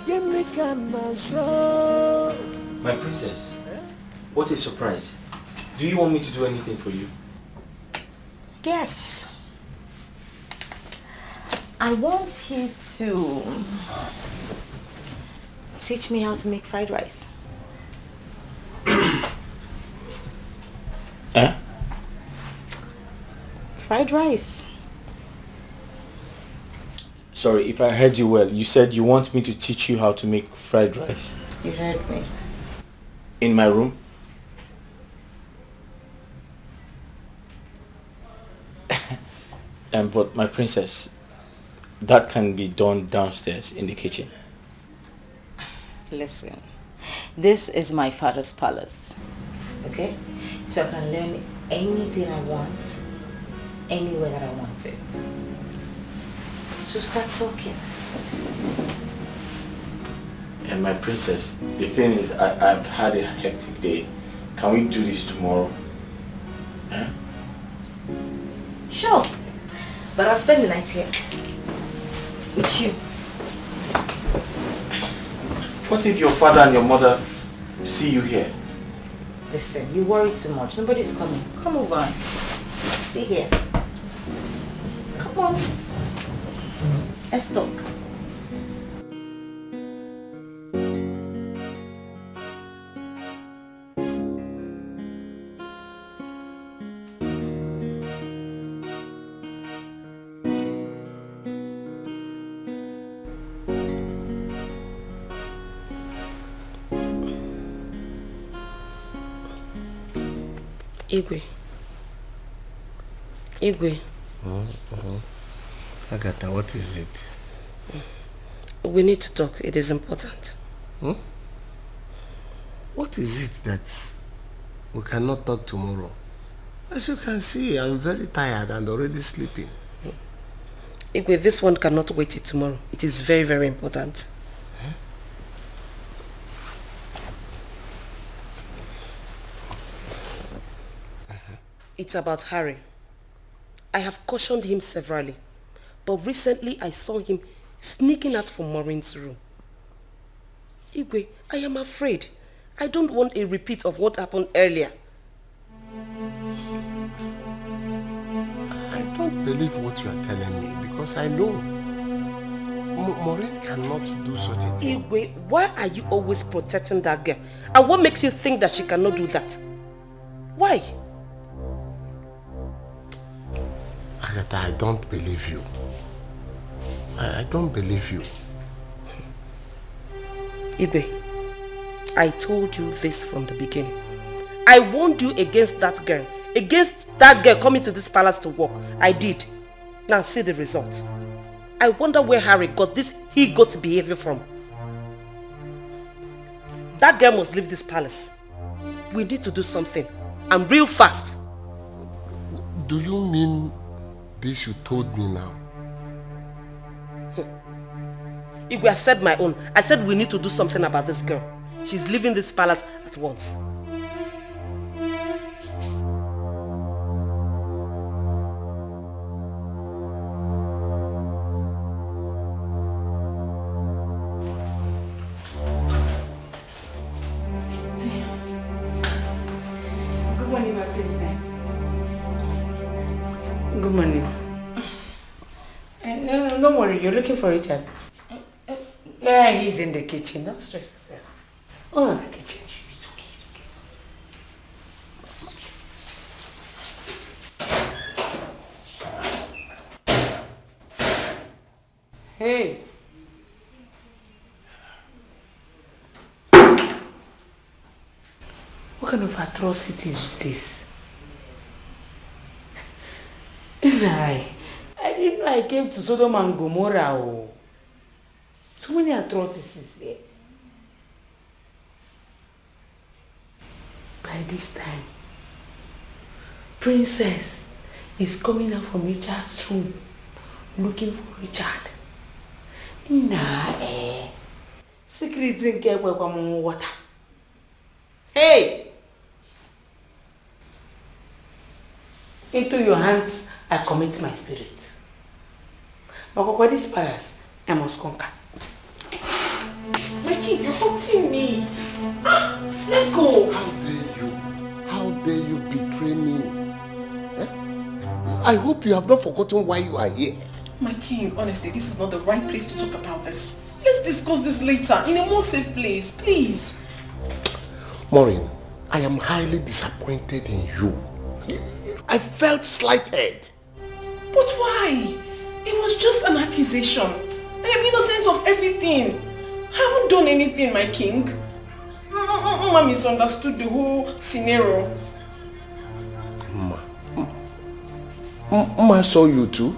gimmick and so. My princess, what a surprise. Do you want me to do anything for you? Yes. I want you to teach me how to make fried rice. Eh? Fried rice. Sorry, if I heard you well, you said you want me to teach you how to make fried rice. You heard me. In my room? But my princess, that can be done downstairs in the kitchen. Listen, this is my father's palace, okay? So I can learn anything I want, anywhere that I want it. So start talking. And my princess, the thing is, I've had a hectic day. Can we do this tomorrow? Eh? Sure, but I'll spend the night here with you. What if your father and your mother see you here? Listen, you worry too much. Nobody's coming. Come over. Stay here. Come on. Let's talk. Igwe. Agatha, what is it? We need to talk. It is important. What is it that we cannot talk tomorrow? As you can see, I'm very tired and already sleeping. Igwe, this one cannot wait till tomorrow. It is very, very important. It's about Harry. I have cautioned him severally, but recently I saw him sneaking out from Maureen's room. Igwe, I am afraid. I don't want a repeat of what happened earlier. I don't believe what you are telling me because I know Maureen cannot do such a thing. Igwe, why are you always protecting that girl? And what makes you think that she cannot do that? Why? Agatha, I don't believe you. I don't believe you. Igwe, I told you this from the beginning. I warned you against that girl. Against that girl coming to this palace to work. I did. Now see the result. I wonder where Harry got this he-goat behavior from. That girl must leave this palace. We need to do something. And real fast. Do you mean this you told me now? Igwe, I've said my own. I said we need to do something about this girl. She's leaving this palace at once. Good morning, my princess. Good morning. No, don't worry. You're looking for Richard. Yeah, he's in the kitchen. Don't stress yourself. Oh, in the kitchen. It's okay, it's okay. Hey. kind of atrocity is this? I didn't know I came to Sodom and Gomorrah. Oh. So many atrocities here. By this time, Princess is coming out from Richard's room looking for Richard. Nah, secrets in care water. Hey! Into your hands I commit my spirit. But this palace I must conquer. My king, you're hurting me. Let go. How dare you betray me? Eh? I hope you have not forgotten why you are here. My king, honestly, this is not the right place to talk about this. Let's discuss this later, in a more safe place, please. Maureen, I am highly disappointed in you. I felt slighted. But why? It was just an accusation. I am innocent of everything. I haven't done anything, my king. Mama misunderstood the whole scenario. Mama saw you too?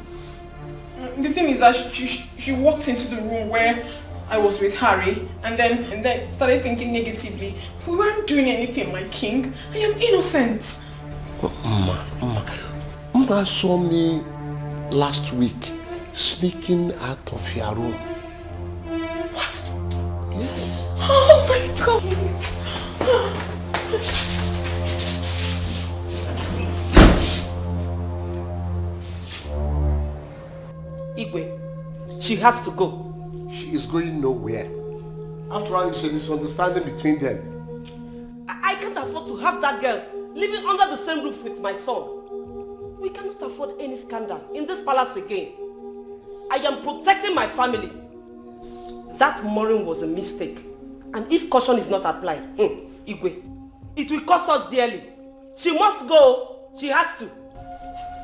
The thing is that she walked into the room where I was with Harry and then started thinking negatively. We weren't doing anything, my king. I am innocent. Mama saw me last week sneaking out of your room. What? Yes. Oh my God. Igwe, she has to go. She is going nowhere. After all, it's a misunderstanding between them. I can't afford to have that girl living under the same roof with my son. We cannot afford any scandal in this palace again. I am protecting my family. That Maureen was a mistake. And if caution is not applied, Igwe, it will cost us dearly. She must go. She has to.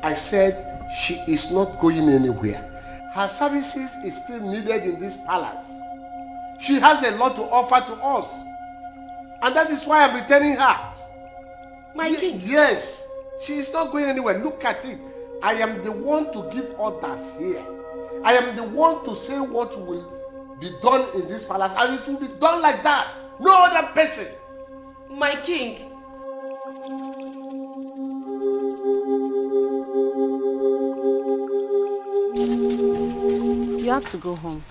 I said she is not going anywhere. Her services is still needed in this palace. She has a lot to offer to us. And that is why I'm returning her. My king? Yes. She is not going anywhere. Look at it. I am the one to give orders here. I am the one to say what will be done in this palace. And it will be done like that. No other person. My king. You have to go home.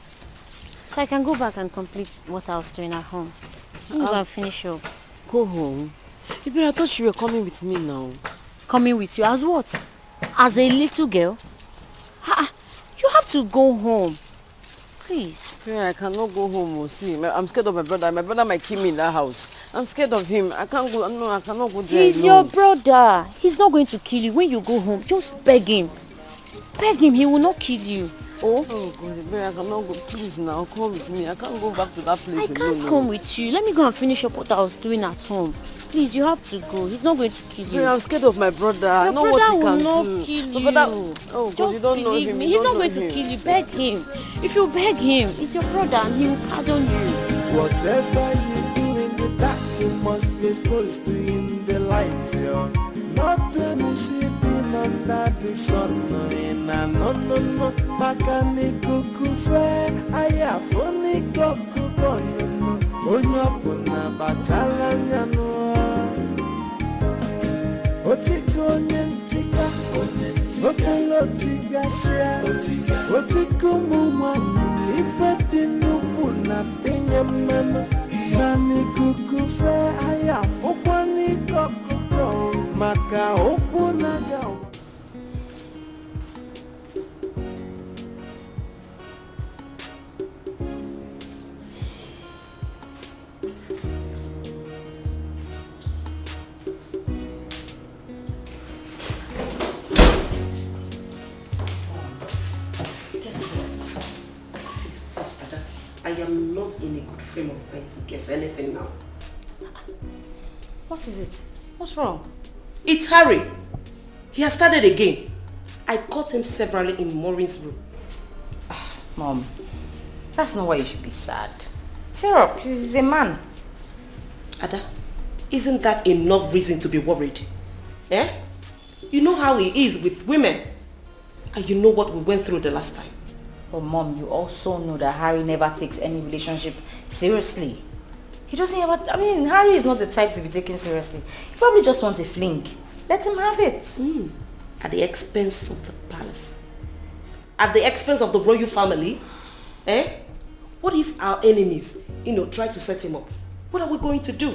So I can go back and complete what I was doing at home. I'm going to finish up. Go home? I thought you were coming with me now. Coming with you as what? As a little girl? You have to go home. Please. Yeah, I cannot go home. See, I'm scared of my brother. My brother might kill me in that house. I'm scared of him. I can't go. No, I cannot go there. He's your brother. He's not going to kill you. When you go home, just beg him. Beg him. He will not kill you. Oh God, I cannot go. Please now, come with me. I can't go back to that place alone. I can't come with you. Let me go and finish up what I was doing at home. Please, you have to go. He's not going to kill you. I'm scared of my brother. I know what he can do. Your brother will not kill you. Oh God, just you don't know him. Me. He's not going to kill you. Beg him. If you beg him, he's your brother and he will pardon you. Whatever you do in the dark, you must be exposed to in the light. Nothing is hidden under the sun. No. Makani kukufe, ayafoni kukubono. Onyapuna bachala nyano. Otiko nyentika, opolo tigasia. Otiko mumani, ifedi nukuna tenyamano. Mani kukufe, ayafoni kukubono. Maka okunaga. I am not in a good frame of mind to guess anything now. What is it? What's wrong? It's Harry. He has started again. I caught him severally in Maureen's room. Mom, that's not why you should be sad. Cheer up, he's a man. Ada, Isn't that enough reason to be worried? Eh? You know how he is with women. And you know what we went through the last time. But Mom, you also know that Harry never takes any relationship seriously. He doesn't ever... Harry is not the type to be taken seriously. He probably just wants a fling. Let him have it. At the expense of the palace. At the expense of the royal family. Eh? What if our enemies, try to set him up? What are we going to do?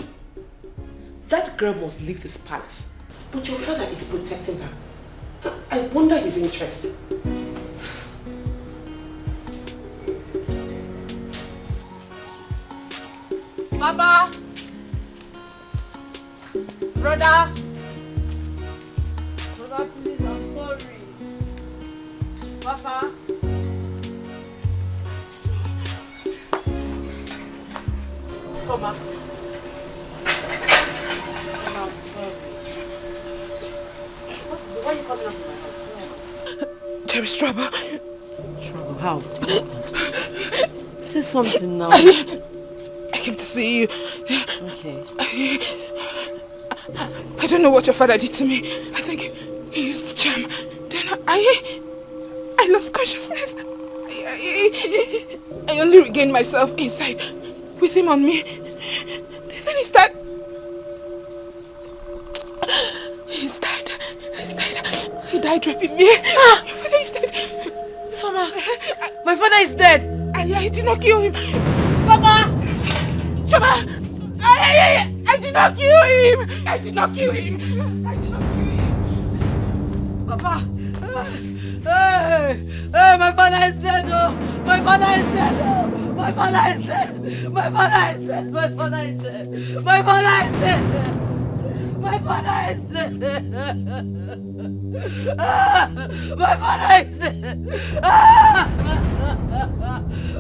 That girl must leave this palace. But your father is protecting her. I wonder his interest. Papa! Brother! Brother, please, I'm sorry. Papa! Come on. I'm sorry. Why are you coming up to my house? There is trouble. Trouble? How? Say something now. I came to see you. Okay. I don't know what your father did to me. I think he used charm. Then I lost consciousness. I only regained myself inside with him on me. Then he's dead. He died raping me. Your father is dead. Mama, my father is dead. I did not kill him. Papa! Choma! I did not kill him! I did not kill him! Papa! Hey, my father is dead! Oh. My father is dead! Oh. My father is dead! My father is dead! My father is dead! My father is dead! My father is dead! My father is dead!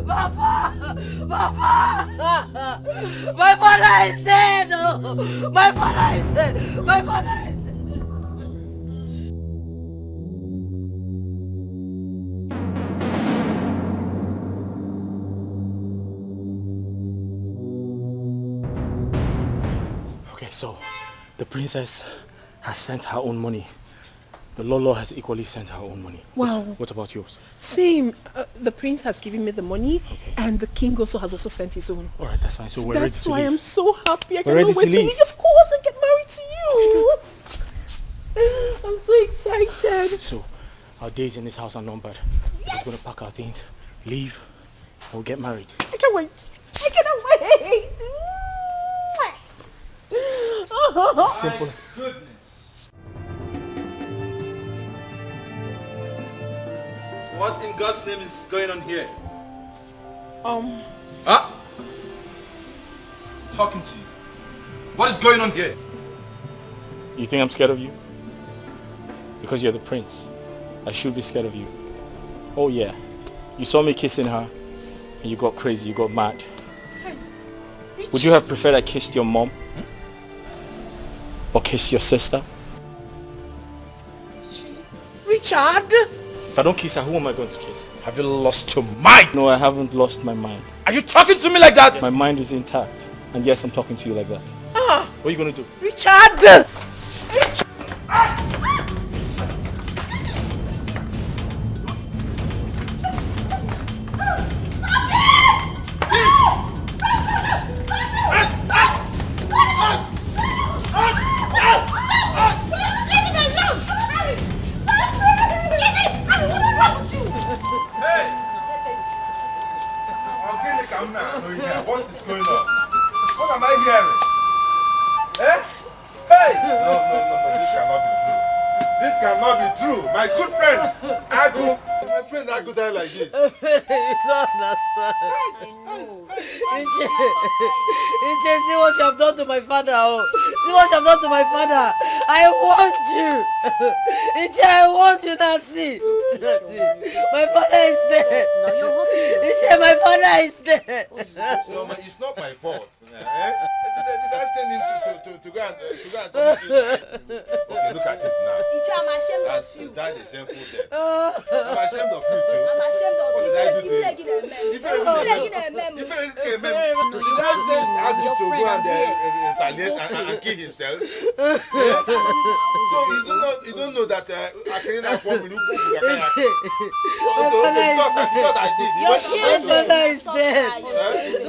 Papa! Papa! My father is dead! Oh. My father is dead! My father is dead! Okay, so the princess has sent her own money. The Lolo has equally sent her own money. Wow. What about yours? Same. The prince has given me the money, and the king also has also sent his own. All right, that's fine. So we're ready to leave. That's why I'm so happy. I We're ready cannot wait to to leave. leave. Of course, I get married to you. I'm so excited. So our days in this house are numbered. We're just going to pack our things, leave, and we'll get married. I can't wait. I cannot wait. Simple. Goodness. What in God's name is going on here? Talking to you. What is going on here? You think I'm scared of you? Because you're the prince. I should be scared of you. Oh yeah. You saw me kissing her and you got crazy, you got mad. Would you have preferred I kissed your mom? Or kissed your sister? Richard! If I don't kiss her, who am I going to kiss? Have you lost your mind? No, I haven't lost my mind. Are you talking to me like that? My mind is intact. And yes, I'm talking to you like that. What are you going to do? Richard! What is going on? What am I hearing? Eh? Hey! No, this cannot be true. This cannot be true. My good friend, Agu. My friend Agu died like this. You don't understand. Iche, see what you have done to my father. Oh. See what you have done to my father. I want you. Iche, I want you. That's it. That's it. My father is dead. No, you're hurting Iche, my father is dead. No, it's not my fault. Eh? Did I send him to go and commit this? Okay, look at it now. Iche, I'm ashamed of you. That is shameful death. I'm ashamed of you too. I'm ashamed of you. Did I say Agu to go and retaliate and kill himself? So you don't know that Akinina form will look because I did. My father is dead.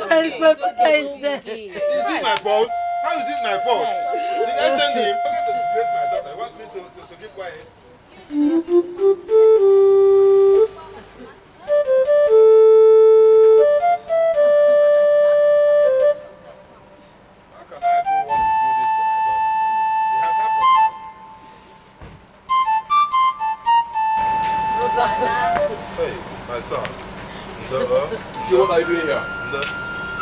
My father is dead. Is it my fault? How is it my fault? Did I send him? To disgrace my daughter. You want me to keep quiet? How can I go want to do this to my daughter? It has happened now. Hey, my son. What are you doing here?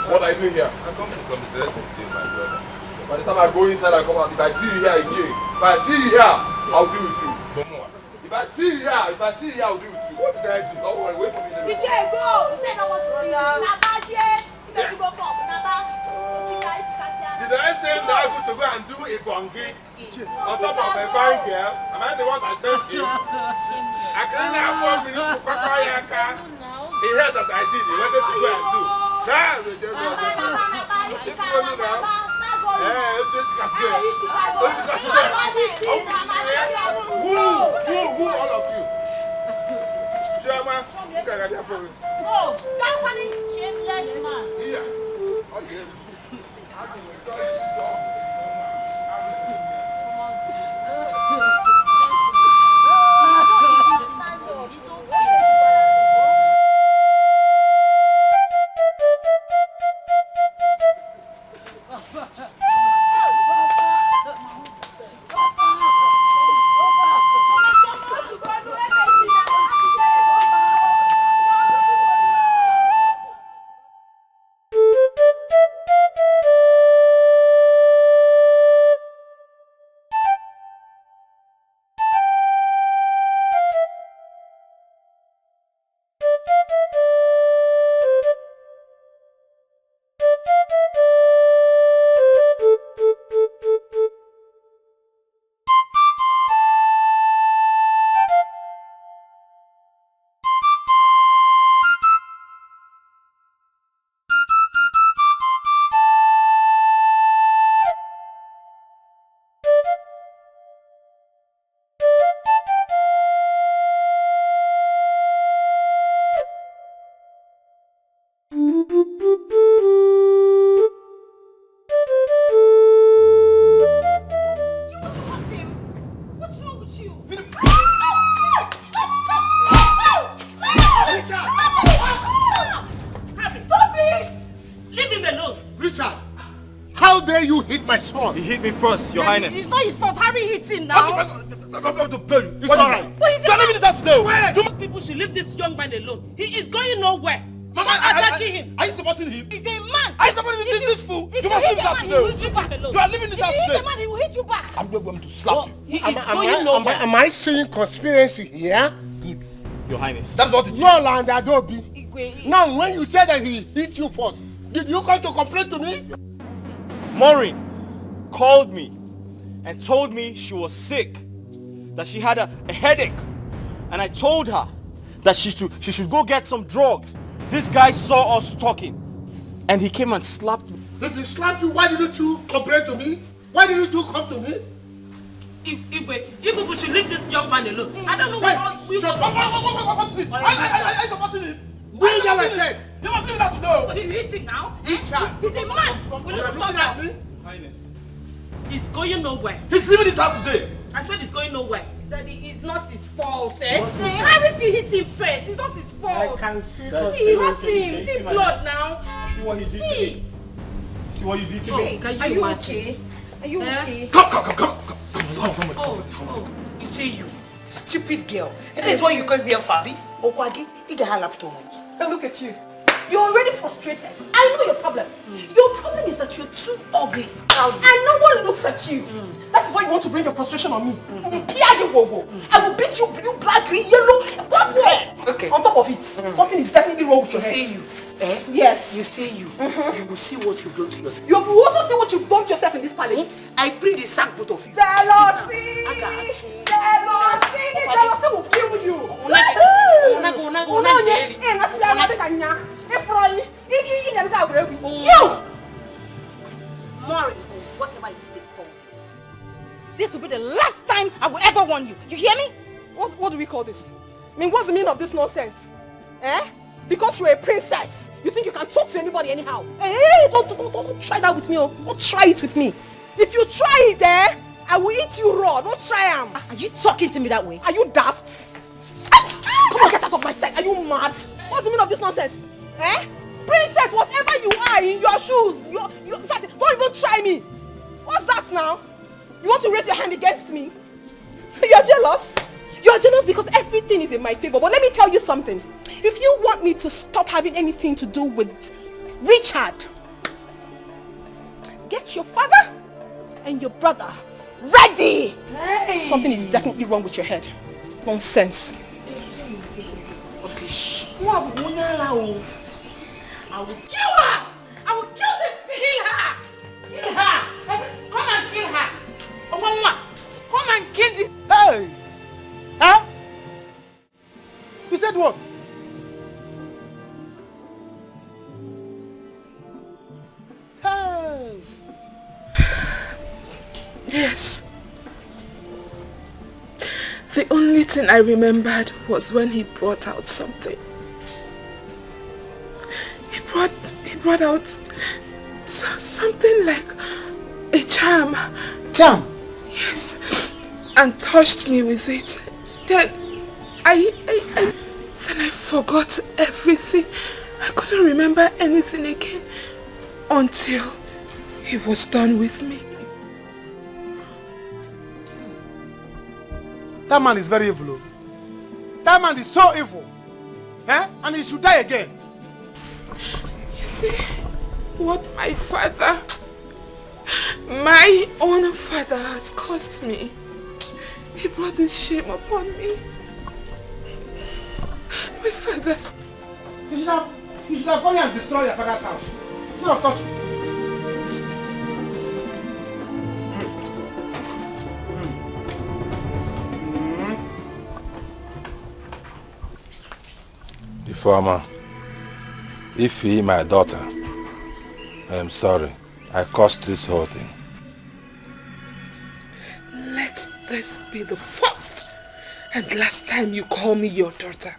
What are you doing here? I come to commiserate with you, my brother. By the time I go inside, I come out. If I see you here, in jail. If I see you here, I'll deal with you. If I see you here, I'll deal with you. What did I do? Don't worry, wait for me. The chair go. He said I want to see you. Naba's here. Let you go up. Naba. Did I send Dago to go and do a bongi on top of a fine girl? Am I the one that sent him? I can't have 1 minute to Papayaka. He heard that I did. He wanted to go and do. Now, the devil was who all of you? Chairman, look at that for me. No, company, shameless man. Yeah. Oh, yes. My son. He hit me first, Your Highness. It's not his fault. Harry hits him now. It's alright. You're leaving this house today. Where? People should leave this young man alone. He is going nowhere. Mama, attacking him. Are you supporting him? He's a man. Are you supporting this fool? If you must leave this house today. He will hit you back alone. You are leaving this house today. If you hit the man, he will hit you back. I'm going to slap you. He is going nowhere. Am I seeing conspiracy here? Good, Your Highness. That's what it is. No, land Adobe. Now, when you said that he hit you first, did you come to complain to me? Maureen called me and told me she was sick, that she had a headache, and I told her that she should go get some drugs. This guy saw us talking and he came and slapped me. If he slapped you, why didn't you complain to me? Why didn't you come to me? Igwe, you people should leave this young man alone. I don't know why you... What's this? I supporting him. Where you I said? You must leave that to know. He's hitting now. He's a man. Will you stop that? Highness. He's going nowhere. He's leaving this house today. I said he's going nowhere. Daddy, it's not his fault, eh? Harry hit him first. It's not his fault. I can see. See, he hurt him. See blood now. See what he did to me. See what you did to me. Are you okay? Are you okay? Come. Oh. You see you. Stupid girl. And that is why you call me a Fabi. Okwagi, you get her laptop. And look at you. You're already frustrated. I know your problem. Your problem is that you're too ugly. And no one looks at you. That is why you want to bring your frustration on me. I will beat you blue, black, green, yellow, black, red. Okay. On top of it, something is definitely wrong with your head. You see you. Yes. You see you. You will see what you've done to yourself. You will also see what you've done to yourself in this palace. I bring the sack both of you. Jealousy! Jealousy will kill you. calling you. You hear me? What do we call this? I mean, what's the meaning of this nonsense? Eh? Because you're a princess, you think you can talk to anybody anyhow? Hey, don't try that with me. Oh. Don't try it with me. If you try it, I will eat you raw. Don't try them. Are you talking to me that way? Are you daft? Come on, get out of my sight. Are you mad? What's the meaning of this nonsense? Eh? Princess, whatever you are in your shoes, in fact, don't even try me. What's that now? You want to raise your hand against me? You're jealous? You're jealous because everything is in my favor. But let me tell you something. If you want me to stop having anything to do with Richard, get your father and your brother ready. Hey. Something is definitely wrong with your head. Nonsense. Okay, shh. I will kill her. I will kill this bitch. Kill her. Kill her. Come and kill her. Come and kill this. Hey! Huh? You said what? Hey! Yes. The only thing I remembered was when he brought out something. He brought out something like a charm. Charm? Yes. And touched me with it. Then I forgot everything. I couldn't remember anything again until he was done with me. That man is very evil. That man is so evil. Eh? And he should die again. You see, what my own father has caused me. He brought this shame upon me. My father. You should have gone and destroyed your father's house. Instead of touching. The former. Ify, my daughter, I am sorry. I caused this whole thing. Let this be the first and last time you call me your daughter.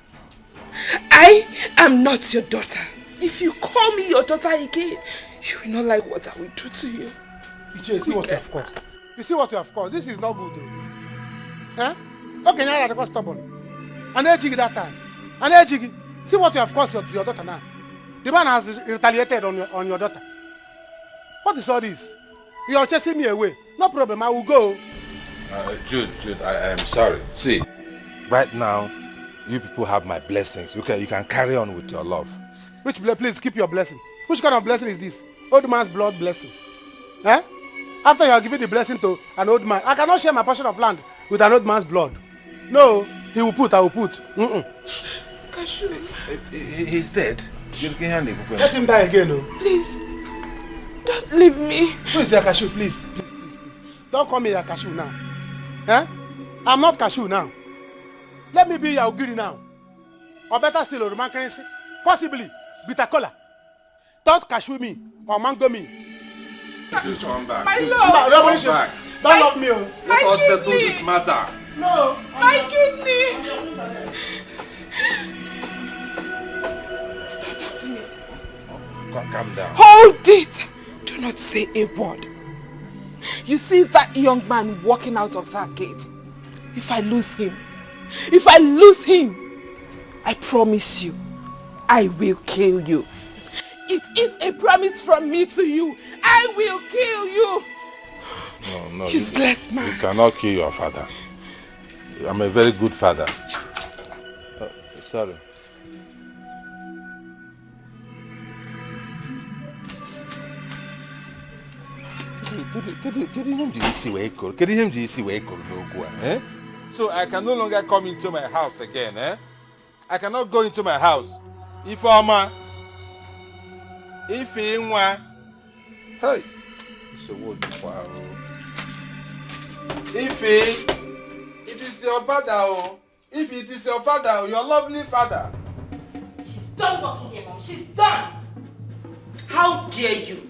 I am not your daughter. If you call me your daughter again, you will not like what I will do to you. You see what you have caused. You see what you have caused. This is not good. Huh? Okay, now I'm stubborn. And I that time. And I see what you have caused to your daughter now. The man has retaliated on your daughter. What is all this? You are chasing me away. No problem, I will go. Jude, I am sorry. See, right now, you people have my blessings. You can carry on with your love. Please keep your blessing. Which kind of blessing is this? Old man's blood blessing. Eh? After you have given the blessing to an old man, I cannot share my portion of land with an old man's blood. No, he will put, I will put. Kashu. He's dead. Let him die again. No? Please, don't leave me. Who is your Kashu? Please. Don't call me your Kashu now. Eh? I'm not Kashu now. Let me be your Ogiri now. Or better still, Roman currency. Possibly, bitter cola. Don't Kashu me or mango me. Just come back. My love. Don't love me. Let us settle this matter. No. My kidney. Calm down. Hold it. Do not say a word. You see that young man walking out of that gate? If I lose him, I promise you, I will kill you. It is a promise from me to you. I will kill you. No. Useless man. You cannot kill your father. I'm a very good father. Sorry. So I can no longer come into my house again, eh? I cannot go into my house. Ifeoma, Ifeinwa, hey, it's a word. Wow. Ife, it is your father, oh. If it is your father, your lovely father. She's done working here, Mom. She's done. How dare you?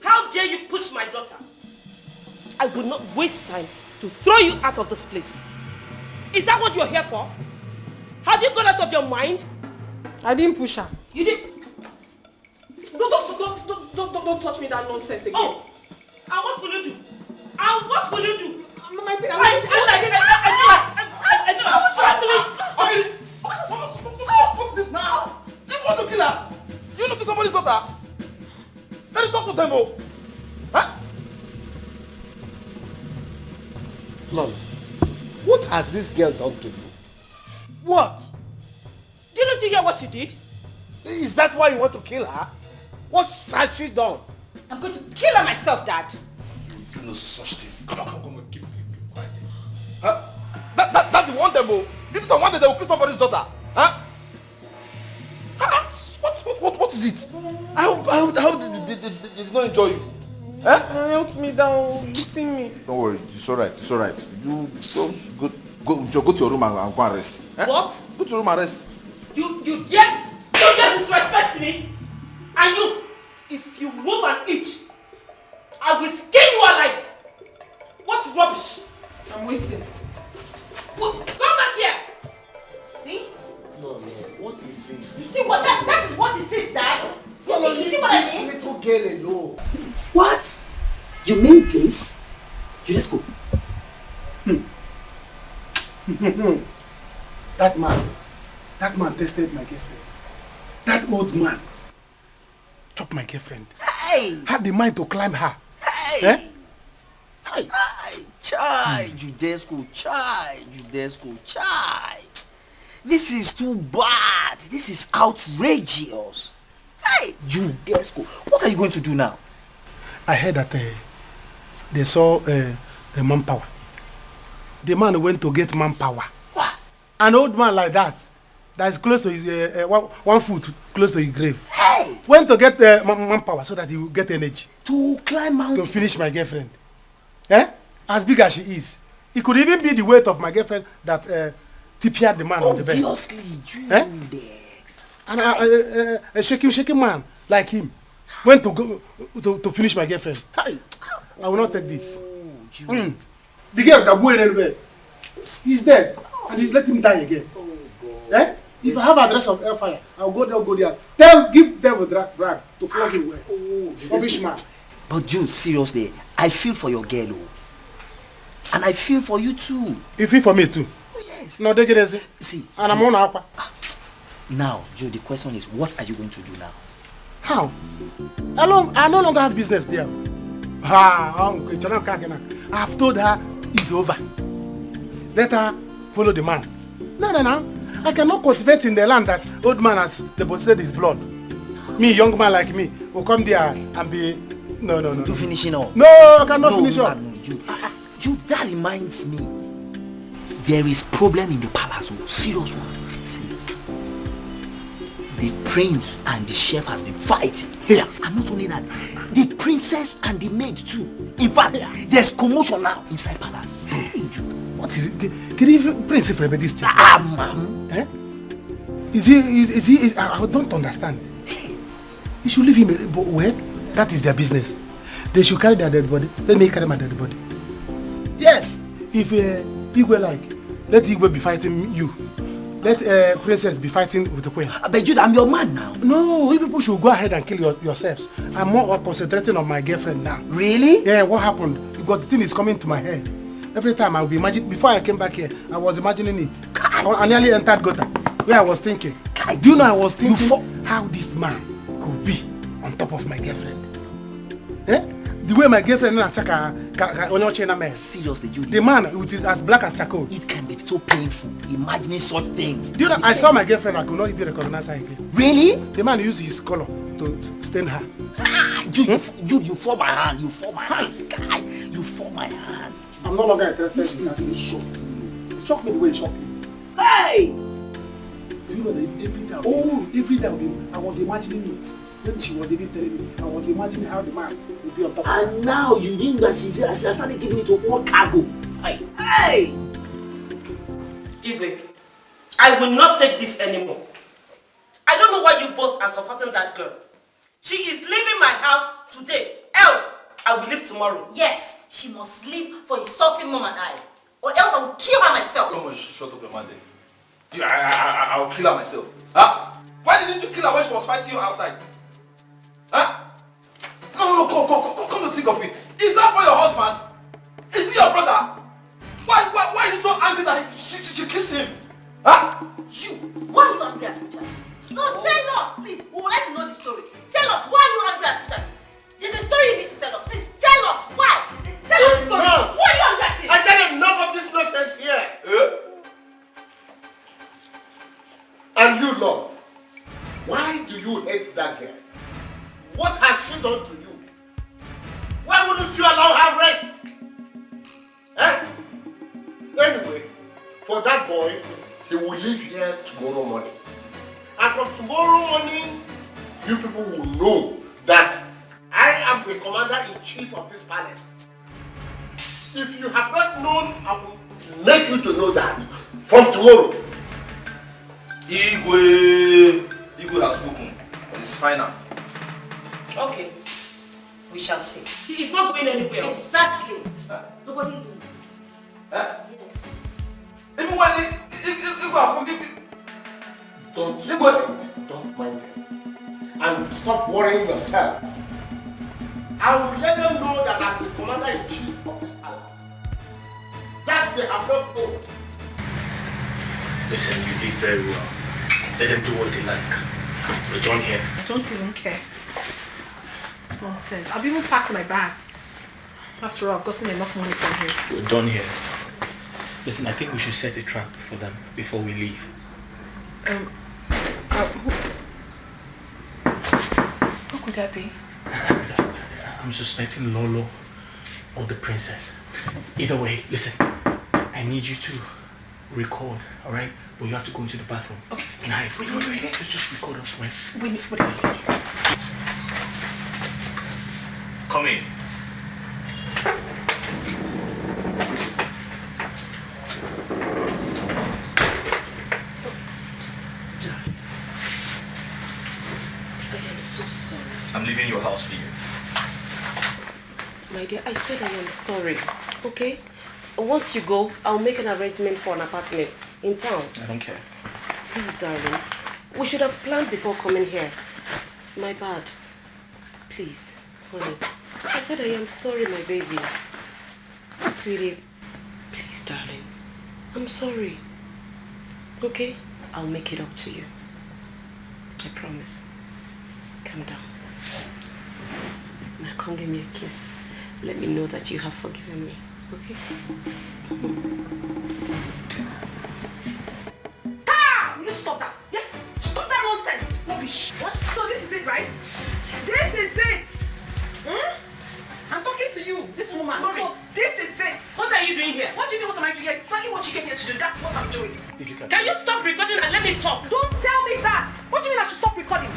How dare you push my daughter? I will not waste time to throw you out of this place. Is that what you're here for? Have you gone out of your mind? I didn't push her. You did. Don't touch me that nonsense again. Oh, and what will you do? And what will you do? I feel like I What's this now? You want to kill her? You look at somebody's daughter? Let me talk to them, oh. Huh? Lord, what has this girl done to you? What? Didn't you hear what she did? Is that why you want to kill her? What has she done? I'm going to kill her myself, Dad. Do no such thing. Come on, keep quiet. Huh? That's the one demo. If you don't want it, they will kill somebody's daughter. Huh? What is it? How did not enjoy you? Huh? Help me down, beating me. Don't worry, it's alright. You just go to your room and go and rest. Eh? What? Go to your room and rest. You dare disrespect me? And you, if you move an inch, I will skin you alive. What rubbish? I'm waiting. Come back here. See? No, what is it? You see what that is what it is, Dad? You see what I mean? This little girl alone. What? You mean this? Juliesco. That man tested my girlfriend. That old man chopped my girlfriend. Hey! Had the mind to climb her. Hey! Eh? Hey! Chai! Juliesco, chai! This is too bad. This is outrageous. Hey! Juliesco, what are you going to do now? I heard that they saw the manpower. The man went to get manpower. What? An old man like that is close to his 1 foot close to his grave. Hey! Went to get manpower so that he will get energy to climb mountain to finish my girlfriend. Eh? As big as she is, it could even be the weight of my girlfriend that tipped the man on the bed. Obviously, and a shaking man like him went to go to finish my girlfriend. Hi, I will not take this. The girl that went anywhere, he's dead, and he let him die again. Eh? If I have address of hellfire, I'll go there. Give them a drag to flog him away. Rubbish man. But Jude, seriously, I feel for your girl, and I feel for you too. You feel for me too? Oh, yes. No, they get it. See, and I'm on aqua. Now, Jude, the question is, what are you going to do now? How? I no longer have business there. I've told her it's over. Let her follow the man. No. I cannot cultivate in the land that old man has deposited his blood. Me, young man like me, will come there and be... No. To finishing up? No, I cannot finish up. No, Jude, that reminds me. There is problem in the palace. Serious one. See, the prince and the chef has been fighting. Yeah. And not only that, the princess and the maid too. In fact, there's commotion now inside palace. Hey, Jude. What is it? Can you prince for this chef? Ma'am. Eh? Is he? I don't understand. Hey. You should leave him. Well, that is their business. They should carry their dead body. Let me carry my dead body. Yes. If Igwe like, let Igwe be fighting you. Let princess be fighting with the queen. But Jude, I'm your man now. No, you people should go ahead and kill yourselves. I'm more concentrating on my girlfriend now. Really? Yeah, what happened? Because the thing is coming to my head. Every time I will be imagining, before I came back here, I was imagining it. I nearly entered gutter, where I was thinking. Do you know I was thinking how this man could be on top of my girlfriend? Eh? The way my girlfriend seriously, Judy. The man which is as black as charcoal. It can be so painful imagining such things. Do you know, I saw my girlfriend, I could not even recognize her again. Really? The man used his color to stain her. Jude, you fall my hand. You fall my hand. Guy, you fall my hand. I'm no longer interested. This thing really shocked you. It shocked me the way it shocked me. Hey! Do you know that every day I was imagining it. When she was even telling me, I was imagining how the man would be on top of her. And now you didn't know that she started giving it to all cargo. Hey! Igwe, I will not take this anymore. I don't know why you both are supporting that girl. She is leaving my house today. Else, I will leave tomorrow. Yes, she must leave for insulting Mom and I. or else I will kill her myself. Come on, shut up your mouth then. I'll kill her myself. Huh? Why didn't you kill her when she was fighting you outside? Huh? No, come to think of it. Is that boy your husband? Is he your brother? Why are you so angry that she kissed him? Huh? You! Why are you angry at Richard? No, tell us, please. We would like to know the story. Tell us, why are you angry at Richard? There's a story you need to tell us. Please, tell us, why? Tell us the story. Why are you angry at him? I said enough of this nonsense here. And you, Lord, why do you hate that girl? What has she done to you? Why wouldn't you allow her rest? Anyway, for that boy, he will leave here tomorrow morning. And from tomorrow morning, you people will know that I am the commander-in-chief of this palace. If you have not known, I will make you to know that from tomorrow. Igwe has spoken. It's final. Okay. We shall see. He is not going anywhere. Exactly. Nobody leaves. Yes. Even when Igwe has spoken, Don't mind them. And stop worrying yourself. I will let them know that I'm the commander-in-chief of this palace. That they have not known. Listen, you did very well. Let them do what they like. We're done here. I don't even care. Nonsense. I've even packed my bags. After all, I've gotten enough money from here. We're done here. Listen, I think we should set a trap for them before we leave. What could that be? I'm suspecting Lolo or the princess. Either way, listen, I need you to record, alright? But you have to go into the bathroom. Okay. And wait. Let's just record us, right? Wait. Come in. I'm leaving your house for you. My dear, I said I am sorry, okay? Once you go, I'll make an arrangement for an apartment in town. I don't care. Please, darling. We should have planned before coming here. My bad. Please, honey. I said I am sorry, my baby. Sweetie, please, darling. I'm sorry. Okay? I'll make it up to you. I promise. Calm down. Now come give me a kiss. Let me know that you have forgiven me. Okay? Ah! Will you stop that? Yes! Stop that nonsense! Rubbish! What? So this is it, right? This is it! I'm talking to you, this woman. So this is it! What are you doing here? What do you mean what am I doing here? Exactly what you came here to do. That's what I'm doing. Can you stop recording and let me talk? Don't tell me that! What do you mean I should stop recording?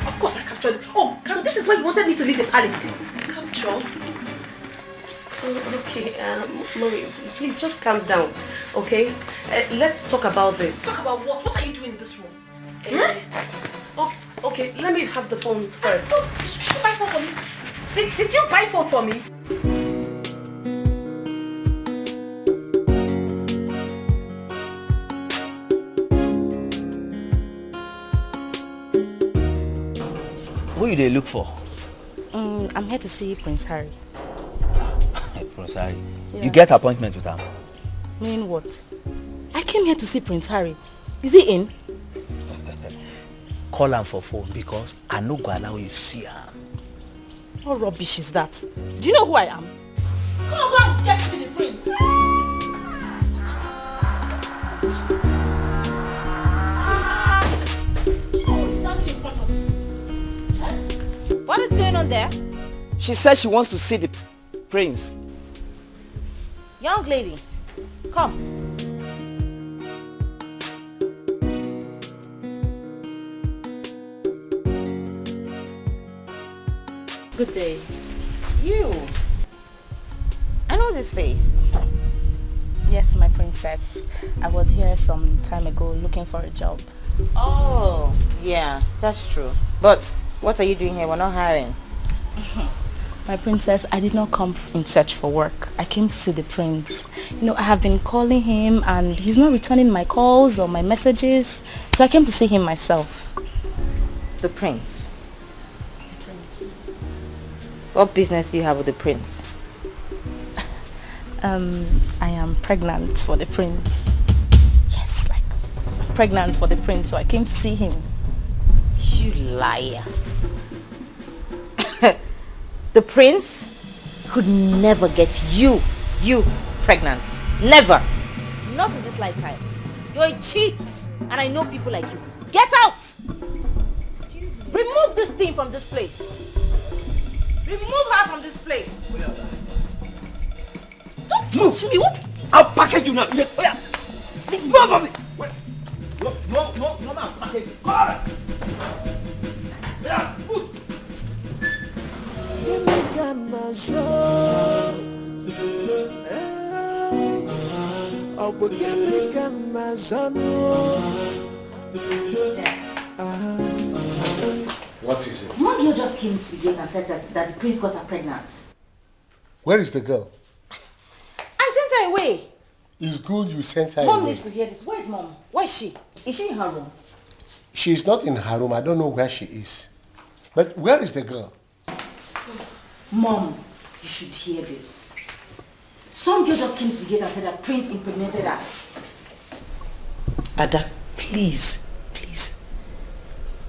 Of course I captured it. Oh, this is why you wanted me to leave the palace. Capture? Okay, Mommy, please just calm down, okay? Let's talk about this. Talk about what? What are you doing in this room? Okay, let me have the phone first. No, did you buy phone for me? Did you buy phone for me? Who you they look for? I'm here to see Prince Harry. Prince Harry? Yeah. You get appointment with him? Meaning what? I came here to see Prince Harry. Is he in? Call him for phone because I no go allow you see him. What rubbish is that? Do you know who I am? Come on, go and get me the prince. What is going on there? She said she wants to see the prince. Young lady, come. Good day. You. I know this face. Yes, my princess. I was here some time ago looking for a job. Oh, yeah, that's true. But what are you doing here? We're not hiring. My princess, I did not come in search for work. I came to see the prince. I have been calling him and he's not returning my calls or my messages. So I came to see him myself. The prince. The prince. What business do you have with the prince? I am pregnant for the prince. Yes, like I'm pregnant for the prince, so I came to see him. You liar. The prince could never get you pregnant. Never. Not in this lifetime. You're a cheat. And I know people like you. Get out! Excuse me. Remove this thing from this place. Remove her from this place. Don't touch me. What? I'll package you now. Move of it. No, I'll package you. Go on. Yeah, move. What is it? One girl just came to the gate and said that the prince got her pregnant. Where is the girl? I sent her away. It's good you sent her Mom away. needs to hear this. Where is Mom? Where is she? Is she in her room? She is not in her room. I don't know where she is. But where is the girl? Mom, you should hear this. Some girl just came to the gate and said that Prince impregnated her. Ada, please.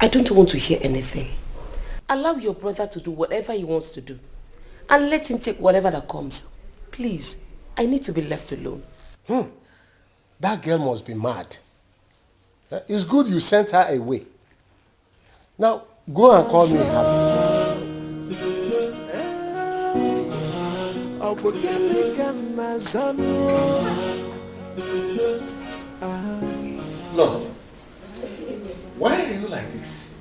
I don't want to hear anything. Allow your brother to do whatever he wants to do. And let him take whatever that comes. Please, I need to be left alone. That girl must be mad. It's good you sent her away. Now, go and call me happy. Look, why are you like this?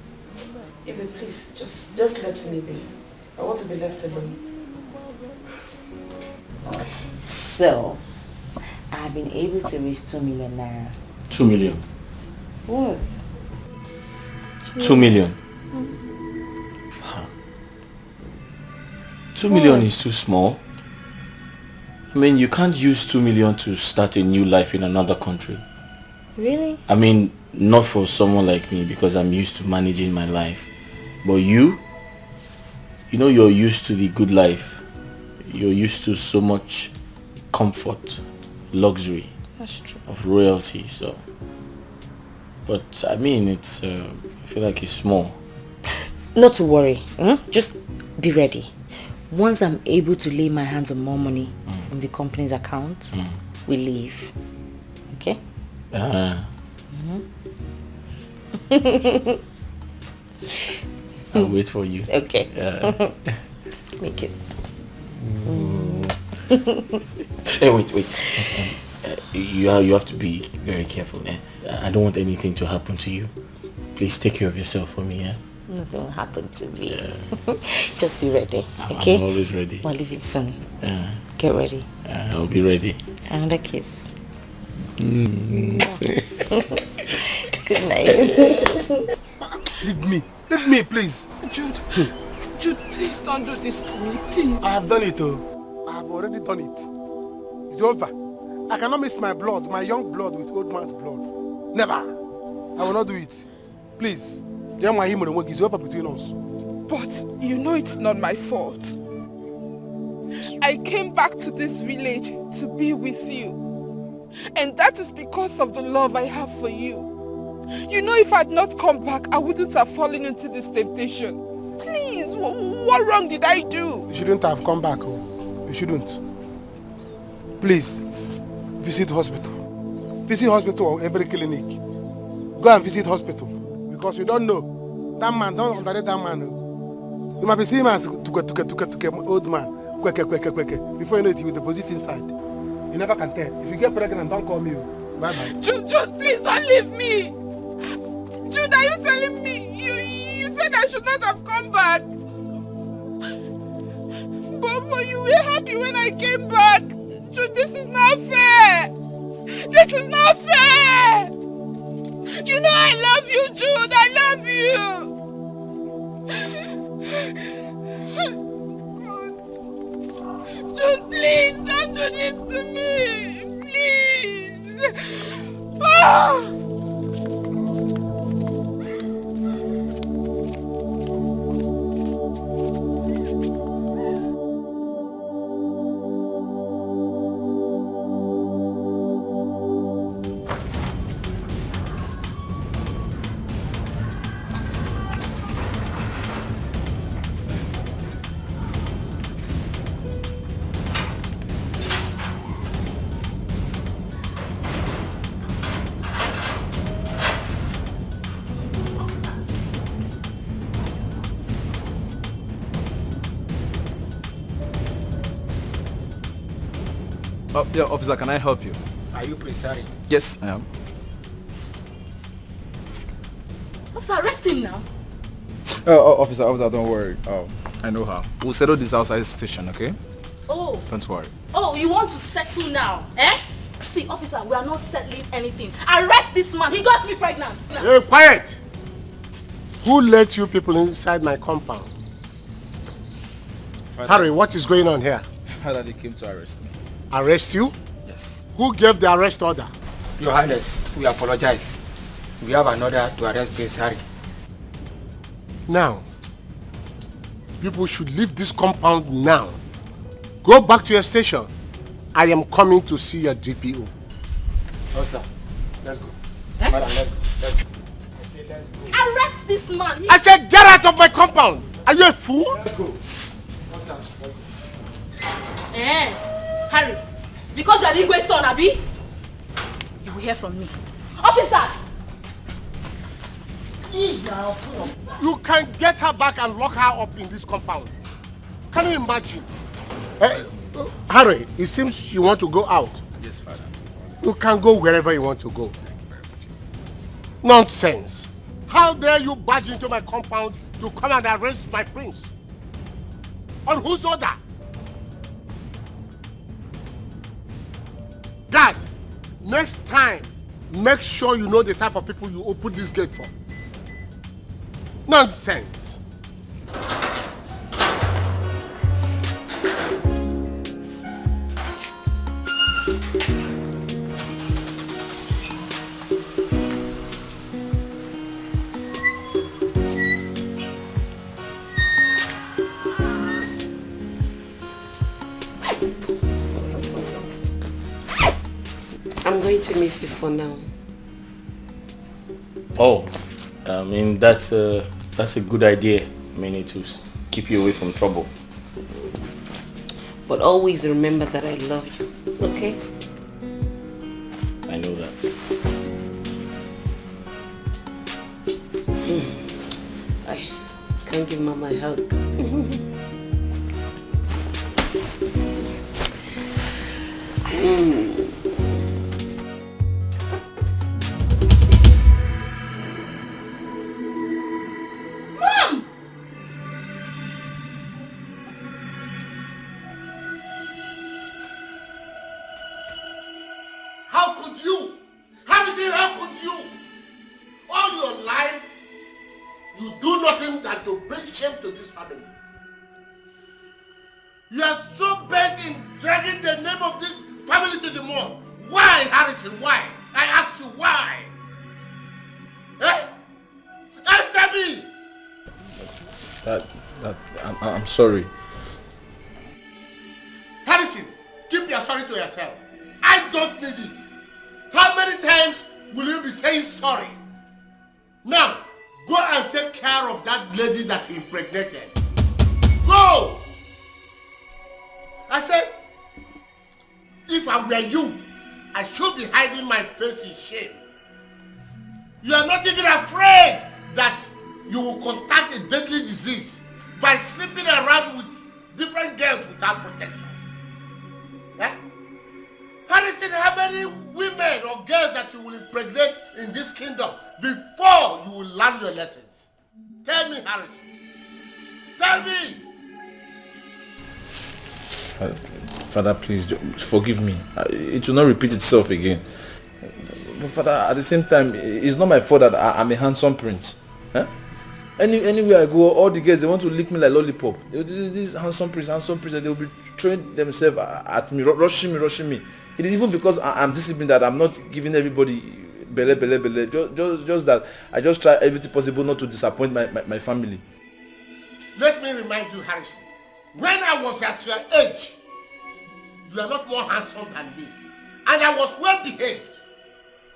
Even please, just let me be. I want to be left alone. So, I've been able to raise 2 million naira. 2 million. What? 2 million. 2 million is too small. I mean, you can't use 2 million to start a new life in another country. Really? I mean, not for someone like me because I'm used to managing my life. But you know you're used to the good life. You're used to so much comfort, luxury. That's true. Of royalty, so. But I mean, it's, I feel like it's small. Not to worry. Just be ready. Once I'm able to lay my hands on more money from the company's account, we leave. Okay? I'll wait for you. Okay. Make it. Hey, wait. You have to be very careful. I don't want anything to happen to you. Please take care of yourself for me. Nothing will happen to me. Just be ready. Okay? I'm always ready. We'll leave it soon. Get ready. I'll be ready. Another kiss. Good night. Leave me, please. Jude, please don't do this to me, please. I have done it, I have already done it. It's over. I cannot mix my blood, my young blood, with old man's blood. Never. I will not do it. Please. It's over between us. But you know it's not my fault. I came back to this village to be with you. And that is because of the love I have for you. You know, if I had not come back, I wouldn't have fallen into this temptation. Please, what wrong did I do? You shouldn't have come back. You shouldn't. Please, visit hospital. Visit hospital or every clinic. Go and visit hospital. Because you don't know. That man, don't underrate that man. You might be seeing him as old man. Before you know it, he will deposit inside. You never can tell. If you get pregnant, don't call me. Bye-bye. Jude, please don't leave me. Jude, are you telling me? You said I should not have come back. But you were happy when I came back. Jude, this is not fair. This is not fair. You know I love you, Jude. I love you. Jude, please don't do this to me. please. Ah! Oh, yeah, officer, can I help you? Are you Prince Harry? Yes, I am. Officer, arrest him now. Officer, don't worry. Oh, I know her. We'll settle this outside the station, okay? Oh. Don't worry. Oh, you want to settle now, eh? See, officer, we are not settling anything. Arrest this man. He got me pregnant. Now. Hey, quiet! Who let you people inside my compound? Father, Harry, what is going on here? Father, they came to arrest me. Arrest you? Yes. Who gave the arrest order? Your Highness, we apologize. We have an order to arrest Prince Harry. Now, people should leave this compound now. Go back to your station. I am coming to see your DPO. Oh, sir. Let's go. Eh? Madam, let's go. Let's go. I say let's go. Arrest this man. I said get out of my compound. Are you a fool? Let's go. Oh, sir. Let's go. Harry, because you are the Igwe son, Abi, you will hear from me. Officers! You can get her back and lock her up in this compound. Can you imagine? Harry, it seems you want to go out. Yes, Father. You can go wherever you want to go. Nonsense. How dare you barge into my compound to come and arrest my prince? On whose order? Guard, next time, make sure you know the type of people you open this gate for. Nonsense. I'm going to miss you for now. Oh, I mean, that's a good idea. I mean, to keep you away from trouble. But always remember that I love you, okay? I know that. I can't give Mama a hug. How could you? Harrison, how could you? All your life, you do nothing than to bring shame to this family. You are so bent in dragging the name of this family to the mud. Why, Harrison? Why? I ask you, why? Eh? Answer me! I'm sorry. Harrison, keep your sorry to yourself. I don't need it. How many times will you be saying sorry? Now, go and take care of that lady that you impregnated. Go! I said, if I were you, I should be hiding my face in shame. You are not even afraid that you will contact a deadly disease by sleeping around with different girls without protection. Eh? Harrison, how many women or girls that you will impregnate in this kingdom before you will learn your lessons? Tell me, Harrison. Tell me! Father, please forgive me. It will not repeat itself again. But Father, at the same time, it's not my fault that I'm a handsome prince. Huh? Anywhere I go, all the girls, they want to lick me like lollipop. This handsome prince, and they will be throwing themselves at me, rushing me. It is even because I'm disciplined that I'm not giving everybody bele. Just that I just try everything possible not to disappoint my family. Let me remind you, Harrison, when I was at your age, you are not more handsome than me. And I was well behaved.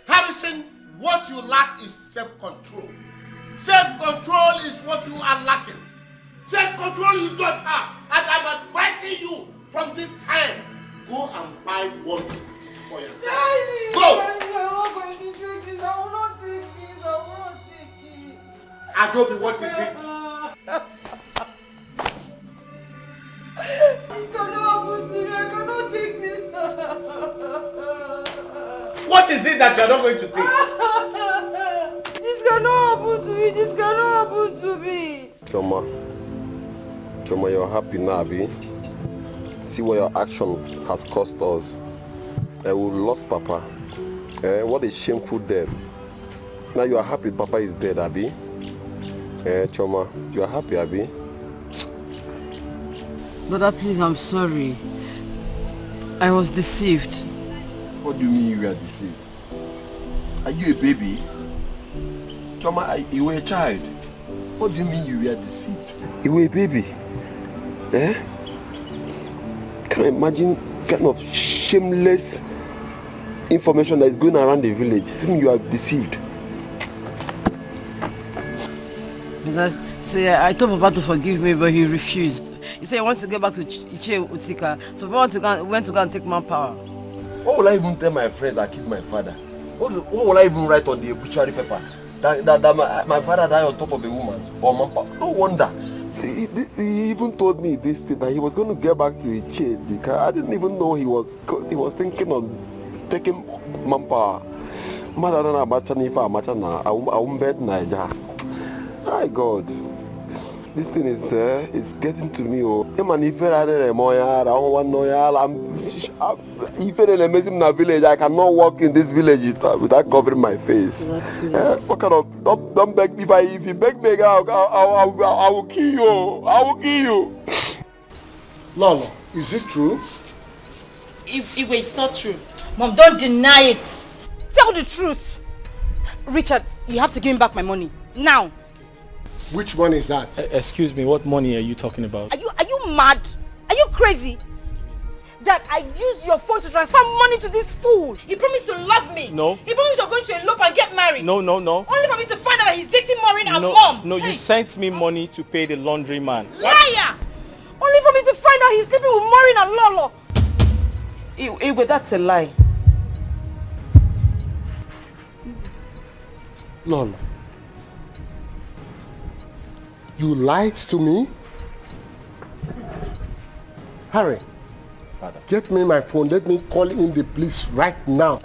Harrison, what you lack is self-control. Self-control is what you are lacking. Self-control you don't have. And I'm advising you from this time, go and buy one for yourself. Daddy, go! I'm not going to take this. I will not take this. I will not take it. Adobe, what is it? It cannot happen to me. I cannot take this. What is it that you're not going to take? This cannot happen to me. This cannot happen to me. Choma, you're happy now, Abi. See what your action has cost us. We lost Papa. What a shameful death. Now you are happy Papa is dead, Abi. Choma, you are happy, Abi. Brother, please, I'm sorry. I was deceived. What do you mean you were deceived? Are you a baby? Choma, you were a child. What do you mean you were deceived? You were a baby. Can I imagine kind of shameless information that is going around the village? Seeing you are deceived. Because, see, I told Papa to forgive me, but he refused. He said he wants to get back to Utika, so we went to go and take manpower. What will I even tell my friends I killed my father? What will I even write on the obituary paper? That my father died on top of a woman or manpower? No wonder. He even told me this thing that he was going to get back to Iche because I didn't even know he was thinking of taking manpower. My God, this thing is getting to me. I cannot walk in this village without covering my face. What kind of don't beg me. If you beg me again, I will kill you. I will kill you. Lolo, is it true? Igwe, it's not true. Mom, don't deny it. Tell the truth. Richard, you have to give me back my money. Now. Which one is that? Excuse me, what money are you talking about? Are you mad? Are you crazy? Dad, I used your phone to transfer money to this fool. He promised to love me. No. He promised you're going to elope and get married. No. Only for me to find out that he's dating Maureen and No, Mom. no, you sent me money to pay the laundry man. Liar! Only for me to find out he's sleeping with Maureen and Lolo. Igwe, that's a lie. Lolo, you lied to me? Harry, Father, get me my phone. Let me call in the police right now.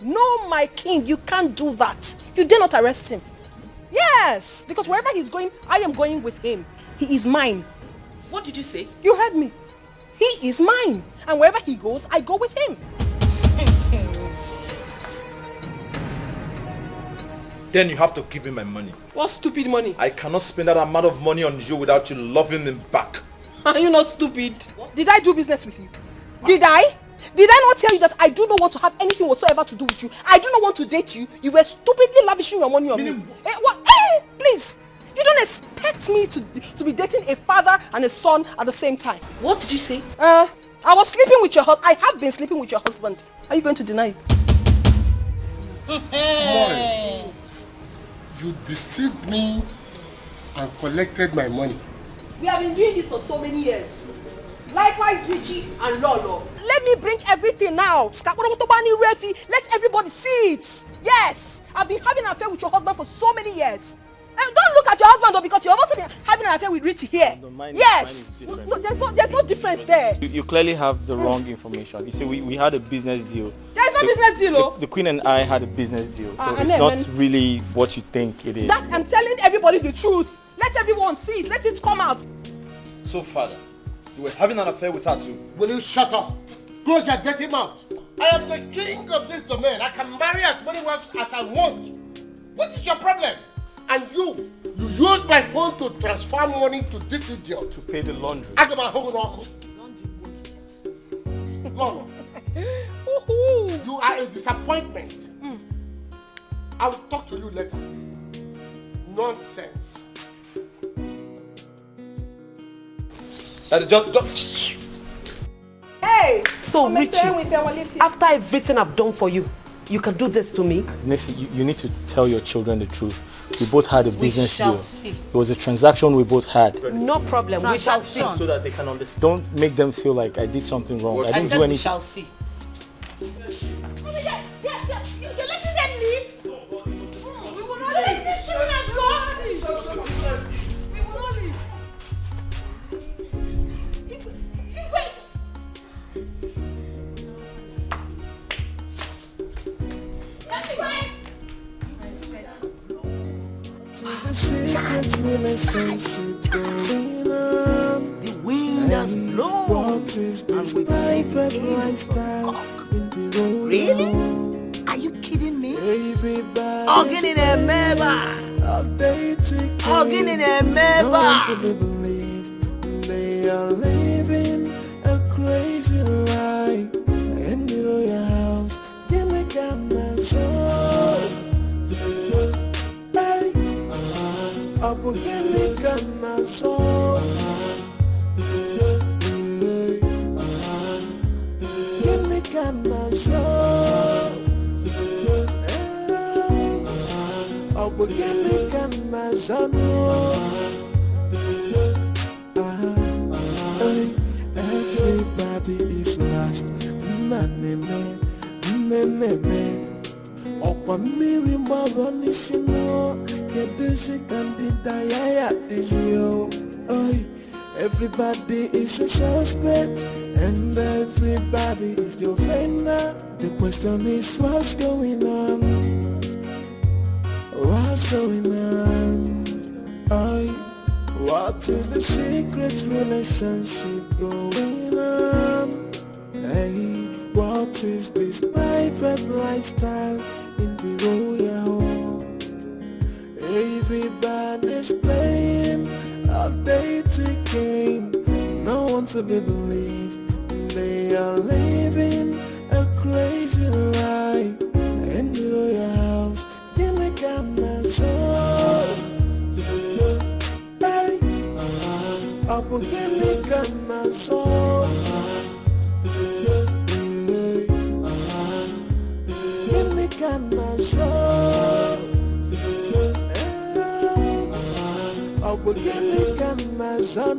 No, my king, you can't do that. You dare not arrest him. Yes, because wherever he's going, I am going with him. He is mine. What did you say? You heard me. He is mine. And wherever he goes, I go with him. Then you have to give him my money. What stupid money? I cannot spend that amount of money on you without you loving him back. Are you not stupid? What? Did I do business with you? Did I? Did I not tell you that I do not want to have anything whatsoever to do with you? I do not want to date you. You were stupidly lavishing your money on me. Please. You don't expect me to be dating a father and a son at the same time. What did you say? I was sleeping with your husband. I have been sleeping with your husband. Are you going to deny it? Maureen, you deceived me and collected my money. We have been doing this for so many years. Likewise, Richie and Lolo. Let me bring everything out. Let everybody see it. Yes, I've been having an affair with your husband for so many years. And don't look at your husband though, because you've also been having an affair with Richie here. Yes. There's no difference there. You clearly have the wrong information. You see, we had a business deal. There's no business deal, the Queen and I had a business deal. So it's not really what you think it is. That I'm telling everybody the truth. Let everyone see it. Let it come out. So, Father, you were having an affair with her too. Will you shut up? Close your dirty mouth. I am the king of this domain. I can marry as many wives as I want. What is your problem? And you used my phone to transfer money to this idiot. To pay the laundry. Lolo, you are a disappointment. I will talk to you later. Nonsense. Just... Hey! So, Richie, after everything I've done for you, you can do this to me? Nancy, you need to tell your children the truth. We both had a business deal. See. It was a transaction we both had. No problem. We shall see. So that they can understand. Don't make them feel like I did something wrong. I didn't do anything. We shall see. You're letting them leave? We will not leave. These children are gone. We will not leave. Wait. The secret relationship going on. The wind has blown. What is this private lifestyle in the road? Really? Are you kidding me? Everybody. Hugging in a member. Hugging in a member. No one to be believed. They are living a crazy life. In the royal house, they make a mess of. Abu Gini Kana so Gini Kana so Abu Gini Kana so everybody is lost. Okwa miri mbaba nisino Kedisi kandida yaya dizio. Everybody is a suspect and everybody is the offender. The question is what's going on? What's going on? What is the secret relationship going on? What is this private lifestyle in the royal home? Everybody's playing a dating game. No one to be believed. They are living a crazy life in the royal house. They make a mess of. Up again, they can mess of. Kana so Abu Gini Kana so